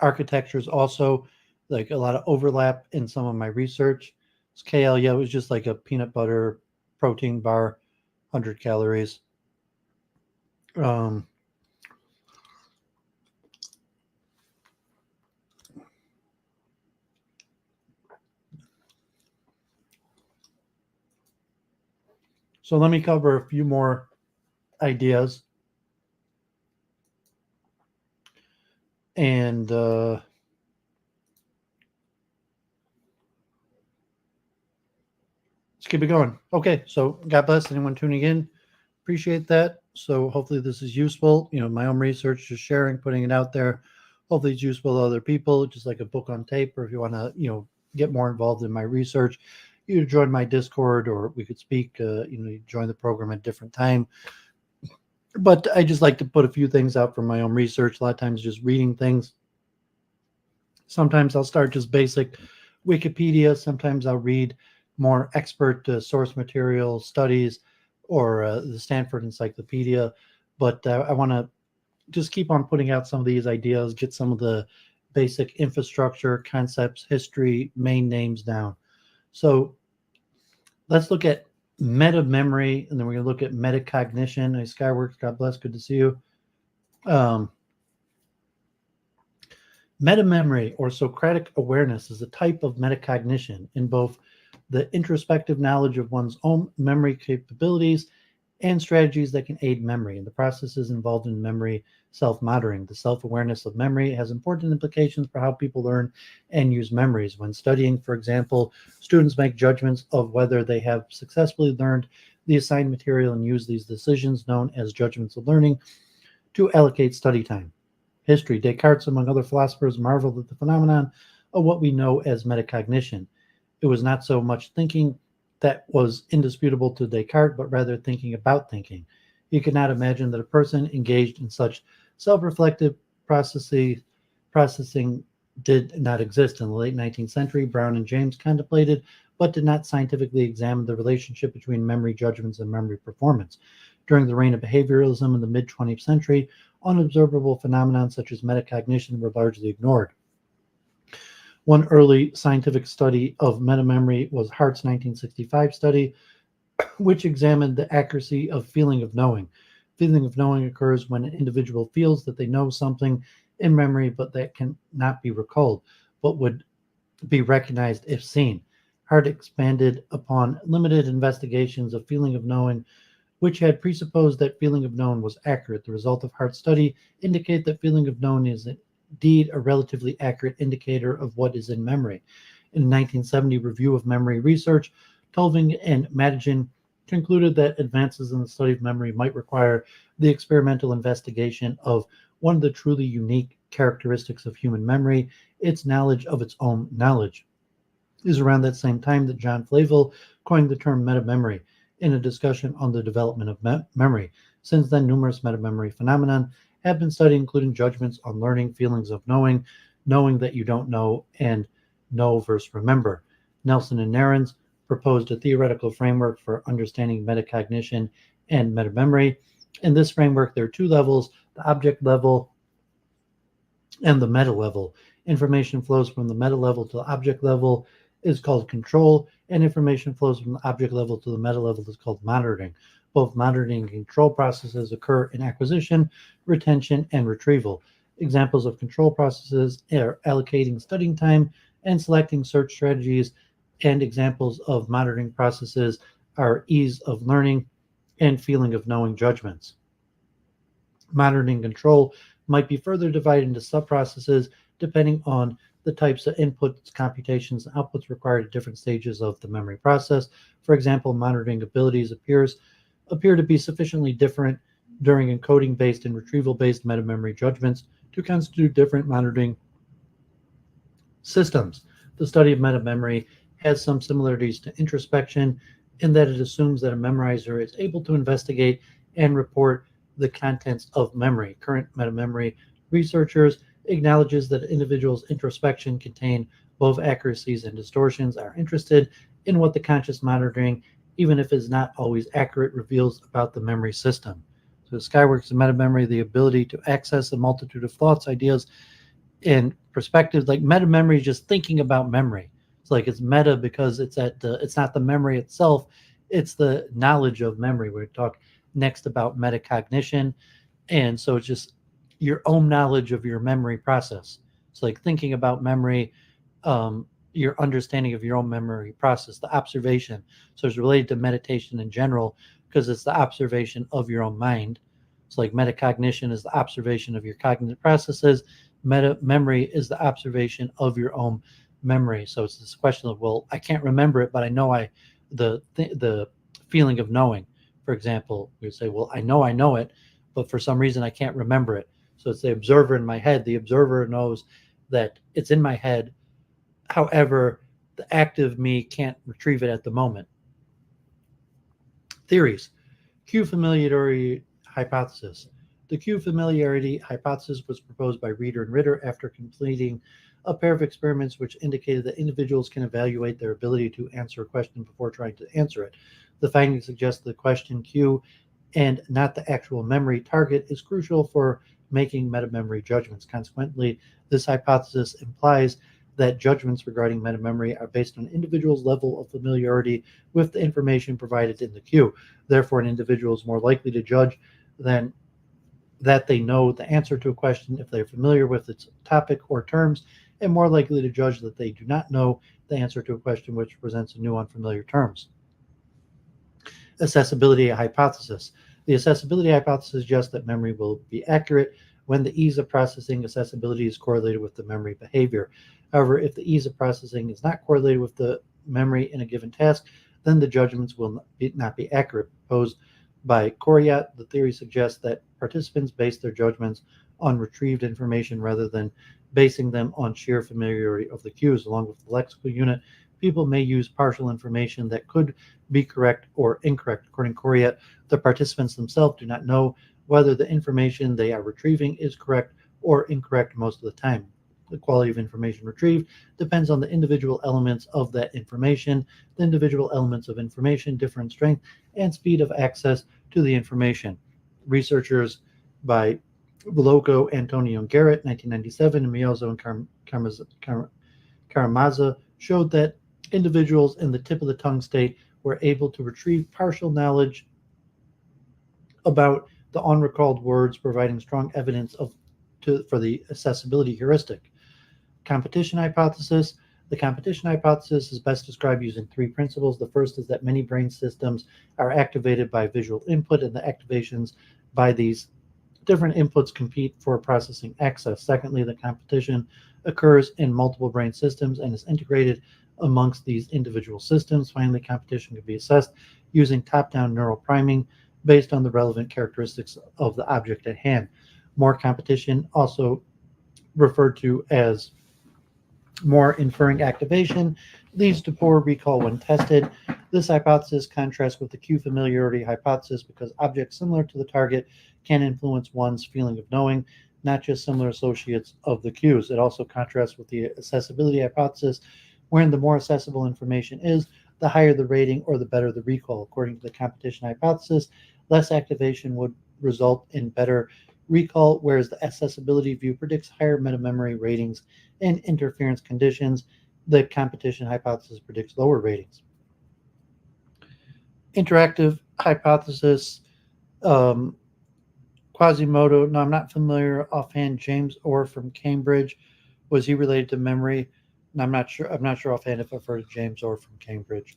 Speaker 1: architectures also, like a lot of overlap in some of my research. It's KL, yeah, it was just like a peanut butter protein bar, 100 calories. So let me cover a few more ideas. And let's keep it going. Okay, so God bless anyone tuning in. Appreciate that. So hopefully this is useful. You know, my own research, just sharing, putting it out there. Hopefully it's useful to other people, just like a book on tape. Or if you want to, get more involved in my research, you join my Discord, or we could speak. You join the program at a different time. But I just like to put a few things out from my own research. A lot of times, just reading things. Sometimes I'll start just basic Wikipedia. Sometimes I'll read more expert source material studies, or the Stanford Encyclopedia. But I want to just keep on putting out some of these ideas, get some of the basic infrastructure, concepts, history, main names down. So let's look at meta-memory, and then we're going to look at metacognition. Hey, Skyworks, God bless, good to see you. Meta-memory, or Socratic awareness, is a type of metacognition in both the introspective knowledge of one's own memory capabilities and strategies that can aid memory, and the processes involved in memory self-monitoring. The self-awareness of memory has important implications for how people learn and use memories. When studying, for example, students make judgments of whether they have successfully learned the assigned material and use these decisions, known as judgments of learning, to allocate study time. History. Descartes, among other philosophers, marveled at the phenomenon of what we know as metacognition. It was not so much thinking that was indisputable to Descartes, but rather thinking about thinking. He could not imagine that a person engaged in such self-reflective processing did not exist. In the late 19th century, Brown and James contemplated, but did not scientifically examine the relationship between memory judgments and memory performance. During the reign of behavioralism in the mid-20th century, unobservable phenomena such as metacognition were largely ignored. One early scientific study of metamemory was Hart's 1965 study, which examined the accuracy of feeling of knowing. Feeling of knowing occurs when an individual feels that they know something in memory, but that cannot be recalled, but would be recognized if seen. Hart expanded upon limited investigations of feeling of knowing, which had presupposed that feeling of known was accurate. The result of Hart's study indicate that feeling of known is indeed a relatively accurate indicator of what is in memory. In a 1970 review of memory research, Tulving and Madigan concluded that advances in the study of memory might require the experimental investigation of one of the truly unique characteristics of human memory, its knowledge of its own knowledge. It is around that same time that John Flavel coined the term metamemory in a discussion on the development of memory. Since then, numerous metamemory phenomena have been studied, including judgments on learning, feelings of knowing, knowing that you don't know, and know versus remember. Nelson and Narens proposed a theoretical framework for understanding metacognition and metamemory. In this framework, there are two levels, the object level and the meta level. Information flows from the meta level to the object level is called control, and information flows from the object level to the meta level is called monitoring. Both monitoring and control processes occur in acquisition, retention, and retrieval. Examples of control processes are allocating studying time and selecting search strategies, and examples of monitoring processes are ease of learning and feeling of knowing judgments. Monitoring control might be further divided into subprocesses depending on the types of inputs, computations, and outputs required at different stages of the memory process. For example, monitoring abilities appear to be sufficiently different during encoding-based and retrieval-based metamemory judgments to constitute different monitoring systems. The study of metamemory has some similarities to introspection in that it assumes that a memorizer is able to investigate and report the contents of memory. Current metamemory researchers acknowledges that individuals' introspection contain both accuracies and distortions, are interested in what the conscious monitoring, even if it's not always accurate, reveals about the memory system. So Skyworks and metamemory, the ability to access a multitude of thoughts, ideas, and perspectives. Like metamemory is just thinking about memory. It's like it's meta because it's not the memory itself, it's the knowledge of memory. We talk next about metacognition, and so it's just your own knowledge of your memory process. It's like thinking about memory, your understanding of your own memory process, the observation. So it's related to meditation in general because it's the observation of your own mind. It's like metacognition is the observation of your cognitive processes. Meta-memory is the observation of your own memory. So it's this question of, well, I can't remember it, but I know the feeling of knowing. For example, we would say, well, I know it, but for some reason I can't remember it. So it's the observer in my head. The observer knows that it's in my head. However, the active me can't retrieve it at the moment. Theories. Cue familiarity hypothesis. The cue familiarity hypothesis was proposed by Reeder and Ritter after completing a pair of experiments which indicated that individuals can evaluate their ability to answer a question before trying to answer it. The findings suggest the question cue and not the actual memory target is crucial for making metamemory judgments. Consequently, this hypothesis implies that judgments regarding metamemory are based on an individual's level of familiarity with the information provided in the cue. Therefore, an individual is more likely to judge than that they know the answer to a question if they're familiar with its topic or terms, and more likely to judge that they do not know the answer to a question which presents a new unfamiliar terms. Accessibility hypothesis. The accessibility hypothesis suggests that memory will be accurate when the ease of processing accessibility is correlated with the memory behavior. However, if the ease of processing is not correlated with the memory in a given task, then the judgments will not be accurate. Proposed by Coriat, the theory suggests that participants base their judgments on retrieved information rather than basing them on sheer familiarity of the cues. Along with the lexical unit, people may use partial information that could be correct or incorrect. According to Coriat, the participants themselves do not know whether the information they are retrieving is correct or incorrect most of the time. The quality of information retrieved depends on the individual elements of that information. The individual elements of information differ in strength and speed of access to the information. Researchers by Voloco, Antonio, and Jarrett, 1997, and Miozzo and Karamazza showed that individuals in the tip of the tongue state were able to retrieve partial knowledge about the unrecalled words, providing strong evidence for the accessibility heuristic. Competition hypothesis. The competition hypothesis is best described using three principles. The first is that many brain systems are activated by visual input, and the activations by these different inputs compete for processing access. Secondly, the competition occurs in multiple brain systems and is integrated amongst these individual systems. Finally, competition can be assessed using top-down neural priming based on the relevant characteristics of the object at hand. More competition, also referred to as more inferring activation, leads to poor recall when tested. This hypothesis contrasts with the cue familiarity hypothesis because objects similar to the target can influence one's feeling of knowing, not just similar associates of the cues. It also contrasts with the accessibility hypothesis, wherein the more accessible information is, the higher the rating or the better the recall. According to the competition hypothesis, less activation would result in better recall, whereas the accessibility view predicts higher metamemory ratings and interference conditions. The competition hypothesis predicts lower ratings. Interactive hypothesis. Quasimodo. No, I'm not familiar offhand. James Orr from Cambridge. Was he related to memory? And I'm not sure offhand if I've heard of James Orr from Cambridge.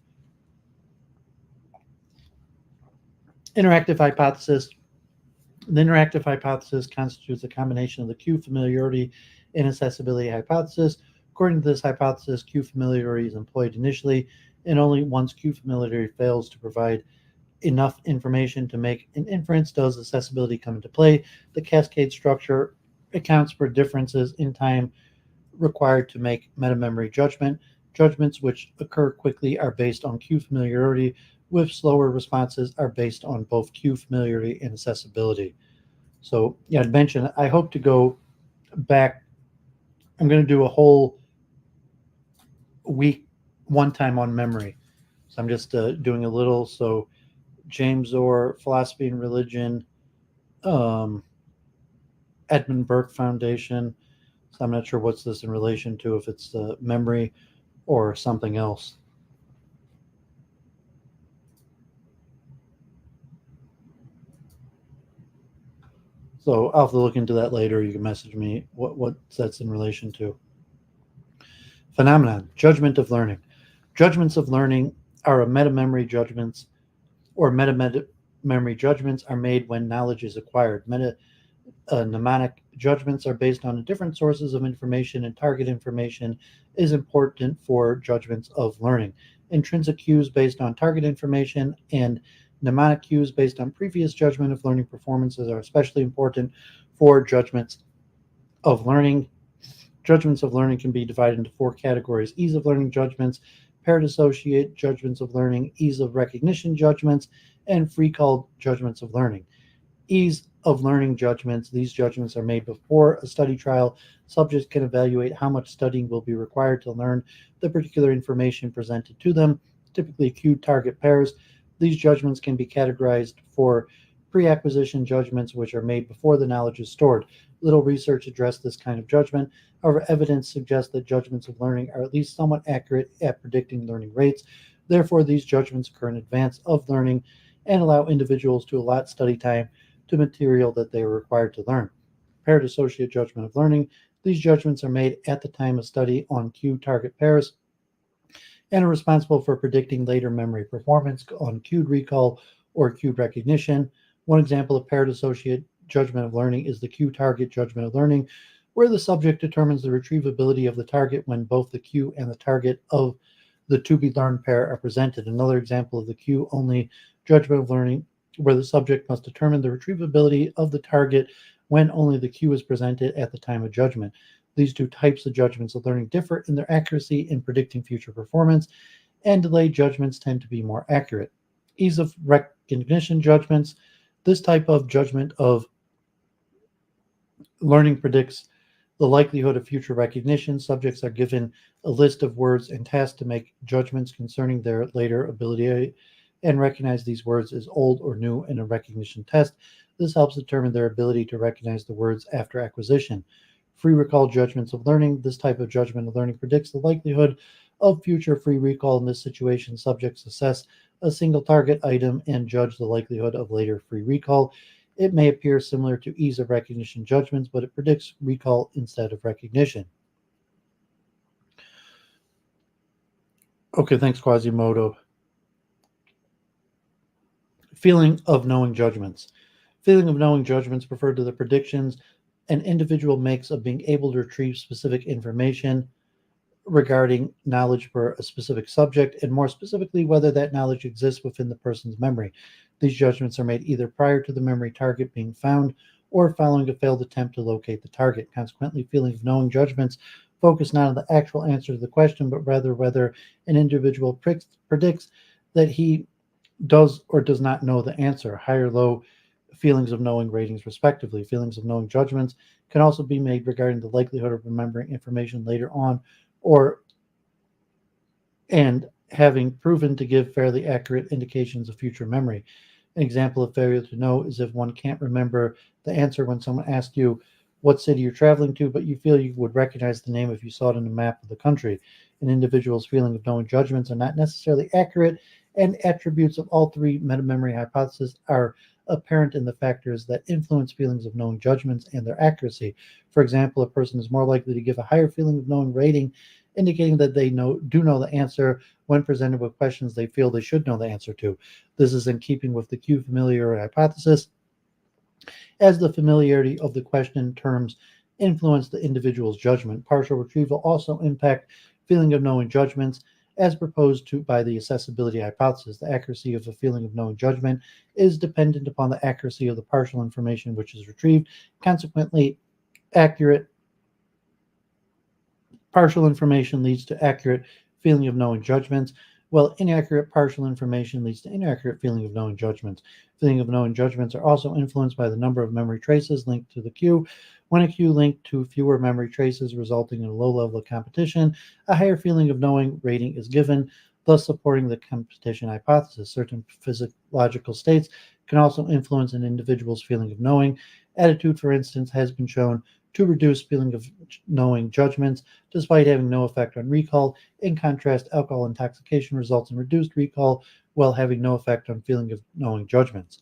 Speaker 1: Interactive hypothesis. The interactive hypothesis constitutes a combination of the cue familiarity and accessibility hypothesis. According to this hypothesis, cue familiarity is employed initially, and only once cue familiarity fails to provide enough information to make an inference does accessibility come into play. The cascade structure accounts for differences in time required to make metamemory judgment. Judgments which occur quickly are based on cue familiarity, with slower responses are based on both cue familiarity and accessibility. So, yeah, I'd mention, I hope to go back. I'm going to do a whole week, one time on memory. So I'm just doing a little. So James Orr, Philosophy and Religion, Edmund Burke Foundation. So I'm not sure what's this in relation to, if it's memory or something else. So I'll have to look into that later. You can message me what that's in relation to. Phenomenon, judgment of learning. Judgments of learning are metamemory judgments, or metamemory judgments are made when knowledge is acquired. Mnemonic judgments are based on different sources of information, and target information is important for judgments of learning. Intrinsic cues based on target information and mnemonic cues based on previous judgment of learning performances are especially important for judgments of learning. Judgments of learning can be divided into 4 categories: ease of learning judgments, paired associate judgments of learning, ease of recognition judgments, and free call judgments of learning. Ease of learning judgments. These judgments are made before a study trial. Subjects can evaluate how much studying will be required to learn the particular information presented to them, typically cued target pairs. These judgments can be categorized for pre-acquisition judgments, which are made before the knowledge is stored. Little research addressed this kind of judgment. However, evidence suggests that judgments of learning are at least somewhat accurate at predicting learning rates. Therefore, these judgments occur in advance of learning and allow individuals to allot study time to material that they are required to learn. Paired associate judgment of learning. These judgments are made at the time of study on cued target pairs and are responsible for predicting later memory performance on cued recall or cued recognition. One example of paired associate judgment of learning is the cue target judgment of learning, where the subject determines the retrievability of the target when both the cue and the target of the to-be-learned pair are presented. Another example of the cue-only judgment of learning, where the subject must determine the retrievability of the target when only the cue is presented at the time of judgment. These 2 types of judgments of learning differ in their accuracy in predicting future performance, and delayed judgments tend to be more accurate. Ease of recognition judgments. This type of judgment of learning predicts the likelihood of future recognition. Subjects are given a list of words and tasked to make judgments concerning their later ability and recognize these words as old or new in a recognition test. This helps determine their ability to recognize the words after acquisition. Free recall judgments of learning. This type of judgment of learning predicts the likelihood of future free recall. In this situation, subjects assess a single target item and judge the likelihood of later free recall. It may appear similar to ease of recognition judgments, but it predicts recall instead of recognition. Okay, thanks, Quasimodo. Feeling of knowing judgments. Feeling of knowing judgments refer to the predictions an individual makes of being able to retrieve specific information regarding knowledge for a specific subject, and more specifically, whether that knowledge exists within the person's memory. These judgments are made either prior to the memory target being found or following a failed attempt to locate the target. Consequently, feeling of knowing judgments focus not on the actual answer to the question, but rather whether an individual predicts that he does or does not know the answer. High or low feelings of knowing ratings, respectively. Feelings of knowing judgments can also be made regarding the likelihood of remembering information later on and having proven to give fairly accurate indications of future memory. An example of failure to know is if one can't remember the answer when someone asks you what city you're traveling to, but you feel you would recognize the name if you saw it on a map of the country. An individual's feeling of knowing judgments are not necessarily accurate, and attributes of all 3 metamemory hypotheses are apparent in the factors that influence feelings of knowing judgments and their accuracy. For example, a person is more likely to give a higher feeling of knowing rating, indicating that they do know the answer when presented with questions they feel they should know the answer to. This is in keeping with the cue familiarity hypothesis, as the familiarity of the question terms influence the individual's judgment. Partial retrieval also impact feeling of knowing judgments, as proposed to by the accessibility hypothesis. The accuracy of a feeling of knowing judgment is dependent upon the accuracy of the partial information which is retrieved. Consequently, accurate partial information leads to accurate feeling of knowing judgments, while inaccurate partial information leads to inaccurate feeling of knowing judgments. Feeling of knowing judgments are also influenced by the number of memory traces linked to the cue. When a cue linked to fewer memory traces, resulting in a low level of competition, a higher feeling of knowing rating is given, thus supporting the competition hypothesis. Certain physiological states can also influence an individual's feeling of knowing. Attitude, for instance, has been shown to reduce feeling of knowing judgments, despite having no effect on recall. In contrast, alcohol intoxication results in reduced recall while having no effect on feeling of knowing judgments.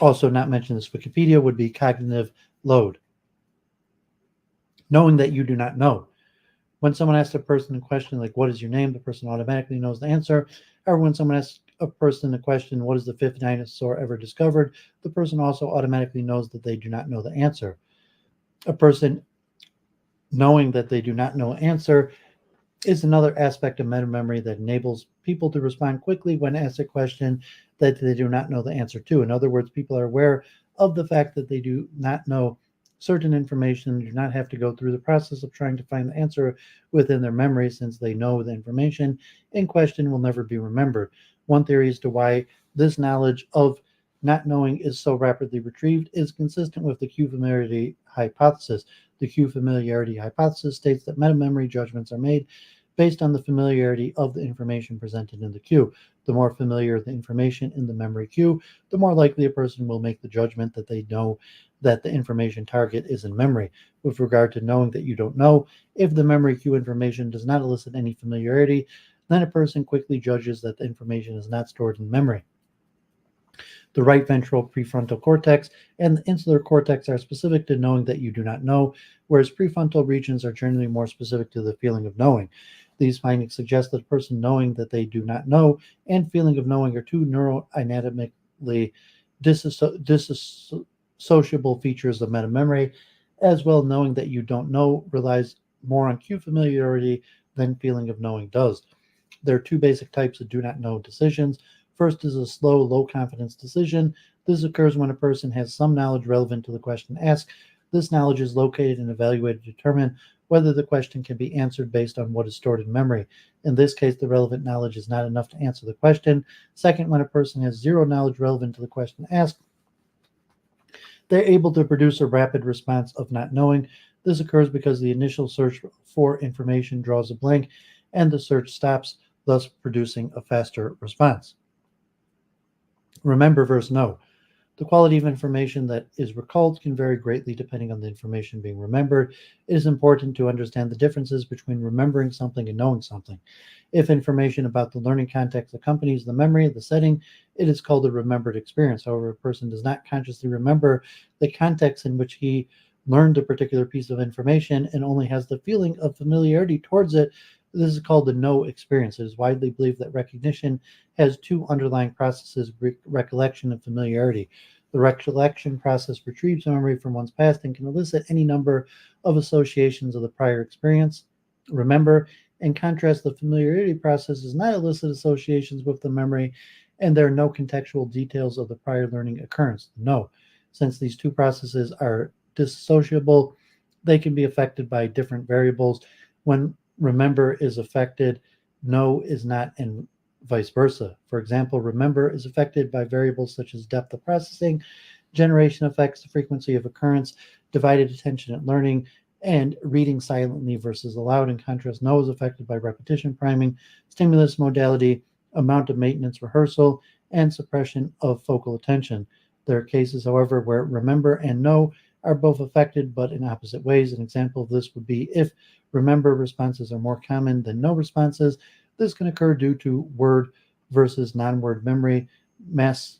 Speaker 1: Also not mentioned in this Wikipedia would be cognitive load. Knowing that you do not know. When someone asks a person a question like, what is your name? The person automatically knows the answer. Or when someone asks a person a question, what is the 5th dinosaur ever discovered? The person also automatically knows that they do not know the answer. A person knowing that they do not know an answer is another aspect of metamemory that enables people to respond quickly when asked a question that they do not know the answer to. In other words, people are aware of the fact that they do not know certain information and do not have to go through the process of trying to find the answer within their memory, since they know the information in question will never be remembered. One theory as to why this knowledge of not knowing is so rapidly retrieved is consistent with the Q familiarity hypothesis. The Q familiarity hypothesis states that metamemory judgments are made based on the familiarity of the information presented in the queue. The more familiar the information in the memory queue, the more likely a person will make the judgment that they know that the information target is in memory. With regard to knowing that you don't know, if the memory queue information does not elicit any familiarity, then a person quickly judges that the information is not stored in memory. The right ventral prefrontal cortex and the insular cortex are specific to knowing that you do not know, whereas prefrontal regions are generally more specific to the feeling of knowing. These findings suggest that a person knowing that they do not know and feeling of knowing are two neuroanatomically dissociable features of metamemory, as well. Knowing that you don't know relies more on cue familiarity than feeling of knowing does. There are two basic types of do not know decisions. First is a slow, low-confidence decision. This occurs when a person has some knowledge relevant to the question asked. This knowledge is located and evaluated to determine whether the question can be answered based on what is stored in memory. In this case, the relevant knowledge is not enough to answer the question. Second, when a person has zero knowledge relevant to the question asked, they're able to produce a rapid response of not knowing. This occurs because the initial search for information draws a blank and the search stops, thus producing a faster response. Remember versus know. The quality of information that is recalled can vary greatly depending on the information being remembered. It is important to understand the differences between remembering something and knowing something. If information about the learning context accompanies the memory of the setting, it is called a remembered experience. However, a person does not consciously remember the context in which he learned a particular piece of information and only has the feeling of familiarity towards it. This is called the know experience. It is widely believed that recognition has two underlying processes, recollection and familiarity. The recollection process retrieves memory from one's past and can elicit any number of associations of the prior experience. Remember, in contrast, the familiarity process does not elicit associations with the memory, and there are no contextual details of the prior learning occurrence. No. Since these two processes are dissociable, they can be affected by different variables. When remember is affected, know is not, and vice versa. For example, remember is affected by variables such as depth of processing, generation effects, the frequency of occurrence, divided attention at learning, and reading silently versus aloud. In contrast, know is affected by repetition priming, stimulus modality, amount of maintenance rehearsal, and suppression of focal attention. There are cases, however, where remember and know are both affected but in opposite ways. An example of this would be if remember responses are more common than no responses. This can occur due to word versus non-word memory, mass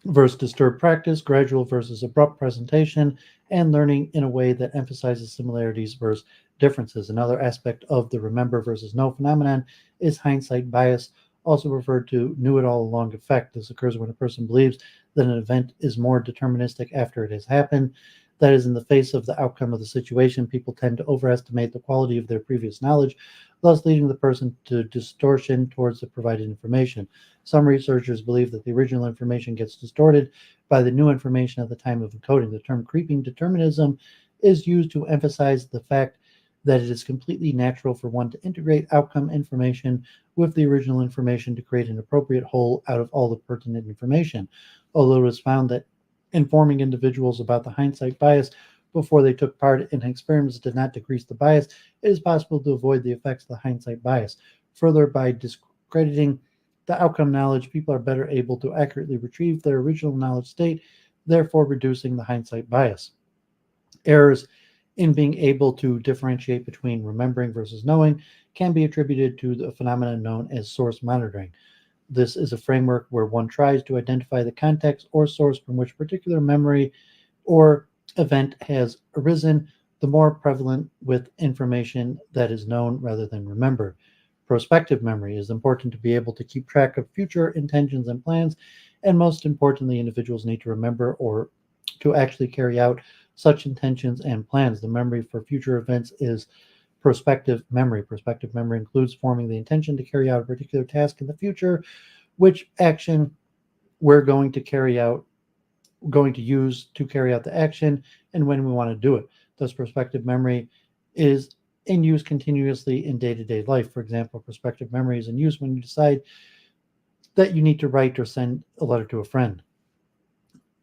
Speaker 1: versus disturbed practice, gradual versus abrupt presentation, and learning in a way that emphasizes similarities versus differences. Another aspect of the remember versus know phenomenon is hindsight bias, also referred to knew-it-all-along effect. This occurs when a person believes that an event is more deterministic after it has happened. That is, in the face of the outcome of the situation, people tend to overestimate the quality of their previous knowledge, thus leading the person to distortion towards the provided information. Some researchers believe that the original information gets distorted by the new information at the time of encoding. The term creeping determinism is used to emphasize the fact that it is completely natural for one to integrate outcome information with the original information to create an appropriate whole out of all the pertinent information. Although it was found that informing individuals about the hindsight bias before they took part in experiments did not decrease the bias, it is possible to avoid the effects of the hindsight bias. Further, by discrediting the outcome knowledge, people are better able to accurately retrieve their original knowledge state, therefore reducing the hindsight bias. Errors in being able to differentiate between remembering versus knowing can be attributed to the phenomenon known as source monitoring. This is a framework where one tries to identify the context or source from which particular memory or event has arisen, the more prevalent with information that is known rather than remembered. Prospective memory is important to be able to keep track of future intentions and plans, and most importantly, individuals need to remember or to actually carry out such intentions and plans. The memory for future events is prospective memory. Prospective memory includes forming the intention to carry out a particular task in the future, which action we're going to carry out going to use to carry out the action and when we want to do it. Thus, prospective memory is in use continuously in day-to-day life. For example, prospective memory is in use when you decide that you need to write or send a letter to a friend.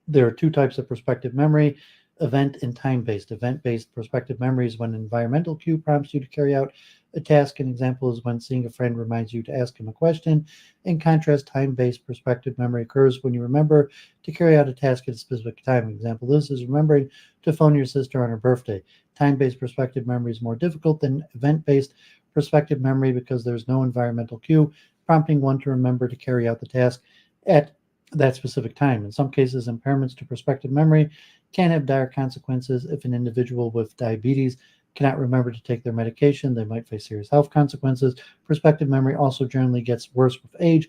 Speaker 1: There are two types of prospective memory: event and time-based. Event-based prospective memory is when an environmental cue prompts you to carry out a task. An example is when seeing a friend reminds you to ask him a question. In contrast, time-based prospective memory occurs when you remember to carry out a task at a specific time. An example is remembering to phone your sister on her birthday. Time-based prospective memory is more difficult than event-based prospective memory because there's no environmental cue prompting one to remember to carry out the task at that specific time. In some cases, impairments to prospective memory can have dire consequences. If an individual with diabetes cannot remember to take their medication, they might face serious health consequences. Prospective memory also generally gets worse with age,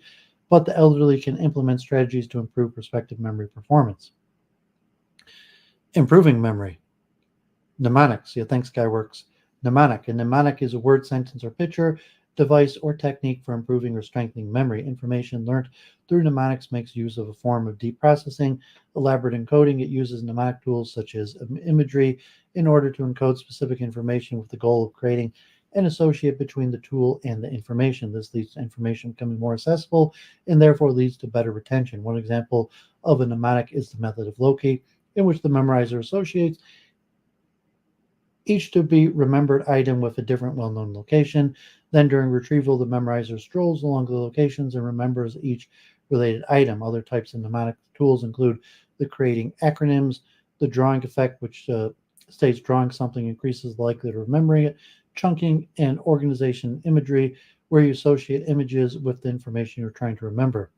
Speaker 1: but the elderly can implement strategies to improve prospective memory performance. Improving memory. Mnemonics. Yeah, thanks, Skyworks. Mnemonic. A mnemonic is a word, sentence, or picture, device, or technique for improving or strengthening memory. Information learned through mnemonics makes use of a form of deep processing, elaborate encoding. It uses mnemonic tools such as imagery in order to encode specific information with the goal of creating an associate between the tool and the information. This leads to information becoming more accessible and therefore leads to better retention. One example of a mnemonic is the method of locate, in which the memorizer associates each to be remembered item with a different well-known location. Then during retrieval, the memorizer strolls along the locations and remembers each related item. Other types of mnemonic tools include the creating acronyms, the drawing effect, which states drawing something increases the likelihood of remembering it, chunking, and organization imagery, where you associate images with the information you're trying to remember.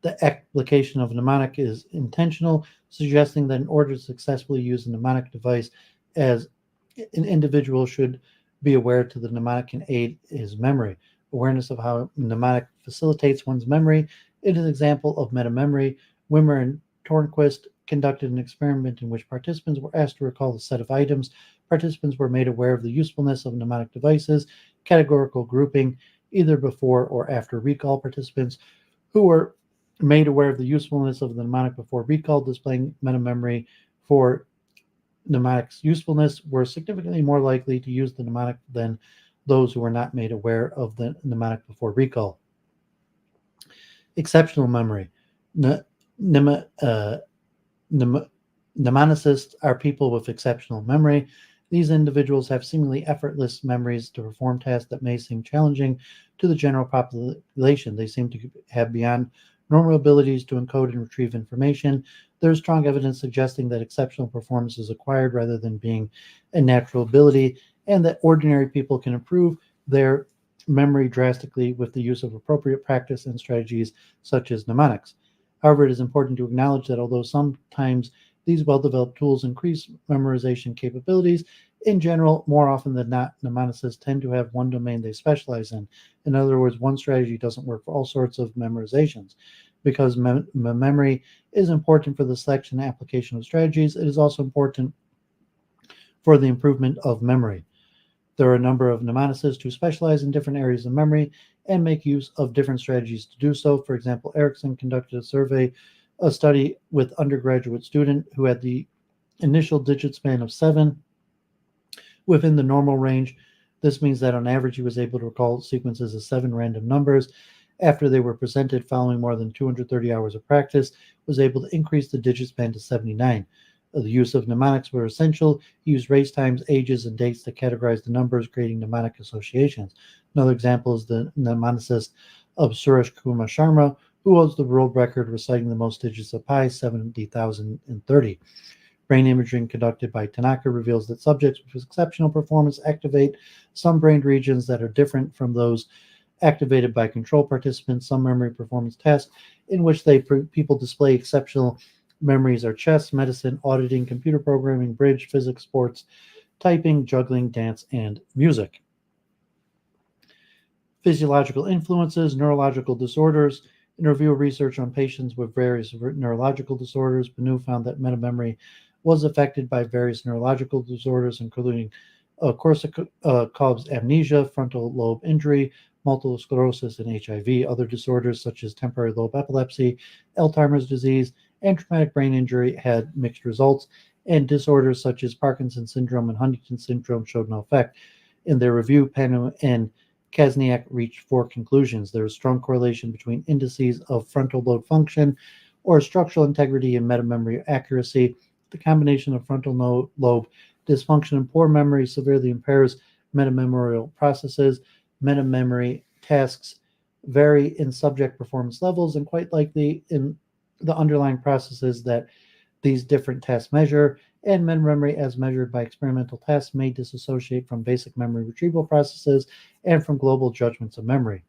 Speaker 1: The application of mnemonic is intentional, suggesting that in order to successfully use a mnemonic device, as an individual should be aware to the mnemonic can aid his memory. Awareness of how mnemonic facilitates one's memory is an example of metamemory. Wimmer and Tornquist conducted an experiment in which participants were asked to recall a set of items. Participants were made aware of the usefulness of mnemonic devices, categorical grouping, either before or after recall. Participants who were made aware of the usefulness of the mnemonic before recall, displaying metamemory for mnemonic's usefulness, were significantly more likely to use the mnemonic than those who were not made aware of the mnemonic before recall. Exceptional memory. Mnemonicists are people with exceptional memory. These individuals have seemingly effortless memories to perform tasks that may seem challenging to the general population. They seem to have beyond normal abilities to encode and retrieve information. There is strong evidence suggesting that exceptional performance is acquired rather than being a natural ability, and that ordinary people can improve their memory drastically with the use of appropriate practice and strategies such as mnemonics. However, it is important to acknowledge that although sometimes these well-developed tools increase memorization capabilities, in general, more often than not, mnemonicists tend to have one domain they specialize in. In other words, one strategy doesn't work for all sorts of memorizations. Because memory is important for the selection and application of strategies, it is also important for the improvement of memory. There are a number of mnemonicists who specialize in different areas of memory and make use of different strategies to do so. For example, Ericsson conducted a study with undergraduate student who had the initial digit span of 7 within the normal range. This means that on average he was able to recall sequences of 7 random numbers. After they were presented following more than 230 hours of practice, was able to increase the digit span to 79. The use of mnemonics were essential. He used race times, ages, and dates to categorize the numbers, creating mnemonic associations. Another example is the mnemonicist of Suresh Kumar Sharma, who holds the world record reciting the most digits of pi, 70,030. Brain imaging conducted by Tanaka reveals that subjects with exceptional performance activate some brain regions that are different from those activated by control participants. Some memory performance tasks in which people display exceptional memories are chess, medicine, auditing, computer programming, bridge, physics, sports, typing, juggling, dance, and music. Physiological influences, neurological disorders. In review of research on patients with various neurological disorders, Banu found that metamemory was affected by various neurological disorders, including Korsakov's amnesia, frontal lobe injury, multiple sclerosis, and HIV. Other disorders such as temporary lobe epilepsy, Alzheimer's disease, and traumatic brain injury had mixed results, and disorders such as Parkinson's syndrome and Huntington's syndrome showed no effect. In their review, Pano and Kazniak reached 4 conclusions. There is strong correlation between indices of frontal lobe function or structural integrity and metamemory accuracy. The combination of frontal lobe dysfunction and poor memory severely impairs metamemorial processes. Metamemory tasks vary in subject performance levels and quite likely in the underlying processes that these different tests measure, and metamemory as measured by experimental tests may disassociate from basic memory retrieval processes and from global judgments of memory.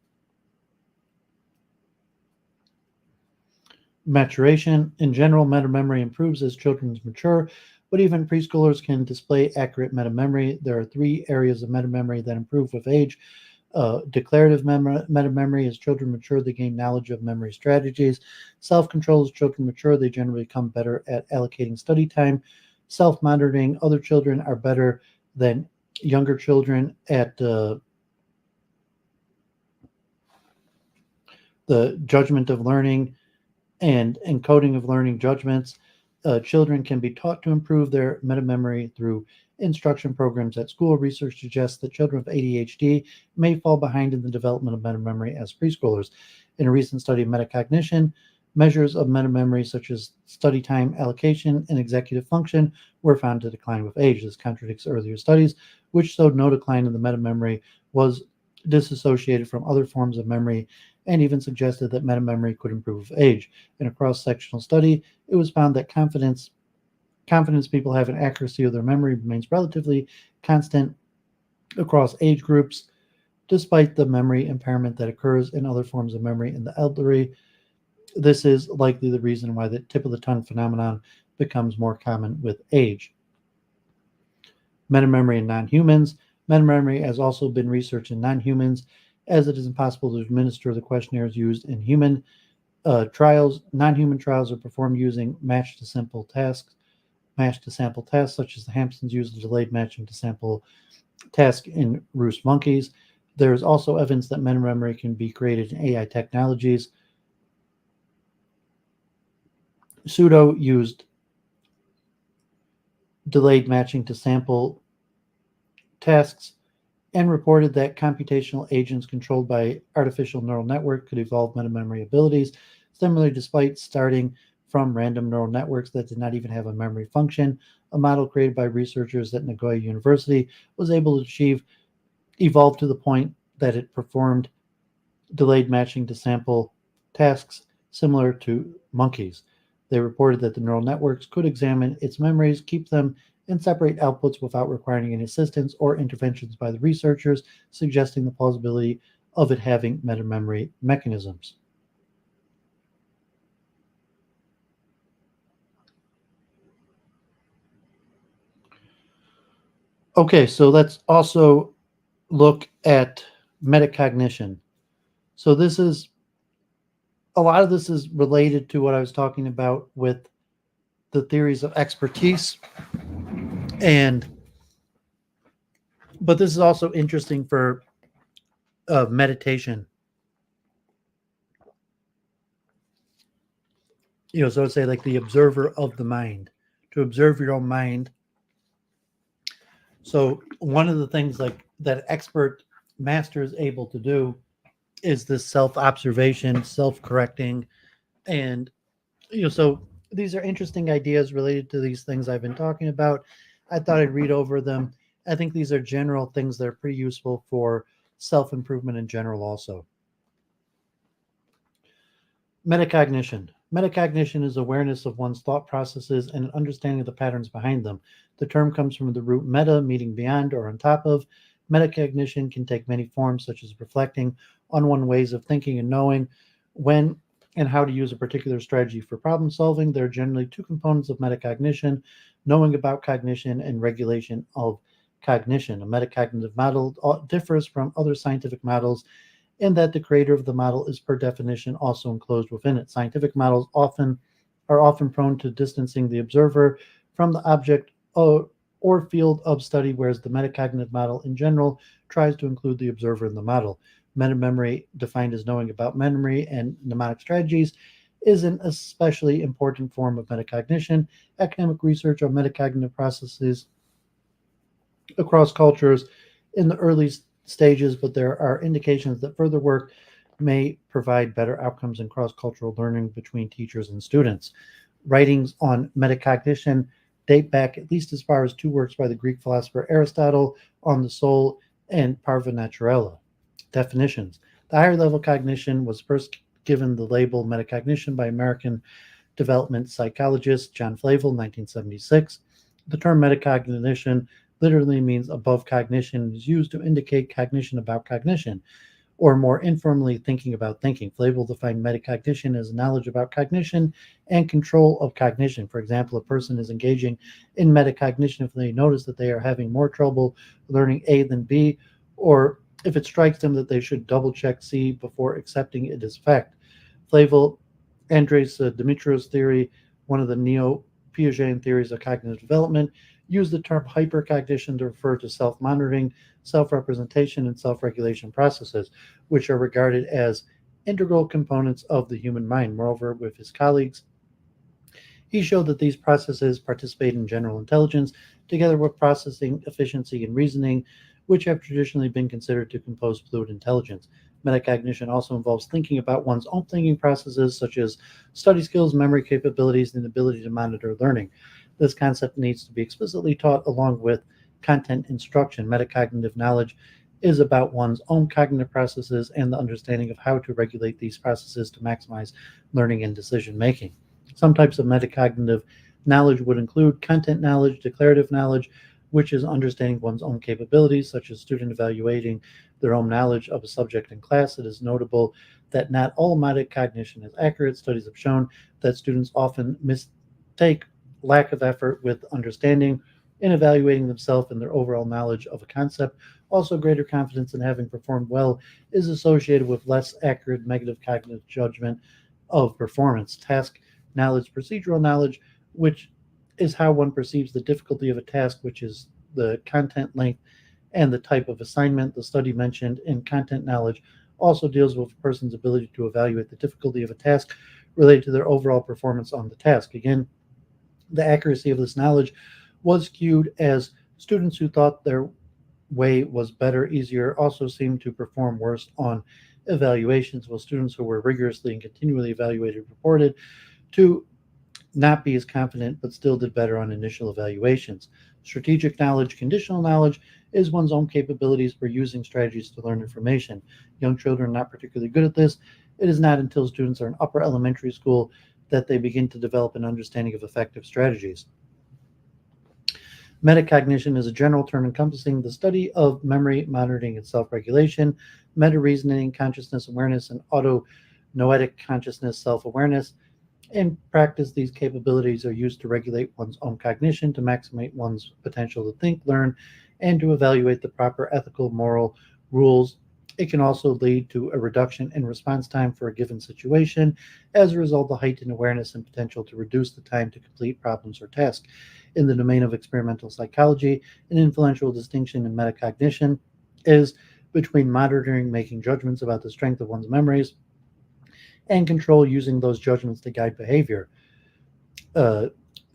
Speaker 1: Maturation. In general, metamemory improves as children mature, but even preschoolers can display accurate metamemory. There are 3 areas of metamemory that improve with age. Declarative metamemory. As children mature, they gain knowledge of memory strategies. Self-control. As children mature, they generally become better at allocating study time. Self-monitoring. Other children are better than younger children at the judgment of learning and encoding of learning judgments. Children can be taught to improve their metamemory through instruction programs at school. Research suggests that children with ADHD may fall behind in the development of metamemory as preschoolers. In a recent study of metacognition, measures of metamemory such as study time allocation and executive function were found to decline with age. This contradicts earlier studies, which showed no decline in the metamemory was disassociated from other forms of memory, and even suggested that metamemory could improve with age. In a cross-sectional study, it was found that confidence people have in accuracy of their memory remains relatively constant across age groups, despite the memory impairment that occurs in other forms of memory in the elderly. This is likely the reason why the tip of the tongue phenomenon becomes more common with age. Metamemory in non-humans. Metamemory has also been researched in non-humans, as it is impossible to administer the questionnaires used in human trials. Non-human trials are performed using match-to-sample tasks, such as the Hamptons use the delayed matching to sample task in roost monkeys. There is also evidence that metamemory can be created in AI technologies. Pseudo used delayed matching to sample tasks and reported that computational agents controlled by artificial neural network could evolve metamemory abilities. Similarly, despite starting from random neural networks that did not even have a memory function, a model created by researchers at Nagoya University was able to evolve to the point that it performed delayed matching to sample tasks similar to monkeys. They reported that the neural networks could examine its memories, keep them, and separate outputs without requiring any assistance or interventions by the researchers, suggesting the plausibility of it having metamemory mechanisms. Okay, so let's also look at metacognition. So a lot of this is related to what I was talking about with the theories of expertise, but this is also interesting for meditation. So I'd say like the observer of the mind, to observe your own mind. So one of the things like that expert master is able to do is this self-observation, self-correcting, and so these are interesting ideas related to these things I've been talking about. I thought I'd read over them. I think these are general things that are pretty useful for self-improvement in general also. Metacognition. Metacognition is awareness of one's thought processes and an understanding of the patterns behind them. The term comes from the root meta, meaning beyond or on top of. Metacognition can take many forms, such as reflecting on one's ways of thinking and knowing when and how to use a particular strategy for problem solving. There are generally 2 components of metacognition: knowing about cognition and regulation of cognition. A metacognitive model differs from other scientific models in that the creator of the model is per definition also enclosed within it. Scientific models are often prone to distancing the observer from the object or field of study, whereas the metacognitive model in general tries to include the observer in the model. Metamemory, defined as knowing about memory and mnemonic strategies, is an especially important form of metacognition. Academic research on metacognitive processes across cultures in the early stages, but there are indications that further work may provide better outcomes in cross-cultural learning between teachers and students. Writings on metacognition date back at least as far as two works by the Greek philosopher Aristotle on the soul and Parva Naturella. Definitions. The higher level cognition was first given the label metacognition by American development psychologist John Flavel, 1976. The term metacognition literally means above cognition and is used to indicate cognition about cognition, or more informally, thinking about thinking. Flavel defined metacognition as knowledge about cognition and control of cognition. For example, a person is engaging in metacognition if they notice that they are having more trouble learning A than B, or if it strikes them that they should double check C before accepting it as fact. Flavel, Andres Dimitrios theory, one of the neo-Piagetian theories of cognitive development, used the term hypercognition to refer to self-monitoring, self-representation, and self-regulation processes, which are regarded as integral components of the human mind. Moreover, with his colleagues, he showed that these processes participate in general intelligence, together with processing efficiency and reasoning, which have traditionally been considered to compose fluid intelligence. Metacognition also involves thinking about one's own thinking processes, such as study skills, memory capabilities, and the ability to monitor learning. This concept needs to be explicitly taught along with content instruction. Metacognitive knowledge is about one's own cognitive processes and the understanding of how to regulate these processes to maximize learning and decision making. Some types of metacognitive knowledge would include content knowledge, declarative knowledge, which is understanding one's own capabilities, such as student evaluating their own knowledge of a subject in class. It is notable that not all metacognition is accurate. Studies have shown that students often mistake lack of effort with understanding in evaluating themselves and their overall knowledge of a concept. Also, greater confidence in having performed well is associated with less accurate negative cognitive judgment of performance. Task knowledge, procedural knowledge, which is how one perceives the difficulty of a task, which is the content length and the type of assignment. The study mentioned in content knowledge also deals with a person's ability to evaluate the difficulty of a task related to their overall performance on the task. Again, the accuracy of this knowledge was skewed as students who thought their way was better, easier, also seemed to perform worse on evaluations, while students who were rigorously and continually evaluated reported to not be as confident but still did better on initial evaluations. Strategic knowledge, conditional knowledge, is one's own capabilities for using strategies to learn information. Young children are not particularly good at this. It is not until students are in upper elementary school that they begin to develop an understanding of effective strategies. Metacognition is a general term encompassing the study of memory, monitoring, and self-regulation. Meta-reasoning, consciousness awareness, and auto-noetic consciousness self-awareness. In practice, these capabilities are used to regulate one's own cognition, to maximize one's potential to think, learn, and to evaluate the proper ethical, moral rules. It can also lead to a reduction in response time for a given situation. As a result, the heightened awareness and potential to reduce the time to complete problems or tasks. In the domain of experimental psychology, an influential distinction in metacognition is between monitoring, making judgments about the strength of one's memories, and control, using those judgments to guide behavior.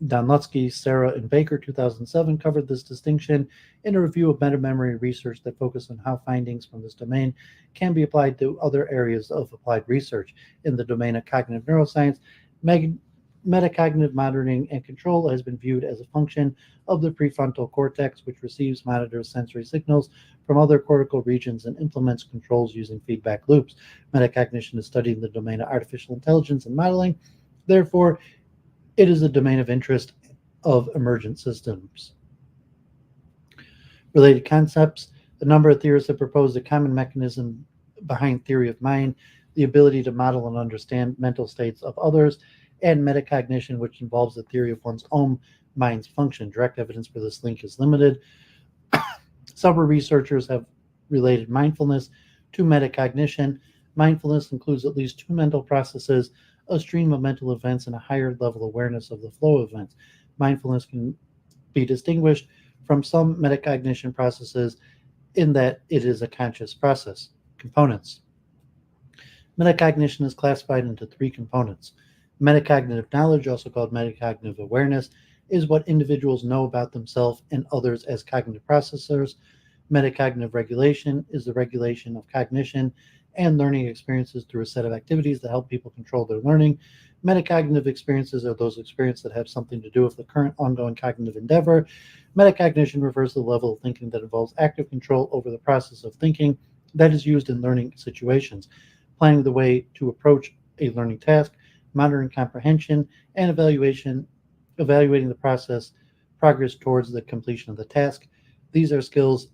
Speaker 1: Donlutsky, Sarah, and Baker, 2007, covered this distinction in a review of metamemory research that focused on how findings from this domain can be applied to other areas of applied research. In the domain of cognitive neuroscience, metacognitive monitoring and control has been viewed as a function of the prefrontal cortex, which receives, monitors sensory signals from other cortical regions and implements controls using feedback loops. Metacognition is studied in the domain of artificial intelligence and modeling. Therefore, it is a domain of interest of emergent systems. Related concepts. A number of theorists have proposed a common mechanism behind theory of mind, the ability to model and understand mental states of others, and metacognition, which involves the theory of one's own mind's function. Direct evidence for this link is limited. Several researchers have related mindfulness to metacognition. Mindfulness includes at least two mental processes, a stream of mental events, and a higher level awareness of the flow of events. Mindfulness can be distinguished from some metacognition processes in that it is a conscious process. Components. Metacognition is classified into three components: Metacognitive knowledge, also called metacognitive awareness, is what individuals know about themselves and others as cognitive processors. Metacognitive regulation is the regulation of cognition and learning experiences through a set of activities that help people control their learning. Metacognitive experiences are those experiences that have something to do with the current ongoing cognitive endeavor. Metacognition refers to the level of thinking that involves active control over the process of thinking that is used in learning situations, planning the way to approach a learning task, monitoring comprehension, and evaluating the progress towards the completion of the task. These are skills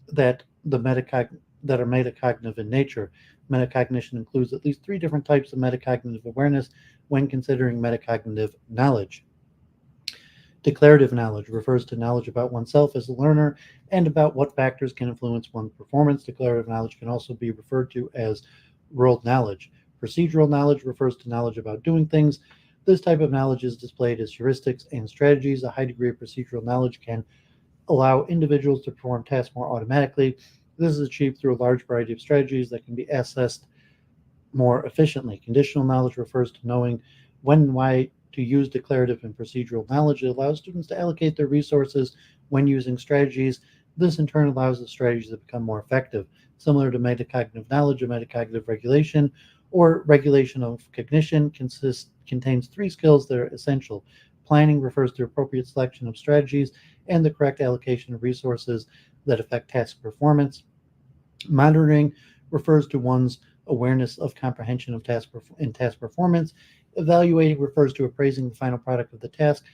Speaker 1: that are metacognitive in nature. Metacognition includes at least 3 different types of metacognitive awareness when considering metacognitive knowledge. Declarative knowledge refers to knowledge about oneself as a learner and about what factors can influence one's performance. Declarative knowledge can also be referred to as rolled knowledge. Procedural knowledge refers to knowledge about doing things. This type of knowledge is displayed as heuristics and strategies. A high degree of procedural knowledge can allow individuals to perform tasks more automatically. This is achieved through a large variety of strategies that can be assessed more efficiently. Conditional knowledge refers to knowing when and why to use declarative and procedural knowledge. It allows students to allocate their resources when using strategies. This in turn allows the strategies to become more effective. Similar to metacognitive knowledge, or metacognitive regulation or regulation of cognition contains 3 skills that are essential. Planning refers to appropriate selection of strategies and the correct allocation of resources that affect task performance. Monitoring refers to one's awareness of comprehension of task performance. Evaluating refers to appraising the final product of the task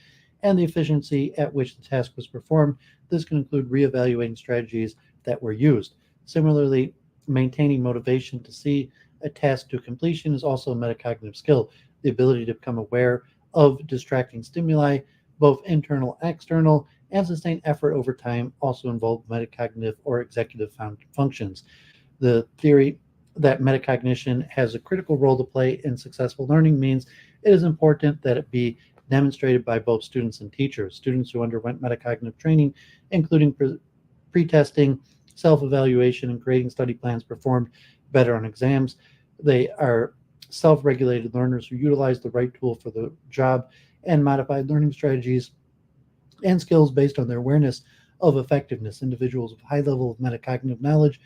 Speaker 1: and the efficiency at which the task was performed. This can include reevaluating strategies that were used. Similarly, maintaining motivation to see a task to completion is also a metacognitive skill. The ability to become aware of distracting stimuli, both internal and external, and sustain effort over time also involve metacognitive or executive functions. The theory that metacognition has a critical role to play in successful learning means it is important that it be demonstrated by both students and teachers. Students who underwent metacognitive training, including pre-testing, self-evaluation, and creating study plans, performed better on exams. They are self-regulated learners who utilize the right tool for the job and modified learning strategies and skills based on their awareness of effectiveness. Individuals with high level of metacognitive knowledge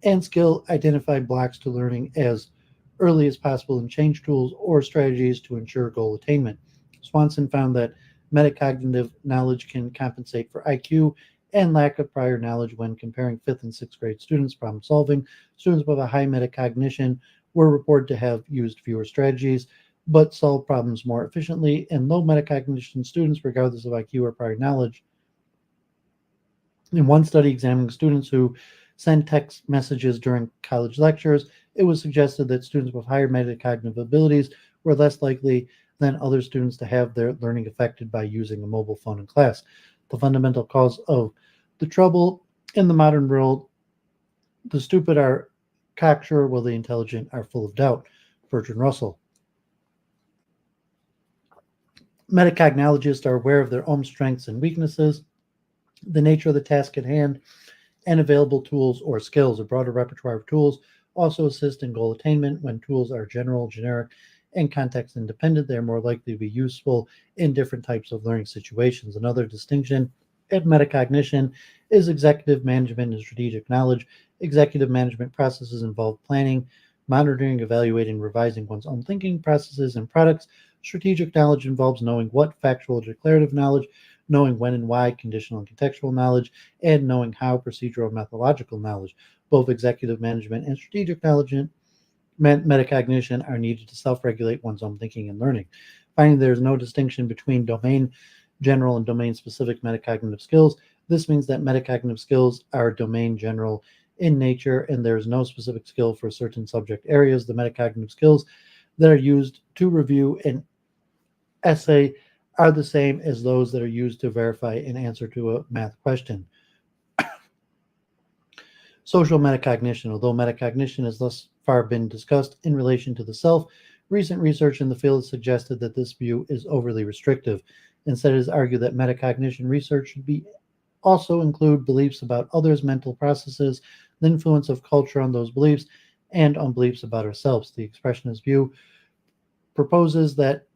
Speaker 1: and skill identify blocks to learning as early as possible and change tools or strategies to ensure goal attainment. Swanson found that metacognitive knowledge can compensate for IQ and lack of prior knowledge when comparing 5th and 6th grade students' problem solving. Students with a high metacognition were reported to have used fewer strategies but solved problems more efficiently, and low metacognition students, regardless of IQ or prior knowledge. In one study examining students who sent text messages during college lectures, it was suggested that students with higher metacognitive abilities were less likely than other students to have their learning affected by using a mobile phone in class. The fundamental cause of the trouble in the modern world: the stupid are cocksure, while the intelligent are full of doubt. Bertrand Russell. Metacognologists are aware of their own strengths and weaknesses, the nature of the task at hand, and available tools or skills. A broader repertoire of tools also assist in goal attainment. When tools are general, generic, and context independent, they are more likely to be useful in different types of learning situations. Another distinction in metacognition is executive management and strategic knowledge. Executive management processes involve planning, monitoring, evaluating, revising one's own thinking processes and products. Strategic knowledge involves knowing what, factual or declarative knowledge, knowing when and why, conditional and contextual knowledge, and knowing how, procedural and methodological knowledge. Both executive management and strategic knowledge and metacognition are needed to self-regulate one's own thinking and learning. Finding there is no distinction between domain general and domain specific metacognitive skills. This means that metacognitive skills are domain general in nature, and there is no specific skill for certain subject areas. The metacognitive skills that are used to review an essay are the same as those that are used to verify an answer to a math question. Social metacognition. Although metacognition has thus far been discussed in relation to the self, recent research in the field has suggested that this view is overly restrictive. Instead, it is argued that metacognition research should also include beliefs about others' mental processes, the influence of culture on those beliefs, and on beliefs about ourselves. The expressionist view proposes that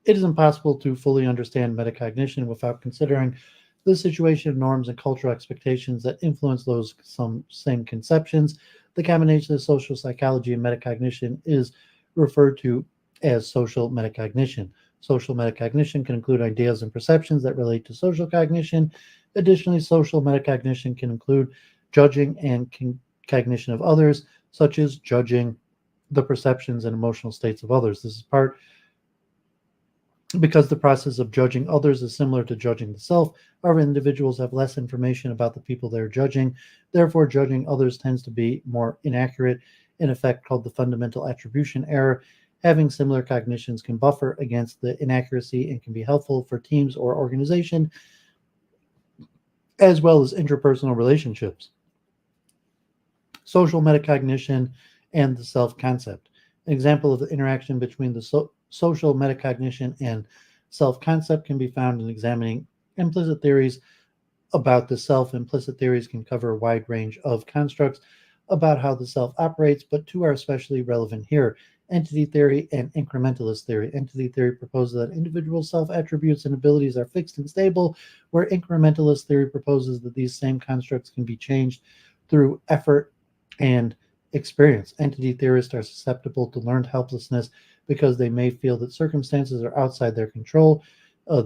Speaker 1: It is impossible to fully understand metacognition without considering the situation of norms and cultural expectations that influence those same conceptions. The combination of social psychology and metacognition is referred to as social metacognition. Social metacognition can include ideas and perceptions that relate to social cognition. Additionally, social metacognition can include judging and cognition of others, such as judging the perceptions and emotional states of others. This is part because the process of judging others is similar to judging the self. Our individuals have less information about the people they're judging. Therefore, judging others tends to be more inaccurate, an effect called the fundamental attribution error. Having similar cognitions can buffer against the inaccuracy and can be helpful for teams or organization, as well as interpersonal relationships. Social metacognition and the self-concept. An example of the interaction between the social metacognition and self-concept can be found in examining implicit theories about the self. Implicit theories can cover a wide range of constructs about how the self operates, but two are especially relevant here: entity theory and incrementalist theory. Entity theory proposes that individual self-attributes and abilities are fixed and stable, where incrementalist theory proposes that these same constructs can be changed through effort and experience. Entity theorists are susceptible to learned helplessness because they may feel that circumstances are outside their control.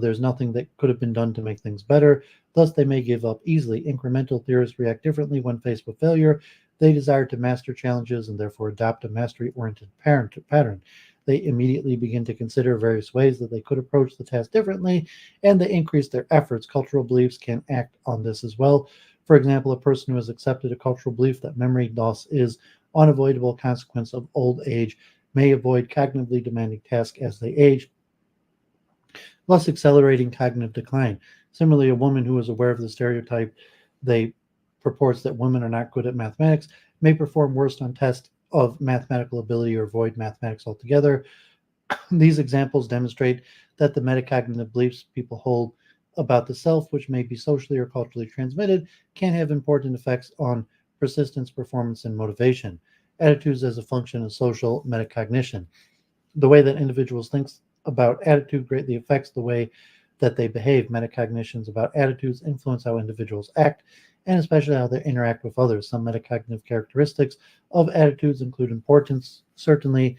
Speaker 1: There's nothing that could have been done to make things better. Thus, they may give up easily. Incremental theorists react differently when faced with failure. They desire to master challenges and therefore adopt a mastery-oriented pattern. They immediately begin to consider various ways that they could approach the task differently, and they increase their efforts. Cultural beliefs can act on this as well. For example, a person who has accepted a cultural belief that memory loss is an unavoidable consequence of old age may avoid cognitively demanding tasks as they age, thus accelerating cognitive decline. Similarly, a woman who is aware of the stereotype they purports that women are not good at mathematics may perform worse on tests of mathematical ability or avoid mathematics altogether. These examples demonstrate that the metacognitive beliefs people hold about the self, which may be socially or culturally transmitted, can have important effects on persistence, performance, and motivation. Attitudes as a function of social metacognition. The way that individuals think about attitude greatly affects the way that they behave. Metacognitions about attitudes influence how individuals act, and especially how they interact with others. Some metacognitive characteristics of attitudes include importance, certainly,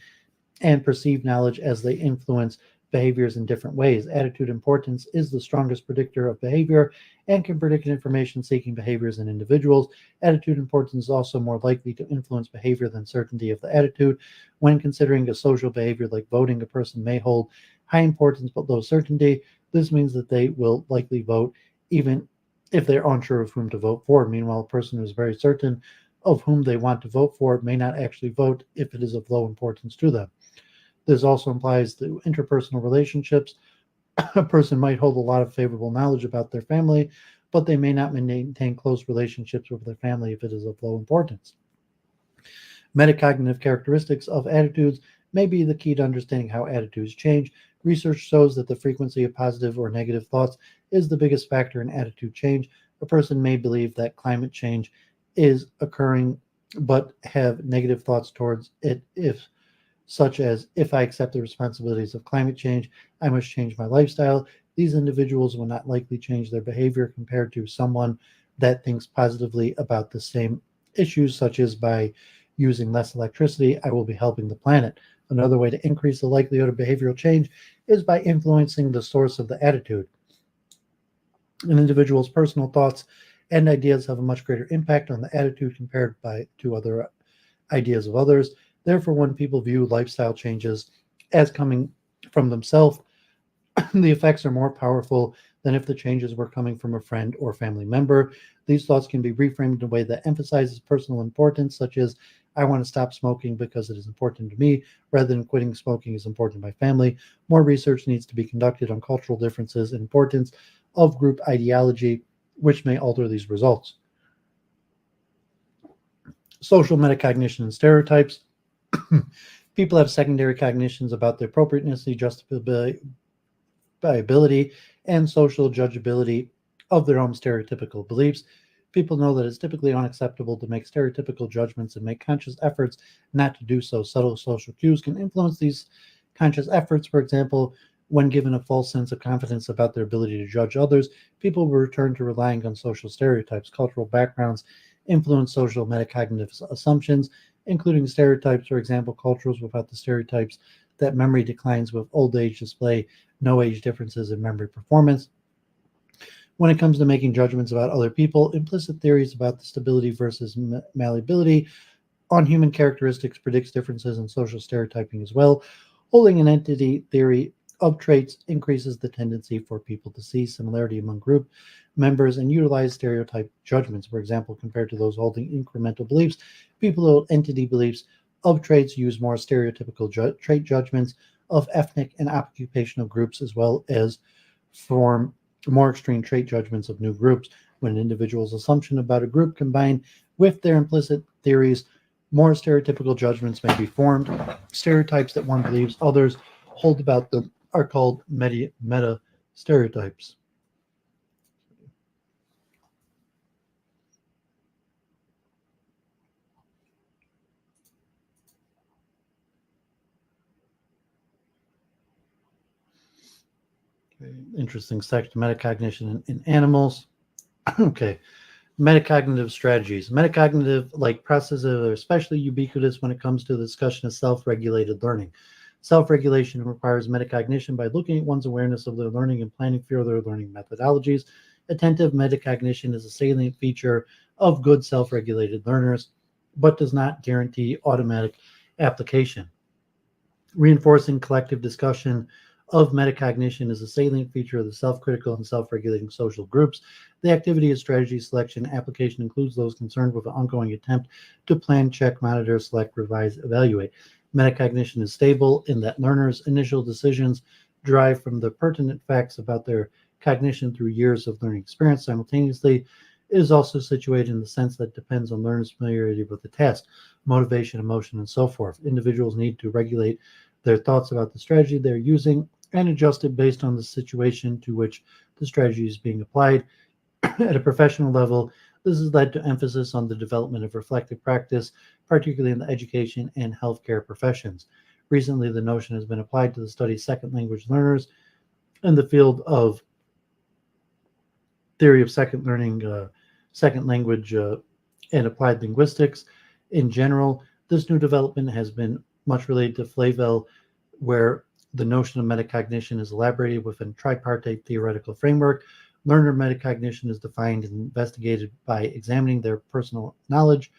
Speaker 1: and perceived knowledge as they influence behaviors in different ways. Attitude importance is the strongest predictor of behavior and can predict information-seeking behaviors in individuals. Attitude importance is also more likely to influence behavior than certainty of the attitude. When considering a social behavior like voting, a person may hold high importance but low certainty. This means that they will likely vote even if they're unsure of whom to vote for. Meanwhile, a person who is very certain of whom they want to vote for may not actually vote if it is of low importance to them. This also implies that interpersonal relationships. A person might hold a lot of favorable knowledge about their family, but they may not maintain close relationships with their family if it is of low importance. Metacognitive characteristics of attitudes may be the key to understanding how attitudes change. Research shows that the frequency of positive or negative thoughts is the biggest factor in attitude change. A person may believe that climate change is occurring, but have negative thoughts towards it, such as, if I accept the responsibilities of climate change, I must change my lifestyle. These individuals will not likely change their behavior compared to someone that thinks positively about the same issues, such as by using less electricity, I will be helping the planet. Another way to increase the likelihood of behavioral change is by influencing the source of the attitude. An individual's personal thoughts and ideas have a much greater impact on the attitude compared to other ideas of others. Therefore, when people view lifestyle changes as coming from themselves, the effects are more powerful than if the changes were coming from a friend or family member. These thoughts can be reframed in a way that emphasizes personal importance, such as, I want to stop smoking because it is important to me, rather than quitting smoking is important to my family. More research needs to be conducted on cultural differences and importance of group ideology, which may alter these results. Social metacognition and stereotypes. People have secondary cognitions about the appropriateness, the justifiability, and social judgeability of their own stereotypical beliefs. People know that it's typically unacceptable to make stereotypical judgments and make conscious efforts not to do so. Subtle social cues can influence these conscious efforts. For example, When given a false sense of confidence about their ability to judge others, people will return to relying on social stereotypes. Cultural backgrounds influence social metacognitive assumptions, including stereotypes. For example, cultures without the stereotypes that memory declines with old age display no age differences in memory performance. When it comes to making judgments about other people, implicit theories about the stability versus malleability on human characteristics predicts differences in social stereotyping as well. Holding an entity theory of traits increases the tendency for people to see similarity among group members and utilize stereotype judgments. For example, compared to those holding incremental beliefs, people who hold entity beliefs of traits use more stereotypical trait judgments of ethnic and occupational groups, as well as form more extreme trait judgments of new groups. When an individual's assumption about a group combined with their implicit theories, more stereotypical judgments may be formed. Stereotypes that one believes others hold about them are called meta stereotypes. Okay, interesting section, metacognition in animals. Okay, metacognitive strategies. Metacognitive processes are especially ubiquitous when it comes to the discussion of self-regulated learning. Self-regulation requires metacognition by looking at one's awareness of their learning and planning further learning methodologies. Attentive metacognition is a salient feature of good self-regulated learners, but does not guarantee automatic application. Reinforcing collective discussion of metacognition is a salient feature of the self-critical and self-regulating social groups. The activity of strategy selection application includes those concerned with an ongoing attempt to plan, check, monitor, select, revise, evaluate. Metacognition is stable in that learners' initial decisions derive from the pertinent facts about their cognition through years of learning experience. Simultaneously, it is also situated in the sense that it depends on learners' familiarity with the task, motivation, emotion, and so forth. Individuals need to regulate their thoughts about the strategy they're using and adjust it based on the situation to which the strategy is being applied. At a professional level, this has led to emphasis on the development of reflective practice, particularly in the education and healthcare professions. Recently, the notion has been applied to the study of second language learners in the field of theory of second language and applied linguistics. In general, this new development has been much related to Flavel, where the notion of metacognition is elaborated within a tripartite theoretical framework. Learner metacognition is defined and investigated by examining their personal knowledge,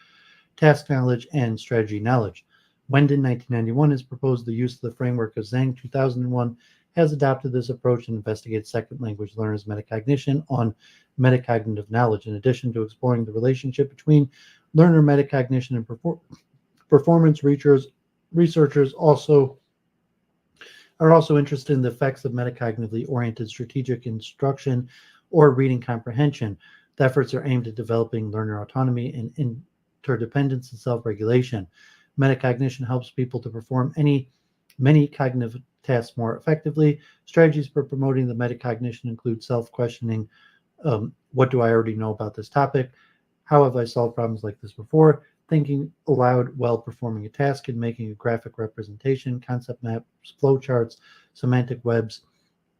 Speaker 1: task knowledge, and strategy knowledge. Wendin, 1991, has proposed the use of the framework of Zhang, 2001, has adopted this approach and investigated second language learners' metacognition on metacognitive knowledge. In addition to exploring the relationship between learner metacognition and performance, researchers are also interested in the effects of metacognitively oriented strategic instruction or reading comprehension. The efforts are aimed at developing learner autonomy and interdependence and self-regulation. Metacognition helps people to perform many cognitive tasks more effectively. Strategies for promoting the metacognition include self-questioning. What do I already know about this topic? How have I solved problems like this before? Thinking aloud while performing a task and making a graphic representation, concept maps, flowcharts, semantic webs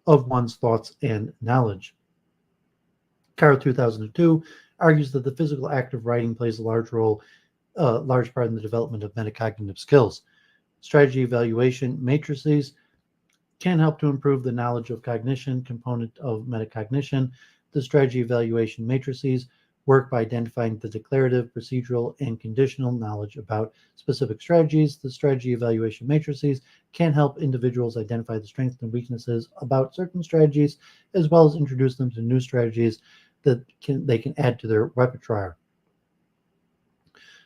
Speaker 1: of one's thoughts and knowledge. Khaw, 2002, argues that the physical act of writing plays a large part in the development of metacognitive skills. Strategy evaluation matrices can help to improve the knowledge of cognition component of metacognition. The strategy evaluation matrices work by identifying the declarative, procedural, and conditional knowledge about specific strategies. The strategy evaluation matrices can help individuals identify the strengths and weaknesses about certain strategies, as well as introduce them to new strategies that they can add to their repertoire.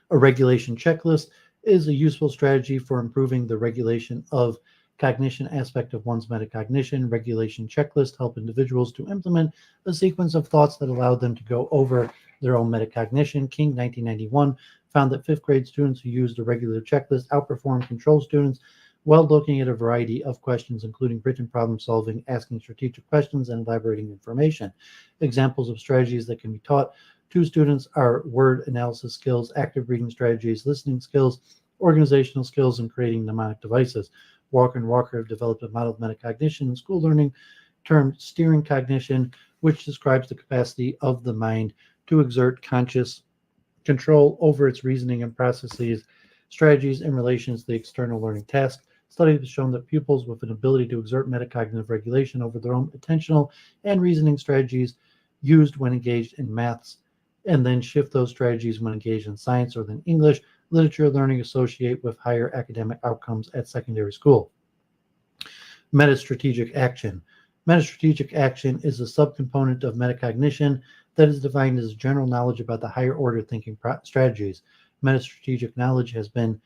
Speaker 1: A regulation checklist is a useful strategy for improving the regulation of cognition aspect of one's metacognition. Regulation checklists help individuals to implement a sequence of thoughts that allow them to go over their own metacognition. King, 1991, found that fifth grade students who used a regular checklist outperformed control students while looking at a variety of questions, including written problem solving, asking strategic questions, and elaborating information. Examples of strategies that can be taught to students are word analysis skills, active reading strategies, listening skills, organizational skills, and creating mnemonic devices. Walker and Walker have developed a model of metacognition in school learning termed steering cognition, which describes the capacity of the mind to exert conscious control over its reasoning and processes, strategies, and relations to the external learning task. Studies have shown that pupils with an ability to exert metacognitive regulation over their own attentional and reasoning strategies used when engaged in maths, and then shift those strategies when engaged in science or then English literature learning associate with higher academic outcomes at secondary school. Metastrategic action. Metastrategic action is a subcomponent of metacognition that is defined as general knowledge about the higher order thinking strategies. Metastrategic knowledge has been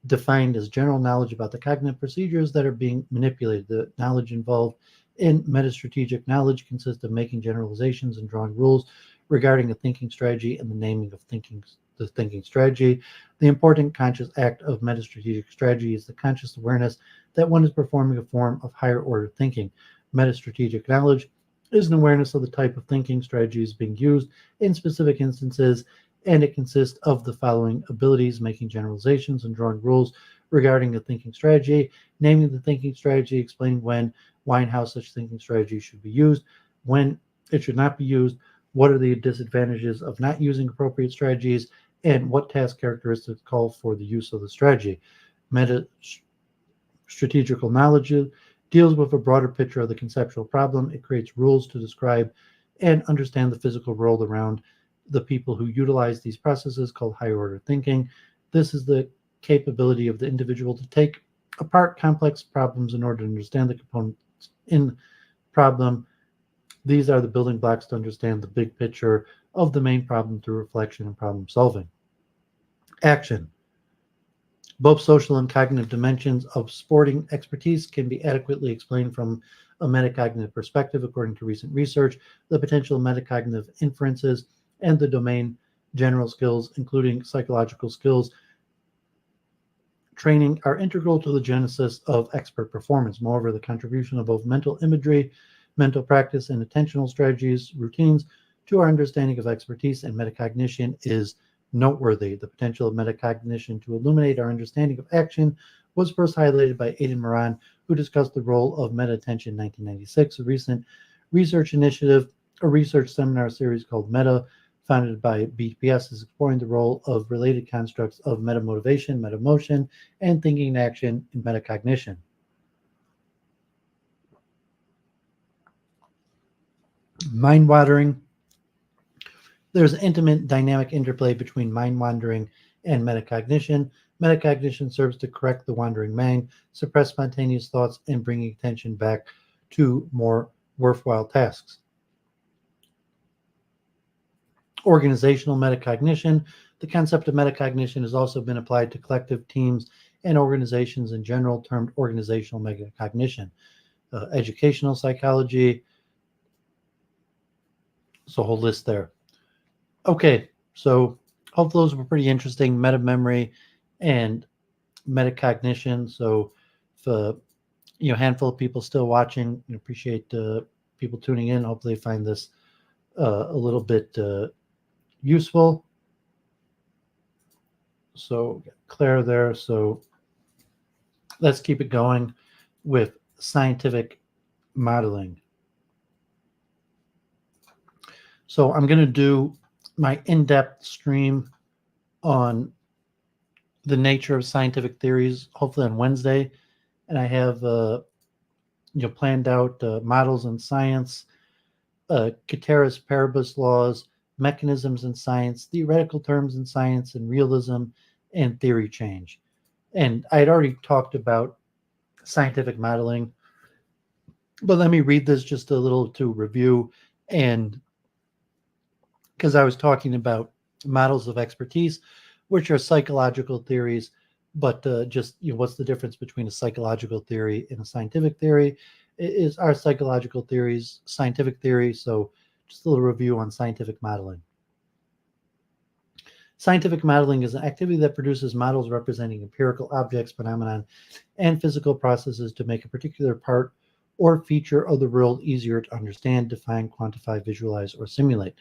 Speaker 1: defined as general knowledge about the cognitive procedures that are being manipulated. The knowledge involved in metastrategic knowledge consists of making generalizations and drawing rules regarding a thinking strategy and the naming of the thinking strategy. The important conscious act of metastrategic strategy is the conscious awareness that one is performing a form of higher order thinking. Metastrategic knowledge is an awareness of the type of thinking strategies being used in specific instances, and it consists of the following abilities: making generalizations and drawing rules regarding a thinking strategy, naming the thinking strategy, explaining when, why, and how such thinking strategy should be used, when it should not be used, what are the disadvantages of not using appropriate strategies, and what task characteristics call for the use of the strategy. Meta-strategical knowledge deals with a broader picture of the conceptual problem. It creates rules to describe and understand the physical world around the people who utilize these processes, called higher order thinking. This is the capability of the individual to take apart complex problems in order to understand the components in the problem. These are the building blocks to understand the big picture of the main problem through reflection and problem solving. Action. Both social and cognitive dimensions of sporting expertise can be adequately explained from a metacognitive perspective. According to recent research, the potential metacognitive inferences and the domain general skills, including psychological skills training, are integral to the genesis of expert performance. Moreover, the contribution of both mental imagery, mental practice, and attentional strategies, routines, to our understanding of expertise and metacognition is noteworthy. The potential of metacognition to illuminate our understanding of action was first highlighted by Aidan Moran, who discussed the role of meta-attention in 1996. A recent research initiative, a research seminar series called Meta, founded by BPS, is exploring the role of related constructs of meta-motivation, meta-motion, and thinking and action in metacognition. Mind-wandering. There's an intimate dynamic interplay between mind-wandering and metacognition. Metacognition serves to correct the wandering mind, suppress spontaneous thoughts, and bring attention back to more worthwhile tasks. Organizational metacognition. The concept of metacognition has also been applied to collective teams and organizations in general, termed organizational metacognition. Educational psychology. So a whole list there. Okay, so hopefully those were pretty interesting. Metamemory and metacognition. So if a handful of people still watching, appreciate people tuning in. Hopefully you find this a little bit useful. So Claire there. So let's keep it going with scientific modeling. So I'm going to do my in-depth stream on the nature of scientific theories, hopefully on Wednesday. And I have planned out models in science, ceteris paribus laws, mechanisms in science, theoretical terms in science, and realism and theory change. And I had already talked about scientific modeling, but let me read this just a little to review. And because I was talking about models of expertise, which are psychological theories, but what's the difference between a psychological theory and a scientific theory? Is our psychological theories scientific theory? So just a little review on scientific modeling. Scientific modeling is an activity that produces models representing empirical objects, phenomenon, and physical processes to make a particular part or feature of the world easier to understand, define, quantify, visualize, or simulate.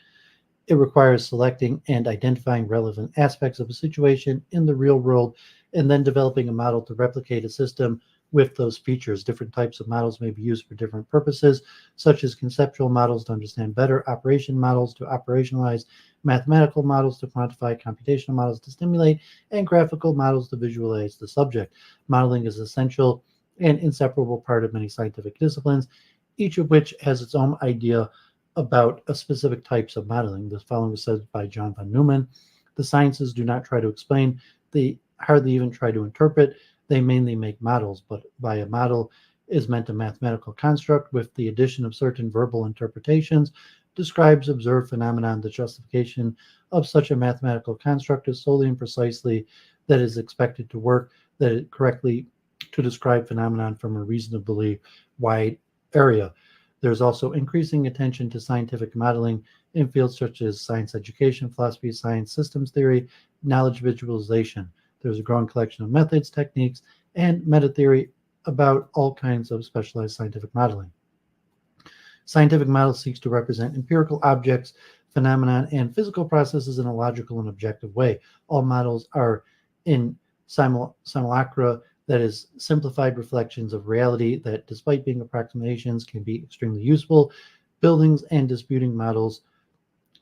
Speaker 1: It requires selecting and identifying relevant aspects of a situation in the real world and then developing a model to replicate a system with those features. Different types of models may be used for different purposes, such as conceptual models to understand better, operation models to operationalize, mathematical models to quantify, computational models to stimulate, and graphical models to visualize the subject. Modeling is essential and inseparable part of many scientific disciplines, each of which has its own idea about a specific types of modeling. The following was said by John von Neumann: the sciences do not try to explain, they hardly even try to interpret, they mainly make models, but by a model is meant a mathematical construct with the addition of certain verbal interpretations, describes observed phenomenon. The justification of such a mathematical construct is solely and precisely that it is expected to work, that it correctly to describe phenomenon from a reasonably wide area. There's also increasing attention to scientific modeling in fields such as science education, philosophy, science, systems theory, knowledge visualization. There's a growing collection of methods, techniques, and meta theory about all kinds of specialized scientific modeling. Scientific model seeks to represent empirical objects, phenomenon, and physical processes in a logical and objective way. All models are in simulacra, that is, simplified reflections of reality that, despite being approximations, can be extremely useful. Buildings and disputing models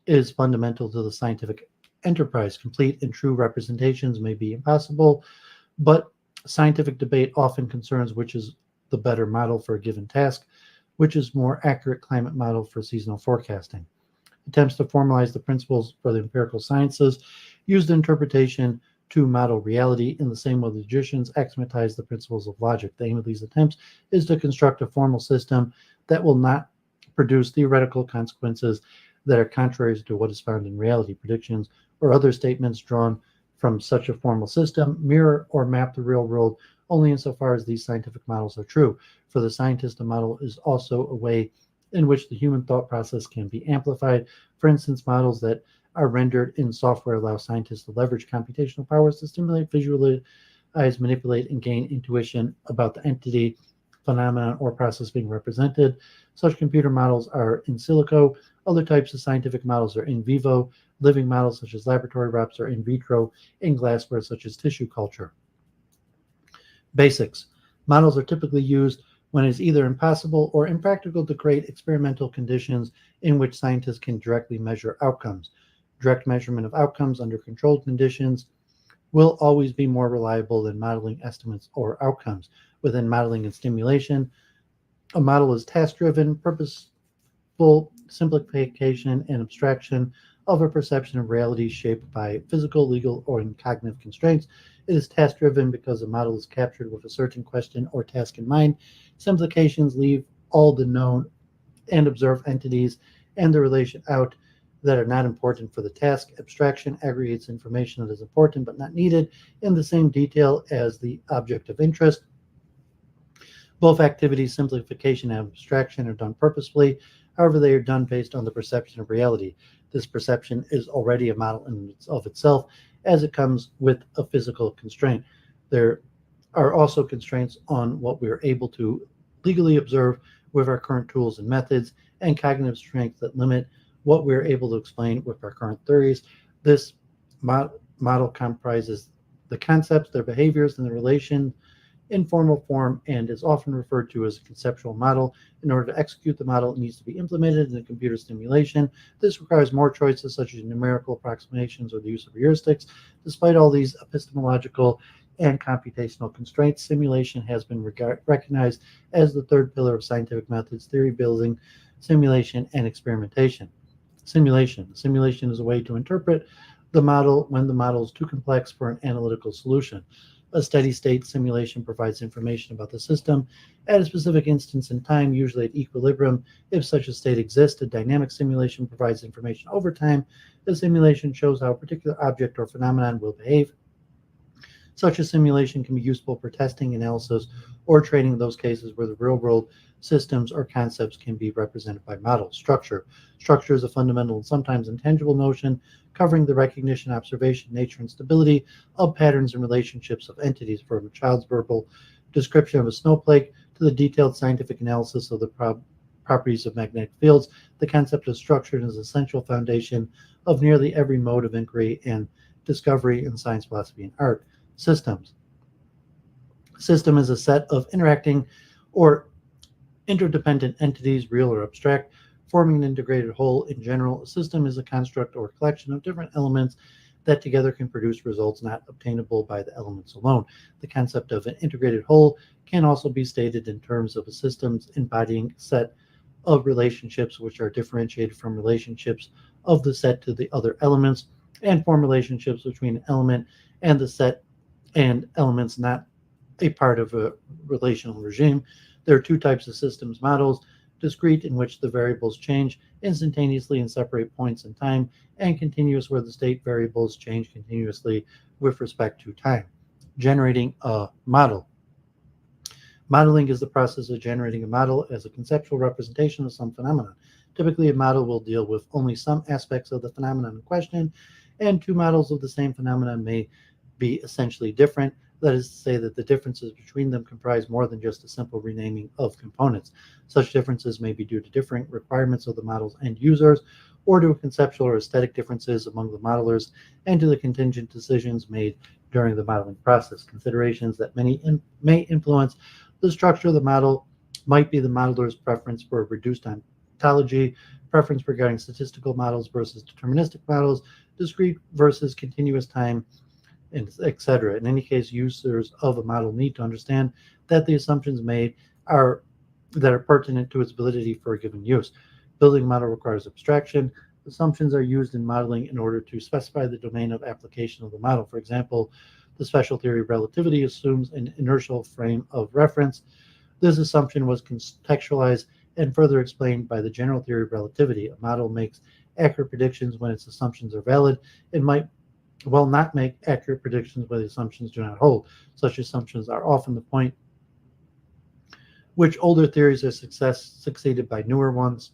Speaker 1: is fundamental to the scientific enterprise. Complete and true representations may be impossible, but scientific debate often concerns which is the better model for a given task, which is more accurate climate model for seasonal forecasting. Attempts to formalize the principles for the empirical sciences use the interpretation to model reality in the same way the logicians axiomatize the principles of logic. The aim of these attempts is to construct a formal system that will not produce theoretical consequences that are contrary to what is found in reality. Predictions or other statements drawn from such a formal system mirror or map the real world only insofar as these scientific models are true. For the scientist, a model is also a way in which the human thought process can be amplified. For instance, models that are rendered in software allow scientists to leverage computational powers to stimulate, visualize, manipulate, and gain intuition about the entity, phenomenon, or process being represented. Such computer models are in silico. Other types of scientific models are in vivo. Living models such as laboratory reps are in vitro, in glassware such as tissue culture. Basics. Models are typically used when it is either impossible or impractical to create experimental conditions in which scientists can directly measure outcomes. Direct measurement of outcomes under controlled conditions will always be more reliable than modeling estimates or outcomes. Within modeling and stimulation, a model is task-driven, purposeful simplification and abstraction of a perception of reality shaped by physical, legal, or cognitive constraints. It is task-driven because a model is captured with a certain question or task in mind. Simplifications leave all the known and observed entities and the relation out that are not important for the task. Abstraction aggregates information that is important but not needed in the same detail as the object of interest. Both activities, simplification and abstraction, are done purposefully. However, they are done based on the perception of reality. This perception is already a model in of itself, as it comes with a physical constraint. There are also constraints on what we are able to legally observe with our current tools and methods, and cognitive strengths that limit what we are able to explain with our current theories. This model comprises the concepts, their behaviors, and the relation in formal form, and is often referred to as a conceptual model. In order to execute the model, it needs to be implemented in a computer simulation. This requires more choices, such as numerical approximations or the use of heuristics. Despite all these epistemological and computational constraints, simulation has been recognized as the third pillar of scientific methods: theory building, simulation, and experimentation. Simulation. Simulation is a way to interpret the model when the model is too complex for an analytical solution. A steady state simulation provides information about the system at a specific instance in time, usually at equilibrium. If such a state exists, a dynamic simulation provides information over time. The simulation shows how a particular object or phenomenon will behave. Such a simulation can be useful for testing, analysis, or training in those cases where the real-world systems or concepts can be represented by models. Structure. Structure is a fundamental and sometimes intangible notion covering the recognition, observation, nature, and stability of patterns and relationships of entities, from a child's verbal description of a snowflake to the detailed scientific analysis of the properties of magnetic fields. The concept of structure is an essential foundation of nearly every mode of inquiry and discovery in science, philosophy, and art. Systems. System is a set of interacting or interdependent entities, real or abstract, forming an integrated whole. In general, a system is a construct or collection of different elements that together can produce results not obtainable by the elements alone. The concept of an integrated whole can also be stated in terms of a system's embodying a set of relationships which are differentiated from relationships of the set to the other elements, and form relationships between an element and the set and elements not a part of a relational regime. There are two types of systems models: discrete, in which the variables change instantaneously in separate points in time, and continuous, where the state variables change continuously with respect to time. Generating a model. Modeling is the process of generating a model as a conceptual representation of some phenomenon. Typically, a model will deal with only some aspects of the phenomenon in question, and two models of the same phenomenon may be essentially different. That is to say that the differences between them comprise more than just a simple renaming of components. Such differences may be due to differing requirements of the model's end users, or to conceptual or aesthetic differences among the modelers, and to the contingent decisions made during the modeling process. Considerations that may influence the structure of the model might be the modeler's preference for a reduced ontology, preference regarding statistical models versus deterministic models, discrete versus continuous time, etc. In any case, users of a model need to understand that the assumptions made are pertinent to its validity for a given use. Building a model requires abstraction. Assumptions are used in modeling in order to specify the domain of application of the model. For example, the special theory of relativity assumes an inertial frame of reference. This assumption was contextualized and further explained by the general theory of relativity. A model makes accurate predictions when its assumptions are valid. It might not make accurate predictions when the assumptions do not hold. Such assumptions are often the point which older theories are succeeded by newer ones.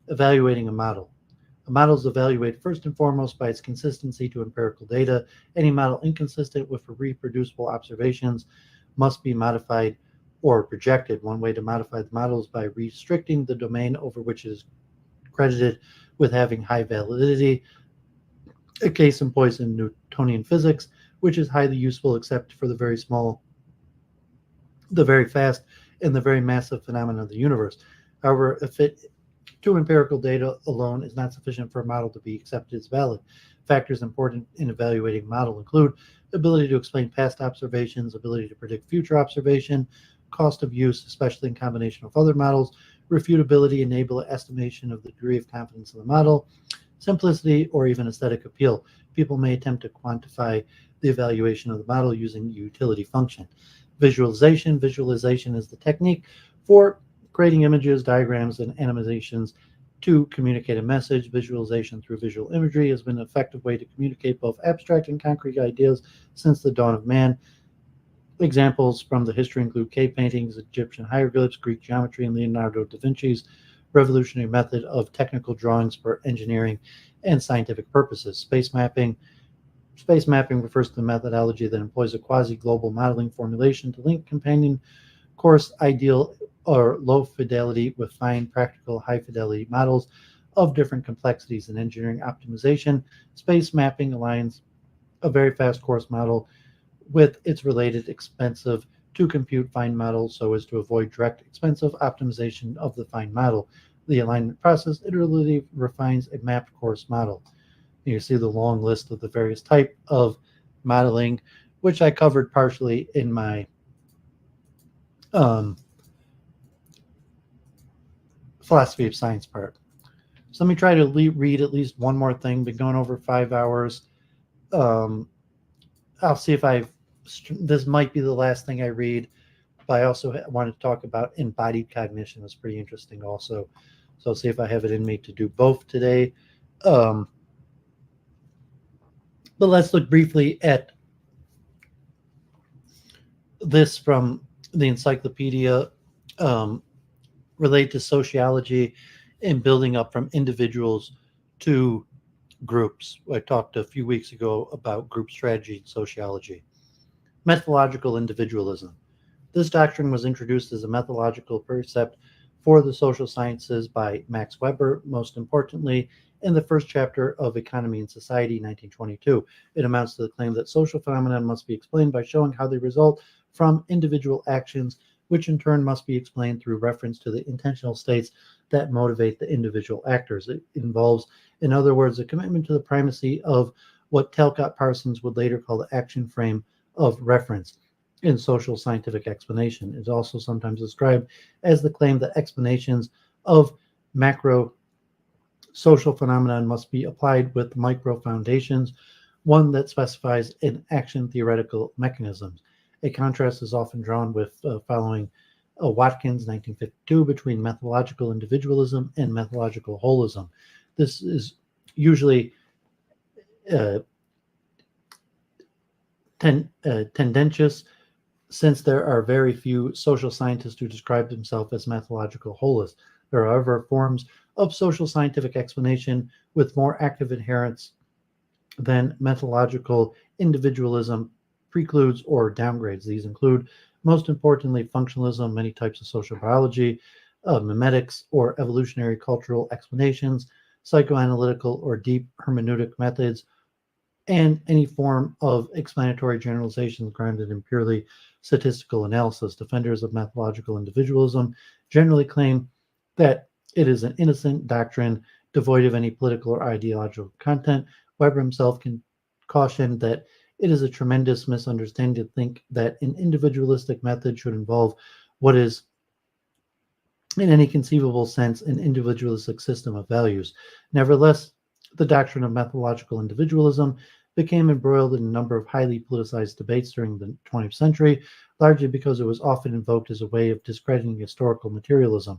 Speaker 1: Evaluating a model. A model is evaluated first and foremost by its consistency to empirical data. Any model inconsistent with reproducible observations must be modified or rejected. One way to modify the model is by restricting the domain over which it is credited with having high validity. A case employs in Newtonian physics, which is highly useful except for the very small, the very fast, and the very massive phenomena of the universe. However, if to empirical data alone is not sufficient for a model to be accepted as valid. Factors important in evaluating a model include ability to explain past observations, ability to predict future observation, cost of use, especially in combination with other models, refutability, enable estimation of the degree of confidence in the model, simplicity, or even aesthetic appeal. People may attempt to quantify the evaluation of the model using utility function. Visualization. Visualization is the technique for creating images, diagrams, and animations to communicate a message. Visualization through visual imagery has been an effective way to communicate both abstract and concrete ideas since the dawn of man. Examples from the history include cave paintings, Egyptian hieroglyphs, Greek geometry, and Leonardo da Vinci's revolutionary method of technical drawings for engineering and scientific purposes. Space mapping. Space mapping refers to the methodology that employs a quasi-global modeling formulation to link companion coarse, ideal, or low fidelity with fine, practical, high fidelity models of different complexities. In engineering optimization, space mapping aligns a very fast coarse model with its related expensive to compute fine model so as to avoid direct expensive optimization of the fine model. The alignment process iteratively refines a mapped coarse model. You see the long list of the various type of modeling, which I covered partially in my philosophy of science part. So let me try to read at least one more thing. Been going over 5 hours. I'll see if this might be the last thing I read, but I also wanted to talk about embodied cognition. It's pretty interesting also. So I'll see if I have it in me to do both today. But let's look briefly at this from the encyclopedia related to sociology and building up from individuals to groups. I talked a few weeks ago about group strategy in sociology. Methodological individualism. This doctrine was introduced as a methodological precept for the social sciences by Max Weber, most importantly, in the first chapter of Economy and Society, 1922. It amounts to the claim that social phenomena must be explained by showing how they result from individual actions, which in turn must be explained through reference to the intentional states that motivate the individual actors. It involves, in other words, a commitment to the primacy of what Talcott Parsons would later call the action frame of reference in social scientific explanation. It's also sometimes described as the claim that explanations of macro social phenomenon must be applied with micro foundations, one that specifies an action theoretical mechanisms. A contrast is often drawn with following Watkins, 1952, between methodological individualism and methodological holism. This is usually tendentious, since there are very few social scientists who describe themselves as methodological holists. There are, however, forms of social scientific explanation with more active adherence than methodological individualism precludes or downgrades. These include, most importantly, functionalism, many types of social biology, memetics or evolutionary cultural explanations, psychoanalytical or deep hermeneutic methods, and any form of explanatory generalizations grounded in purely statistical analysis. Defenders of methodological individualism generally claim that it is an innocent doctrine devoid of any political or ideological content. Weber himself can caution that it is a tremendous misunderstanding to think that an individualistic method should involve what is, in any conceivable sense, an individualistic system of values. Nevertheless, the doctrine of methodological individualism became embroiled in a number of highly politicized debates during the 20th century, largely because it was often invoked as a way of discrediting historical materialism.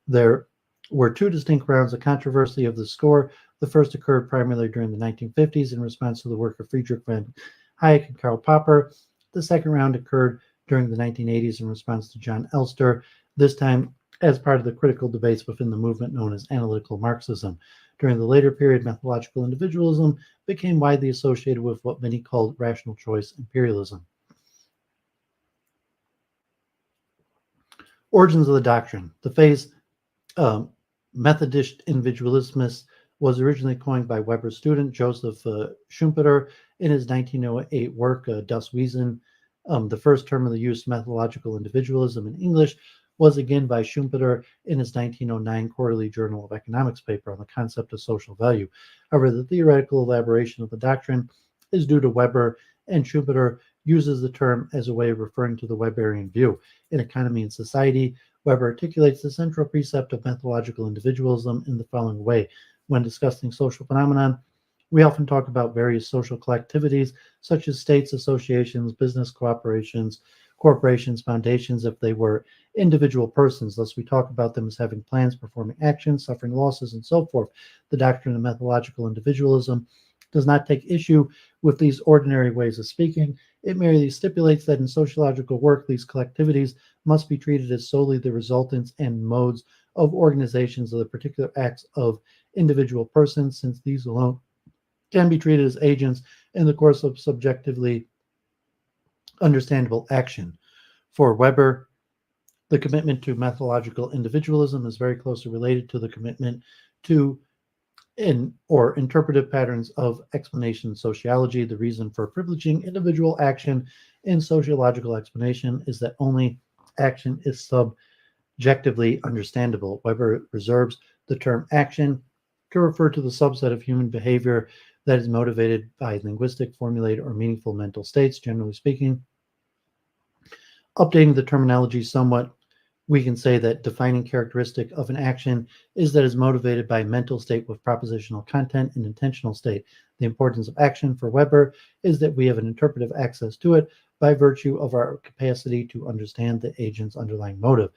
Speaker 1: There were two distinct rounds of controversy of the score. The first occurred primarily during the 1950s in response to the work of Friedrich von Hayek and Karl Popper. The second round occurred during the 1980s in response to John Elster, this time as part of the critical debates within the movement known as analytical Marxism. During the later period, methodological individualism became widely associated with what many called rational choice imperialism. Origins of the doctrine. The phrase Methodist individualismus was originally coined by Weber's student Joseph Schumpeter in his 1908 work, Das Wesen. The first term of the use, methodological individualism in English, was again by Schumpeter in his 1909 Quarterly Journal of Economics paper on the concept of social value. However, the theoretical elaboration of the doctrine is due to Weber, and Schumpeter uses the term as a way of referring to the Weberian view. In Economy and Society, Weber articulates the central precept of methodological individualism in the following way. When discussing social phenomenon, we often talk about various social collectivities, such as states, associations, business corporations, foundations, if they were individual persons. Thus, we talk about them as having plans, performing actions, suffering losses, and so forth. The doctrine of methodological individualism does not take issue with these ordinary ways of speaking. It merely stipulates that in sociological work, these collectivities must be treated as solely the resultants and modes of organizations of the particular acts of individual persons, since these alone can be treated as agents in the course of subjectively understandable action. For Weber, the commitment to methodological individualism is very closely related to the commitment to interpretive patterns of explanation sociology. The reason for privileging individual action in sociological explanation is that only action is subjectively understandable. Weber reserves the term action to refer to the subset of human behavior that is motivated by linguistic, formulated, or meaningful mental states. Generally speaking, updating the terminology somewhat, we can say that defining characteristic of an action is that it is motivated by a mental state with propositional content and intentional state. The importance of action for Weber is that we have an interpretive access to it by virtue of our capacity to understand the agent's underlying motive.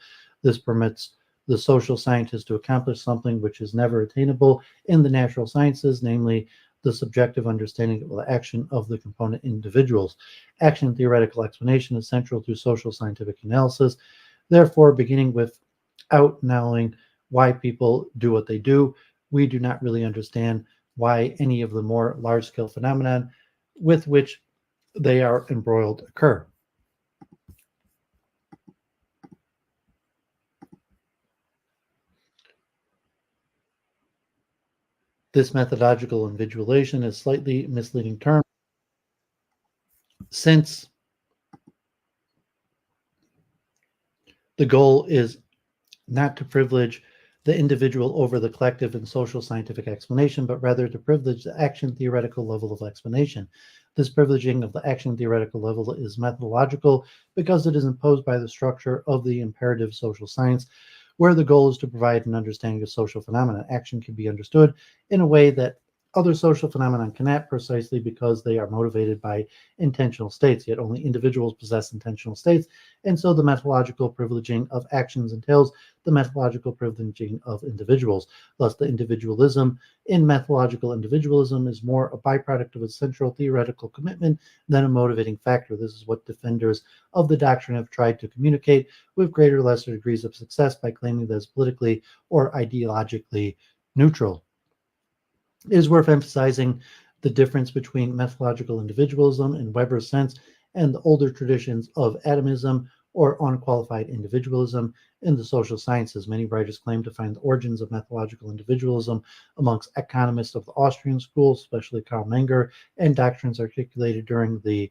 Speaker 1: This permits the social scientist to accomplish something which is never attainable in the natural sciences, namely the subjective understanding of the action of the component individuals. Action theoretical explanation is central to social scientific analysis. Therefore, beginning without knowing why people do what they do, we do not really understand why any of the more large-scale phenomenon with which they are embroiled occur. This methodological individualization is a slightly misleading term, since The goal is not to privilege the individual over the collective and social scientific explanation, but rather to privilege the action theoretical level of explanation. This privileging of the action theoretical level is methodological because it is imposed by the structure of the imperative social science, where the goal is to provide an understanding of social phenomena. Action can be understood in a way that other social phenomena cannot, precisely because they are motivated by intentional states, yet only individuals possess intentional states, and so the methodological privileging of actions entails the methodological privileging of individuals. Thus, the individualism in methodological individualism is more a byproduct of a central theoretical commitment than a motivating factor. This is what defenders of the doctrine have tried to communicate with greater or lesser degrees of success by claiming that it's politically or ideologically neutral. It is worth emphasizing the difference between methodological individualism in Weber's sense and the older traditions of atomism or unqualified individualism in the social sciences. Many writers claim to find the origins of methodological individualism amongst economists of the Austrian school, especially Karl Menger, and doctrines articulated during the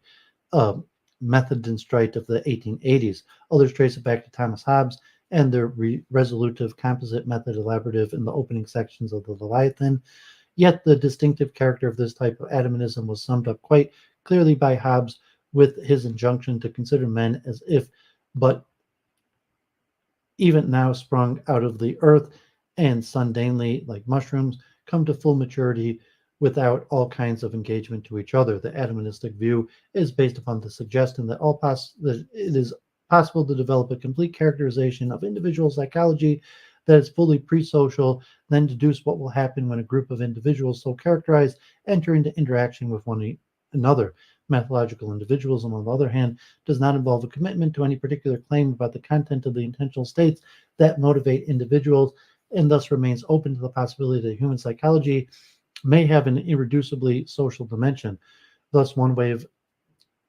Speaker 1: Methodist of the 1880s. Others trace it back to Thomas Hobbes and the resolutive composite method elaborative in the opening sections of the Leviathan. Yet the distinctive character of this type of atomism was summed up quite clearly by Hobbes with his injunction to consider men as if but even now sprung out of the earth and sundanely, like mushrooms, come to full maturity without all kinds of engagement to each other. The atomistic view is based upon the suggestion that that it is possible to develop a complete characterization of individual psychology that is fully pre-social, then deduce what will happen when a group of individuals so characterized enter into interaction with one another. Methodological individualism, on the other hand, does not involve a commitment to any particular claim about the content of the intentional states that motivate individuals, and thus remains open to the possibility that human psychology may have an irreducibly social dimension. Thus, one way of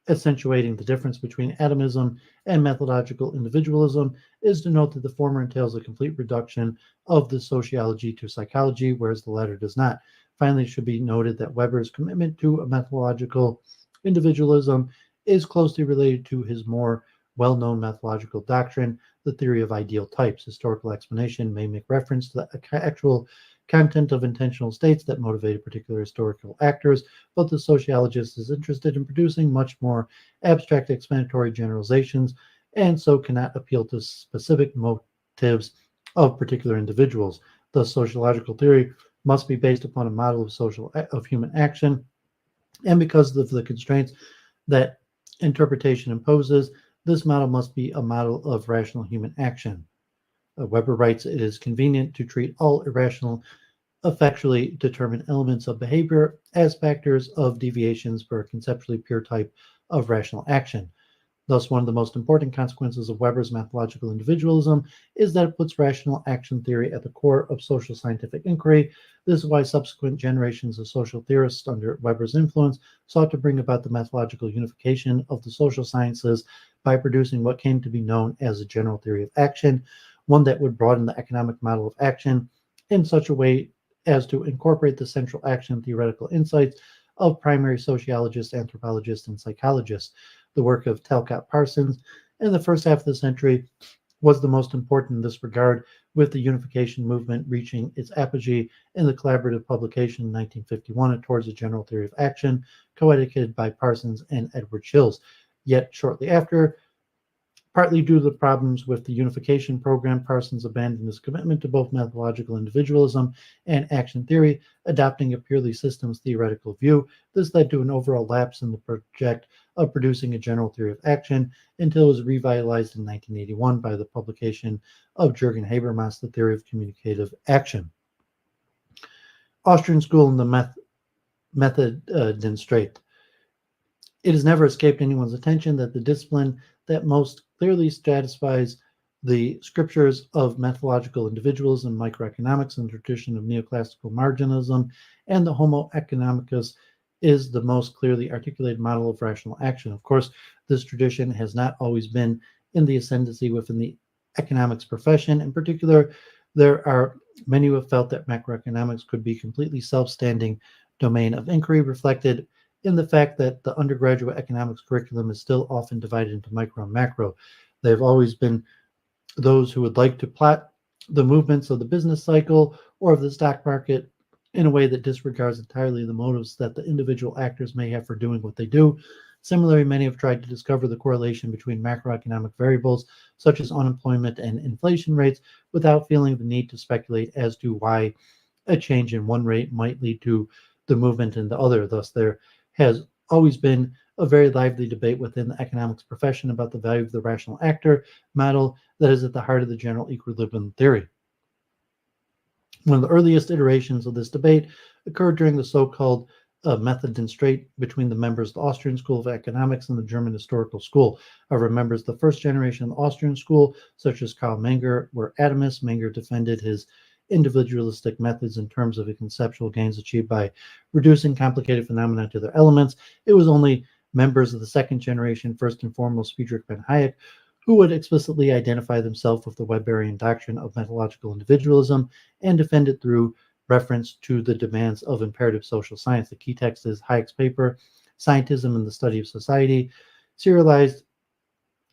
Speaker 1: accentuating the difference between atomism and methodological individualism is to note that the former entails a complete reduction of the sociology to psychology, whereas the latter does not. Finally, it should be noted that Weber's commitment to a methodological individualism is closely related to his more well-known methodological doctrine, the theory of ideal types. Historical explanation may make reference to the actual content of intentional states that motivated particular historical actors, but the sociologist is interested in producing much more abstract explanatory generalizations, and so cannot appeal to specific motives of particular individuals. Thus, sociological theory must be based upon a model of human action, and because of the constraints that interpretation imposes, this model must be a model of rational human action. Weber writes, it is convenient to treat all irrational, effectually determined elements of behavior as factors of deviations for a conceptually pure type of rational action. Thus, one of the most important consequences of Weber's methodological individualism is that it puts rational action theory at the core of social scientific inquiry. This is why subsequent generations of social theorists under Weber's influence sought to bring about the methodological unification of the social sciences by producing what came to be known as a general theory of action, one that would broaden the economic model of action in such a way as to incorporate the central action theoretical insights of primary sociologists, anthropologists, and psychologists. The work of Talcott Parsons in the first half of the century was the most important in this regard, with the unification movement reaching its apogee in the collaborative publication in 1951 Towards a General Theory of Action, co-edited by Parsons and Edward Shills. Yet shortly after, partly due to the problems with the unification program, Parsons abandoned his commitment to both methodological individualism and action theory, adopting a purely systems theoretical view. This led to an overall lapse in the project of producing a general theory of action until it was revitalized in 1981 by the publication of Jürgen Habermas' The Theory of Communicative Action. Austrian School and the Methodinstrate. It has never escaped anyone's attention that the discipline that most clearly satisfies the scriptures of methodological individualism, microeconomics, and the tradition of neoclassical marginalism, and the Homo economicus is the most clearly articulated model of rational action. Of course, this tradition has not always been in the ascendancy within the economics profession. In particular, there are many who have felt that macroeconomics could be a completely self-standing domain of inquiry, reflected in the fact that the undergraduate economics curriculum is still often divided into micro and macro. They've always been those who would like to plot the movements of the business cycle or of the stock market in a way that disregards entirely the motives that the individual actors may have for doing what they do. Similarly, many have tried to discover the correlation between macroeconomic variables such as unemployment and inflation rates without feeling the need to speculate as to why a change in one rate might lead to the movement in the other. Thus, there has always been a very lively debate within the economics profession about the value of the rational actor model that is at the heart of the general equilibrium theory. One of the earliest iterations of this debate occurred during the so-called method and straight between the members of the Austrian School of Economics and the German Historical School. However, members of the first generation of the Austrian School, such as Karl Menger, were atomists. Menger defended his individualistic methods in terms of the conceptual gains achieved by reducing complicated phenomena to their elements. It was only members of the second generation, first and foremost Friedrich von Hayek, who would explicitly identify themselves with the Weberian doctrine of methodological individualism and defend it through reference to the demands of imperative social science. The key text is Hayek's paper, Scientism and the Study of Society, serialized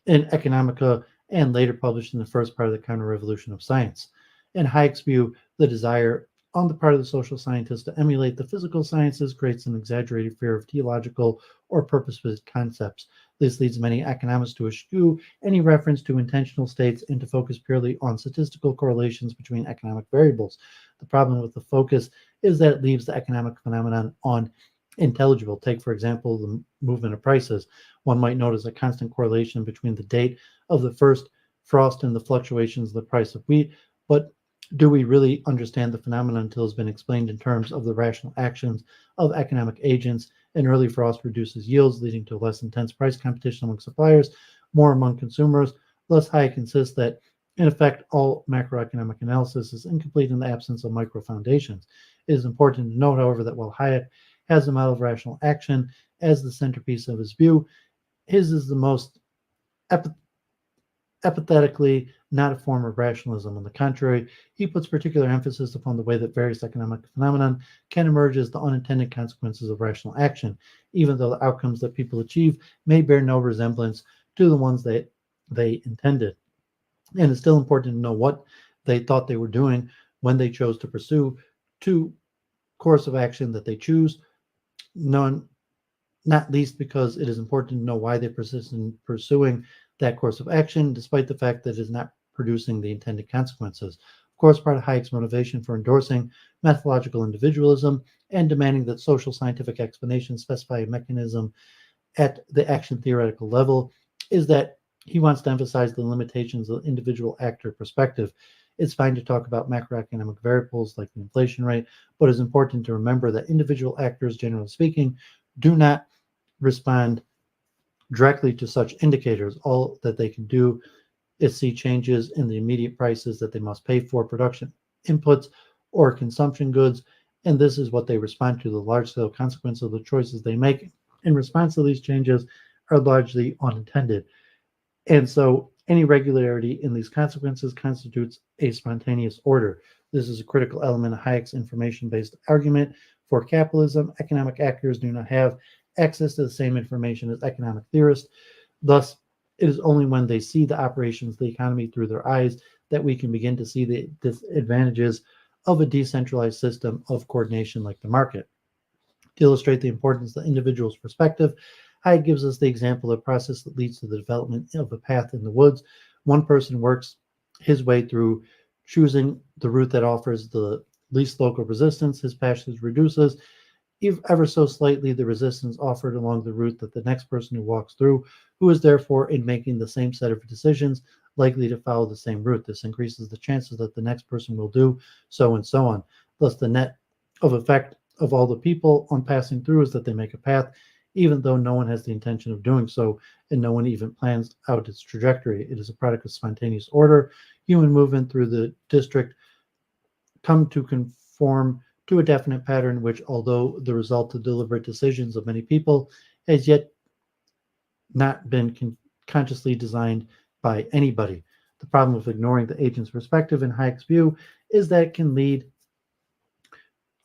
Speaker 1: in Economica and later published in the first part of the Counter-Revolution of Science. In Hayek's view, the desire on the part of the social scientists to emulate the physical sciences creates an exaggerated fear of teleological or purpose-based concepts. This leads many economists to eschew any reference to intentional states and to focus purely on statistical correlations between economic variables. The problem with the focus is that it leaves the economic phenomenon unintelligible. Take, for example, the movement of prices. One might notice a constant correlation between the date of the first frost and the fluctuations of the price of wheat, but do we really understand the phenomenon until it's been explained in terms of the rational actions of economic agents? An early frost reduces yields, leading to less intense price competition among suppliers, more among consumers. Thus, Hayek insists that, in effect, all macroeconomic analysis is incomplete in the absence of micro foundations. It is important to note, however, that while Hayek has the model of rational action as the centerpiece of his view, his is the most epithetically not a form of rationalism. On the contrary, he puts particular emphasis upon the way that various economic phenomena can emerge as the unintended consequences of rational action, even though the outcomes that people achieve may bear no resemblance to the ones that they intended. And it's still important to know what they thought they were doing when they chose to pursue two course of action that they choose, not least because it is important to know why they persist in pursuing that course of action, despite the fact that it is not producing the intended consequences. Of course, part of Hayek's motivation for endorsing methodological individualism and demanding that social scientific explanations specify a mechanism at the action theoretical level is that he wants to emphasize the limitations of the individual actor perspective. It's fine to talk about macroeconomic variables like the inflation rate, but it's important to remember that individual actors, generally speaking, do not respond directly to such indicators. All that they can do is see changes in the immediate prices that they must pay for production inputs or consumption goods, and this is what they respond to. The large-scale consequences of the choices they make in response to these changes are largely unintended. And so any regularity in these consequences constitutes a spontaneous order. This is a critical element of Hayek's information-based argument. For capitalism, economic actors do not have access to the same information as economic theorists. Thus, it is only when they see the operations of the economy through their eyes that we can begin to see the disadvantages of a decentralized system of coordination like the market. To illustrate the importance of the individual's perspective, Hayek gives us the example of a process that leads to the development of a path in the woods. One person works his way through choosing the route that offers the least local resistance. His passage reduces, if ever so slightly, the resistance offered along the route that the next person who walks through, who is therefore, in making the same set of decisions, likely to follow the same route. This increases the chances that the next person will do so and so on. Thus, the net of effect of all the people on passing through is that they make a path, even though no one has the intention of doing so, and no one even plans out its trajectory. It is a product of spontaneous order. Human movement through the district come to conform to a definite pattern, which, although the result of deliberate decisions of many people, has yet not been consciously designed by anybody. The problem of ignoring the agent's perspective in Hayek's view is that it can lead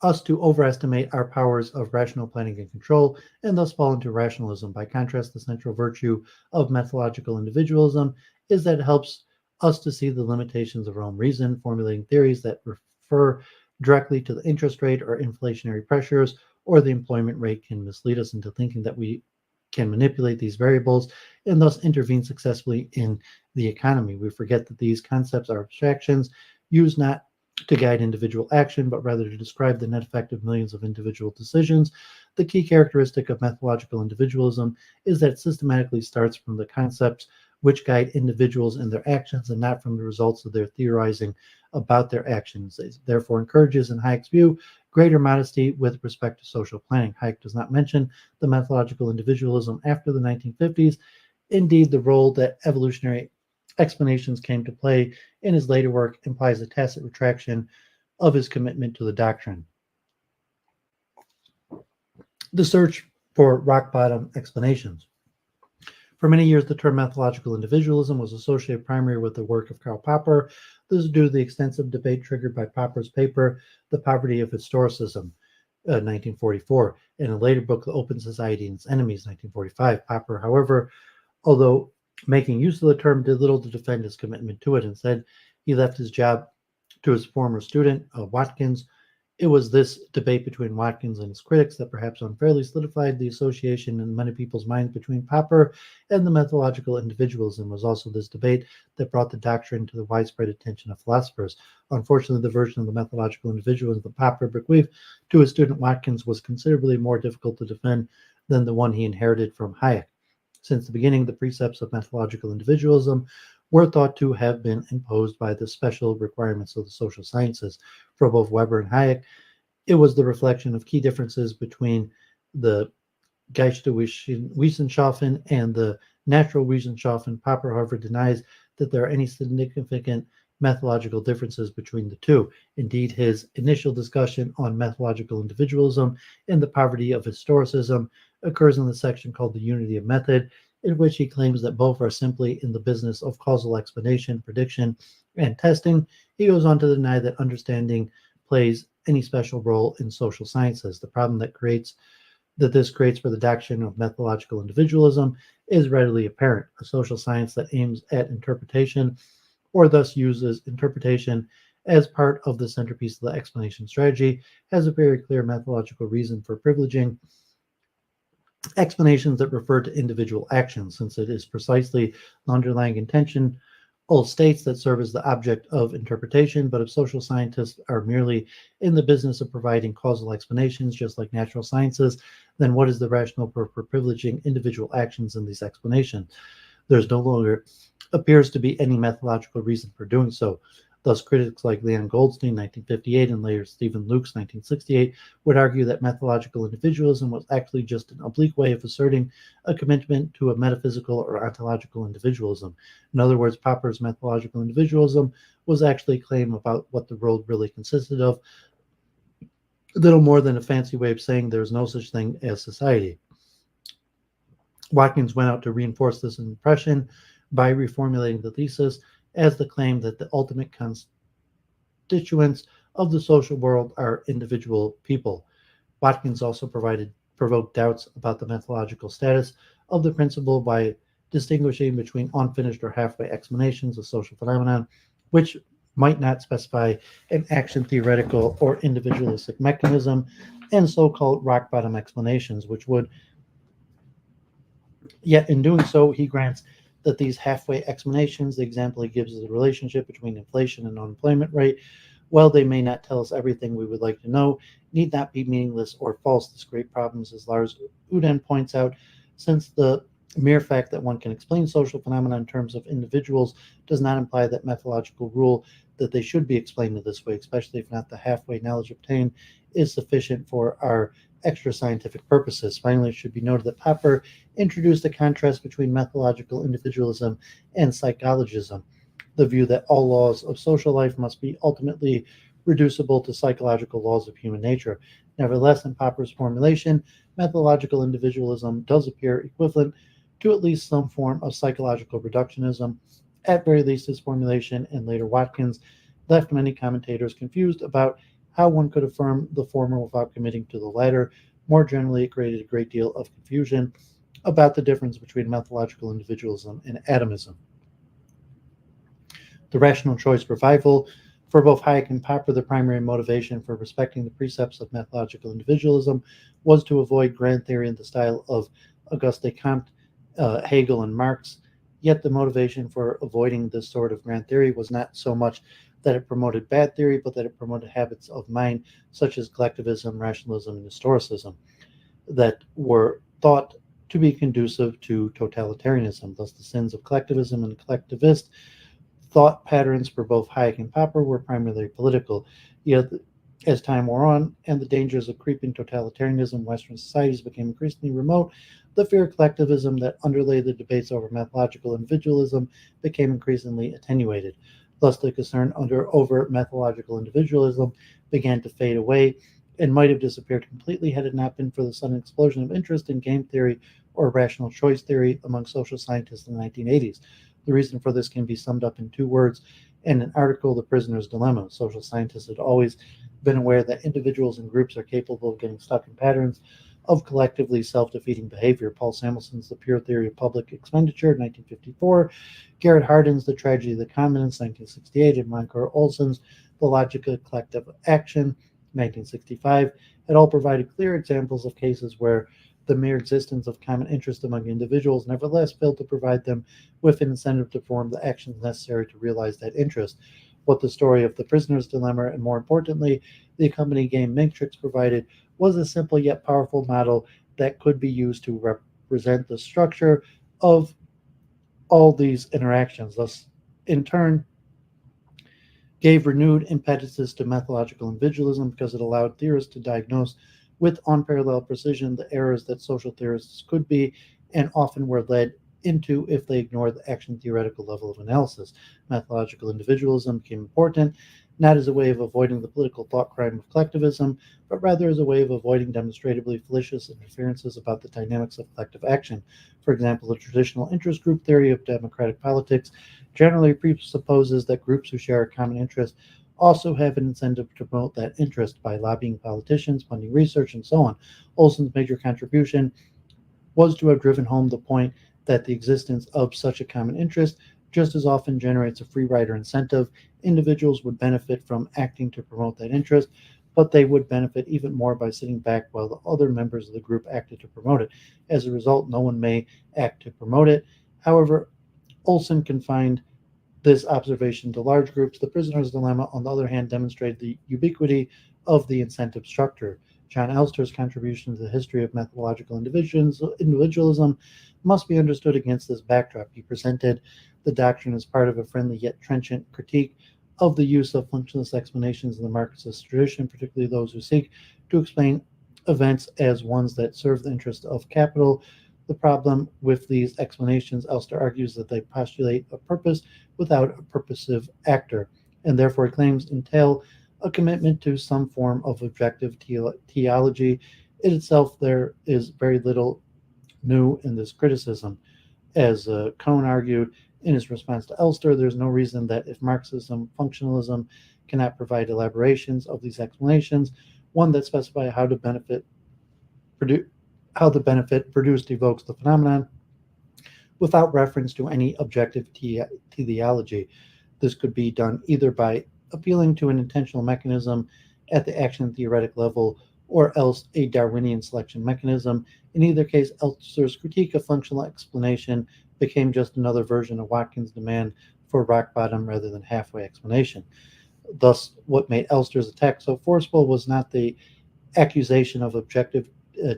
Speaker 1: us to overestimate our powers of rational planning and control, and thus fall into rationalism. By contrast, the central virtue of methodological individualism is that it helps us to see the limitations of our own reason, formulating theories that refer directly to the interest rate or inflationary pressures or the employment rate can mislead us into thinking that we can manipulate these variables and thus intervene successfully in the economy. We forget that these concepts are abstractions used not to guide individual action, but rather to describe the net effect of millions of individual decisions. The key characteristic of methodological individualism is that it systematically starts from the concepts which guide individuals in their actions and not from the results of their theorizing about their actions. It therefore encourages, in Hayek's view, greater modesty with respect to social planning. Hayek does not mention the methodological individualism after the 1950s. Indeed, the role that evolutionary explanations came to play in his later work implies a tacit retraction of his commitment to the doctrine. The search for rock-bottom explanations. For many years, the term methodological individualism was associated primarily with the work of Karl Popper. This is due to the extensive debate triggered by Popper's paper, The Poverty of Historicism, 1944, and a later book, The Open Society and Its Enemies, 1945. Popper, however, although making use of the term, did little to defend his commitment to it. Instead, he left his job to his former student, Watkins. It was this debate between Watkins and his critics that perhaps unfairly solidified the association in many people's minds between Popper and the methodological individualism. It was also this debate that brought the doctrine to the widespread attention of philosophers. Unfortunately, the version of the methodological individualism that Popper bequeathed to his student Watkins was considerably more difficult to defend than the one he inherited from Hayek. Since the beginning, the precepts of methodological individualism were thought to have been imposed by the special requirements of the social sciences. For both Weber and Hayek, it was the reflection of key differences between the Geisteswissenschaften and the natural Wissenschaften. Popper, however, denies that there are any significant methodological differences between the two. Indeed, his initial discussion on methodological individualism and the poverty of historicism occurs in the section called The Unity of Method, in which he claims that both are simply in the business of causal explanation, prediction, and testing. He goes on to deny that understanding plays any special role in social sciences. The problem that this creates for the doctrine of methodological individualism is readily apparent. A social science that aims at interpretation, or thus uses interpretation as part of the centerpiece of the explanation strategy, has a very clear methodological reason for privileging explanations that refer to individual actions, since it is precisely the underlying intention of states that serve as the object of interpretation. But if social scientists are merely in the business of providing causal explanations, just like natural sciences, then what is the rationale for privileging individual actions in these explanations? There's no longer appears to be any methodological reason for doing so. Thus, critics like Leon Goldstein, 1958, and later Stephen Lukes, 1968, would argue that methodological individualism was actually just an oblique way of asserting a commitment to a metaphysical or ontological individualism. In other words, Popper's methodological individualism was actually a claim about what the world really consisted of, little more than a fancy way of saying there's no such thing as society. Watkins went out to reinforce this impression by reformulating the thesis as the claim that the ultimate constituents of the social world are individual people. Watkins also provoked doubts about the methodological status of the principle by distinguishing between unfinished or halfway explanations of social phenomenon, which might not specify an action theoretical or individualistic mechanism, and so-called rock-bottom explanations, which would. Yet in doing so, he grants that these halfway explanations, the example he gives is the relationship between inflation and unemployment rate, while they may not tell us everything we would like to know, need not be meaningless or false. This great problem, as Lars Uden points out, since the mere fact that one can explain social phenomena in terms of individuals does not imply that methodological rule that they should be explained in this way, especially if not the halfway knowledge obtained is sufficient for our extra scientific purposes. Finally, it should be noted that Popper introduced a contrast between methodological individualism and psychologism, the view that all laws of social life must be ultimately reducible to psychological laws of human nature. Nevertheless, in Popper's formulation, methodological individualism does appear equivalent to at least some form of psychological reductionism. At very least, his formulation and later Watkins left many commentators confused about how one could affirm the former without committing to the latter. More generally, it created a great deal of confusion about the difference between methodological individualism and atomism. The rational choice revival. For both Hayek and Popper, the primary motivation for respecting the precepts of methodological individualism was to avoid grand theory in the style of Auguste Comte, Hegel, and Marx. Yet the motivation for avoiding this sort of grand theory was not so much that it promoted bad theory, but that it promoted habits of mind such as collectivism, rationalism, and historicism that were thought to be conducive to totalitarianism. Thus, the sins of collectivism and collectivist thought patterns for both Hayek and Popper were primarily political. Yet, as time wore on and the dangers of creeping totalitarianism in Western societies became increasingly remote, the fear of collectivism that underlay the debates over methodological individualism became increasingly attenuated. Thus, the concern over methodological individualism began to fade away and might have disappeared completely had it not been for the sudden explosion of interest in game theory or rational choice theory among social scientists in the 1980s. The reason for this can be summed up in 2 words in an article, The Prisoner's Dilemma. Social scientists had always been aware that individuals and groups are capable of getting stuck in patterns of collectively self-defeating behavior. Paul Samelson's The Pure Theory of Public Expenditure, 1954, Garrett Hardin's The Tragedy of the Commons, 1968, and Moncur Olson's The Logic of Collective Action, 1965, had all provided clear examples of cases where the mere existence of common interest among individuals nevertheless failed to provide them with an incentive to perform the actions necessary to realize that interest. What the story of The Prisoner's Dilemma, and more importantly, the accompanying game Matrix provided, was a simple yet powerful model that could be used to represent the structure of all these interactions. Thus, in turn, gave renewed impetuses to methodological individualism because it allowed theorists to diagnose with unparalleled precision the errors that social theorists could be and often were led into if they ignored the action theoretical level of analysis. Methodological individualism became important not as a way of avoiding the political thought crime of collectivism, but rather as a way of avoiding demonstrably fallacious inferences about the dynamics of collective action. For example, the traditional interest group theory of democratic politics generally presupposes that groups who share a common interest also have an incentive to promote that interest by lobbying politicians, funding research, and so on. Olson's major contribution was to have driven home the point that the existence of such a common interest just as often generates a free rider incentive. Individuals would benefit from acting to promote that interest, but they would benefit even more by sitting back while the other members of the group acted to promote it. As a result, no one may act to promote it. However, Olson confined this observation to large groups. The Prisoner's Dilemma, on the other hand, demonstrated the ubiquity of the incentive structure. John Elster's contribution to the history of methodological individualism must be understood against this backdrop. He presented the doctrine as part of a friendly yet trenchant critique of the use of functionalist explanations in the Marxist tradition, particularly those who seek to explain events as ones that serve the interest of capital. The problem with these explanations, Elster argues, that they postulate a purpose without a purposive actor, and therefore claims entail a commitment to some form of objective teleology. In itself, there is very little new in this criticism. As Cohn argued in his response to Elster, there's no reason that if Marxism, functionalism cannot provide elaborations of these explanations, one that specify how the benefit produced evokes the phenomenon without reference to any objective teleology. This could be done either by appealing to an intentional mechanism at the action theoretic level or else a Darwinian selection mechanism. In either case, Elster's critique of functional explanation became just another version of Watkins' demand for rock bottom rather than halfway explanation. Thus, what made Elster's attack so forceful was not the accusation of objective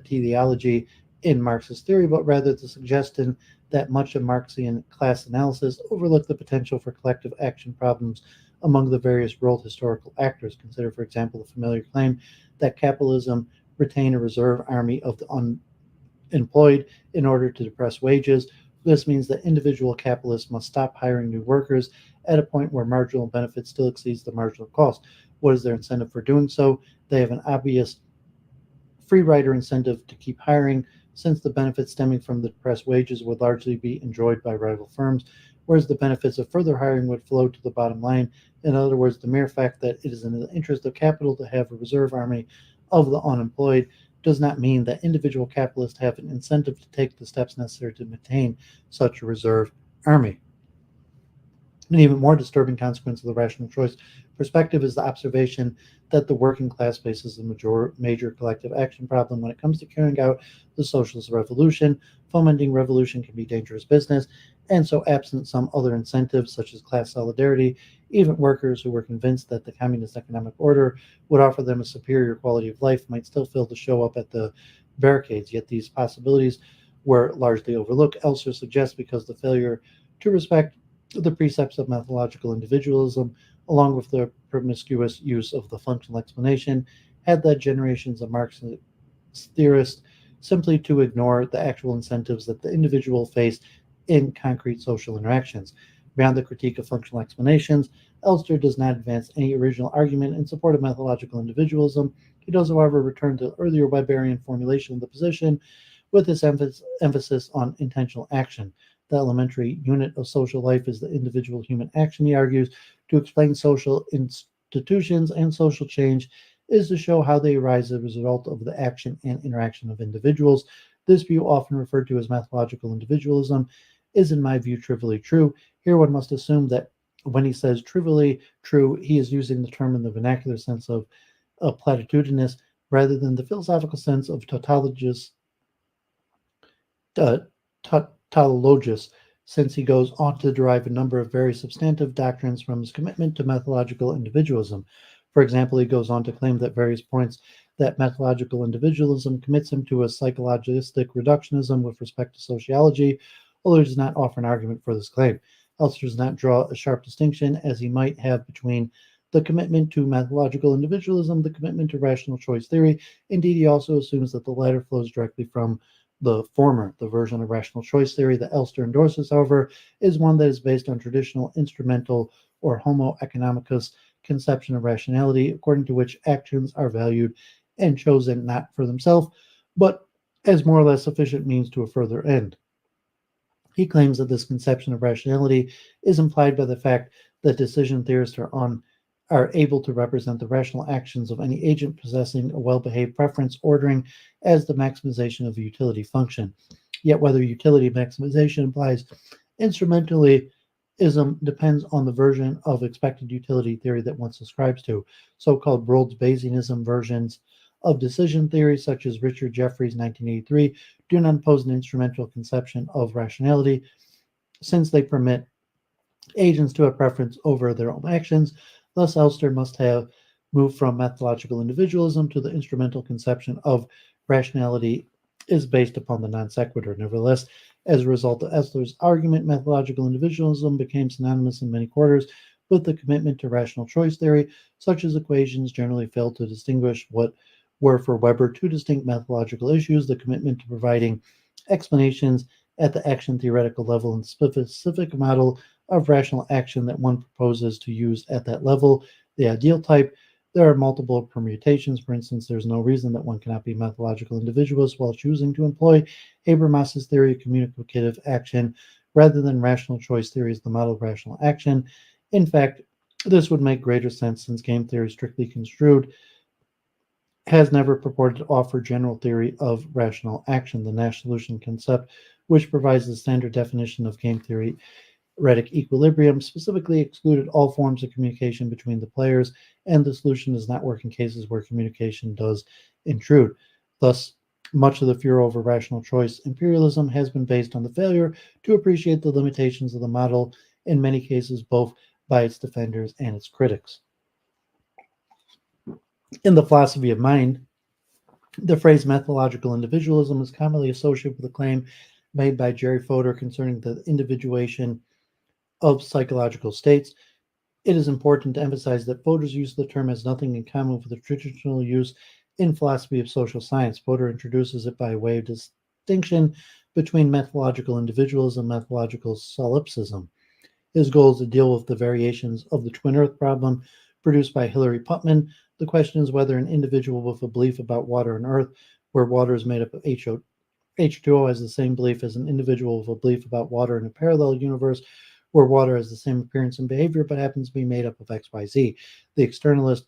Speaker 1: teleology in Marxist theory, but rather the suggestion that much of Marxian class analysis overlooked the potential for collective action problems among the various world historical actors. Consider, for example, the familiar claim that capitalism retain a reserve army of the unemployed in order to depress wages. This means that individual capitalists must stop hiring new workers at a point where marginal benefit still exceeds the marginal cost. What is their incentive for doing so? They have an obvious free rider incentive to keep hiring, since the benefits stemming from the depressed wages would largely be enjoyed by rival firms, whereas the benefits of further hiring would flow to the bottom line. In other words, the mere fact that it is in the interest of capital to have a reserve army of the unemployed does not mean that individual capitalists have an incentive to take the steps necessary to maintain such a reserve army. An even more disturbing consequence of the rational choice perspective is the observation that the working class faces the major collective action problem when it comes to carrying out the socialist revolution. Fomenting revolution can be dangerous business, and so absent some other incentives such as class solidarity, even workers who were convinced that the communist economic order would offer them a superior quality of life might still fail to show up at the barricades. Yet these possibilities were largely overlooked. Elser suggests because the failure to respect the precepts of methodological individualism, along with the promiscuous use of the functional explanation, had led generations of Marxist theorists simply to ignore the actual incentives that the individual faced in concrete social interactions. Beyond the critique of functional explanations, Elster does not advance any original argument in support of methodological individualism. He does, however, return to the earlier Weberian formulation of the position with this emphasis on intentional action. The elementary unit of social life is the individual human action, he argues. To explain social institutions and social change is to show how they arise as a result of the action and interaction of individuals. This view, often referred to as methodological individualism, is in my view trivially true. Here one must assume that when he says trivially true, he is using the term in the vernacular sense of platitudinous rather than the philosophical sense of tautologist, since he goes on to derive a number of very substantive doctrines from his commitment to methodological individualism. For example, he goes on to claim that various points that methodological individualism commits him to a psychologistic reductionism with respect to sociology, although he does not offer an argument for this claim. Elster does not draw a sharp distinction, as he might have, between the commitment to methodological individualism, the commitment to rational choice theory. Indeed, he also assumes that the latter flows directly from the former. The version of rational choice theory that Elster endorses, however, is one that is based on traditional instrumental or homo economicus conception of rationality, according to which actions are valued and chosen not for themselves, but as more or less sufficient means to a further end. He claims that this conception of rationality is implied by the fact that decision theorists are able to represent the rational actions of any agent possessing a well-behaved preference ordering as the maximization of a utility function. Yet whether utility maximization implies instrumentalism depends on the version of expected utility theory that one subscribes to. So-called Rhodes-Bayesianism versions of decision theory, such as Richard Jeffries' 1983, do not impose an instrumental conception of rationality, since they permit agents to have preference over their own actions. Thus, Elster must have moved from methodological individualism to the instrumental conception of rationality is based upon the non sequitur. Nevertheless, as a result of Elster's argument, methodological individualism became synonymous in many quarters with the commitment to rational choice theory. Such as equations generally failed to distinguish what were for Weber two distinct methodological issues: the commitment to providing explanations at the action theoretical level and specific model of rational action that one proposes to use at that level, the ideal type. There are multiple permutations. For instance, there's no reason that one cannot be methodological individualist while choosing to employ Habermas's theory of communicative action rather than rational choice theory as the model of rational action. In fact, this would make greater sense since game theory, strictly construed, has never purported to offer general theory of rational action. The Nash solution concept, which provides the standard definition of game theory Retic equilibrium, specifically excluded all forms of communication between the players, and the solution does not work in cases where communication does intrude. Thus, much of the furor over rational choice imperialism has been based on the failure to appreciate the limitations of the model, in many cases both by its defenders and its critics. In the philosophy of mind, the phrase methodological individualism is commonly associated with the claim made by Jerry Fodor concerning the individuation of psychological states. It is important to emphasize that Fodor's use of the term has nothing in common with the traditional use in philosophy of social science. Fodor introduces it by way of distinction between methodological individualism and methodological solipsism. His goal is to deal with the variations of the twin earth problem produced by Hilary Putnam. The question is whether an individual with a belief about water and earth, where water is made up of H2O, has the same belief as an individual with a belief about water in a parallel universe, where water has the same appearance and behavior but happens to be made up of XYZ. The externalist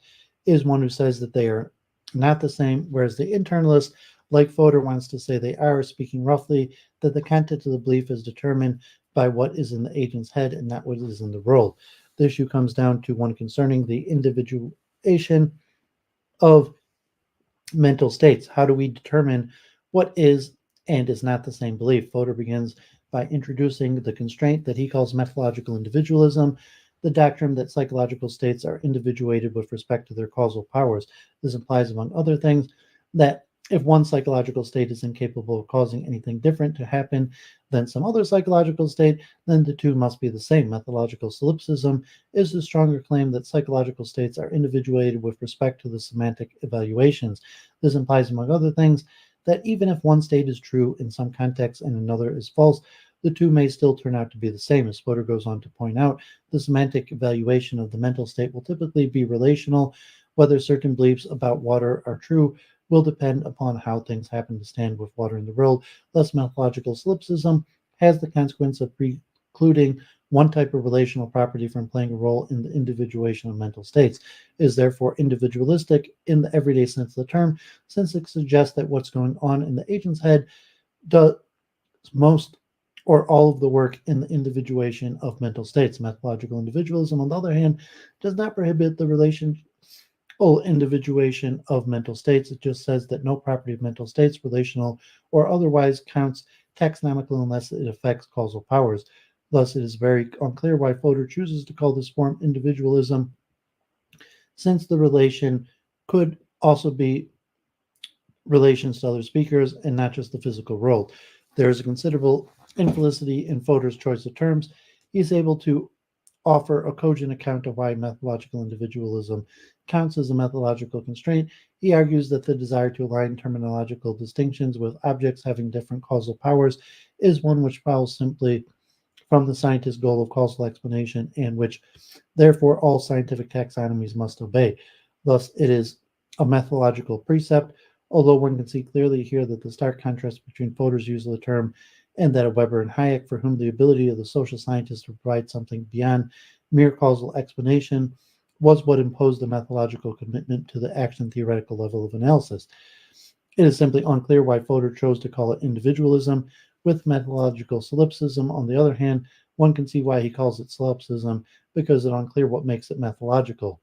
Speaker 1: is one who says that they are not the same, whereas the internalist, like Fodor, wants to say they are, speaking roughly, that the content of the belief is determined by what is in the agent's head and not what is in the world. The issue comes down to one concerning the individuation of mental states. How do we determine what is and is not the same belief? Fodor begins by introducing the constraint that he calls methodological individualism, the doctrine that psychological states are individuated with respect to their causal powers. This implies, among other things, that if one psychological state is incapable of causing anything different to happen than some other psychological state, then the two must be the same. Methodological solipsism is the stronger claim that psychological states are individuated with respect to the semantic evaluations. This implies, among other things, that even if one state is true in some context and another is false, the two may still turn out to be the same. As Fodor goes on to point out, the semantic evaluation of the mental state will typically be relational. Whether certain beliefs about water are true will depend upon how things happen to stand with water in the world. Thus, methodological solipsism has the consequence of precluding one type of relational property from playing a role in the individuation of mental states. It is therefore individualistic in the everyday sense of the term, since it suggests that what's going on in the agent's head does most or all of the work in the individuation of mental states. Methodological individualism, on the other hand, does not prohibit the relational individuation of mental states. It just says that no property of mental states, relational or otherwise, counts taxonomically unless it affects causal powers. Thus, it is very unclear why Fodor chooses to call this form individualism, since the relation could also be relations to other speakers and not just the physical world. There is a considerable infelicity in Fodor's choice of terms. He is able to offer a cogent account of why methodological individualism counts as a methodological constraint. He argues that the desire to align terminological distinctions with objects having different causal powers is one which follows simply from the scientist's goal of causal explanation, and which, therefore, all scientific taxonomies must obey. Thus, it is a methodological precept, although one can see clearly here that the stark contrast between Fodor's use of the term and that of Weber and Hayek, for whom the ability of the social scientist to provide something beyond mere causal explanation was what imposed the methodological commitment to the action theoretical level of analysis. It is simply unclear why Fodor chose to call it individualism. With methodological solipsism, on the other hand, one can see why he calls it solipsism, because it's unclear what makes it methodological.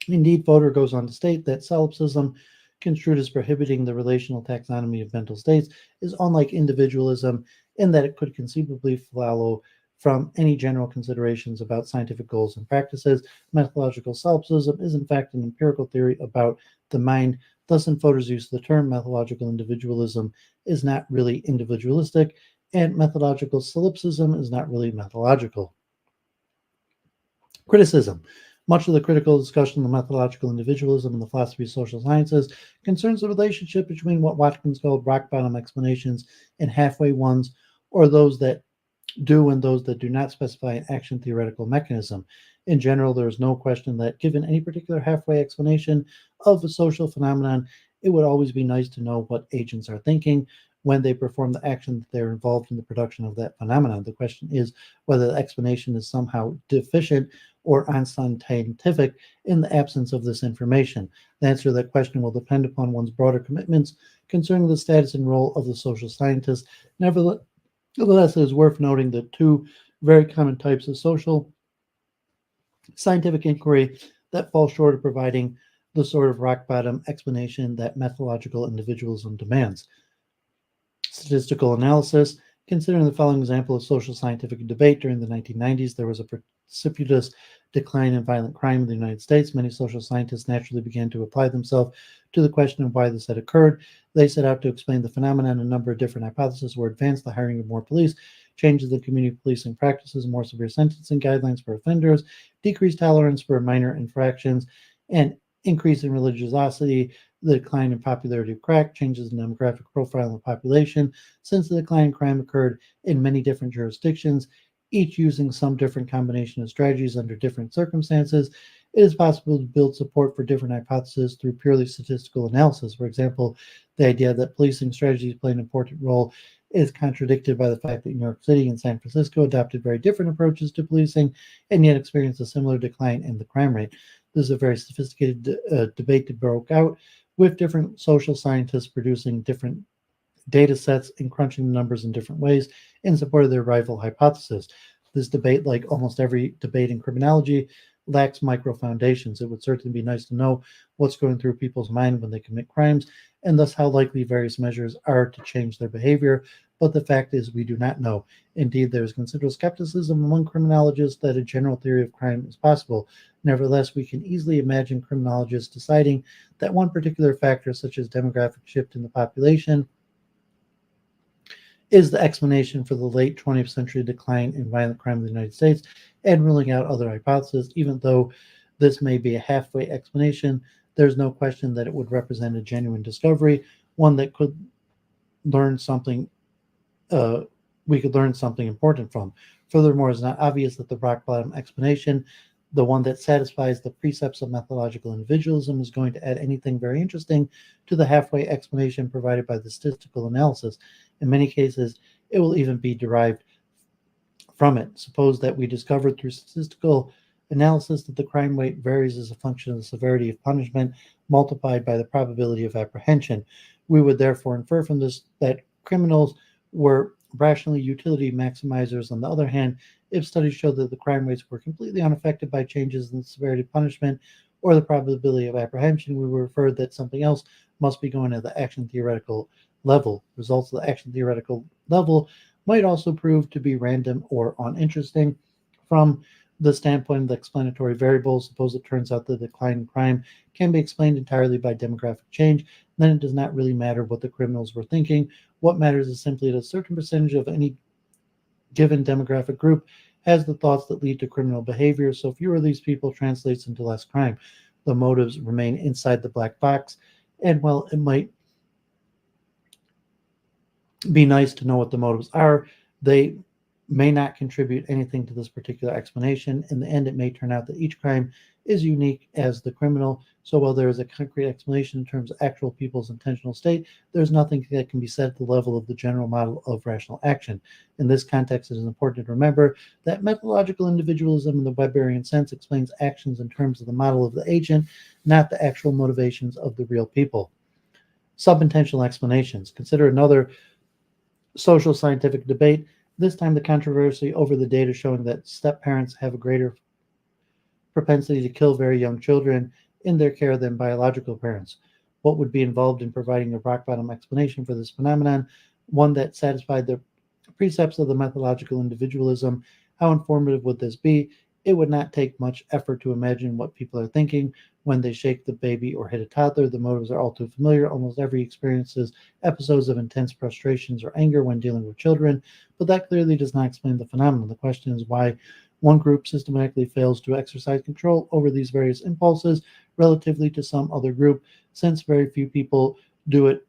Speaker 1: Indeed, Fodor goes on to state that solipsism, construed as prohibiting the relational taxonomy of mental states, is unlike individualism in that it could conceivably follow from any general considerations about scientific goals and practices. Methodological solipsism is in fact an empirical theory about the mind. Thus, in Fodor's use of the term, methodological individualism is not really individualistic, and methodological solipsism is not really methodological. Criticism. Much of the critical discussion of methodological individualism in the philosophy of social sciences concerns the relationship between what Watkins called rock-bottom explanations and halfway ones, or those that do and those that do not specify an action theoretical mechanism. In general, there is no question that given any particular halfway explanation of a social phenomenon, it would always be nice to know what agents are thinking when they perform the action that they're involved in the production of that phenomenon. The question is whether the explanation is somehow deficient or unscientific in the absence of this information. The answer to that question will depend upon one's broader commitments concerning the status and role of the social scientist. Nevertheless, it is worth noting that two very common types of social scientific inquiry that fall short of providing the sort of rock-bottom explanation that methodological individualism demands. Statistical analysis. Considering the following example of social scientific debate during the 1990s, there was a precipitous decline in violent crime in the United States. Many social scientists naturally began to apply themselves to the question of why this had occurred. They set out to explain the phenomenon. A number of different hypotheses were advanced: the hiring of more police, changes in community policing practices, more severe sentencing guidelines for offenders, decreased tolerance for minor infractions, and increase in religiosity, the decline in popularity of crack, changes in demographic profile of the population. Since the decline in crime occurred in many different jurisdictions, each using some different combination of strategies under different circumstances, it is possible to build support for different hypotheses through purely statistical analysis. For example, the idea that policing strategies play an important role is contradicted by the fact that New York City and San Francisco adopted very different approaches to policing and yet experienced a similar decline in the crime rate. This is a very sophisticated debate that broke out with different social scientists producing different data sets and crunching the numbers in different ways in support of their rival hypothesis. This debate, like almost every debate in criminology, lacks micro foundations. It would certainly be nice to know what's going through people's mind when they commit crimes, and thus how likely various measures are to change their behavior. But the fact is, we do not know. Indeed, there is considerable skepticism among criminologists that a general theory of crime is possible. Nevertheless, we can easily imagine criminologists deciding that one particular factor, such as demographic shift in the population, is the explanation for the late 20th century decline in violent crime in the United States, and ruling out other hypotheses. Even though this may be a halfway explanation, there's no question that it would represent a genuine discovery, one that could learn something we could learn something important from. Furthermore, it's not obvious that the rock bottom explanation, the one that satisfies the precepts of methodological individualism, is going to add anything very interesting to the halfway explanation provided by the statistical analysis. In many cases, it will even be derived from it. Suppose that we discovered through statistical analysis that the crime rate varies as a function of the severity of punishment multiplied by the probability of apprehension. We would therefore infer from this that criminals were rationally utility maximizers. On the other hand, if studies show that the crime rates were completely unaffected by changes in the severity of punishment or the probability of apprehension, we would infer that something else must be going at the action theoretical level. Results of the action theoretical level might also prove to be random or uninteresting. From the standpoint of the explanatory variables, suppose it turns out that the decline in crime can be explained entirely by demographic change, then it does not really matter what the criminals were thinking. What matters is simply that a certain percentage of any given demographic group has the thoughts that lead to criminal behavior. So fewer of these people translates into less crime. The motives remain inside the black box, and while it might be nice to know what the motives are, they may not contribute anything to this particular explanation. In the end, it may turn out that each crime is unique as the criminal. So while there is a concrete explanation in terms of actual people's intentional state, there's nothing that can be said at the level of the general model of rational action. In this context, it is important to remember that methodological individualism in the Weberian sense explains actions in terms of the model of the agent, not the actual motivations of the real people. Subintentional explanations. Consider another social scientific debate. This time, the controversy over the data showing that step-parents have a greater propensity to kill very young children in their care than biological parents. What would be involved in providing a rock-bottom explanation for this phenomenon, one that satisfied the precepts of the methodological individualism? How informative would this be? It would not take much effort to imagine what people are thinking when they shake the baby or hit a toddler. The motives are all too familiar. Almost every experiences episodes of intense frustrations or anger when dealing with children, but that clearly does not explain the phenomenon. The question is why one group systematically fails to exercise control over these various impulses relatively to some other group. Since very few people do it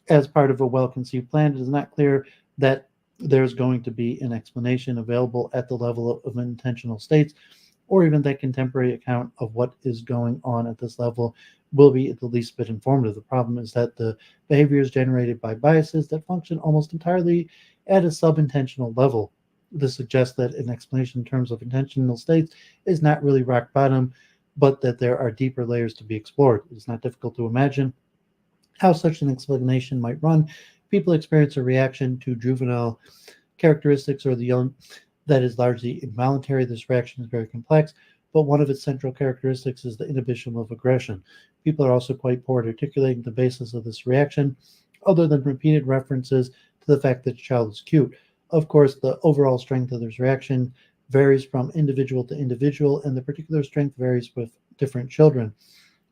Speaker 1: as part of a well-conceived plan, it is not clear that there's going to be an explanation available at the level of intentional states, or even that contemporary account of what is going on at this level will be at the least bit informative. The problem is that the behavior is generated by biases that function almost entirely at a sub-intentional level. This suggests that an explanation in terms of intentional states is not really rock bottom, but that there are deeper layers to be explored. It is not difficult to imagine how such an explanation might run. People experience a reaction to juvenile characteristics or the young that is largely involuntary. This reaction is very complex, but one of its central characteristics is the inhibition of aggression. People are also quite poor at articulating the basis of this reaction, other than repeated references to the fact that the child is cute. Of course, the overall strength of this reaction varies from individual to individual, and the particular strength varies with different children.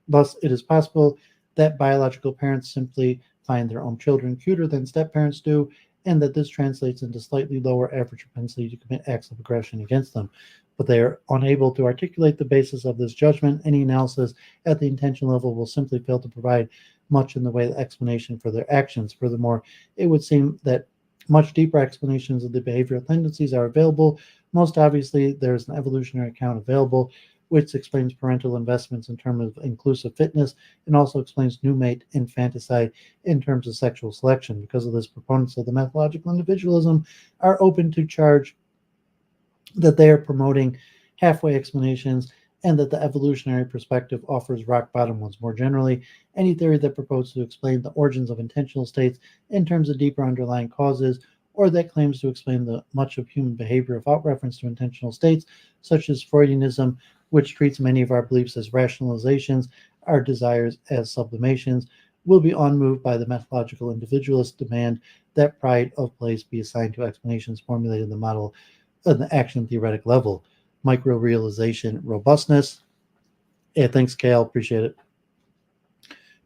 Speaker 1: Thus, it is possible that biological parents simply find their own children cuter than step-parents do, and that this translates into slightly lower average propensity to commit acts of aggression against them. But they are unable to articulate the basis of this judgment. Any analysis at the intention level will simply fail to provide much in the way of explanation for their actions. Furthermore, it would seem that much deeper explanations of the behavioral tendencies are available. Most obviously, there is an evolutionary account available, which explains parental investments in terms of inclusive fitness and also explains new mate infanticide in terms of sexual selection. Because of this, proponents of the methodological individualism are open to charge that they are promoting halfway explanations and that the evolutionary perspective offers rock-bottom ones. More generally, any theory that proposes to explain the origins of intentional states in terms of deeper underlying causes, or that claims to explain the much of human behavior without reference to intentional states, such as Freudianism, which treats many of our beliefs as rationalizations, our desires as sublimations, will be unmoved by the methodological individualist demand that pride of place be assigned to explanations formulated in the model of the action theoretic level. Micro-realization robustness. Yeah, thanks, Kale. Appreciate it.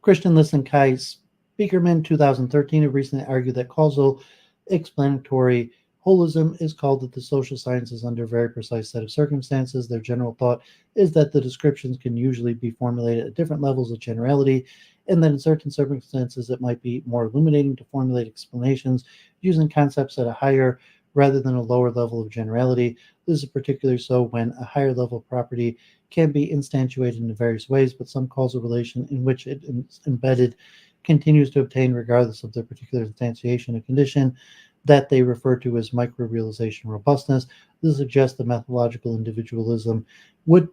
Speaker 1: Christian Listen Kai Speakerman, 2013, have recently argued that causal explanatory holism is called that the social sciences under a very precise set of circumstances. Their general thought is that the descriptions can usually be formulated at different levels of generality, and that in certain circumstances it might be more illuminating to formulate explanations using concepts at a higher rather than a lower level of generality. This is particularly so when a higher level property can be instantiated in various ways, but some causal relation in which it is embedded continues to obtain regardless of their particular instantiation, a condition that they refer to as micro-realization robustness. This suggests that methodological individualism will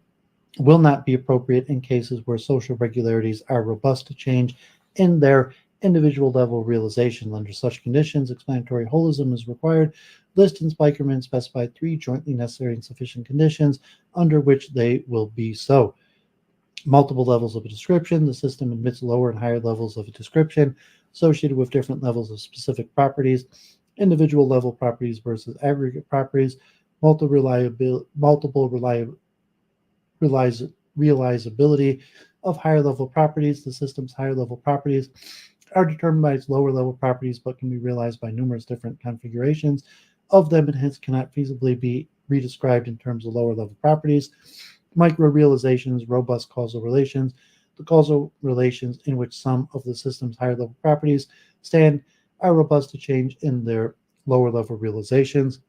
Speaker 1: not be appropriate in cases where social regularities are robust to change in their individual level realization. Under such conditions, explanatory holism is required. List and Spikerman specify 3 jointly necessary and sufficient conditions under which they will be so. Multiple levels of a description. The system admits lower and higher levels of a description associated with different levels of specific properties. Individual level properties versus aggregate properties. Realizability of higher level properties. The system's higher level properties are determined by its lower level properties, but can be realized by numerous different configurations of them, and hence cannot feasibly be redescribed in terms of lower level properties. Micro-realizations, robust causal relations. The causal relations in which some of the system's higher level properties stand are robust to change in their lower level realizations.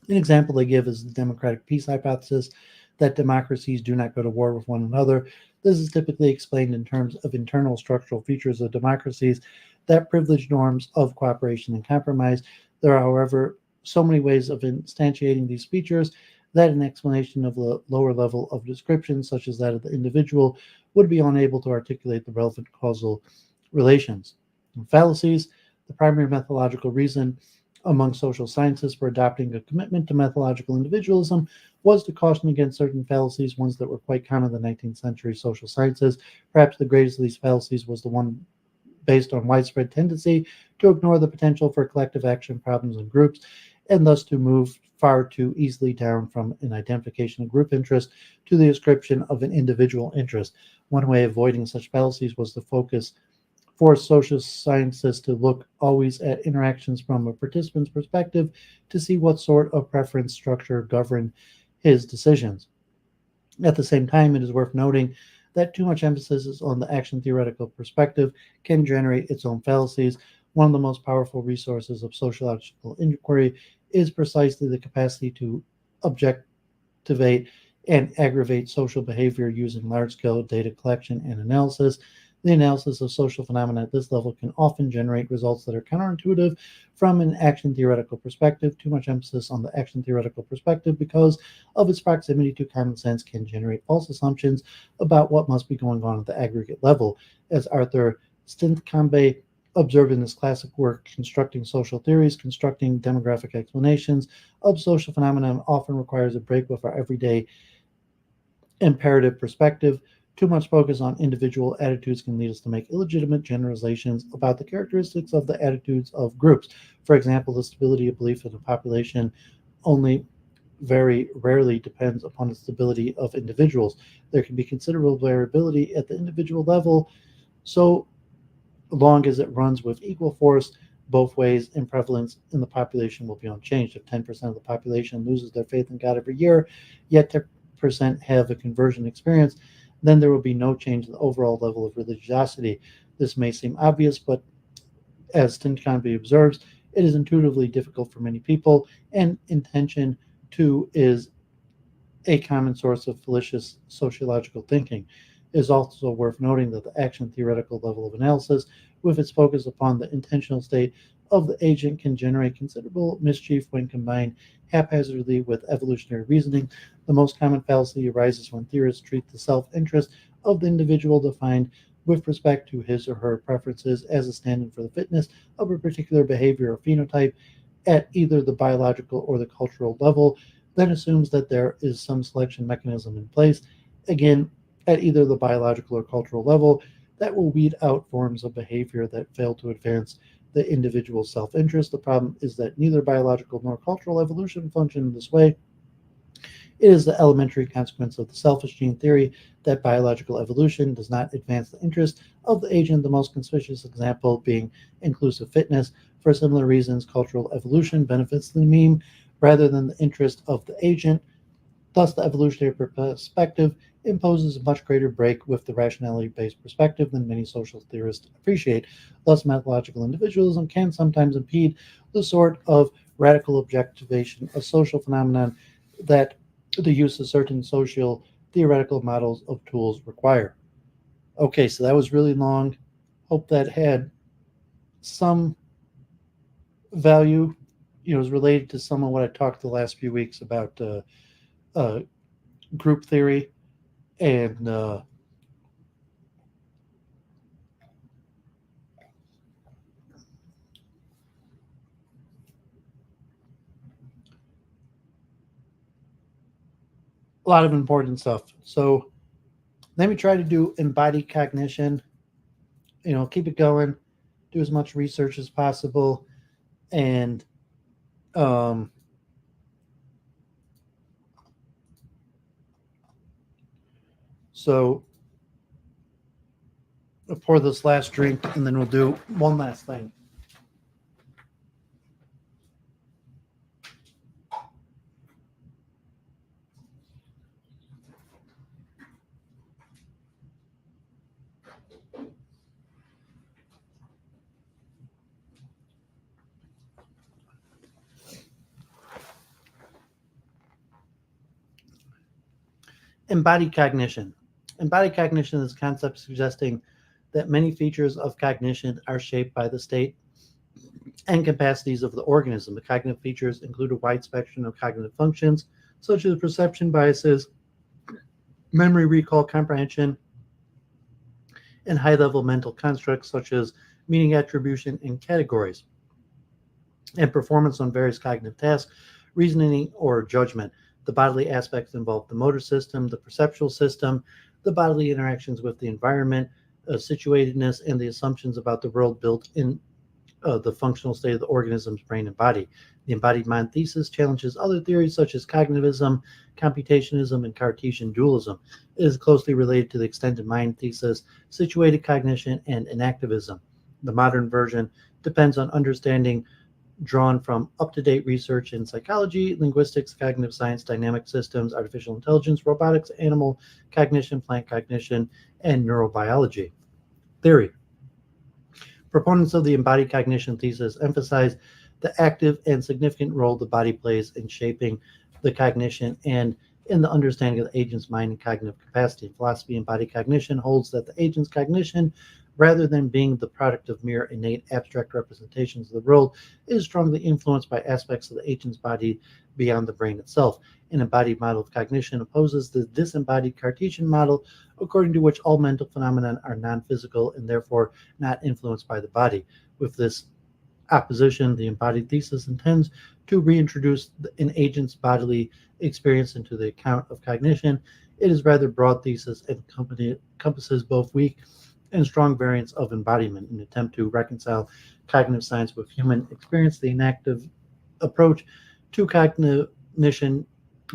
Speaker 1: An example they give is the democratic peace hypothesis, that democracies do not go to war with one another. This is typically explained in terms of internal structural features of democracies that privilege norms of cooperation and compromise. There are, however, so many ways of instantiating these features that an explanation of the lower level of description, such as that of the individual, would be unable to articulate the relevant causal relations. And fallacies. The primary methodological reason among social scientists for adopting a commitment to methodological individualism was to caution against certain fallacies, ones that were quite common in the 19th century social sciences. Perhaps the greatest of these fallacies was the one based on widespread tendency to ignore the potential for collective action problems in groups, and thus to move far too easily down from an identification of group interest to the description of an individual interest. One way of avoiding such fallacies was to focus for social scientists to look always at interactions from a participant's perspective to see what sort of preference structure governed his decisions. At the same time, it is worth noting that too much emphasis on the action theoretical perspective can generate its own fallacies. One of the most powerful resources of sociological inquiry is precisely the capacity to objectivate and aggravate social behavior using large-scale data collection and analysis. The analysis of social phenomena at this level can often generate results that are counterintuitive from an action theoretical perspective. Too much emphasis on the action theoretical perspective because of its proximity to common sense can generate false assumptions about what must be going on at the aggregate level. As Arthur Stintkambe observed in his classic work, Constructing Social Theories, constructing demographic explanations of social phenomena often requires a break with our everyday imperative perspective. Too much focus on individual attitudes can lead us to make illegitimate generalizations about the characteristics of the attitudes of groups. For example, the stability of belief in a population only very rarely depends upon the stability of individuals. There can be considerable variability at the individual level, so long as it runs with equal force both ways, and prevalence in the population will be unchanged. If 10% of the population loses their faith in God every year, yet 10% have a conversion experience, then there will be no change in the overall level of religiosity. This may seem obvious, but as Stintkambe observes, it is intuitively difficult for many people, and intention too is a common source of fallacious sociological thinking. It is also worth noting that the action theoretical level of analysis, with its focus upon the intentional state of the agent, can generate considerable mischief when combined haphazardly with evolutionary reasoning. The most common fallacy arises when theorists treat the self-interest of the individual defined with respect to his or her preferences as a stand-in for the fitness of a particular behavior or phenotype at either the biological or the cultural level, then assumes that there is some selection mechanism in place, again, at either the biological or cultural level, that will weed out forms of behavior that fail to advance the individual's self-interest. The problem is that neither biological nor cultural evolution function in this way. It is the elementary consequence of the selfish gene theory that biological evolution does not advance the interest of the agent, the most conspicuous example being inclusive fitness. For similar reasons, cultural evolution benefits the meme rather than the interest of the agent. Thus, the evolutionary perspective imposes a much greater break with the rationality-based perspective than many social theorists appreciate. Thus, methodological individualism can sometimes impede the sort of radical objectivation of social phenomenon that the use of certain social theoretical models of tools require. Okay, so that was really long. Hope that had some value. It was related to some of what I talked the last few weeks about group theory and a lot of important stuff. So let me try to do embodied cognition. Keep it going, do as much research as possible, and so I'll pour this last drink, and then we'll do one last thing. Embodied cognition. Embodied cognition is a concept suggesting that many features of cognition are shaped by the state and capacities of the organism. The cognitive features include a wide spectrum of cognitive functions, such as perception biases, memory, recall, comprehension, and high-level mental constructs, such as meaning attribution and categories, and performance on various cognitive tasks, reasoning, or judgment. The bodily aspects involve the motor system, the perceptual system, the bodily interactions with the environment, situatedness, and the assumptions about the world built in the functional state of the organism's brain and body. The embodied mind thesis challenges other theories such as cognitivism, computationism, and Cartesian dualism. It is closely related to the extended mind thesis, situated cognition, and inactivism. The modern version depends on understanding drawn from up-to-date research in psychology, linguistics, cognitive science, dynamic systems, artificial intelligence, robotics, animal cognition, plant cognition, and neurobiology. Theory. Proponents of the embodied cognition thesis emphasize the active and significant role the body plays in shaping the cognition and in the understanding of the agent's mind and cognitive capacity. In philosophy, embodied cognition holds that the agent's cognition, rather than being the product of mere innate abstract representations of the world, is strongly influenced by aspects of the agent's body beyond the brain itself. An embodied model of cognition opposes the disembodied Cartesian model, according to which all mental phenomena are non-physical and therefore not influenced by the body. With this opposition, the embodied thesis intends to reintroduce an agent's bodily experience into the account of cognition. It is rather broad thesis and encompasses both weak and strong variants of embodiment. In an attempt to reconcile cognitive science with human experience, the inactive approach to cognition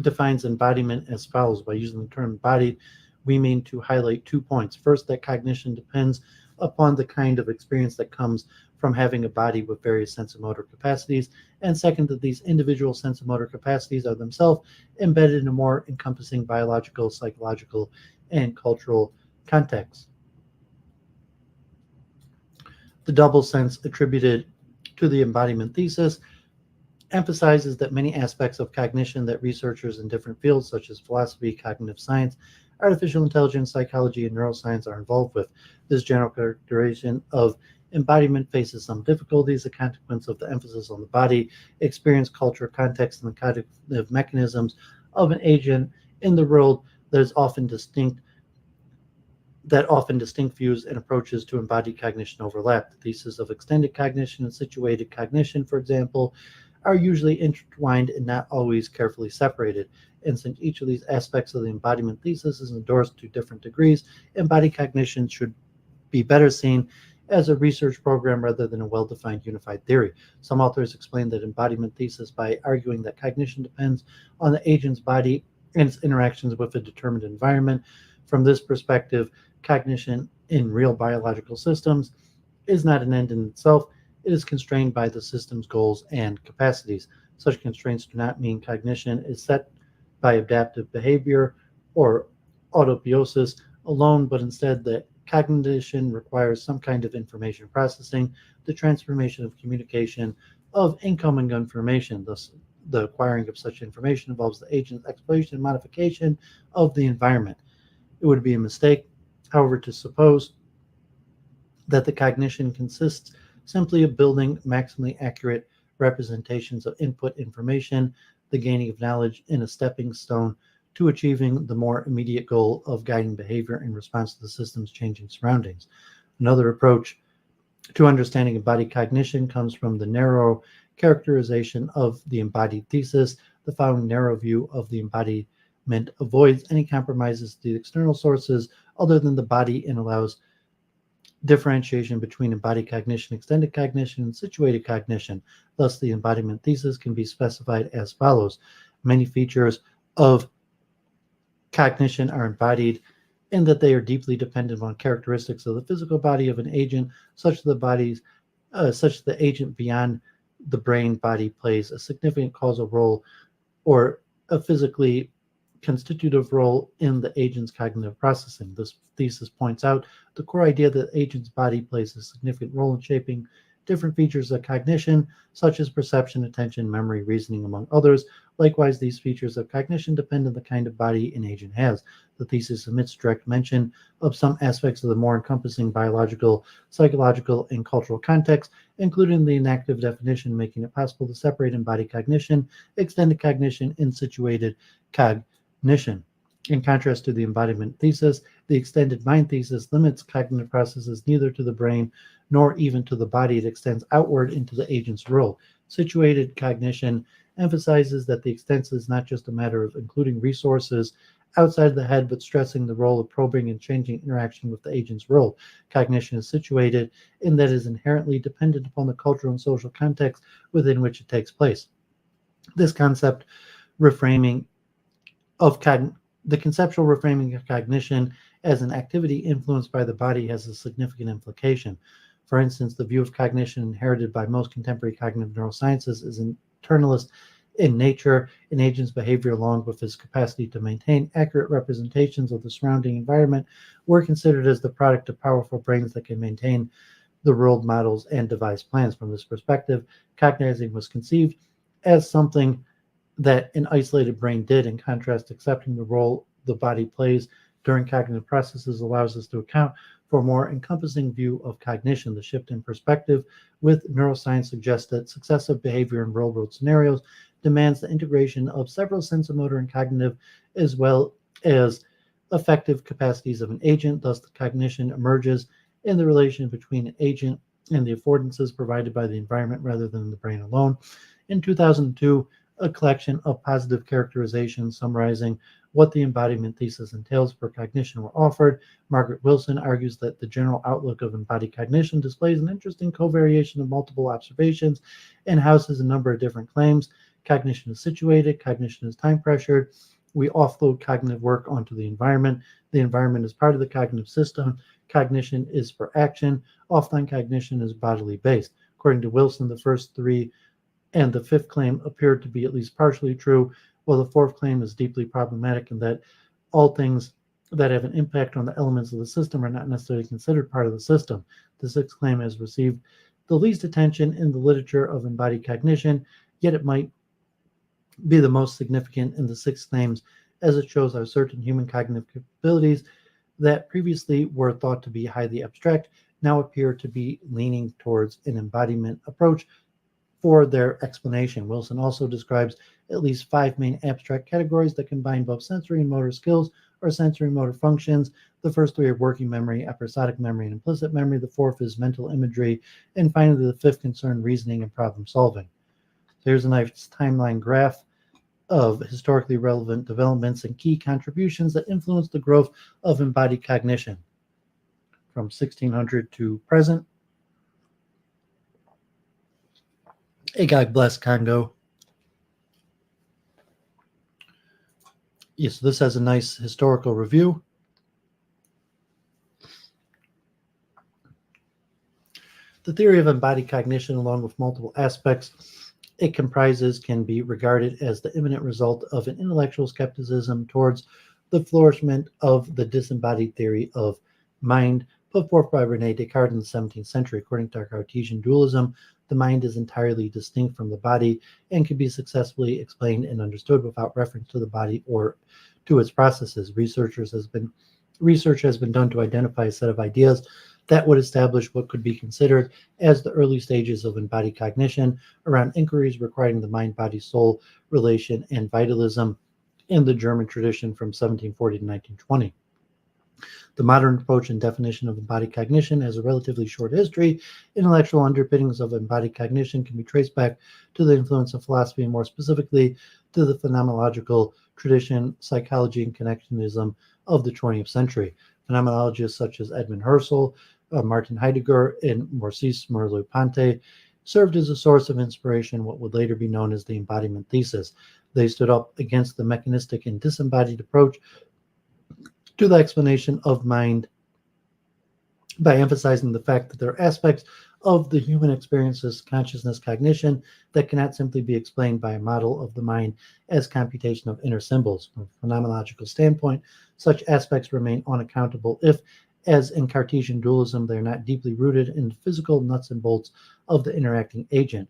Speaker 1: defines embodiment as follows. By using the term embodied, we mean to highlight 2 points. First, that cognition depends upon the kind of experience that comes from having a body with various sensomotor capacities. And second, that these individual sensomotor capacities are themselves embedded in a more encompassing biological, psychological, and cultural context. The double sense attributed to the embodiment thesis emphasizes that many aspects of cognition that researchers in different fields such as philosophy, cognitive science, artificial intelligence, psychology, and neuroscience are involved with. This general characterization of embodiment faces some difficulties, a consequence of the emphasis on the body, experience, culture, context, and the cognitive mechanisms of an agent in the world that often distinct views and approaches to embodied cognition overlap. The thesis of extended cognition and situated cognition, for example, are usually intertwined and not always carefully separated. And since each of these aspects of the embodiment thesis is endorsed to different degrees, embodied cognition should be better seen as a research program rather than a well-defined unified theory. Some authors explain that embodiment thesis by arguing that cognition depends on the agent's body and its interactions with a determined environment. From this perspective, cognition in real biological systems is not an end in itself. It is constrained by the system's goals and capacities. Such constraints do not mean cognition is set by adaptive behavior or autobiosis alone, but instead that cognition requires some kind of information processing, the transformation of communication of incoming information. Thus, the acquiring of such information involves the agent's exploration and modification of the environment. It would be a mistake, however, to suppose that the cognition consists simply of building maximally accurate representations of input information, the gaining of knowledge in a stepping stone to achieving the more immediate goal of guiding behavior in response to the system's changing surroundings. Another approach to understanding embodied cognition comes from the narrow characterization of the embodied thesis. The following narrow view of the embodiment avoids any compromises to the external sources other than the body and allows differentiation between embodied cognition, extended cognition, and situated cognition. Thus, the embodiment thesis can be specified as follows. Many features of cognition are embodied in that they are deeply dependent on characteristics of the physical body of an agent, such that the agent beyond the brain body plays a significant causal role or a physically constitutive role in the agent's cognitive processing. This thesis points out the core idea that the agent's body plays a significant role in shaping different features of cognition, such as perception, attention, memory, reasoning, among others. Likewise, these features of cognition depend on the kind of body an agent has. The thesis omits direct mention of some aspects of the more encompassing biological, psychological, and cultural context, including the inactive definition, making it possible to separate embodied cognition, extended cognition, and situated cognition. In contrast to the embodiment thesis, the extended mind thesis limits cognitive processes neither to the brain nor even to the body. It extends outward into the agent's role. Situated cognition emphasizes that the extent is not just a matter of including resources outside the head, but stressing the role of probing and changing interaction with the agent's role. Cognition is situated in that it is inherently dependent upon the cultural and social context within which it takes place. This concept reframing of the conceptual reframing of cognition as an activity influenced by the body has a significant implication. For instance, the view of cognition inherited by most contemporary cognitive neurosciences is internalist in nature. An agent's behavior, along with his capacity to maintain accurate representations of the surrounding environment, were considered as the product of powerful brains that can maintain the world models and devise plans. From this perspective, cognizing was conceived as something that an isolated brain did. In contrast, accepting the role the body plays during cognitive processes allows us to account for a more encompassing view of cognition. The shift in perspective with neuroscience suggests that successive behavior in real-world scenarios demands the integration of several sensomotor and cognitive as well as affective capacities of an agent. Thus, the cognition emerges in the relation between an agent and the affordances provided by the environment rather than the brain alone. In 2002, a collection of positive characterizations summarizing what the embodiment thesis entails for cognition were offered. Margaret Wilson argues that the general outlook of embodied cognition displays an interesting covariation of multiple observations and houses a number of different claims. Cognition is situated, cognition is time pressured. We offload cognitive work onto the environment. The environment is part of the cognitive system. Cognition is for action. Offline cognition is bodily based. According to Wilson, the first three and the fifth claim appeared to be at least partially true, while the fourth claim is deeply problematic in that all things that have an impact on the elements of the system are not necessarily considered part of the system. The sixth claim has received the least attention in the literature of embodied cognition, yet it might be the most significant, and the six claims as it shows how certain human cognitive capabilities that previously were thought to be highly abstract now appear to be leaning towards an embodiment approach for their explanation. Wilson also describes at least 5 main abstract categories that combine both sensory and motor skills or sensory motor functions. The first 3 are working memory, episodic memory, and implicit memory. The 4th is mental imagery. And finally, the 5th concern reasoning and problem solving. So here's a nice timeline graph of historically relevant developments and key contributions that influenced the growth of embodied cognition from 1600 to present. Hey, God bless Congo. Yes, this has a nice historical review. The theory of embodied cognition, along with multiple aspects it comprises, can be regarded as the imminent result of an intellectual skepticism towards the flourishment of the disembodied theory of mind put forth by René Descartes in the 17th century. According to Cartesian dualism, the mind is entirely distinct from the body and can be successfully explained and understood without reference to the body or to its processes. Research has been done to identify a set of ideas that would establish what could be considered as the early stages of embodied cognition around inquiries requiring the mind-body-soul relation and vitalism in the German tradition from 1740 to 1920. The modern approach and definition of embodied cognition has a relatively short history. Intellectual underpinnings of embodied cognition can be traced back to the influence of philosophy, and more specifically to the phenomenological tradition, psychology, and connectionism of the 20th century. Phenomenologists such as Edmund Husserl, Martin Heidegger, and Maurice Merleau-Ponty served as a source of inspiration, what would later be known as the embodiment thesis. They stood up against the mechanistic and disembodied approach to the explanation of mind by emphasizing the fact that there are aspects of the human experiences, consciousness, cognition that cannot simply be explained by a model of the mind as computation of inner symbols. From a phenomenological standpoint, such aspects remain unaccountable if, as in Cartesian dualism, they are not deeply rooted in the physical nuts and bolts of the interacting agent.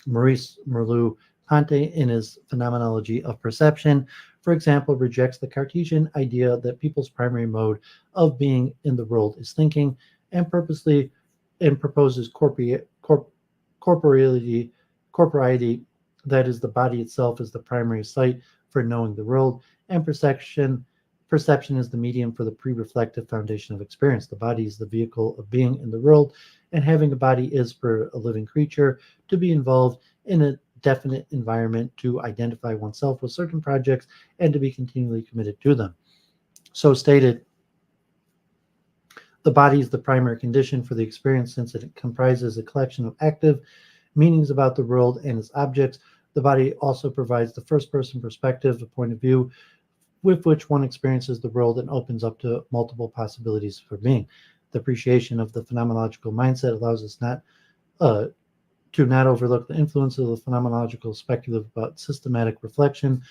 Speaker 1: Maurice Merleau-Ponty, in his Phenomenology of Perception, for example, rejects the Cartesian idea that people's primary mode of being in the world is thinking, and proposes corporeity, that is, the body itself is the primary site for knowing the world, and perception is the medium for the pre-reflective foundation of experience. The body is the vehicle of being in the world, and having a body is, for a living creature, to be involved in a definite environment, to identify oneself with certain projects, and to be continually committed to them. So stated, the body is the primary condition for the experience since it comprises a collection of active meanings about the world and its objects. The body also provides the first-person perspective, a point of view with which one experiences the world and opens up to multiple possibilities for being. The appreciation of the phenomenological mindset allows us to not overlook the influence of the phenomenological speculative about systematic reflection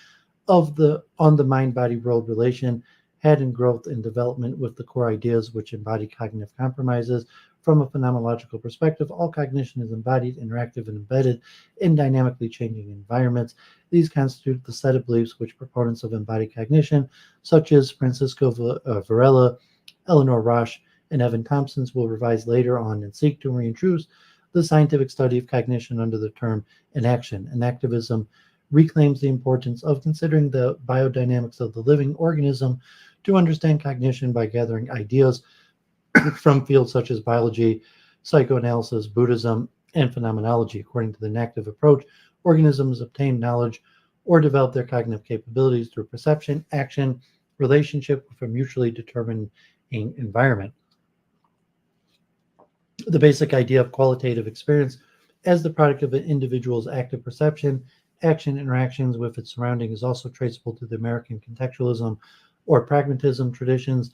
Speaker 1: on the mind-body world relation had in growth and development with the core ideas which embody cognitive compromises. From a phenomenological perspective, all cognition is embodied, interactive, and embedded in dynamically changing environments. These constitute the set of beliefs which proponents of embodied cognition, such as Francisco Varela, Eleanor Roche, and Evan Thompson, will revise later on and seek to reintroduce the scientific study of cognition under the term enaction. Enactivism reclaims the importance of considering the biodynamics of the living organism to understand cognition by gathering ideas from fields such as biology, psychoanalysis, Buddhism, and phenomenology. According to the enactive approach, organisms obtain knowledge or develop their cognitive capabilities through perception, action, relationship with a mutually determining environment. The basic idea of qualitative experience as the product of an individual's active perception, action, interactions with its surrounding is also traceable to the American contextualism or pragmatism traditions.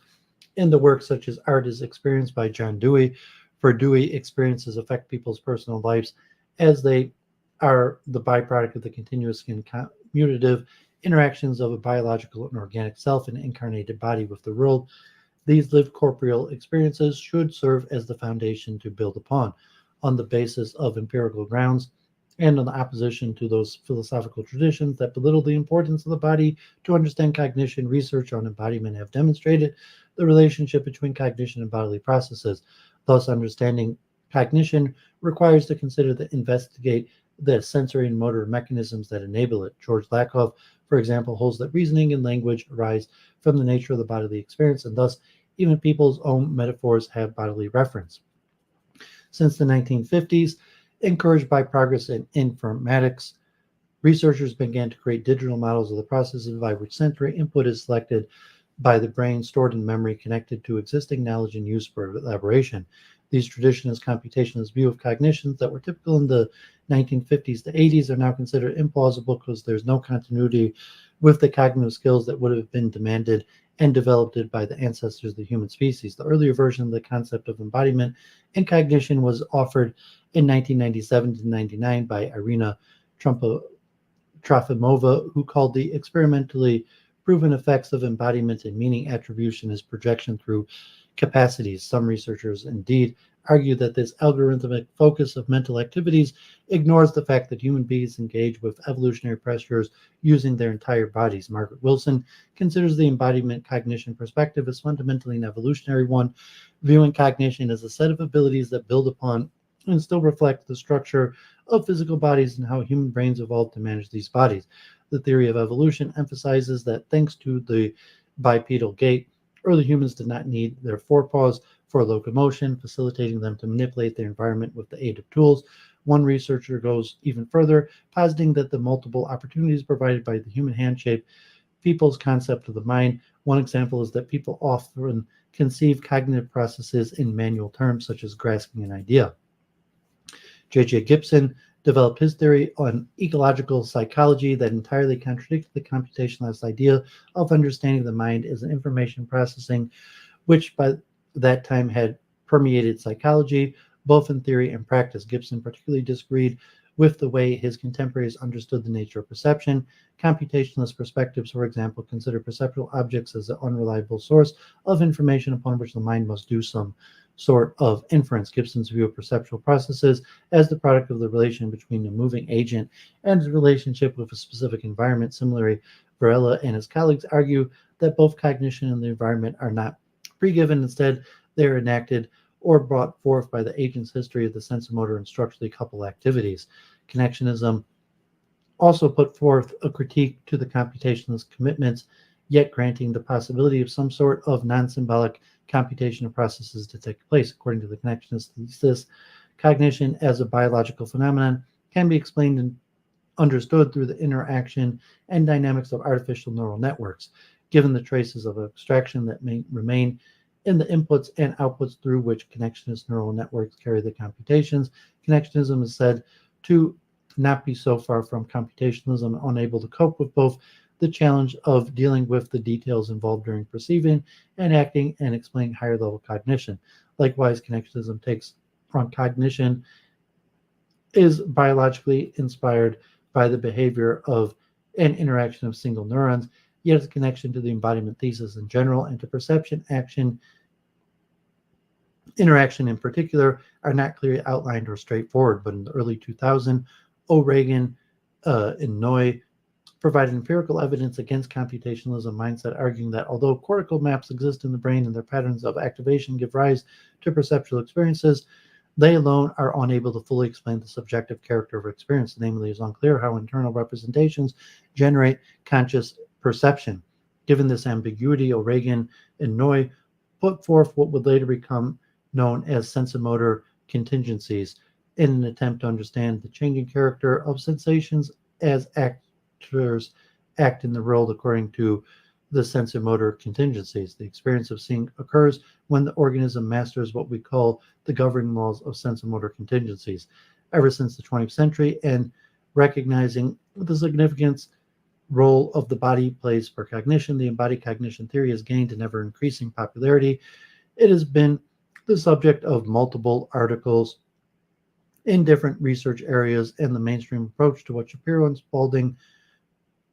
Speaker 1: In the works such as Art is Experienced by John Dewey, for Dewey, experiences affect people's personal lives as they are the byproduct of the continuous and commutative interactions of a biological and organic self and incarnated body with the world. These lived corporeal experiences should serve as the foundation to build upon. On the basis of empirical grounds, and in opposition to those philosophical traditions that belittle the importance of the body to understand cognition. Research on embodiment have demonstrated the relationship between cognition and bodily processes. Thus, understanding cognition requires to consider the investigate the sensory and motor mechanisms that enable it. George Lakoff, for example, holds that reasoning and language arise from the nature of the bodily experience, and thus even people's own metaphors have bodily reference. Since the 1950s, encouraged by progress in informatics, researchers began to create digital models of the processes by which sensory input is selected by the brain, stored in memory, connected to existing knowledge and used for elaboration. These traditionalist computationalist view of cognitions that were typical in the 1950s to 80s are now considered implausible because there's no continuity with the cognitive skills that would have been demanded and developed by the ancestors of the human species. The earlier version of the concept of embodiment and cognition was offered in 1997 to 99 by Irina Trofimova, who called the experimentally proven effects of embodiment and meaning attribution as projection through capacities. Some researchers indeed argue that this algorithmic focus of mental activities ignores the fact that human beings engage with evolutionary pressures using their entire bodies. Margaret Wilson considers the embodiment cognition perspective as fundamentally an evolutionary one, viewing cognition as a set of abilities that build upon and still reflect the structure of physical bodies and how human brains evolved to manage these bodies. The theory of evolution emphasizes that thanks to the bipedal gait, early humans did not need their forepaws for locomotion, facilitating them to manipulate their environment with the aid of tools. One researcher goes even further, positing that the multiple opportunities provided by the human hand shape people's concept of the mind. One example is that people often conceive cognitive processes in manual terms, such as grasping an idea. J.J. Gibson developed his theory on ecological psychology that entirely contradicted the computationalist idea of understanding the mind as an information processing, which by that time had permeated psychology, both in theory and practice. Gibson particularly disagreed with the way his contemporaries understood the nature of perception. Computationalist perspectives, for example, consider perceptual objects as an unreliable source of information upon which the mind must do some sort of inference. Gibson's view of perceptual processes as the product of the relation between a moving agent and its relationship with a specific environment. Similarly, Varela and his colleagues argue that both cognition and the environment are not pre-given. Instead, they are enacted or brought forth by the agent's history of the sensomotor and structurally coupled activities. Connectionism also put forth a critique to the computationalist commitments, yet granting the possibility of some sort of non-symbolic computation of processes to take place. According to the connectionist thesis, cognition as a biological phenomenon can be explained and understood through the interaction and dynamics of artificial neural networks, given the traces of abstraction that may remain in the inputs and outputs through which connectionist neural networks carry the computations. Connectionism is said to not be so far from computationalism, unable to cope with both the challenge of dealing with the details involved during perceiving and acting and explaining higher level cognition. Likewise, connectionism takes on cognition is biologically inspired by the behavior of an interaction of single neurons, yet its connection to the embodiment thesis in general and to perception, action, interaction in particular are not clearly outlined or straightforward. But in the early 2000s, O'Regan and Noy provided empirical evidence against computationalism mindset, arguing that although cortical maps exist in the brain and their patterns of activation give rise to perceptual experiences, they alone are unable to fully explain the subjective character of experience. Namely, it is unclear how internal representations generate conscious perception. Given this ambiguity, O'Regan and Noy put forth what would later become known as sensomotor contingencies in an attempt to understand the changing character of sensations as actors act in the world according to the sensomotor contingencies. The experience of seeing occurs when the organism masters what we call the governing laws of sensomotor contingencies. Ever since the 20th century, and recognizing the significance role of the body plays for cognition, the embodied cognition theory has gained an ever-increasing popularity. It has been the subject of multiple articles in different research areas, and the mainstream approach to what Shapiro and Spalding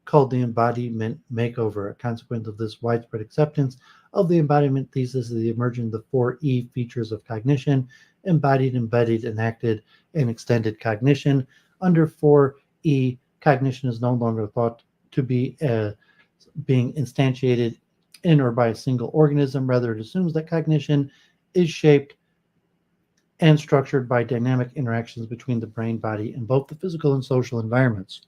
Speaker 1: called the embodiment makeover. A consequence of this widespread acceptance of the embodiment thesis is the emergence of the 4E features of cognition: embodied, embedded, enacted, and extended cognition. Under 4E, cognition is no longer thought to be being instantiated in or by a single organism. Rather, it assumes that cognition is shaped and structured by dynamic interactions between the brain, body, and both the physical and social environments.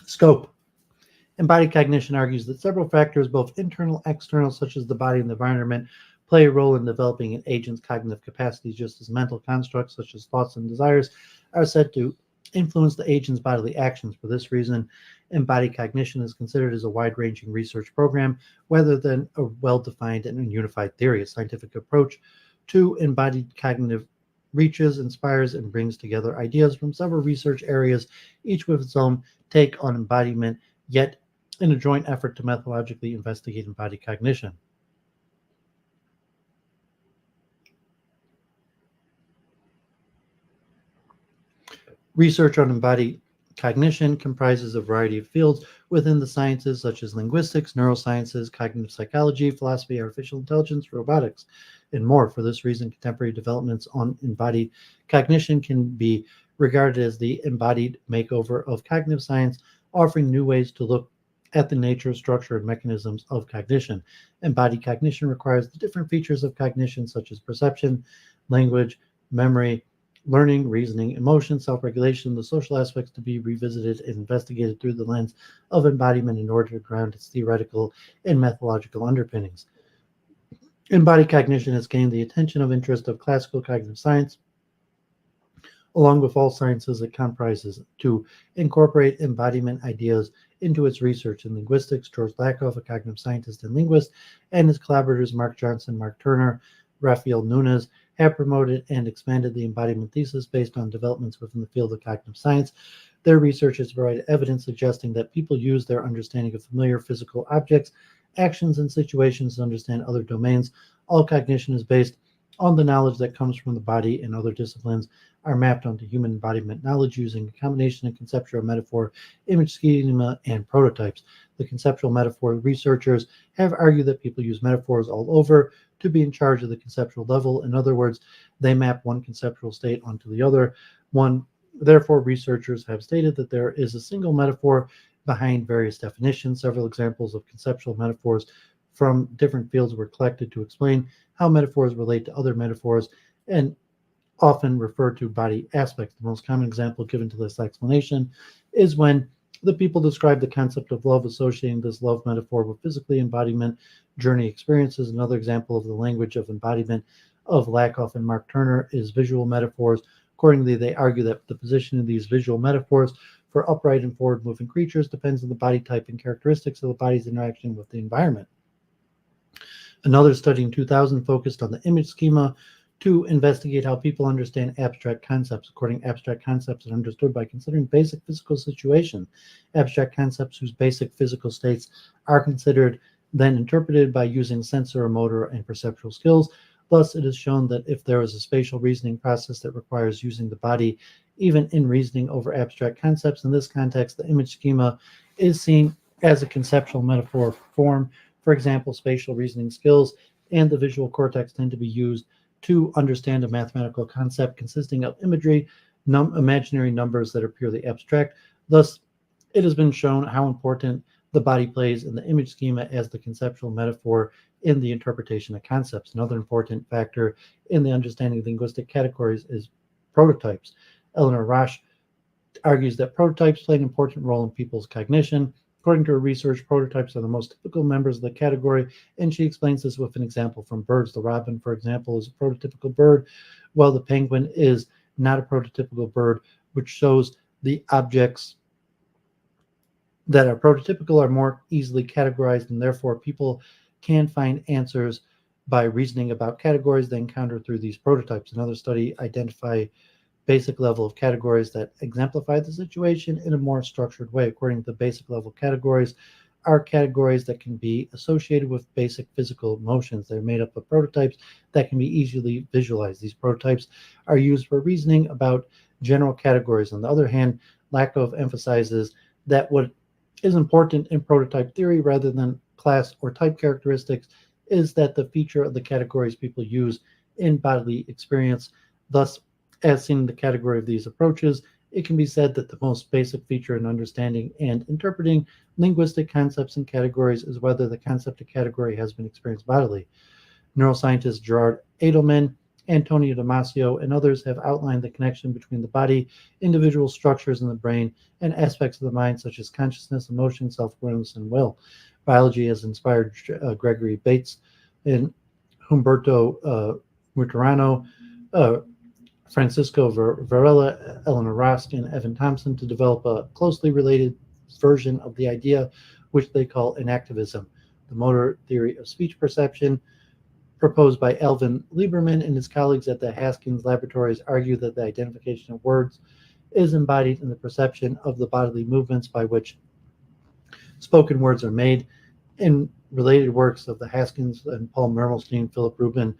Speaker 1: Scope. Embodied cognition argues that several factors, both internal and external, such as the body and the environment, play a role in developing an agent's cognitive capacities, just as mental constructs, such as thoughts and desires, are said to influence the agent's bodily actions. For this reason, embodied cognition is considered as a wide-ranging research program rather than a well-defined and unified theory. A scientific approach to embodied cognitive reaches, inspires, and brings together ideas from several research areas, each with its own take on embodiment, yet in a joint effort to methodologically investigate embodied cognition. Research on embodied cognition comprises a variety of fields within the sciences, such as linguistics, neurosciences, cognitive psychology, philosophy, artificial intelligence, robotics, and more. For this reason, contemporary developments on embodied cognition can be regarded as the embodied makeover of cognitive science, offering new ways to look at the nature, structure, and mechanisms of cognition. Embodied cognition requires the different features of cognition, such as perception, language, memory, learning, reasoning, emotion, self-regulation, the social aspects, to be revisited and investigated through the lens of embodiment in order to ground its theoretical and methodological underpinnings. Embodied cognition has gained the attention of interest of classical cognitive science, along with all sciences it comprises, to incorporate embodiment ideas into its research. In linguistics, George Lakoff, a cognitive scientist and linguist, and his collaborators Mark Johnson, Mark Turner, Rafael Nunes, have promoted and expanded the embodiment thesis based on developments within the field of cognitive science. Their research has provided evidence suggesting that people use their understanding of familiar physical objects, actions, and situations to understand other domains. All cognition is based on the knowledge that comes from the body, and other disciplines are mapped onto human embodiment knowledge using a combination of conceptual metaphor, image schema, and prototypes. The conceptual metaphor researchers have argued that people use metaphors all over to be in charge of the conceptual level. In other words, they map one conceptual state onto the other one. Therefore, researchers have stated that there is a single metaphor behind various definitions. Several examples of conceptual metaphors from different fields were collected to explain how metaphors relate to other metaphors and often refer to body aspects. The most common example given to this explanation is when the people describe the concept of love, associating this love metaphor with physically embodiment journey experiences. Another example of the language of embodiment of Lakoff and Mark Turner is visual metaphors. Accordingly, they argue that the position of these visual metaphors for upright and forward-moving creatures depends on the body type and characteristics of the body's interaction with the environment. Another study in 2000 focused on the image schema to investigate how people understand abstract concepts. According, abstract concepts are understood by considering basic physical situation. Abstract concepts whose basic physical states are considered, then interpreted by using sensor, motor, and perceptual skills. Thus, it is shown that if there is a spatial reasoning process that requires using the body, even in reasoning over abstract concepts, in this context, the image schema is seen as a conceptual metaphor form. For example, spatial reasoning skills and the visual cortex tend to be used to understand a mathematical concept consisting of imagery, imaginary numbers that are purely abstract. Thus, it has been shown how important the body plays in the image schema as the conceptual metaphor in the interpretation of concepts. Another important factor in the understanding of linguistic categories is prototypes. Eleanor Rosch argues that prototypes play an important role in people's cognition. According to her research, prototypes are the most typical members of the category, and she explains this with an example from birds. The robin, for example, is a prototypical bird, while the penguin is not a prototypical bird, which shows the objects that are prototypical are more easily categorized, and therefore people can find answers by reasoning about categories they encounter through these prototypes. Another study identified basic level of categories that exemplify the situation in a more structured way. According to the basic level categories, are categories that can be associated with basic physical motions. They're made up of prototypes that can be easily visualized. These prototypes are used for reasoning about general categories. On the other hand, Lakoff emphasizes that what is important in prototype theory, rather than class or type characteristics, is that the feature of the categories people use in bodily experience. Thus, As seen in the category of these approaches, it can be said that the most basic feature in understanding and interpreting linguistic concepts and categories is whether the concept or category has been experienced bodily. Neuroscientists Gerard Edelman, Antonio Damasio, and others have outlined the connection between the body, individual structures in the brain, and aspects of the mind such as consciousness, emotion, self-awareness, and will. Biology has inspired Gregory Bates and Humberto Mutarano, Francisco Varela, Eleanor Rosk, and Evan Thompson to develop a closely related version of the idea, which they call enactivism, the motor theory of speech perception, proposed by Alvin Lieberman and his colleagues at the Haskins Laboratories, argue that the identification of words is embodied in the perception of the bodily movements by which spoken words are made. In related works of the Haskins and Paul Mermelstein, Philip Rubin,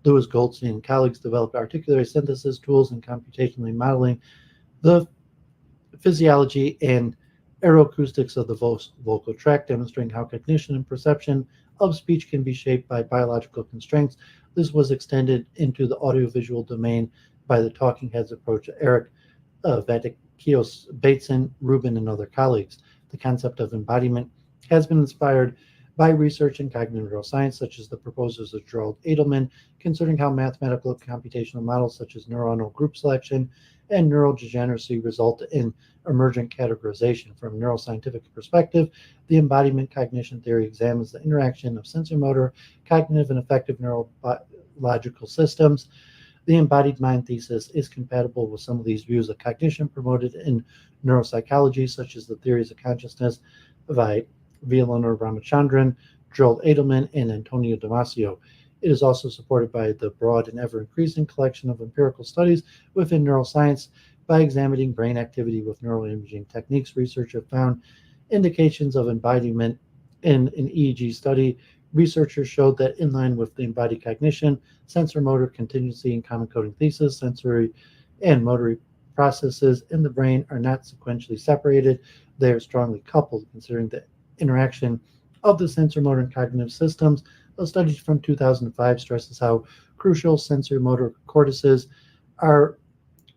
Speaker 1: Louis Goldstein, and colleagues developed articulatory synthesis tools and computationally modeling the physiology and aeroacoustics of the vocal tract, demonstrating how cognition and perception of speech can be shaped by biological constraints. This was extended into the audiovisual domain by the talking heads approach of Eric Vatikios Bateson, Rubin, and other colleagues. The concept of embodiment has been inspired by research in cognitive neuroscience, such as the proposers of Gerald Edelman, considering how mathematical and computational models such as neuronal group selection and neurodegeneracy result in emergent categorization. From a neuroscientific perspective, the embodiment cognition theory examines the interaction of sensory-motor, cognitive, and affective neurological systems. The embodied mind thesis is compatible with some of these views of cognition promoted in neuropsychology, such as the theories of consciousness by Violona Ramachandran, Gerald Edelman, and Antonio Damasio. It is also supported by the broad and ever-increasing collection of empirical studies within neuroscience. By examining brain activity with neuroimaging techniques, researchers have found indications of embodiment in an EEG study. Researchers showed that in line with the embodied cognition, sensor-motor contingency and common coding thesis, sensory and motor processes in the brain are not sequentially separated. They are strongly coupled, considering the interaction of the sensor-motor and cognitive systems. A study from 2005 stresses how crucial sensory-motor cortices are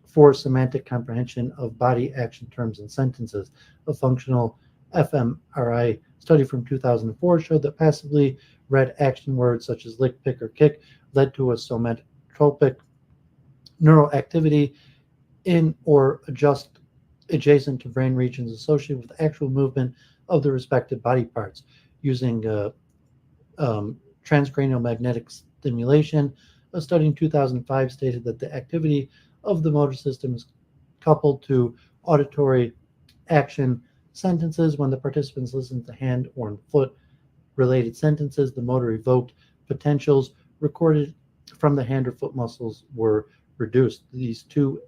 Speaker 1: for semantic comprehension of body action terms and sentences. A functional fMRI study from 2004 showed that passively read action words such as lick, pick, or kick led to a somatropic neural activity in or adjacent to brain regions associated with actual movement of the respective body parts. Using transcranial magnetic stimulation, a study in 2005 stated that the activity of the motor system is coupled to auditory action sentences. When the participants listened to hand or foot related sentences, the motor evoked potentials recorded from the hand or foot muscles were reduced. These two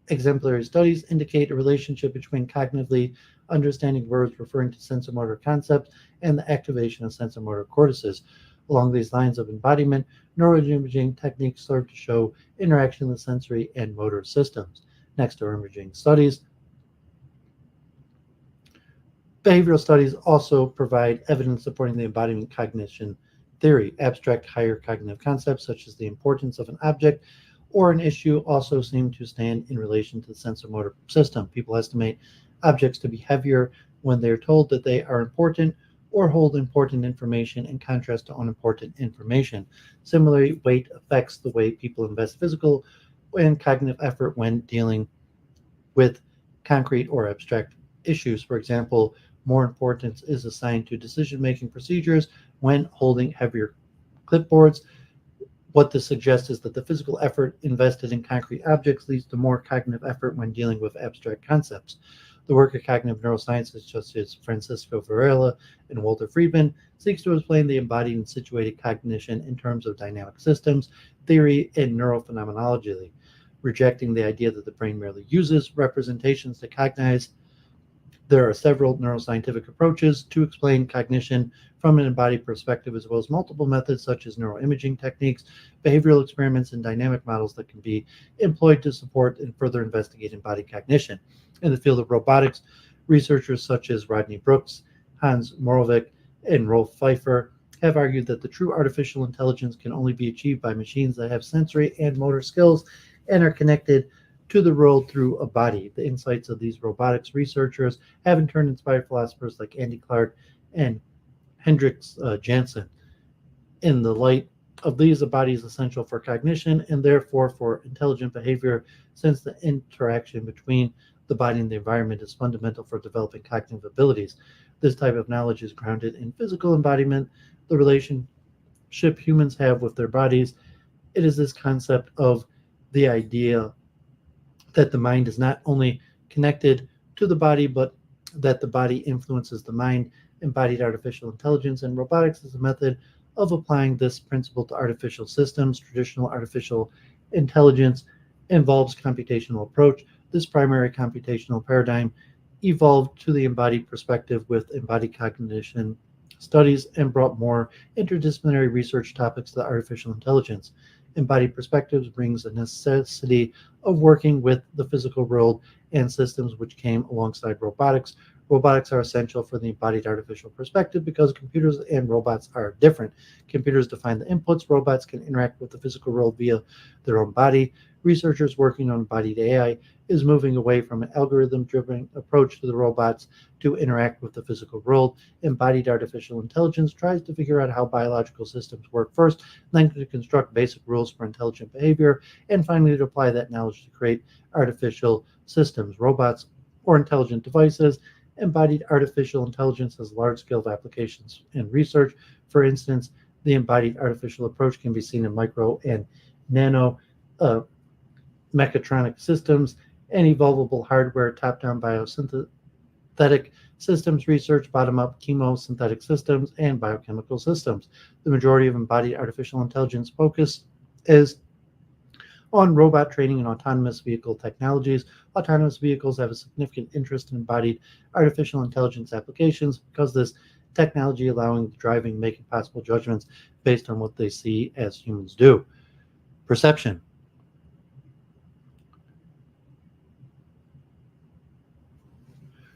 Speaker 1: exemplary studies indicate a relationship between cognitively understanding words referring to sensomotor concepts and the activation of sensomotor cortices. Along these lines of embodiment, neuroimaging techniques serve to show interaction in the sensory and motor systems. Next are imaging studies. Behavioral studies also provide evidence supporting the embodiment cognition theory. Abstract higher cognitive concepts such as the importance of an object or an issue also seem to stand in relation to the sensomotor system. People estimate objects to be heavier when they are told that they are important or hold important information in contrast to unimportant information. Similarly, weight affects the way people invest physical and cognitive effort when dealing with concrete or abstract issues. For example, more importance is assigned to decision-making procedures when holding heavier clipboards. What this suggests is that the physical effort invested in concrete objects leads to more cognitive effort when dealing with abstract concepts. The work of cognitive neuroscientists such as Francisco Varela and Walter Friedman seeks to explain the embodied and situated cognition in terms of dynamic systems, theory, and neurophenomenology, rejecting the idea that the brain merely uses representations to cognize. There are several neuroscientific approaches to explain cognition from an embodied perspective, as well as multiple methods such as neuroimaging techniques, behavioral experiments, and dynamic models that can be employed to support and further investigate embodied cognition. In the field of robotics, researchers such as Rodney Brooks, Hans Moravec, and Rolf Pfeiffer have argued that the true artificial intelligence can only be achieved by machines that have sensory and motor skills and are connected to the world through a body. The insights of these robotics researchers have in turn inspired philosophers like Andy Clark and Hendricks Jansen. In the light of these, a body is essential for cognition and therefore for intelligent behavior, since the interaction between the body and the environment is fundamental for developing cognitive abilities. This type of knowledge is grounded in physical embodiment, the relationship humans have with their bodies. It is this concept of the idea that the mind is not only connected to the body, but that the body influences the mind. Embodied artificial intelligence and robotics is a method of applying this principle to artificial systems. Traditional artificial intelligence involves computational approach. This primary computational paradigm evolved to the embodied perspective with embodied cognition studies and brought more interdisciplinary research topics to artificial intelligence. Embodied perspectives brings a necessity of working with the physical world and systems which came alongside robotics. Robotics are essential for the embodied artificial perspective because computers and robots are different. Computers define the inputs. Robots can interact with the physical world via their own body. Researchers working on embodied AI is moving away from an algorithm-driven approach to the robots to interact with the physical world. Embodied artificial intelligence tries to figure out how biological systems work first, then to construct basic rules for intelligent behavior, and finally to apply that knowledge to create artificial systems, robots, or intelligent devices. Embodied artificial intelligence has large-scale applications in research. For instance, the embodied artificial approach can be seen in micro and nano mechatronic systems and evolvable hardware, top-down biosynthetic systems research, bottom-up chemosynthetic systems, and biochemical systems. The majority of embodied artificial intelligence focus is on robot training and autonomous vehicle technologies. Autonomous vehicles have a significant interest in embodied artificial intelligence applications because this technology allowing driving making possible judgments based on what they see as humans do. Perception.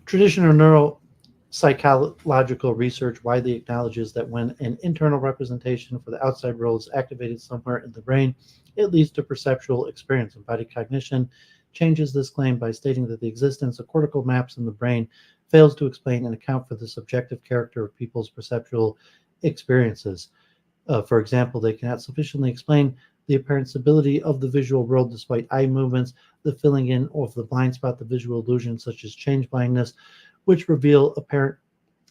Speaker 1: Traditional neuropsychological research widely acknowledges that when an internal representation for the outside world is activated somewhere in the brain, it leads to perceptual experience. Embodied cognition changes this claim by stating that the existence of cortical maps in the brain fails to explain and account for the subjective character of people's perceptual experiences. For example, they cannot sufficiently explain the apparent stability of the visual world despite eye movements, the filling in of the blind spot, the visual illusions such as change blindness, which reveal apparent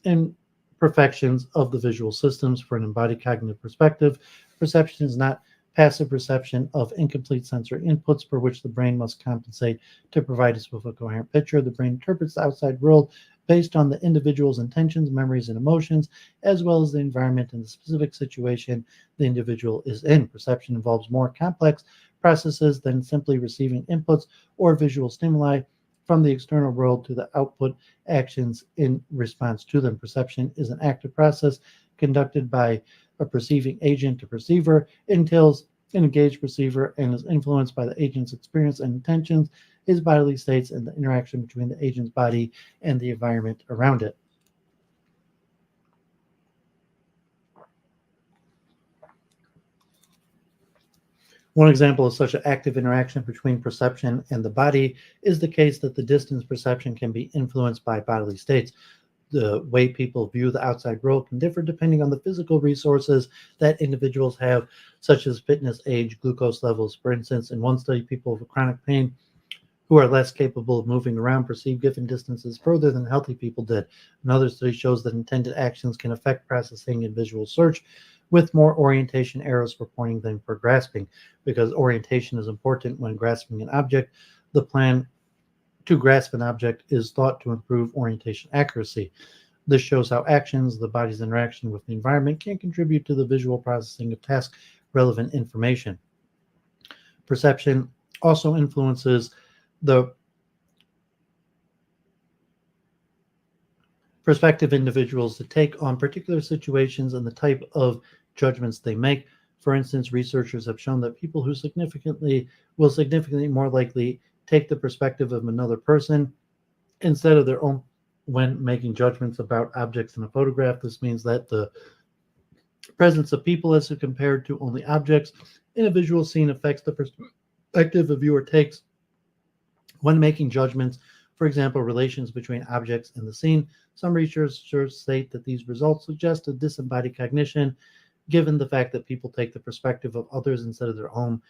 Speaker 1: imperfections of the visual systems. For an embodied cognitive perspective, perception is not passive perception of incomplete sensory inputs for which the brain must compensate to provide us with a coherent picture. The brain interprets the outside world based on the individual's intentions, memories, and emotions, as well as the environment and the specific situation the individual is in. Perception involves more complex processes than simply receiving inputs or visual stimuli from the external world to the output actions in response to them. Perception is an active process conducted by a perceiving agent to perceiver, entails an engaged perceiver, and is influenced by the agent's experience and intentions, his bodily states, and the interaction between the agent's body and the environment around it. One example of such an active interaction between perception and the body is the case that the distance perception can be influenced by bodily states. The way people view the outside world can differ depending on the physical resources that individuals have, such as fitness, age, glucose levels. For instance, in one study, people with chronic pain who are less capable of moving around perceive given distances further than healthy people did. Another study shows that intended actions can affect processing and visual search, with more orientation arrows for pointing than for grasping. Because orientation is important when grasping an object, the plan to grasp an object is thought to improve orientation accuracy. This shows how actions, the body's interaction with the environment, can contribute to the visual processing of task-relevant information. Perception also influences the perspective individuals to take on particular situations and the type of judgments they make. For instance, researchers have shown that people who will significantly more likely take the perspective of another person instead of their own when making judgments about objects in a photograph. This means that the presence of people as compared to only objects in a visual scene affects the perspective a viewer takes when making judgments, for example, relations between objects in the scene. Some researchers state that these results suggest a disembodied cognition, given the fact that people take the perspective of others instead of their own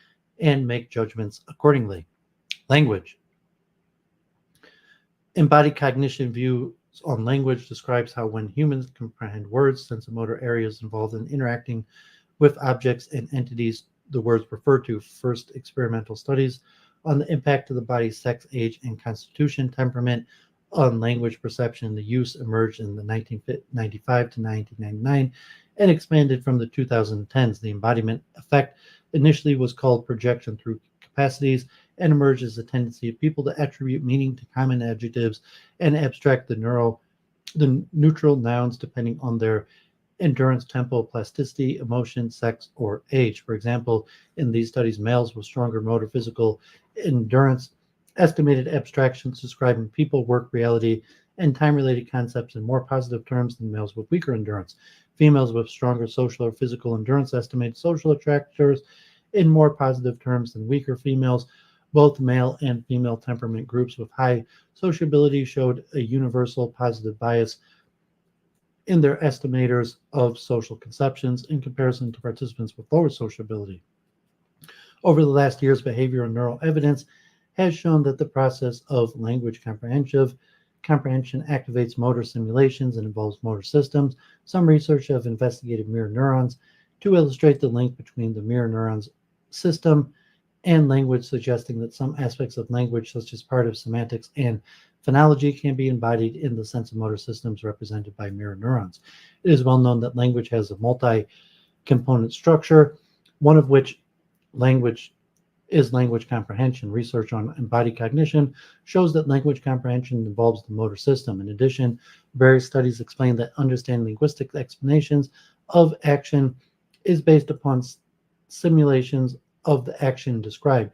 Speaker 1: and make judgments accordingly. Language. Embodied cognition views on language describes how when humans comprehend words, sensomotor areas involved in interacting with objects and entities the words refer to. First experimental studies on the impact of the body's sex, age, and constitution, temperament on language perception and the use emerged in the 1995 to 1999 and expanded from the 2010s. The embodiment effect initially was called projection through capacities and emerged as a tendency of people to attribute meaning to common adjectives and abstract the neutral nouns depending on their endurance, tempo, plasticity, emotion, sex, or age. For example, in these studies, males with stronger motor physical endurance estimated abstractions describing people, work, reality, and time-related concepts in more positive terms than males with weaker endurance. Females with stronger social or physical endurance estimated social attractors in more positive terms than weaker females. Both male and female temperament groups with high sociability showed a universal positive bias in their estimators of social conceptions in comparison to participants with lower sociability. Over the last years, behavioral and neural evidence has shown that the process of language comprehension activates motor simulations and involves motor systems. Some research have investigated mirror neurons to illustrate the link between the mirror neurons system and language, suggesting that some aspects of language, such as part of semantics and phonology, can be embodied in the sensomotor systems represented by mirror neurons. It is well known that language has a multi-component structure, one of which language comprehension. Research on embodied cognition shows that language comprehension involves the motor system. In addition, various studies explain that understanding linguistic explanations of action is based upon simulations of the action described.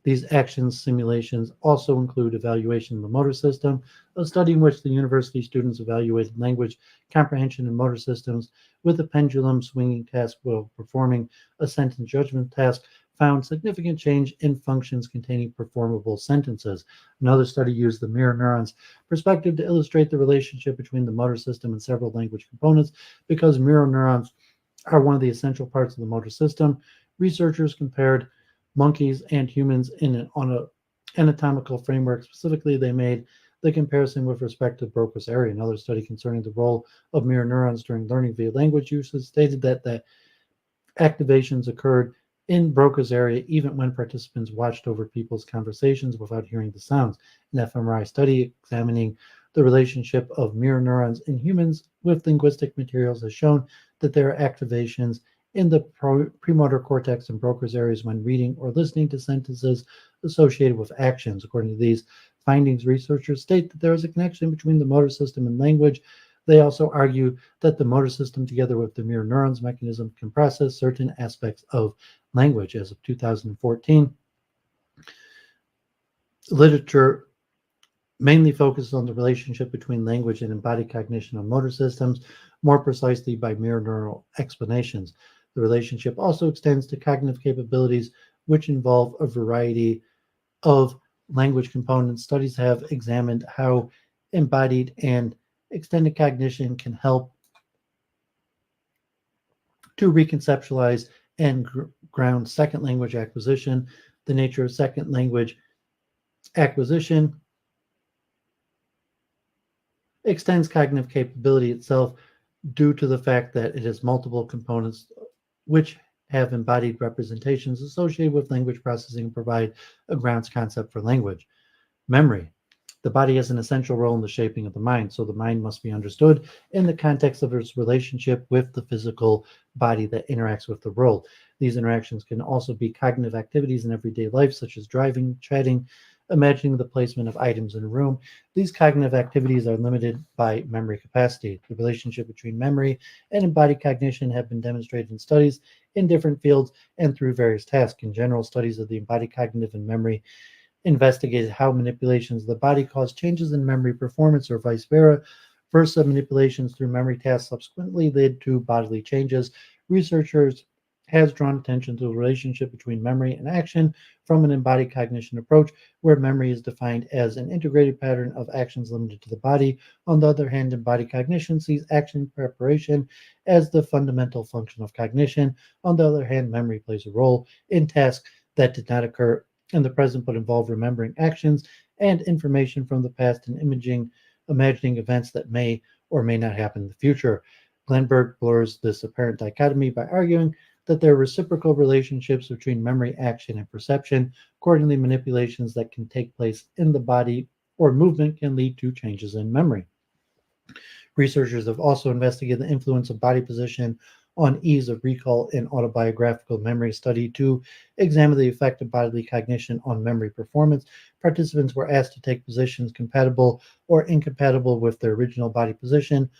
Speaker 1: These action simulations also include evaluation of the motor system. A study in which the university students evaluated language comprehension and motor systems with a pendulum swinging task while performing a sentence judgment task found significant change in functions containing performable sentences. Another study used the mirror neurons perspective to illustrate the relationship between the motor system and several language components. Because mirror neurons are one of the essential parts of the motor system, researchers compared monkeys and humans on an anatomical framework. Specifically, they made the comparison with respect to Broca's area. Another study concerning the role of mirror neurons during learning via language usage stated that the activations occurred in Broca's area even when participants watched over people's conversations without hearing the sounds. An fMRI study examining the relationship of mirror neurons in humans with linguistic materials has shown that there are activations in the premotor cortex and Broca's areas when reading or listening to sentences associated with actions. According to these findings, researchers state that there is a connection between the motor system and language. They also argue that the motor system, together with the mirror neurons mechanism, can process certain aspects of language. As of 2014, literature mainly focuses on the relationship between language and embodied cognition on motor systems, more precisely by mirror neural explanations. The relationship also extends to cognitive capabilities, which involve a variety of language components. Studies have examined how embodied and extended cognition can help to reconceptualize and ground second language acquisition. The nature of second language acquisition extends cognitive capability itself due to the fact that it has multiple components which have embodied representations associated with language processing and provide a grounds concept for language. Memory. The body has an essential role in the shaping of the mind, so the mind must be understood in the context of its relationship with the physical body that interacts with the world. These interactions can also be cognitive activities in everyday life, such as driving, chatting, imagining the placement of items in a room. These cognitive activities are limited by memory capacity. The relationship between memory and embodied cognition have been demonstrated in studies in different fields and through various tasks. In general, studies of the embodied cognitive and memory investigated how manipulations of the body cause changes in memory performance or vice versa. Manipulations through memory tasks subsequently led to bodily changes. Researchers has drawn attention to the relationship between memory and action from an embodied cognition approach, where memory is defined as an integrated pattern of actions limited to the body. On the other hand, embodied cognition sees action preparation as the fundamental function of cognition. On the other hand, memory plays a role in tasks that did not occur in the present but involve remembering actions and information from the past and imagining events that may or may not happen in the future. Glenberg blurs this apparent dichotomy by arguing that there are reciprocal relationships between memory, action, and perception. Accordingly, manipulations that can take place in the body or movement can lead to changes in memory. Researchers have also investigated the influence of body position on ease of recall in autobiographical memory study to examine the effect of bodily cognition on memory performance. Participants were asked to take positions compatible or incompatible with their original body position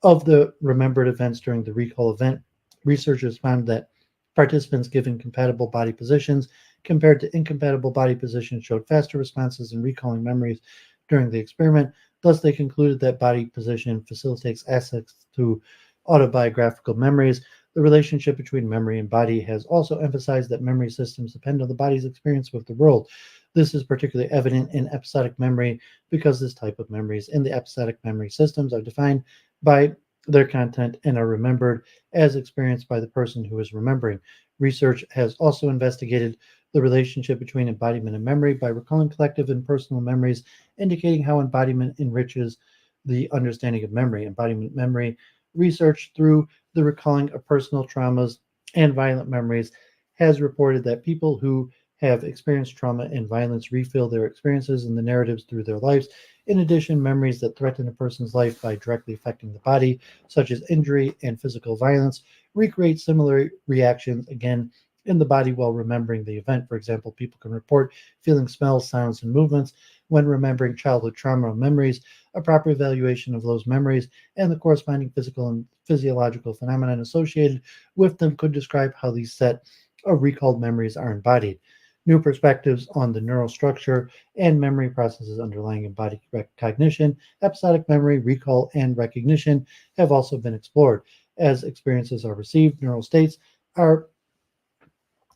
Speaker 1: of the remembered events during the recall event. Researchers found that participants given compatible body positions compared to incompatible body positions showed faster responses in recalling memories during the experiment. Thus, they concluded that body position facilitates access to autobiographical memories. The relationship between memory and body has also emphasized that memory systems depend on the body's experience with the world. This is particularly evident in episodic memory because this type of memories in the episodic memory systems are defined by their content and are remembered as experienced by the person who is remembering. Research has also investigated the relationship between embodiment and memory by recalling collective and personal memories, indicating how embodiment enriches the understanding of memory. Embodiment memory research through the recalling of personal traumas and violent memories has reported that people who have experienced trauma and violence refill their experiences and the narratives through their lives. In addition, memories that threaten a person's life by directly affecting the body, such as injury and physical violence, recreate similar reactions again in the body while remembering the event. For example, people can report feeling smells, sounds, and movements when remembering childhood trauma memories. A proper evaluation of those memories and the corresponding physical and physiological phenomenon associated with them could describe how these set of recalled memories are embodied. New perspectives on the neural structure and memory processes underlying embodied cognition, episodic memory, recall, and recognition have also been explored. As experiences are received, neural states are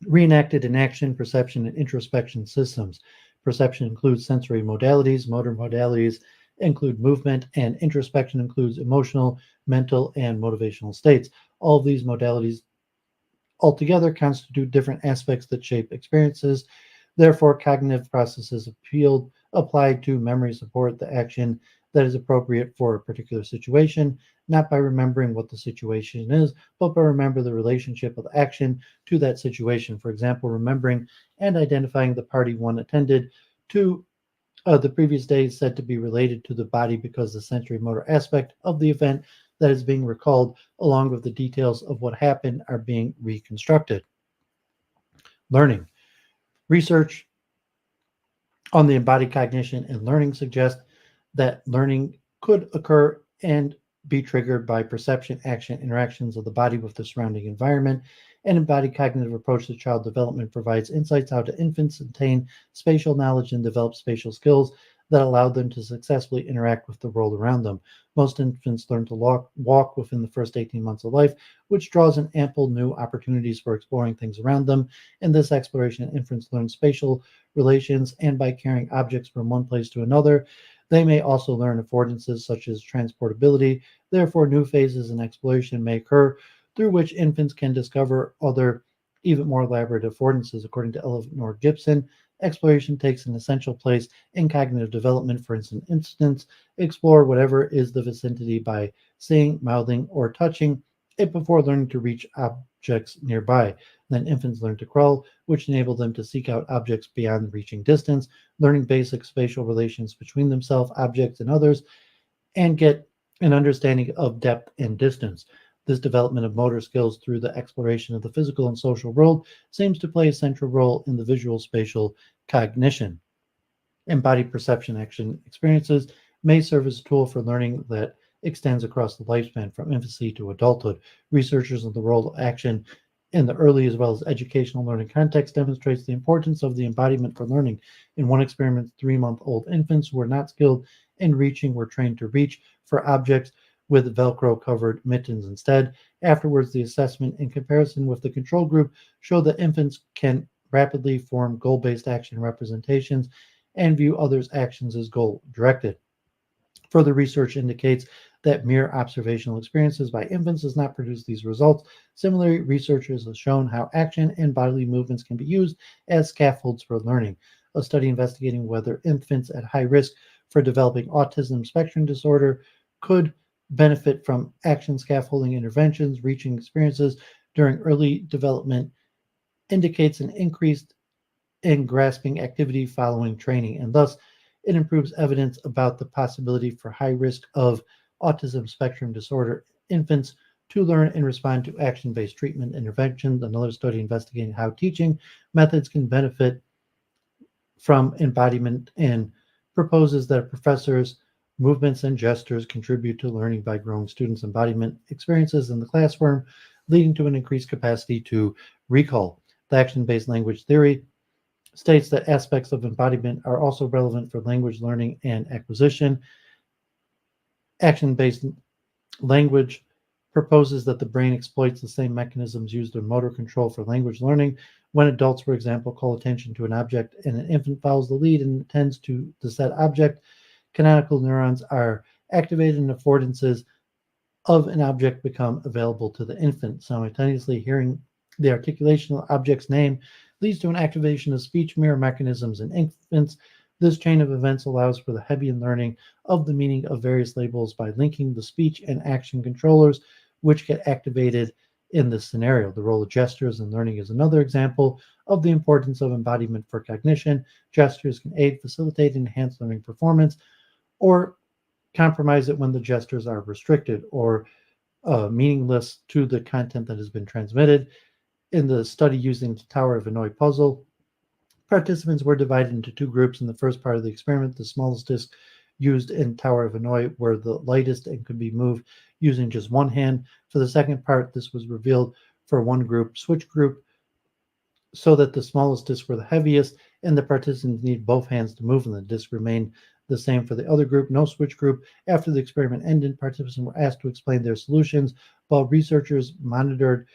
Speaker 1: reenacted in action, perception, and introspection systems. Perception includes sensory modalities, motor modalities include movement, and introspection includes emotional, mental, and motivational states. All of these modalities altogether constitute different aspects that shape experiences. Therefore, cognitive processes applied to memory support the action that is appropriate for a particular situation, not by remembering what the situation is, but by remembering the relationship of action to that situation. For example, remembering and identifying the party one attended to the previous day is said to be related to the body because the sensory motor aspect of the event that is being recalled, along with the details of what happened, are being reconstructed. Learning. Research on the embodied cognition and learning suggests that learning could occur and be triggered by perception, action, interactions of the body with the surrounding environment. An embodied cognitive approach to child development provides insights how to infants attain spatial knowledge and develop spatial skills that allow them to successfully interact with the world around them. Most infants learn to walk within the first 18 months of life, which draws in ample new opportunities for exploring things around them. In this exploration, infants learn spatial relations, and by carrying objects from one place to another, they may also learn affordances such as transportability. Therefore, new phases in exploration may occur through which infants can discover other, even more elaborate affordances. According to Eleanor Gibson, exploration takes an essential place in cognitive development. For instance, explore whatever is the vicinity by seeing, mouthing, or touching it before learning to reach objects nearby. Then infants learn to crawl, which enable them to seek out objects beyond reaching distance, learning basic spatial relations between themselves, objects, and others, and get an understanding of depth and distance. This development of motor skills through the exploration of the physical and social world seems to play a central role in the visual spatial cognition. Embodied perception action experiences may serve as a tool for learning that extends across the lifespan from infancy to adulthood. Researchers on the role of action in the early as well as educational learning context demonstrates the importance of the embodiment for learning. In one experiment, 3-month-old infants who were not skilled in reaching were trained to reach for objects with Velcro-covered mittens instead. Afterwards, the assessment in comparison with the control group showed that infants can rapidly form goal-based action representations and view others' actions as goal-directed. Further research indicates that mere observational experiences by infants does not produce these results. Similarly, researchers have shown how action and bodily movements can be used as scaffolds for learning. A study investigating whether infants at high risk for developing autism spectrum disorder could benefit from action scaffolding interventions, reaching experiences during early development indicates an increase in grasping activity following training, and thus it improves evidence about the possibility for high risk of autism spectrum disorder infants to learn and respond to action-based treatment interventions. Another study investigating how teaching methods can benefit from embodiment and proposes that professors' movements and gestures contribute to learning by growing students' embodiment experiences in the classroom, leading to an increased capacity to recall. The action-based language theory states that aspects of embodiment are also relevant for language learning and acquisition. Action-based language proposes that the brain exploits the same mechanisms used in motor control for language learning. When adults, for example, call attention to an object and an infant follows the lead and attends to the said object, canonical neurons are activated and affordances of an object become available to the infant. Simultaneously, hearing the articulation of the object's name leads to an activation of speech mirror mechanisms in infants. This chain of events allows for the Hebbian learning of the meaning of various labels by linking the speech and action controllers, which get activated in this scenario. The role of gestures in learning is another example of the importance of embodiment for cognition. Gestures can aid, facilitate, and enhance learning performance, or compromise it when the gestures are restricted or meaningless to the content that has been transmitted. In the study using the Tower of Hanoi puzzle, participants were divided into two groups. In the first part of the experiment, the smallest disc used in Tower of Hanoi were the lightest and could be moved using just one hand. For the second part, this was revealed for one group, switch group, so that the smallest discs were the heaviest, and the participants need both hands to move them. The disc remained the same for the other group, no switch group. After the experiment ended, participants were asked to explain their solutions, while researchers monitored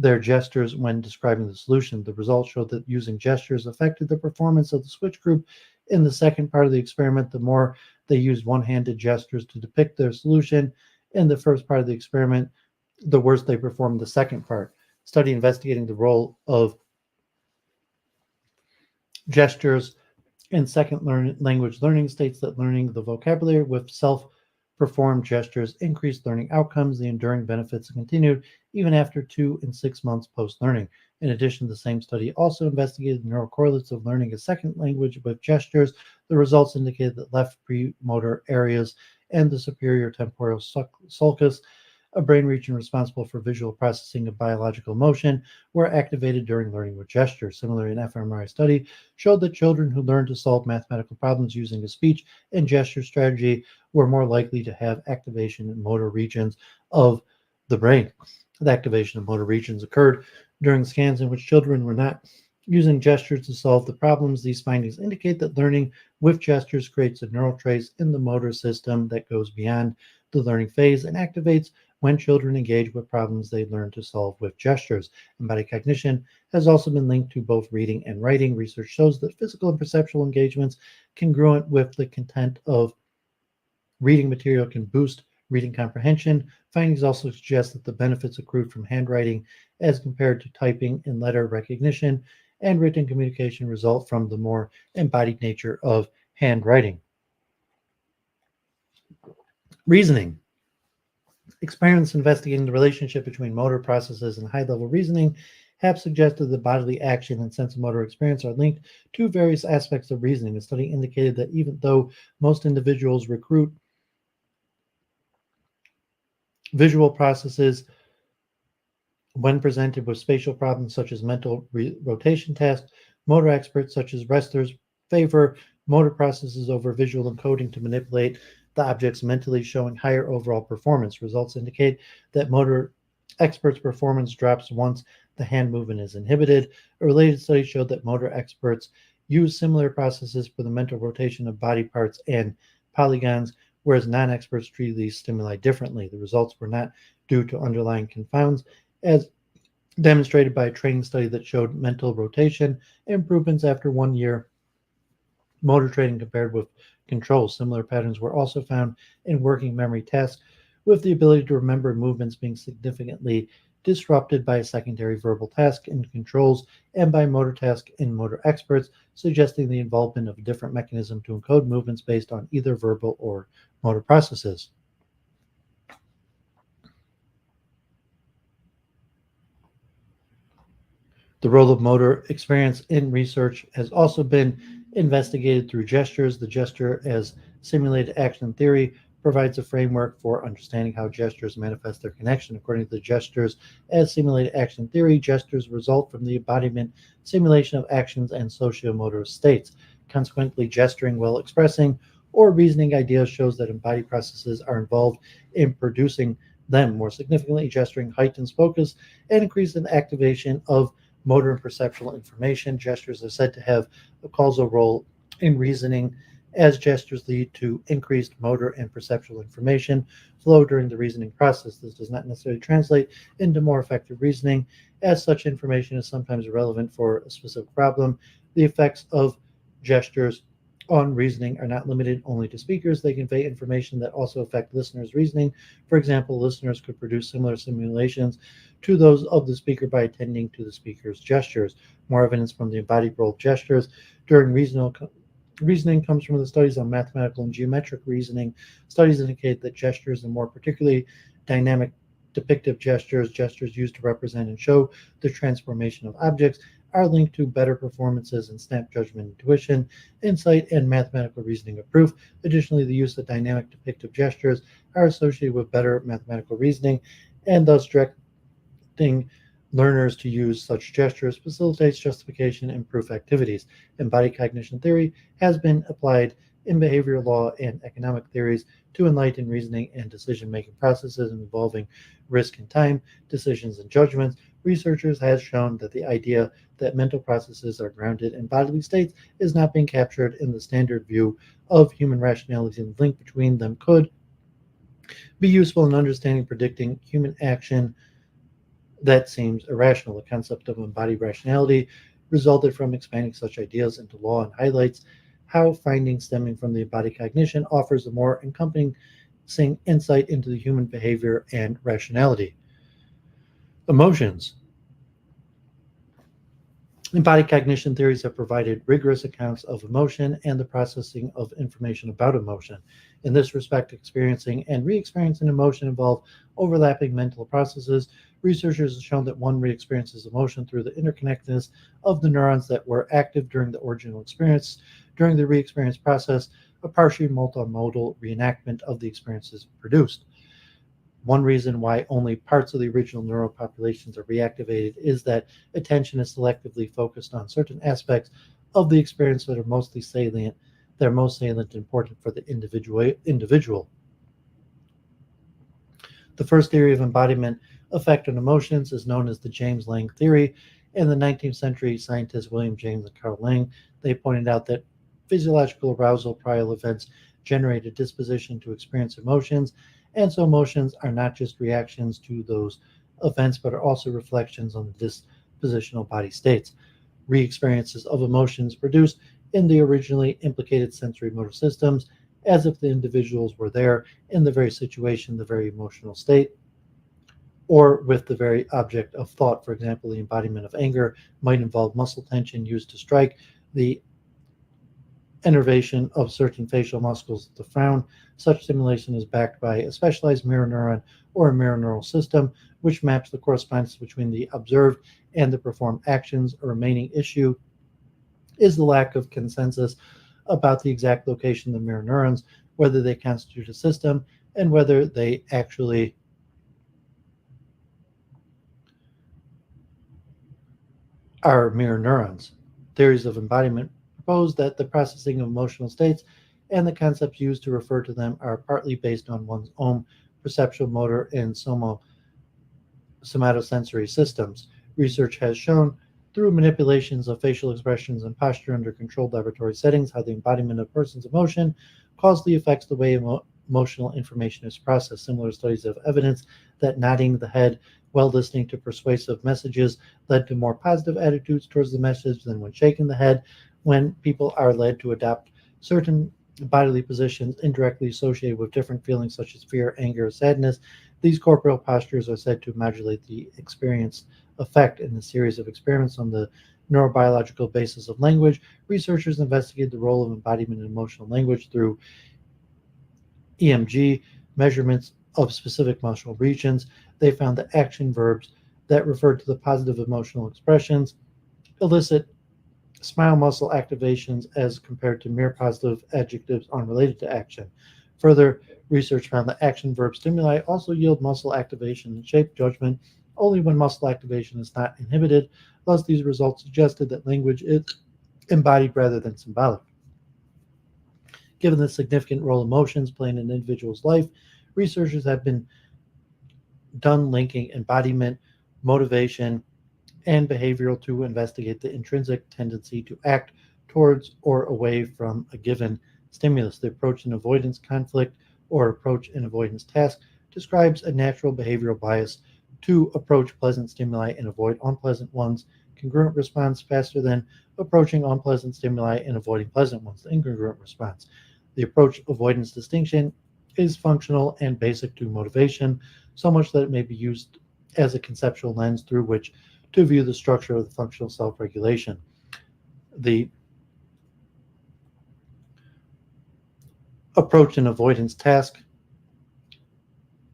Speaker 1: their gestures when describing the solution. The results showed that using gestures affected the performance of the switch group. In the second part of the experiment, the more they used one-handed gestures to depict their solution. In the first part of the experiment, the worse they performed the second part. Study investigating the role of gestures in second language learning states that learning the vocabulary with self-performed gestures increased learning outcomes. The enduring benefits continued even after 2 and 6 months post-learning. In addition, the same study also investigated the neural correlates of learning a second language with gestures. The results indicated that left premotor areas and the superior temporal sulcus, a brain region responsible for visual processing of biological motion, were activated during learning with gestures. Similarly, an fMRI study showed that children who learned to solve mathematical problems using a speech and gesture strategy were more likely to have activation in motor regions of the brain. The activation of motor regions occurred during scans in which children were not using gestures to solve the problems. These findings indicate that learning with gestures creates a neural trace in the motor system that goes beyond the learning phase and activates when children engage with problems they learn to solve with gestures. Embodied cognition has also been linked to both reading and writing. Research shows that physical and perceptual engagements congruent with the content of reading material can boost reading comprehension. Findings also suggest that the benefits accrued from handwriting as compared to typing and letter recognition and written communication result from the more embodied nature of handwriting. Reasoning. Experiments investigating the relationship between motor processes and high-level reasoning have suggested that bodily action and sensomotor experience are linked to various aspects of reasoning. A study indicated that even though most individuals recruit visual processes when presented with spatial problems such as mental rotation tasks, motor experts such as wrestlers favor motor processes over visual encoding to manipulate the objects mentally, showing higher overall performance. Results indicate that motor experts' performance drops once the hand movement is inhibited. A related study showed that motor experts use similar processes for the mental rotation of body parts and polygons, whereas non-experts treat these stimuli differently. The results were not due to underlying confounds, as demonstrated by a training study that showed mental rotation improvements after 1 year motor training compared with control. Similar patterns were also found in working memory tasks, with the ability to remember movements being significantly disrupted by a secondary verbal task in controls and by motor task in motor experts, suggesting the involvement of a different mechanism to encode movements based on either verbal or motor processes. The role of motor experience in research has also been investigated through gestures. The gesture as simulated action theory provides a framework for understanding how gestures manifest their connection. According to the gestures as simulated action theory, gestures result from the embodiment, simulation of actions, and sociomotor states. Consequently, gesturing while expressing or reasoning ideas shows that embodied processes are involved in producing them. More significantly, gesturing heightens focus and increases the activation of motor and perceptual information. Gestures are said to have a causal role in reasoning, as gestures lead to increased motor and perceptual information flow during the reasoning process. This does not necessarily translate into more effective reasoning, as such information is sometimes relevant for a specific problem. The effects of gestures on reasoning are not limited only to speakers. They convey information that also affect listeners' reasoning. For example, listeners could produce similar simulations to those of the speaker by attending to the speaker's gestures. More evidence from the embodied role of gestures during reasoning comes from the studies on mathematical and geometric reasoning. Studies indicate that gestures, and more particularly dynamic depictive gestures, gestures used to represent and show the transformation of objects, are linked to better performances in snap judgment, intuition, insight, and mathematical reasoning of proof. Additionally, the use of dynamic depictive gestures are associated with better mathematical reasoning, and thus directing learners to use such gestures facilitates justification and proof activities. Embodied cognition theory has been applied in behavioral law and economic theories to enlighten reasoning and decision-making processes involving risk and time, decisions and judgments. Researchers have shown that the idea that mental processes are grounded in bodily states is not being captured in the standard view of human rationality, and the link between them could be useful in understanding predicting human action that seems irrational. The concept of embodied rationality resulted from expanding such ideas into law and highlights how findings stemming from the embodied cognition offers a more encompassing insight into the human behavior and rationality. Emotions. Embodied cognition theories have provided rigorous accounts of emotion and the processing of information about emotion. In this respect, experiencing and re-experiencing emotion involve overlapping mental processes. Researchers have shown that one re-experiences emotion through the interconnectedness of the neurons that were active during the original experience. During the re-experience process, a partially multimodal reenactment of the experience is produced. One reason why only parts of the original neural populations are reactivated is that attention is selectively focused on certain aspects of the experience that are most salient and important for the individual. The first theory of embodiment effect on emotions is known as the James Lange theory. In the 19th century, scientists William James and Carl Lange, they pointed out that physiological arousal prior events generate a disposition to experience emotions, and so emotions are not just reactions to those events, but are also reflections on the dispositional body states. Re-experiences of emotions produced in the originally implicated sensory motor systems, as if the individuals were there in the very situation, the very emotional state, or with the very object of thought. For example, the embodiment of anger might involve muscle tension used to strike, the innervation of certain facial muscles to frown. Such stimulation is backed by a specialized mirror neuron or a mirror neural system, which maps the correspondence between the observed and the performed actions. A remaining issue is the lack of consensus about the exact location of the mirror neurons, whether they constitute a system, and whether they actually are mirror neurons. Theories of embodiment propose that the processing of emotional states and the concepts used to refer to them are partly based on one's own perceptual, motor, and somatosensory systems. Research has shown through manipulations of facial expressions and posture under controlled laboratory settings how the embodiment of a person's emotion caused the effects the way emotional information is processed. Similar studies have evidence that nodding the head while listening to persuasive messages led to more positive attitudes towards the message than when shaking the head. When people are led to adopt certain bodily positions indirectly associated with different feelings such as fear, anger, or sadness, these corporeal postures are said to modulate the experience effect. In a series of experiments on the neurobiological basis of language, researchers investigated the role of embodiment in emotional language through EMG measurements of specific emotional regions. They found that action verbs that referred to the positive emotional expressions elicit smile muscle activations as compared to mere positive adjectives unrelated to action. Further research found that action verb stimuli also yield muscle activation and shape judgment only when muscle activation is not inhibited. Thus, these results suggested that language is embodied rather than symbolic. Given the significant role emotions play in an individual's life, researchers have been done linking embodiment, motivation, and behavioral to investigate the intrinsic tendency to act towards or away from a given stimulus. The approach in avoidance conflict or approach in avoidance task describes a natural behavioral bias to approach pleasant stimuli and avoid unpleasant ones. Congruent response faster than approaching unpleasant stimuli and avoiding pleasant ones. The incongruent response. The approach avoidance distinction is functional and basic to motivation, so much that it may be used as a conceptual lens through which to view the structure of the functional self-regulation. The approach and avoidance task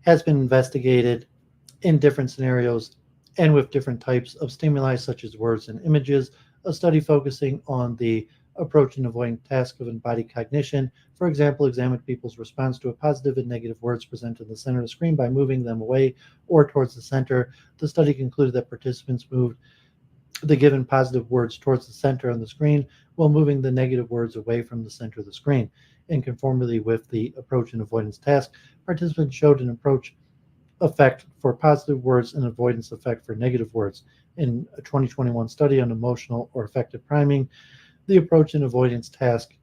Speaker 1: has been investigated in different scenarios and with different types of stimuli such as words and images. A study focusing on the approach and avoidance task of embodied cognition, for example, examined people's response to a positive and negative words presented in the center of the screen by moving them away or towards the center. The study concluded that participants moved the given positive words towards the center on the screen while moving the negative words away from the center of the screen. In conformity with the approach and avoidance task, participants showed an approach effect for positive words and avoidance effect for negative words. In a 2021 study on emotional or affective priming, the approach and avoidance task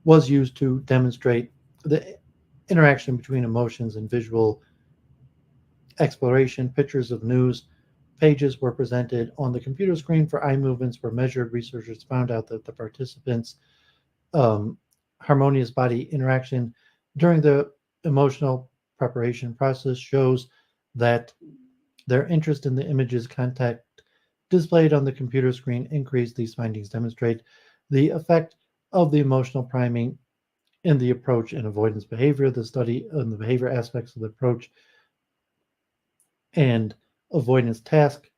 Speaker 1: was used to demonstrate the interaction between emotions and visual exploration. Pictures of news pages were presented on the computer screen for eye movements were measured. Researchers found out that the participants' harmonious body interaction during the emotional preparation process shows that their interest in the images content displayed on the computer screen increased. These findings demonstrate the effect of the emotional priming in the approach and avoidance behavior. The study on the behavior aspects of the approach and avoidance task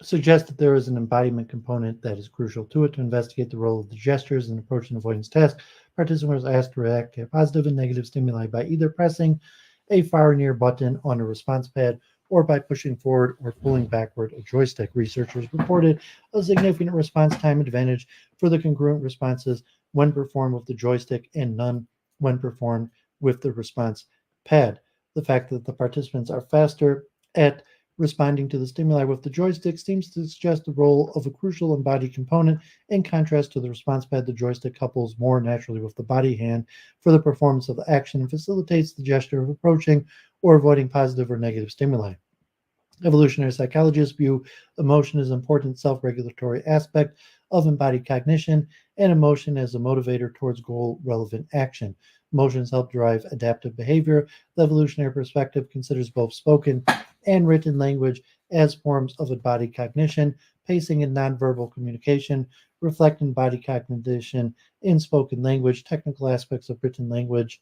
Speaker 1: suggests that there is an embodiment component that is crucial to it. To investigate the role of the gestures in approach and avoidance task, participants are asked to react to positive and negative stimuli by either pressing a far or near button on a response pad or by pushing forward or pulling backward a joystick. Researchers reported a significant response time advantage for the congruent responses when performed with the joystick and none when performed with the response pad. The fact that the participants are faster at responding to the stimuli with the joystick seems to suggest the role of a crucial embodied component. In contrast to the response pad, the joystick couples more naturally with the body hand for the performance of the action and facilitates the gesture of approaching or avoiding positive or negative stimuli. Evolutionary psychologists view emotion as an important self-regulatory aspect of embodied cognition and emotion as a motivator towards goal-relevant action. Emotions help drive adaptive behavior. The evolutionary perspective considers both spoken and written language as forms of embodied cognition. Pacing and nonverbal communication reflect embodied cognition in spoken language. Technical aspects of written language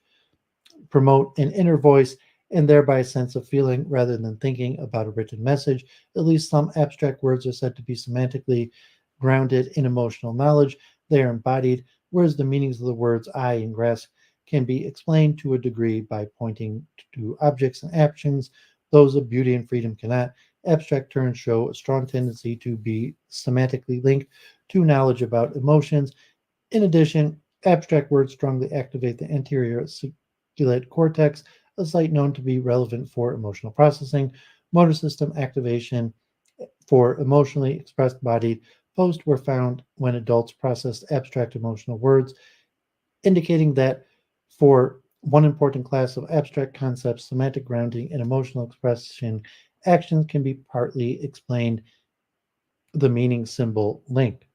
Speaker 1: promote an inner voice and thereby a sense of feeling rather than thinking about a written message. At least some abstract words are said to be semantically grounded in emotional knowledge. They are embodied, whereas the meanings of the words I and grass can be explained to a degree by pointing to objects and actions. Those of beauty and freedom cannot. Abstract terms show a strong tendency to be semantically linked to knowledge about emotions. In addition, abstract words strongly activate the anterior cingulate cortex, a site known to be relevant for emotional processing. Motor system activation for emotionally expressed bodied posts were found when adults processed abstract emotional words indicating that for one important class of abstract concepts, semantic grounding and emotional expression, actions can be partly explained the meaning symbol link.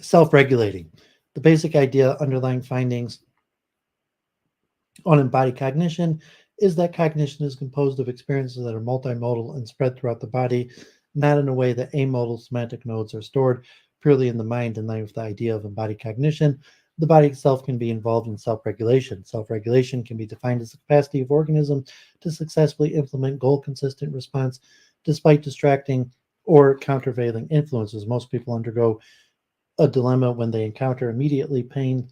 Speaker 1: Self-regulating. The basic idea underlying findings on embodied cognition is that cognition is composed of experiences that are multimodal and spread throughout the body, not in a way that amodal semantic nodes are stored purely in the mind in line with the idea of embodied cognition. The body itself can be involved in self-regulation. Self-regulation can be defined as the capacity of organism to successfully implement goal-consistent response despite distracting or countervailing influences. Most people undergo a dilemma when they encounter immediately pain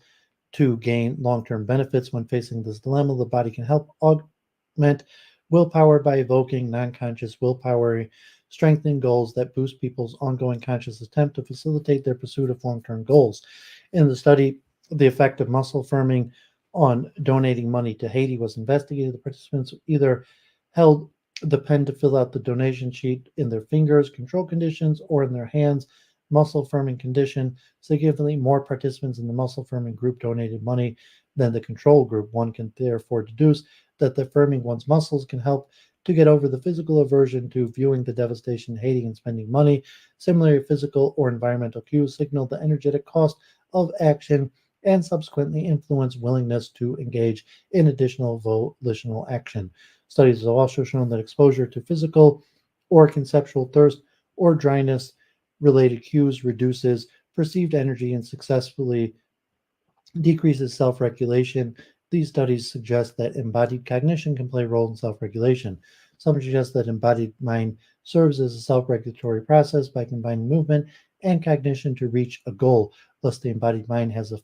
Speaker 1: to gain long-term benefits. When facing this dilemma, the body can help augment willpower by evoking non-conscious willpower, strengthening goals that boost people's ongoing conscious attempt to facilitate their pursuit of long-term goals. In the study, the effect of muscle firming on donating money to Haiti was investigated. The participants either held the pen to fill out the donation sheet in their fingers, control conditions, or in their hands, muscle firming condition. Significantly more participants in the muscle firming group donated money than the control group. One can therefore deduce that the firming one's muscles can help to get over the physical aversion to viewing the devastation, hating, and spending money. Similarly, physical or environmental cues signal the energetic cost of action and subsequently influence willingness to engage in additional volitional action. Studies have also shown that exposure to physical or conceptual thirst or dryness related cues reduces perceived energy and successfully decreases self-regulation. These studies suggest that embodied cognition can play a role in self-regulation. Some suggest that embodied mind serves as a self-regulatory process by combining movement and cognition to reach a goal. Thus, the embodied mind has a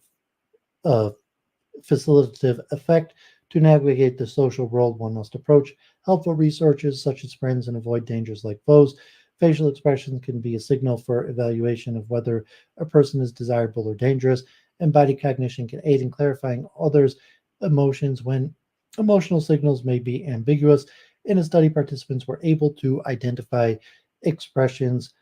Speaker 1: facilitative effect to navigate the social world one must approach helpful resources such as friends and avoid dangers like foes. Facial expressions can be a signal for evaluation of whether a person is desirable or dangerous. Embodied cognition can aid in clarifying others' emotions when emotional signals may be ambiguous. In a study, participants were able to identify expressions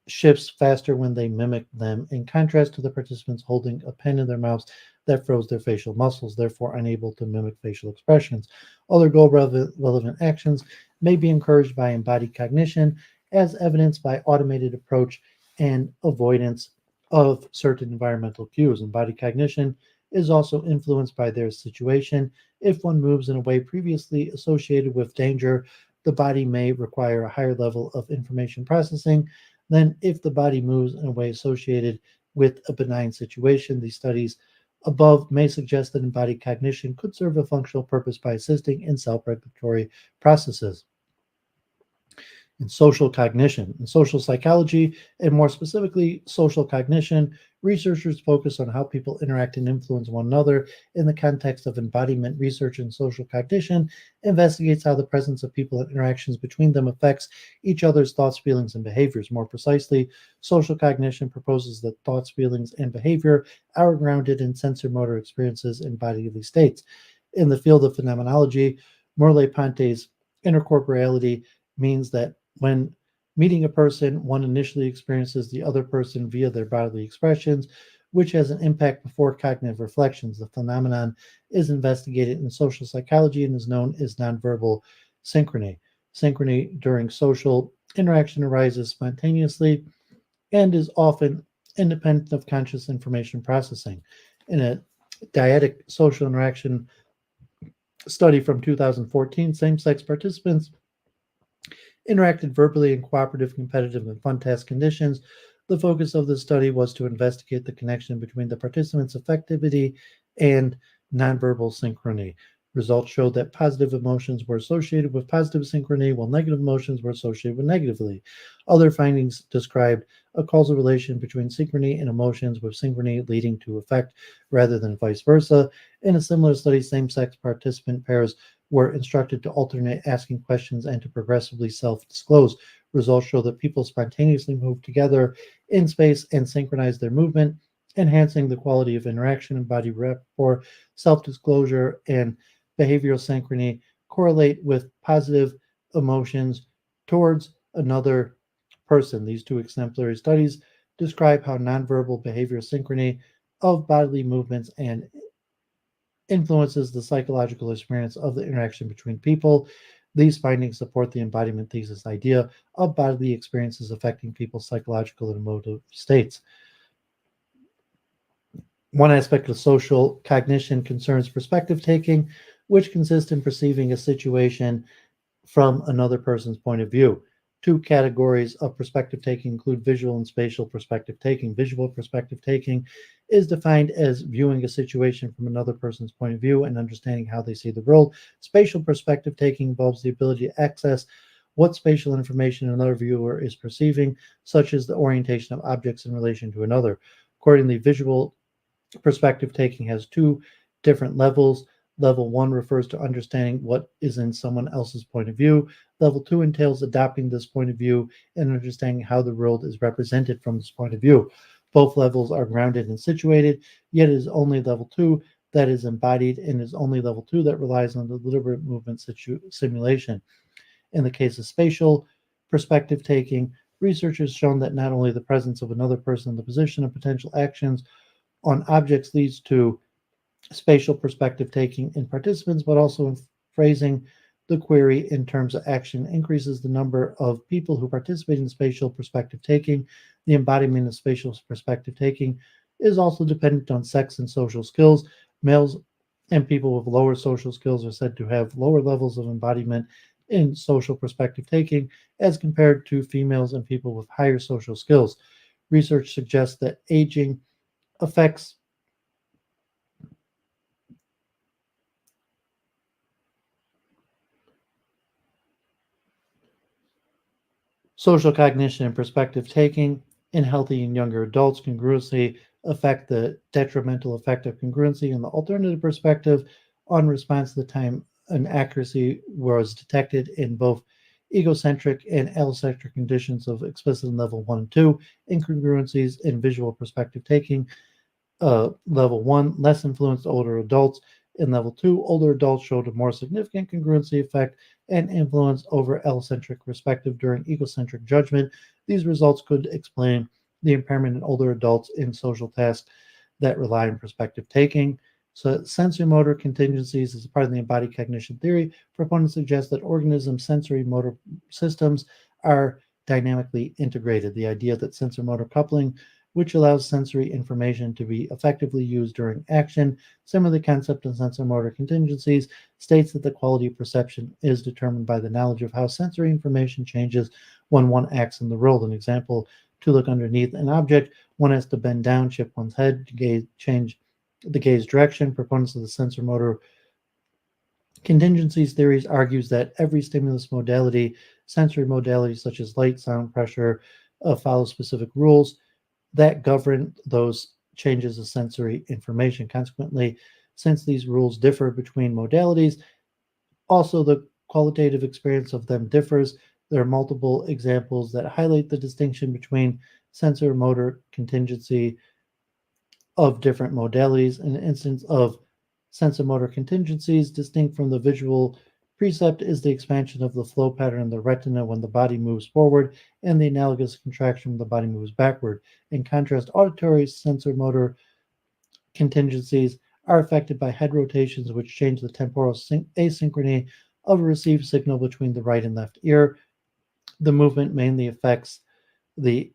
Speaker 1: shifts faster when they mimicked them, in contrast to the participants holding a pen in their mouths that froze their facial muscles, therefore unable to mimic facial expressions. Other goal-relevant actions may be encouraged by embodied cognition, as evidenced by automated approach and avoidance of certain environmental cues. Embodied cognition is also influenced by their situation. If one moves in a way previously associated with danger, the body may require a higher level of information processing than if the body moves in a way associated with a benign situation. These studies above may suggest that embodied cognition could serve a functional purpose by assisting in self-regulatory processes. In social cognition, in social psychology, and more specifically social cognition, researchers focus on how people interact and influence one another. In the context of embodiment research in social cognition, investigates how the presence of people and interactions between them affects each other's thoughts, feelings, and behaviors. More precisely, social cognition proposes that thoughts, feelings, and behavior are grounded in sensory-motor experiences in bodily states. In the field of phenomenology, Merleau-Ponty's intercorporeality means that when meeting a person, one initially experiences the other person via their bodily expressions, which has an impact before cognitive reflections. The phenomenon is investigated in social psychology and is known as nonverbal synchrony. Synchrony during social interaction arises spontaneously and is often independent of conscious information processing. In a dyadic social interaction study from 2014, same-sex participants interacted verbally in cooperative, competitive, and fun task conditions. The focus of the study was to investigate the connection between the participants' affectivity and nonverbal synchrony. Results showed that positive emotions were associated with positive synchrony, while negative emotions were associated with negatively. Other findings described a causal relation between synchrony and emotions, with synchrony leading to effect rather than vice versa. In a similar study, same-sex participant pairs were instructed to alternate asking questions and to progressively self-disclose. Results show that people spontaneously move together in space and synchronize their movement, enhancing the quality of interaction and body rapport. Self-disclosure and behavioral synchrony correlate with positive emotions towards another person. These two exemplary studies describe how nonverbal behavioral synchrony of bodily movements and influences the psychological experience of the interaction between people. These findings support the embodiment thesis idea of bodily experiences affecting people's psychological and emotive states. One aspect of social cognition concerns perspective taking, which consists in perceiving a situation from another person's point of view. Two categories of perspective taking include visual and spatial perspective taking. Visual perspective taking is defined as viewing a situation from another person's point of view and understanding how they see the world. Spatial perspective taking involves the ability to access what spatial information another viewer is perceiving, such as the orientation of objects in relation to another. Accordingly, visual perspective taking has two different levels. Level 1 refers to understanding what is in someone else's point of view. Level 2 entails adopting this point of view and understanding how the world is represented from this point of view. Both levels are grounded and situated, yet it is only level 2 that is embodied, and is only level 2 that relies on the deliberate movement simulation. In the case of spatial perspective taking, research has shown that not only the presence of another person in the position of potential actions on objects leads to spatial perspective taking in participants, but also in phrasing the query in terms of action increases the number of people who participate in spatial perspective taking. The embodiment of spatial perspective taking is also dependent on sex and social skills. Males and people with lower social skills are said to have lower levels of embodiment in social perspective taking as compared to females and people with higher social skills. Research suggests that aging affects social cognition and perspective taking in healthy and younger adults. Congruency affect the detrimental effect of congruency and the alternative perspective on response to the time and accuracy was detected in both egocentric and allocentric conditions of explicit in level 1 and 2. Incongruencies in visual perspective taking. Level 1, less influenced older adults. In level 2, older adults showed a more significant congruency effect and influence over allocentric perspective during egocentric judgment. These results could explain the impairment in older adults in social tasks that rely on perspective taking. So sensory-motor contingencies is a part of the embodied cognition theory. Proponents suggest that organisms' sensory-motor systems are dynamically integrated. The idea that sensor-motor coupling, which allows sensory information to be effectively used during action. Similar to the concept of sensor-motor contingencies, states that the quality of perception is determined by the knowledge of how sensory information changes when one acts in the world. An example, to look underneath an object, one has to bend down, shift one's head to change the gaze direction. Proponents of the sensor-motor contingencies theories argues that every stimulus modality, sensory modalities such as light, sound, pressure, follow specific rules that govern those changes of sensory information. Consequently, since these rules differ between modalities, also the qualitative experience of them differs. There are multiple examples that highlight the distinction between sensor motor contingency of different modalities. An instance of sensor motor contingencies distinct from the visual precept is the expansion of the flow pattern in the retina when the body moves forward and the analogous contraction when the body moves backward. In contrast, auditory sensor motor contingencies are affected by head rotations which change the temporal asynchrony of a received signal between the right and left ear. The movement mainly affects the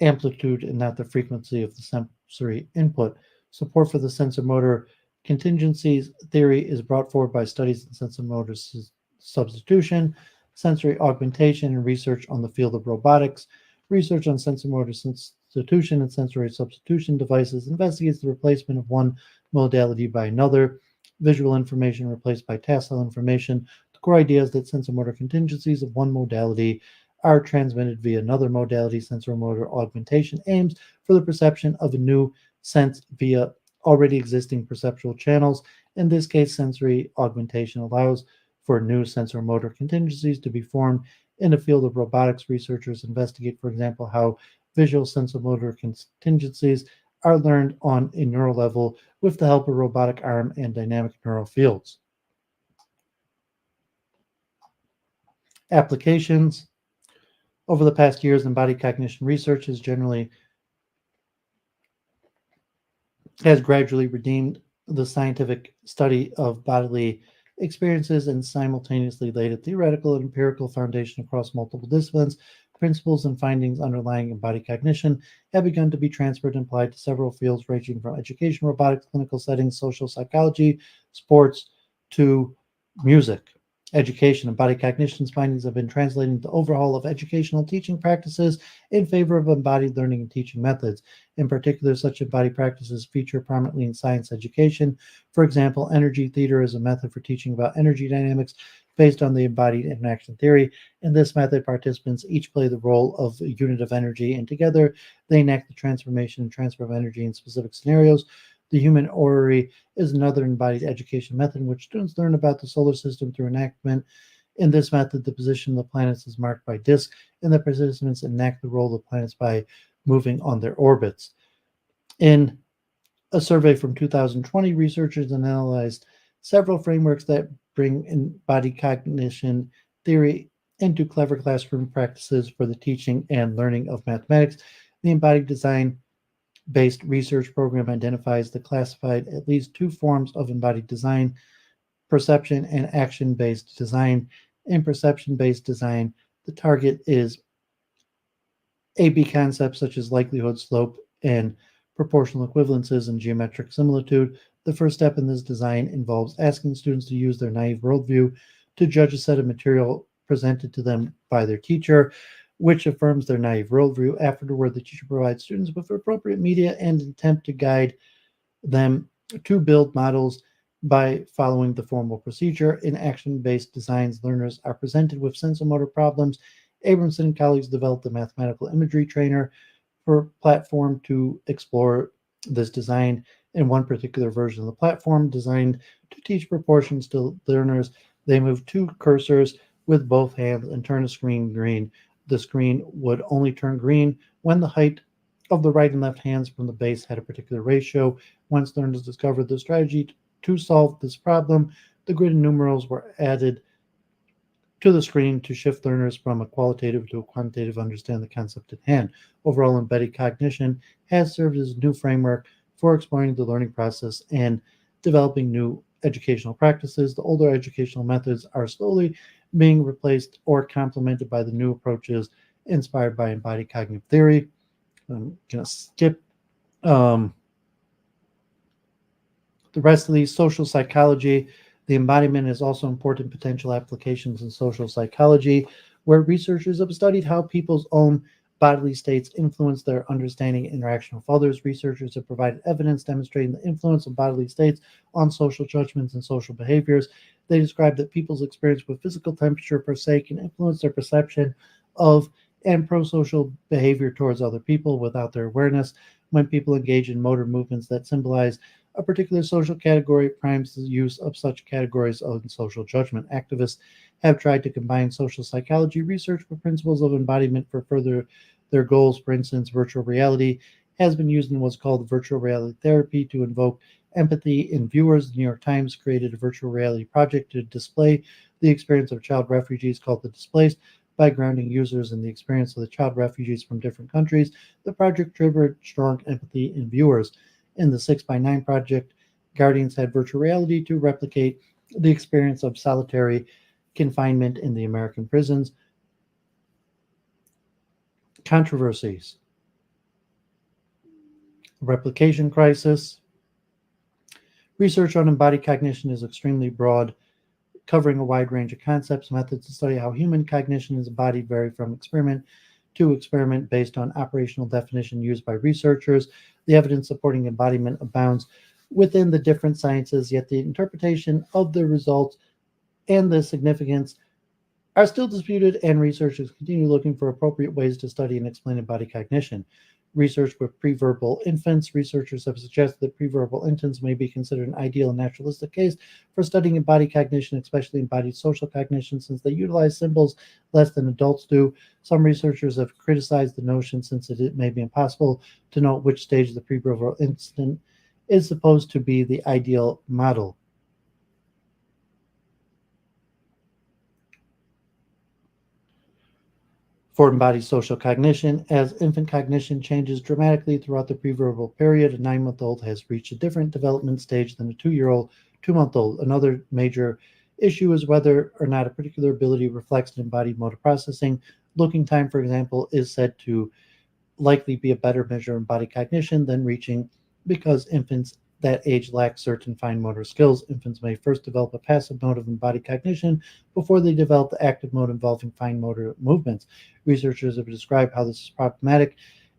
Speaker 1: amplitude and not the frequency of the sensory input. Support for the sensor motor contingencies theory is brought forward by studies in sensor motor substitution, sensory augmentation, and research on the field of robotics. Research on sensor motor substitution and sensory substitution devices investigates the replacement of one modality by another. Visual information replaced by tactile information. The core idea is that sensor motor contingencies of one modality are transmitted via another modality. Sensor motor augmentation aims for the perception of a new sense via already existing perceptual channels. In this case, sensory augmentation allows for new sensor motor contingencies to be formed. In the field of robotics, researchers investigate, for example, how visual sensor motor contingencies are learned on a neural level with the help of robotic arm and dynamic neural fields. Applications. Over the past years, embodied cognition research has gradually redeemed the scientific study of bodily experiences and simultaneously laid a theoretical and empirical foundation across multiple disciplines. Principles and findings underlying embodied cognition have begun to be transferred and applied to several fields ranging from education, robotics, clinical settings, social psychology, sports, to music. Education. Embodied cognition's findings have been translated into overhaul of educational teaching practices in favor of embodied learning and teaching methods. In particular, such embodied practices feature prominently in science education. For example, energy theater is a method for teaching about energy dynamics based on the embodied interaction theory. In this method, participants each play the role of a unit of energy, and together they enact the transformation and transfer of energy in specific scenarios. The human orrery is another embodied education method in which students learn about the solar system through enactment. In this method, the position of the planets is marked by disks, and the participants enact the role of the planets by moving on their orbits. In a survey from 2020, researchers analyzed several frameworks that bring embodied cognition theory into clever classroom practices for the teaching and learning of mathematics. The embodied design-based research program identifies the classified at least two forms of embodied design: perception and action-based design. In perception-based design, the target is A-B concepts such as likelihood, slope, and proportional equivalences and geometric similitude. The first step in this design involves asking students to use their naive worldview to judge a set of material presented to them by their teacher, which affirms their naive worldview. Afterward, the teacher provides students with appropriate media and attempt to guide them to build models by following the formal procedure. In action-based designs, learners are presented with sensomotor problems. Abramson and colleagues developed the mathematical imagery trainer for platform to explore this design. In one particular version of the platform, designed to teach proportions to learners, they moved two cursors with both hands and turn a screen green. The screen would only turn green when the height of the right and left hands from the base had a particular ratio. Once learners discovered the strategy to solve this problem, the grid and numerals were added to the screen to shift learners from a qualitative to a quantitative understand the concept at hand. Overall, embedded cognition has served as a new framework for exploring the learning process and developing new educational practices. The older educational methods are slowly being replaced or complemented by the new approaches inspired by embodied cognitive theory. I'm going to skip the rest of these. Social psychology. The embodiment has also important potential applications in social psychology, where researchers have studied how people's own bodily states influence their understanding and interaction with others. Researchers have provided evidence demonstrating the influence of bodily states on social judgments and social behaviors. They describe that people's experience with physical temperature per se can influence their perception of and prosocial behavior towards other people without their awareness. When people engage in motor movements that symbolize a particular social category, primes the use of such categories of social judgment. Activists have tried to combine social psychology research with principles of embodiment for further their goals. For instance, virtual reality has been used in what's called virtual reality therapy to invoke empathy in viewers. The New York Times created a virtual reality project to display the experience of child refugees called The Displaced by grounding users in the experience of the child refugees from different countries. The project triggered strong empathy in viewers. In the 6x9 project, Guardians had virtual reality to replicate the experience of solitary confinement in the American prisons. Controversies. Replication crisis. Research on embodied cognition is extremely broad, covering a wide range of concepts. Methods to study how human cognition is embodied vary from experiment to experiment based on operational definition used by researchers. The evidence supporting embodiment abounds within the different sciences, yet the interpretation of the results and the significance are still disputed, and researchers continue looking for appropriate ways to study and explain embodied cognition. Research with preverbal infants. Researchers have suggested that preverbal infants may be considered an ideal and naturalistic case for studying embodied cognition, especially embodied social cognition, since they utilize symbols less than adults do. Some researchers have criticized the notion since it may be impossible to know at which stage the preverbal infant is supposed to be the ideal model. for embodied social cognition. As infant cognition changes dramatically throughout the preverbal period, a 9-month-old has reached a different development stage than a 2-month-old. Another major issue is whether or not a particular ability reflects an embodied mode of processing. Looking time, for example, is said to likely be a better measure of embodied cognition than reaching, because infants that age lack certain fine motor skills. Infants may first develop a passive mode of embodied cognition before they develop the active mode involving fine motor movements. Researchers have described how this is problematic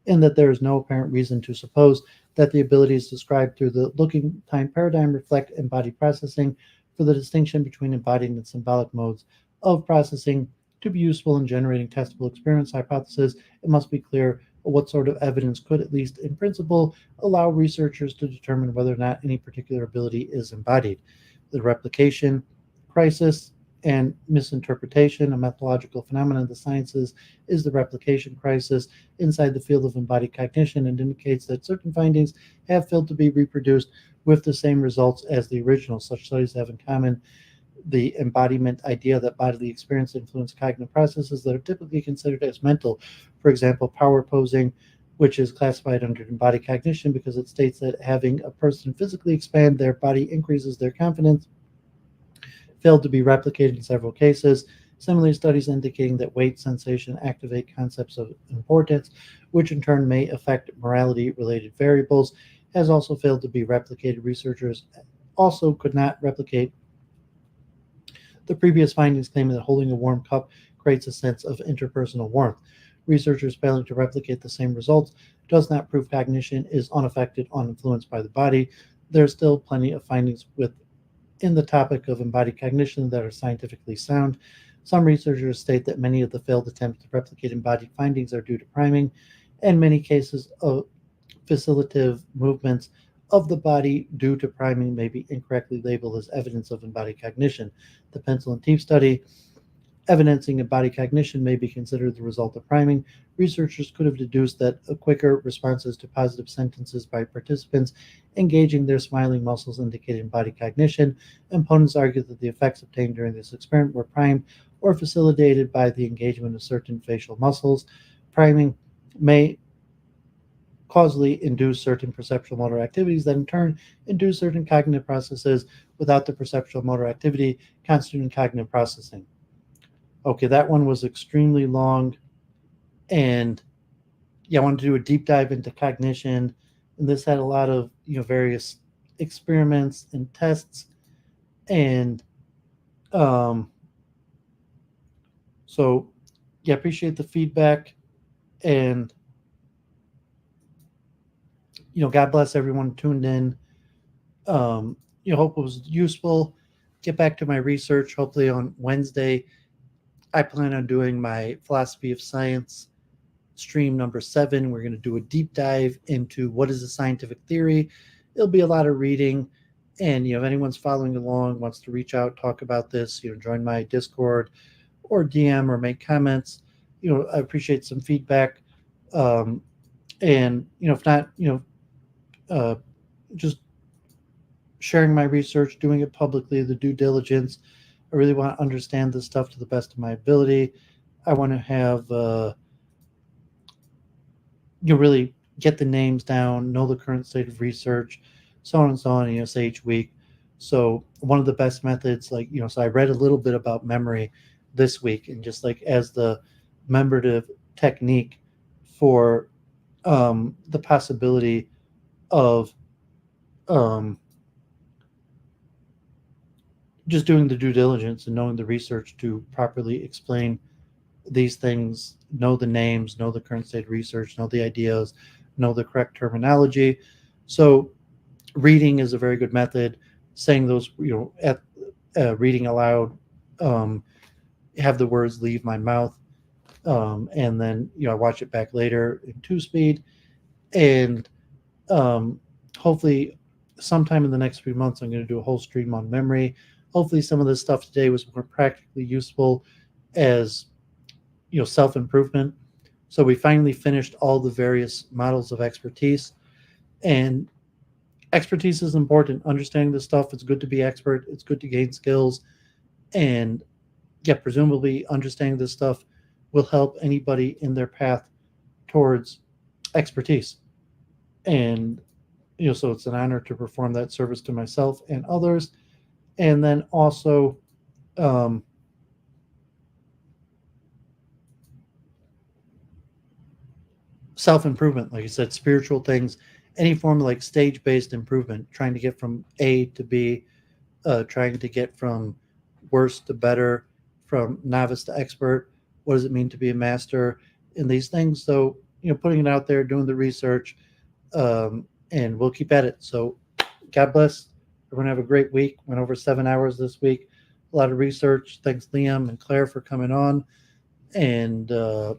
Speaker 1: in that there is no apparent reason to suppose that the abilities described through the looking time paradigm reflect embodied processing. For the distinction between embodied and symbolic modes of processing to be useful in generating testable experience hypotheses, it must be clear what sort of evidence could, at least in principle, allow researchers to determine whether or not any particular ability is embodied. The replication crisis and misinterpretation, a methodological phenomenon of the sciences, is the replication crisis inside the field of embodied cognition, and indicates that certain findings have failed to be reproduced with the same results as the original. Such studies have in common the embodiment idea that bodily experience influence cognitive processes that are typically considered as mental. For example, power posing, which is classified under embodied cognition because it states that having a person physically expand their body increases their confidence, failed to be replicated in several cases. Similarly, studies indicating that weight sensation activate concepts of importance, which in turn may affect morality-related variables, has also failed to be replicated. Researchers also could not replicate the previous findings claiming that holding a warm cup creates a sense of interpersonal warmth. Researchers failing to replicate the same results does not prove cognition is unaffected, uninfluenced by the body. There are still plenty of findings within the topic of embodied cognition that are scientifically sound. Some researchers state that many of the failed attempts to replicate embodied findings are due to priming, and many cases of facilitative movements of the body due to priming may be incorrectly labeled as evidence of embodied cognition. The pencil and teeth study evidencing embodied cognition may be considered the result of priming. Researchers could have deduced that quicker responses to positive sentences by participants engaging their smiling muscles indicated embodied cognition. Opponents argue that the effects obtained during this experiment were primed or facilitated by the engagement of certain facial muscles. Priming may causally induce certain perceptual motor activities that in turn induce certain cognitive processes without the perceptual motor activity constituting cognitive processing. Okay, that one was extremely long, and I wanted to do a deep dive into cognition, and this had a lot of various experiments and tests, and so appreciate the feedback, and God bless everyone tuned in. Hope it was useful. Get back to my research. Hopefully on Wednesday, I plan on doing my philosophy of science stream number 7. We're going to do a deep dive into what is a scientific theory. It'll be a lot of reading. And, if anyone's following along, wants to reach out, talk about this, join my Discord or DM or make comments, I appreciate some feedback. And, if not, just sharing my research, doing it publicly, the due diligence. I really want to understand this stuff to the best of my ability. I want to have, really get the names down, know the current state of research, so on and so on, say each week. So one of the best methods, so I read a little bit about memory this week, and just as the memorative technique for the possibility of just doing the due diligence and knowing the research to properly explain these things, know the names, know the current state of research, know the ideas, know the correct terminology. So reading is a very good method. Saying those, at reading aloud, have the words leave my mouth, and then I watch it back later in 2-speed, and hopefully sometime in the next few months I'm going to do a whole stream on memory. Hopefully some of this stuff today was more practically useful as self-improvement. So we finally finished all the various models of expertise, and expertise is important. Understanding this stuff, it's good to be expert, it's good to gain skills, and presumably understanding this stuff will help anybody in their path towards expertise. And, so it's an honor to perform that service to myself and others. And then also, self-improvement, like I said, spiritual things, any form of like stage-based improvement, trying to get from A to B, trying to get from worse to better, from novice to expert. What does it mean to be a master in these things? So, putting it out there, doing the research, and we'll keep at it. So God bless. Everyone have a great week. Went over 7 hours this week. A lot of research. Thanks, Liam and Claire, for coming on. And so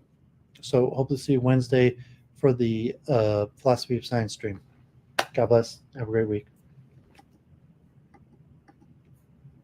Speaker 1: hope to see you Wednesday for the Philosophy of Science stream. God bless. Have a great week.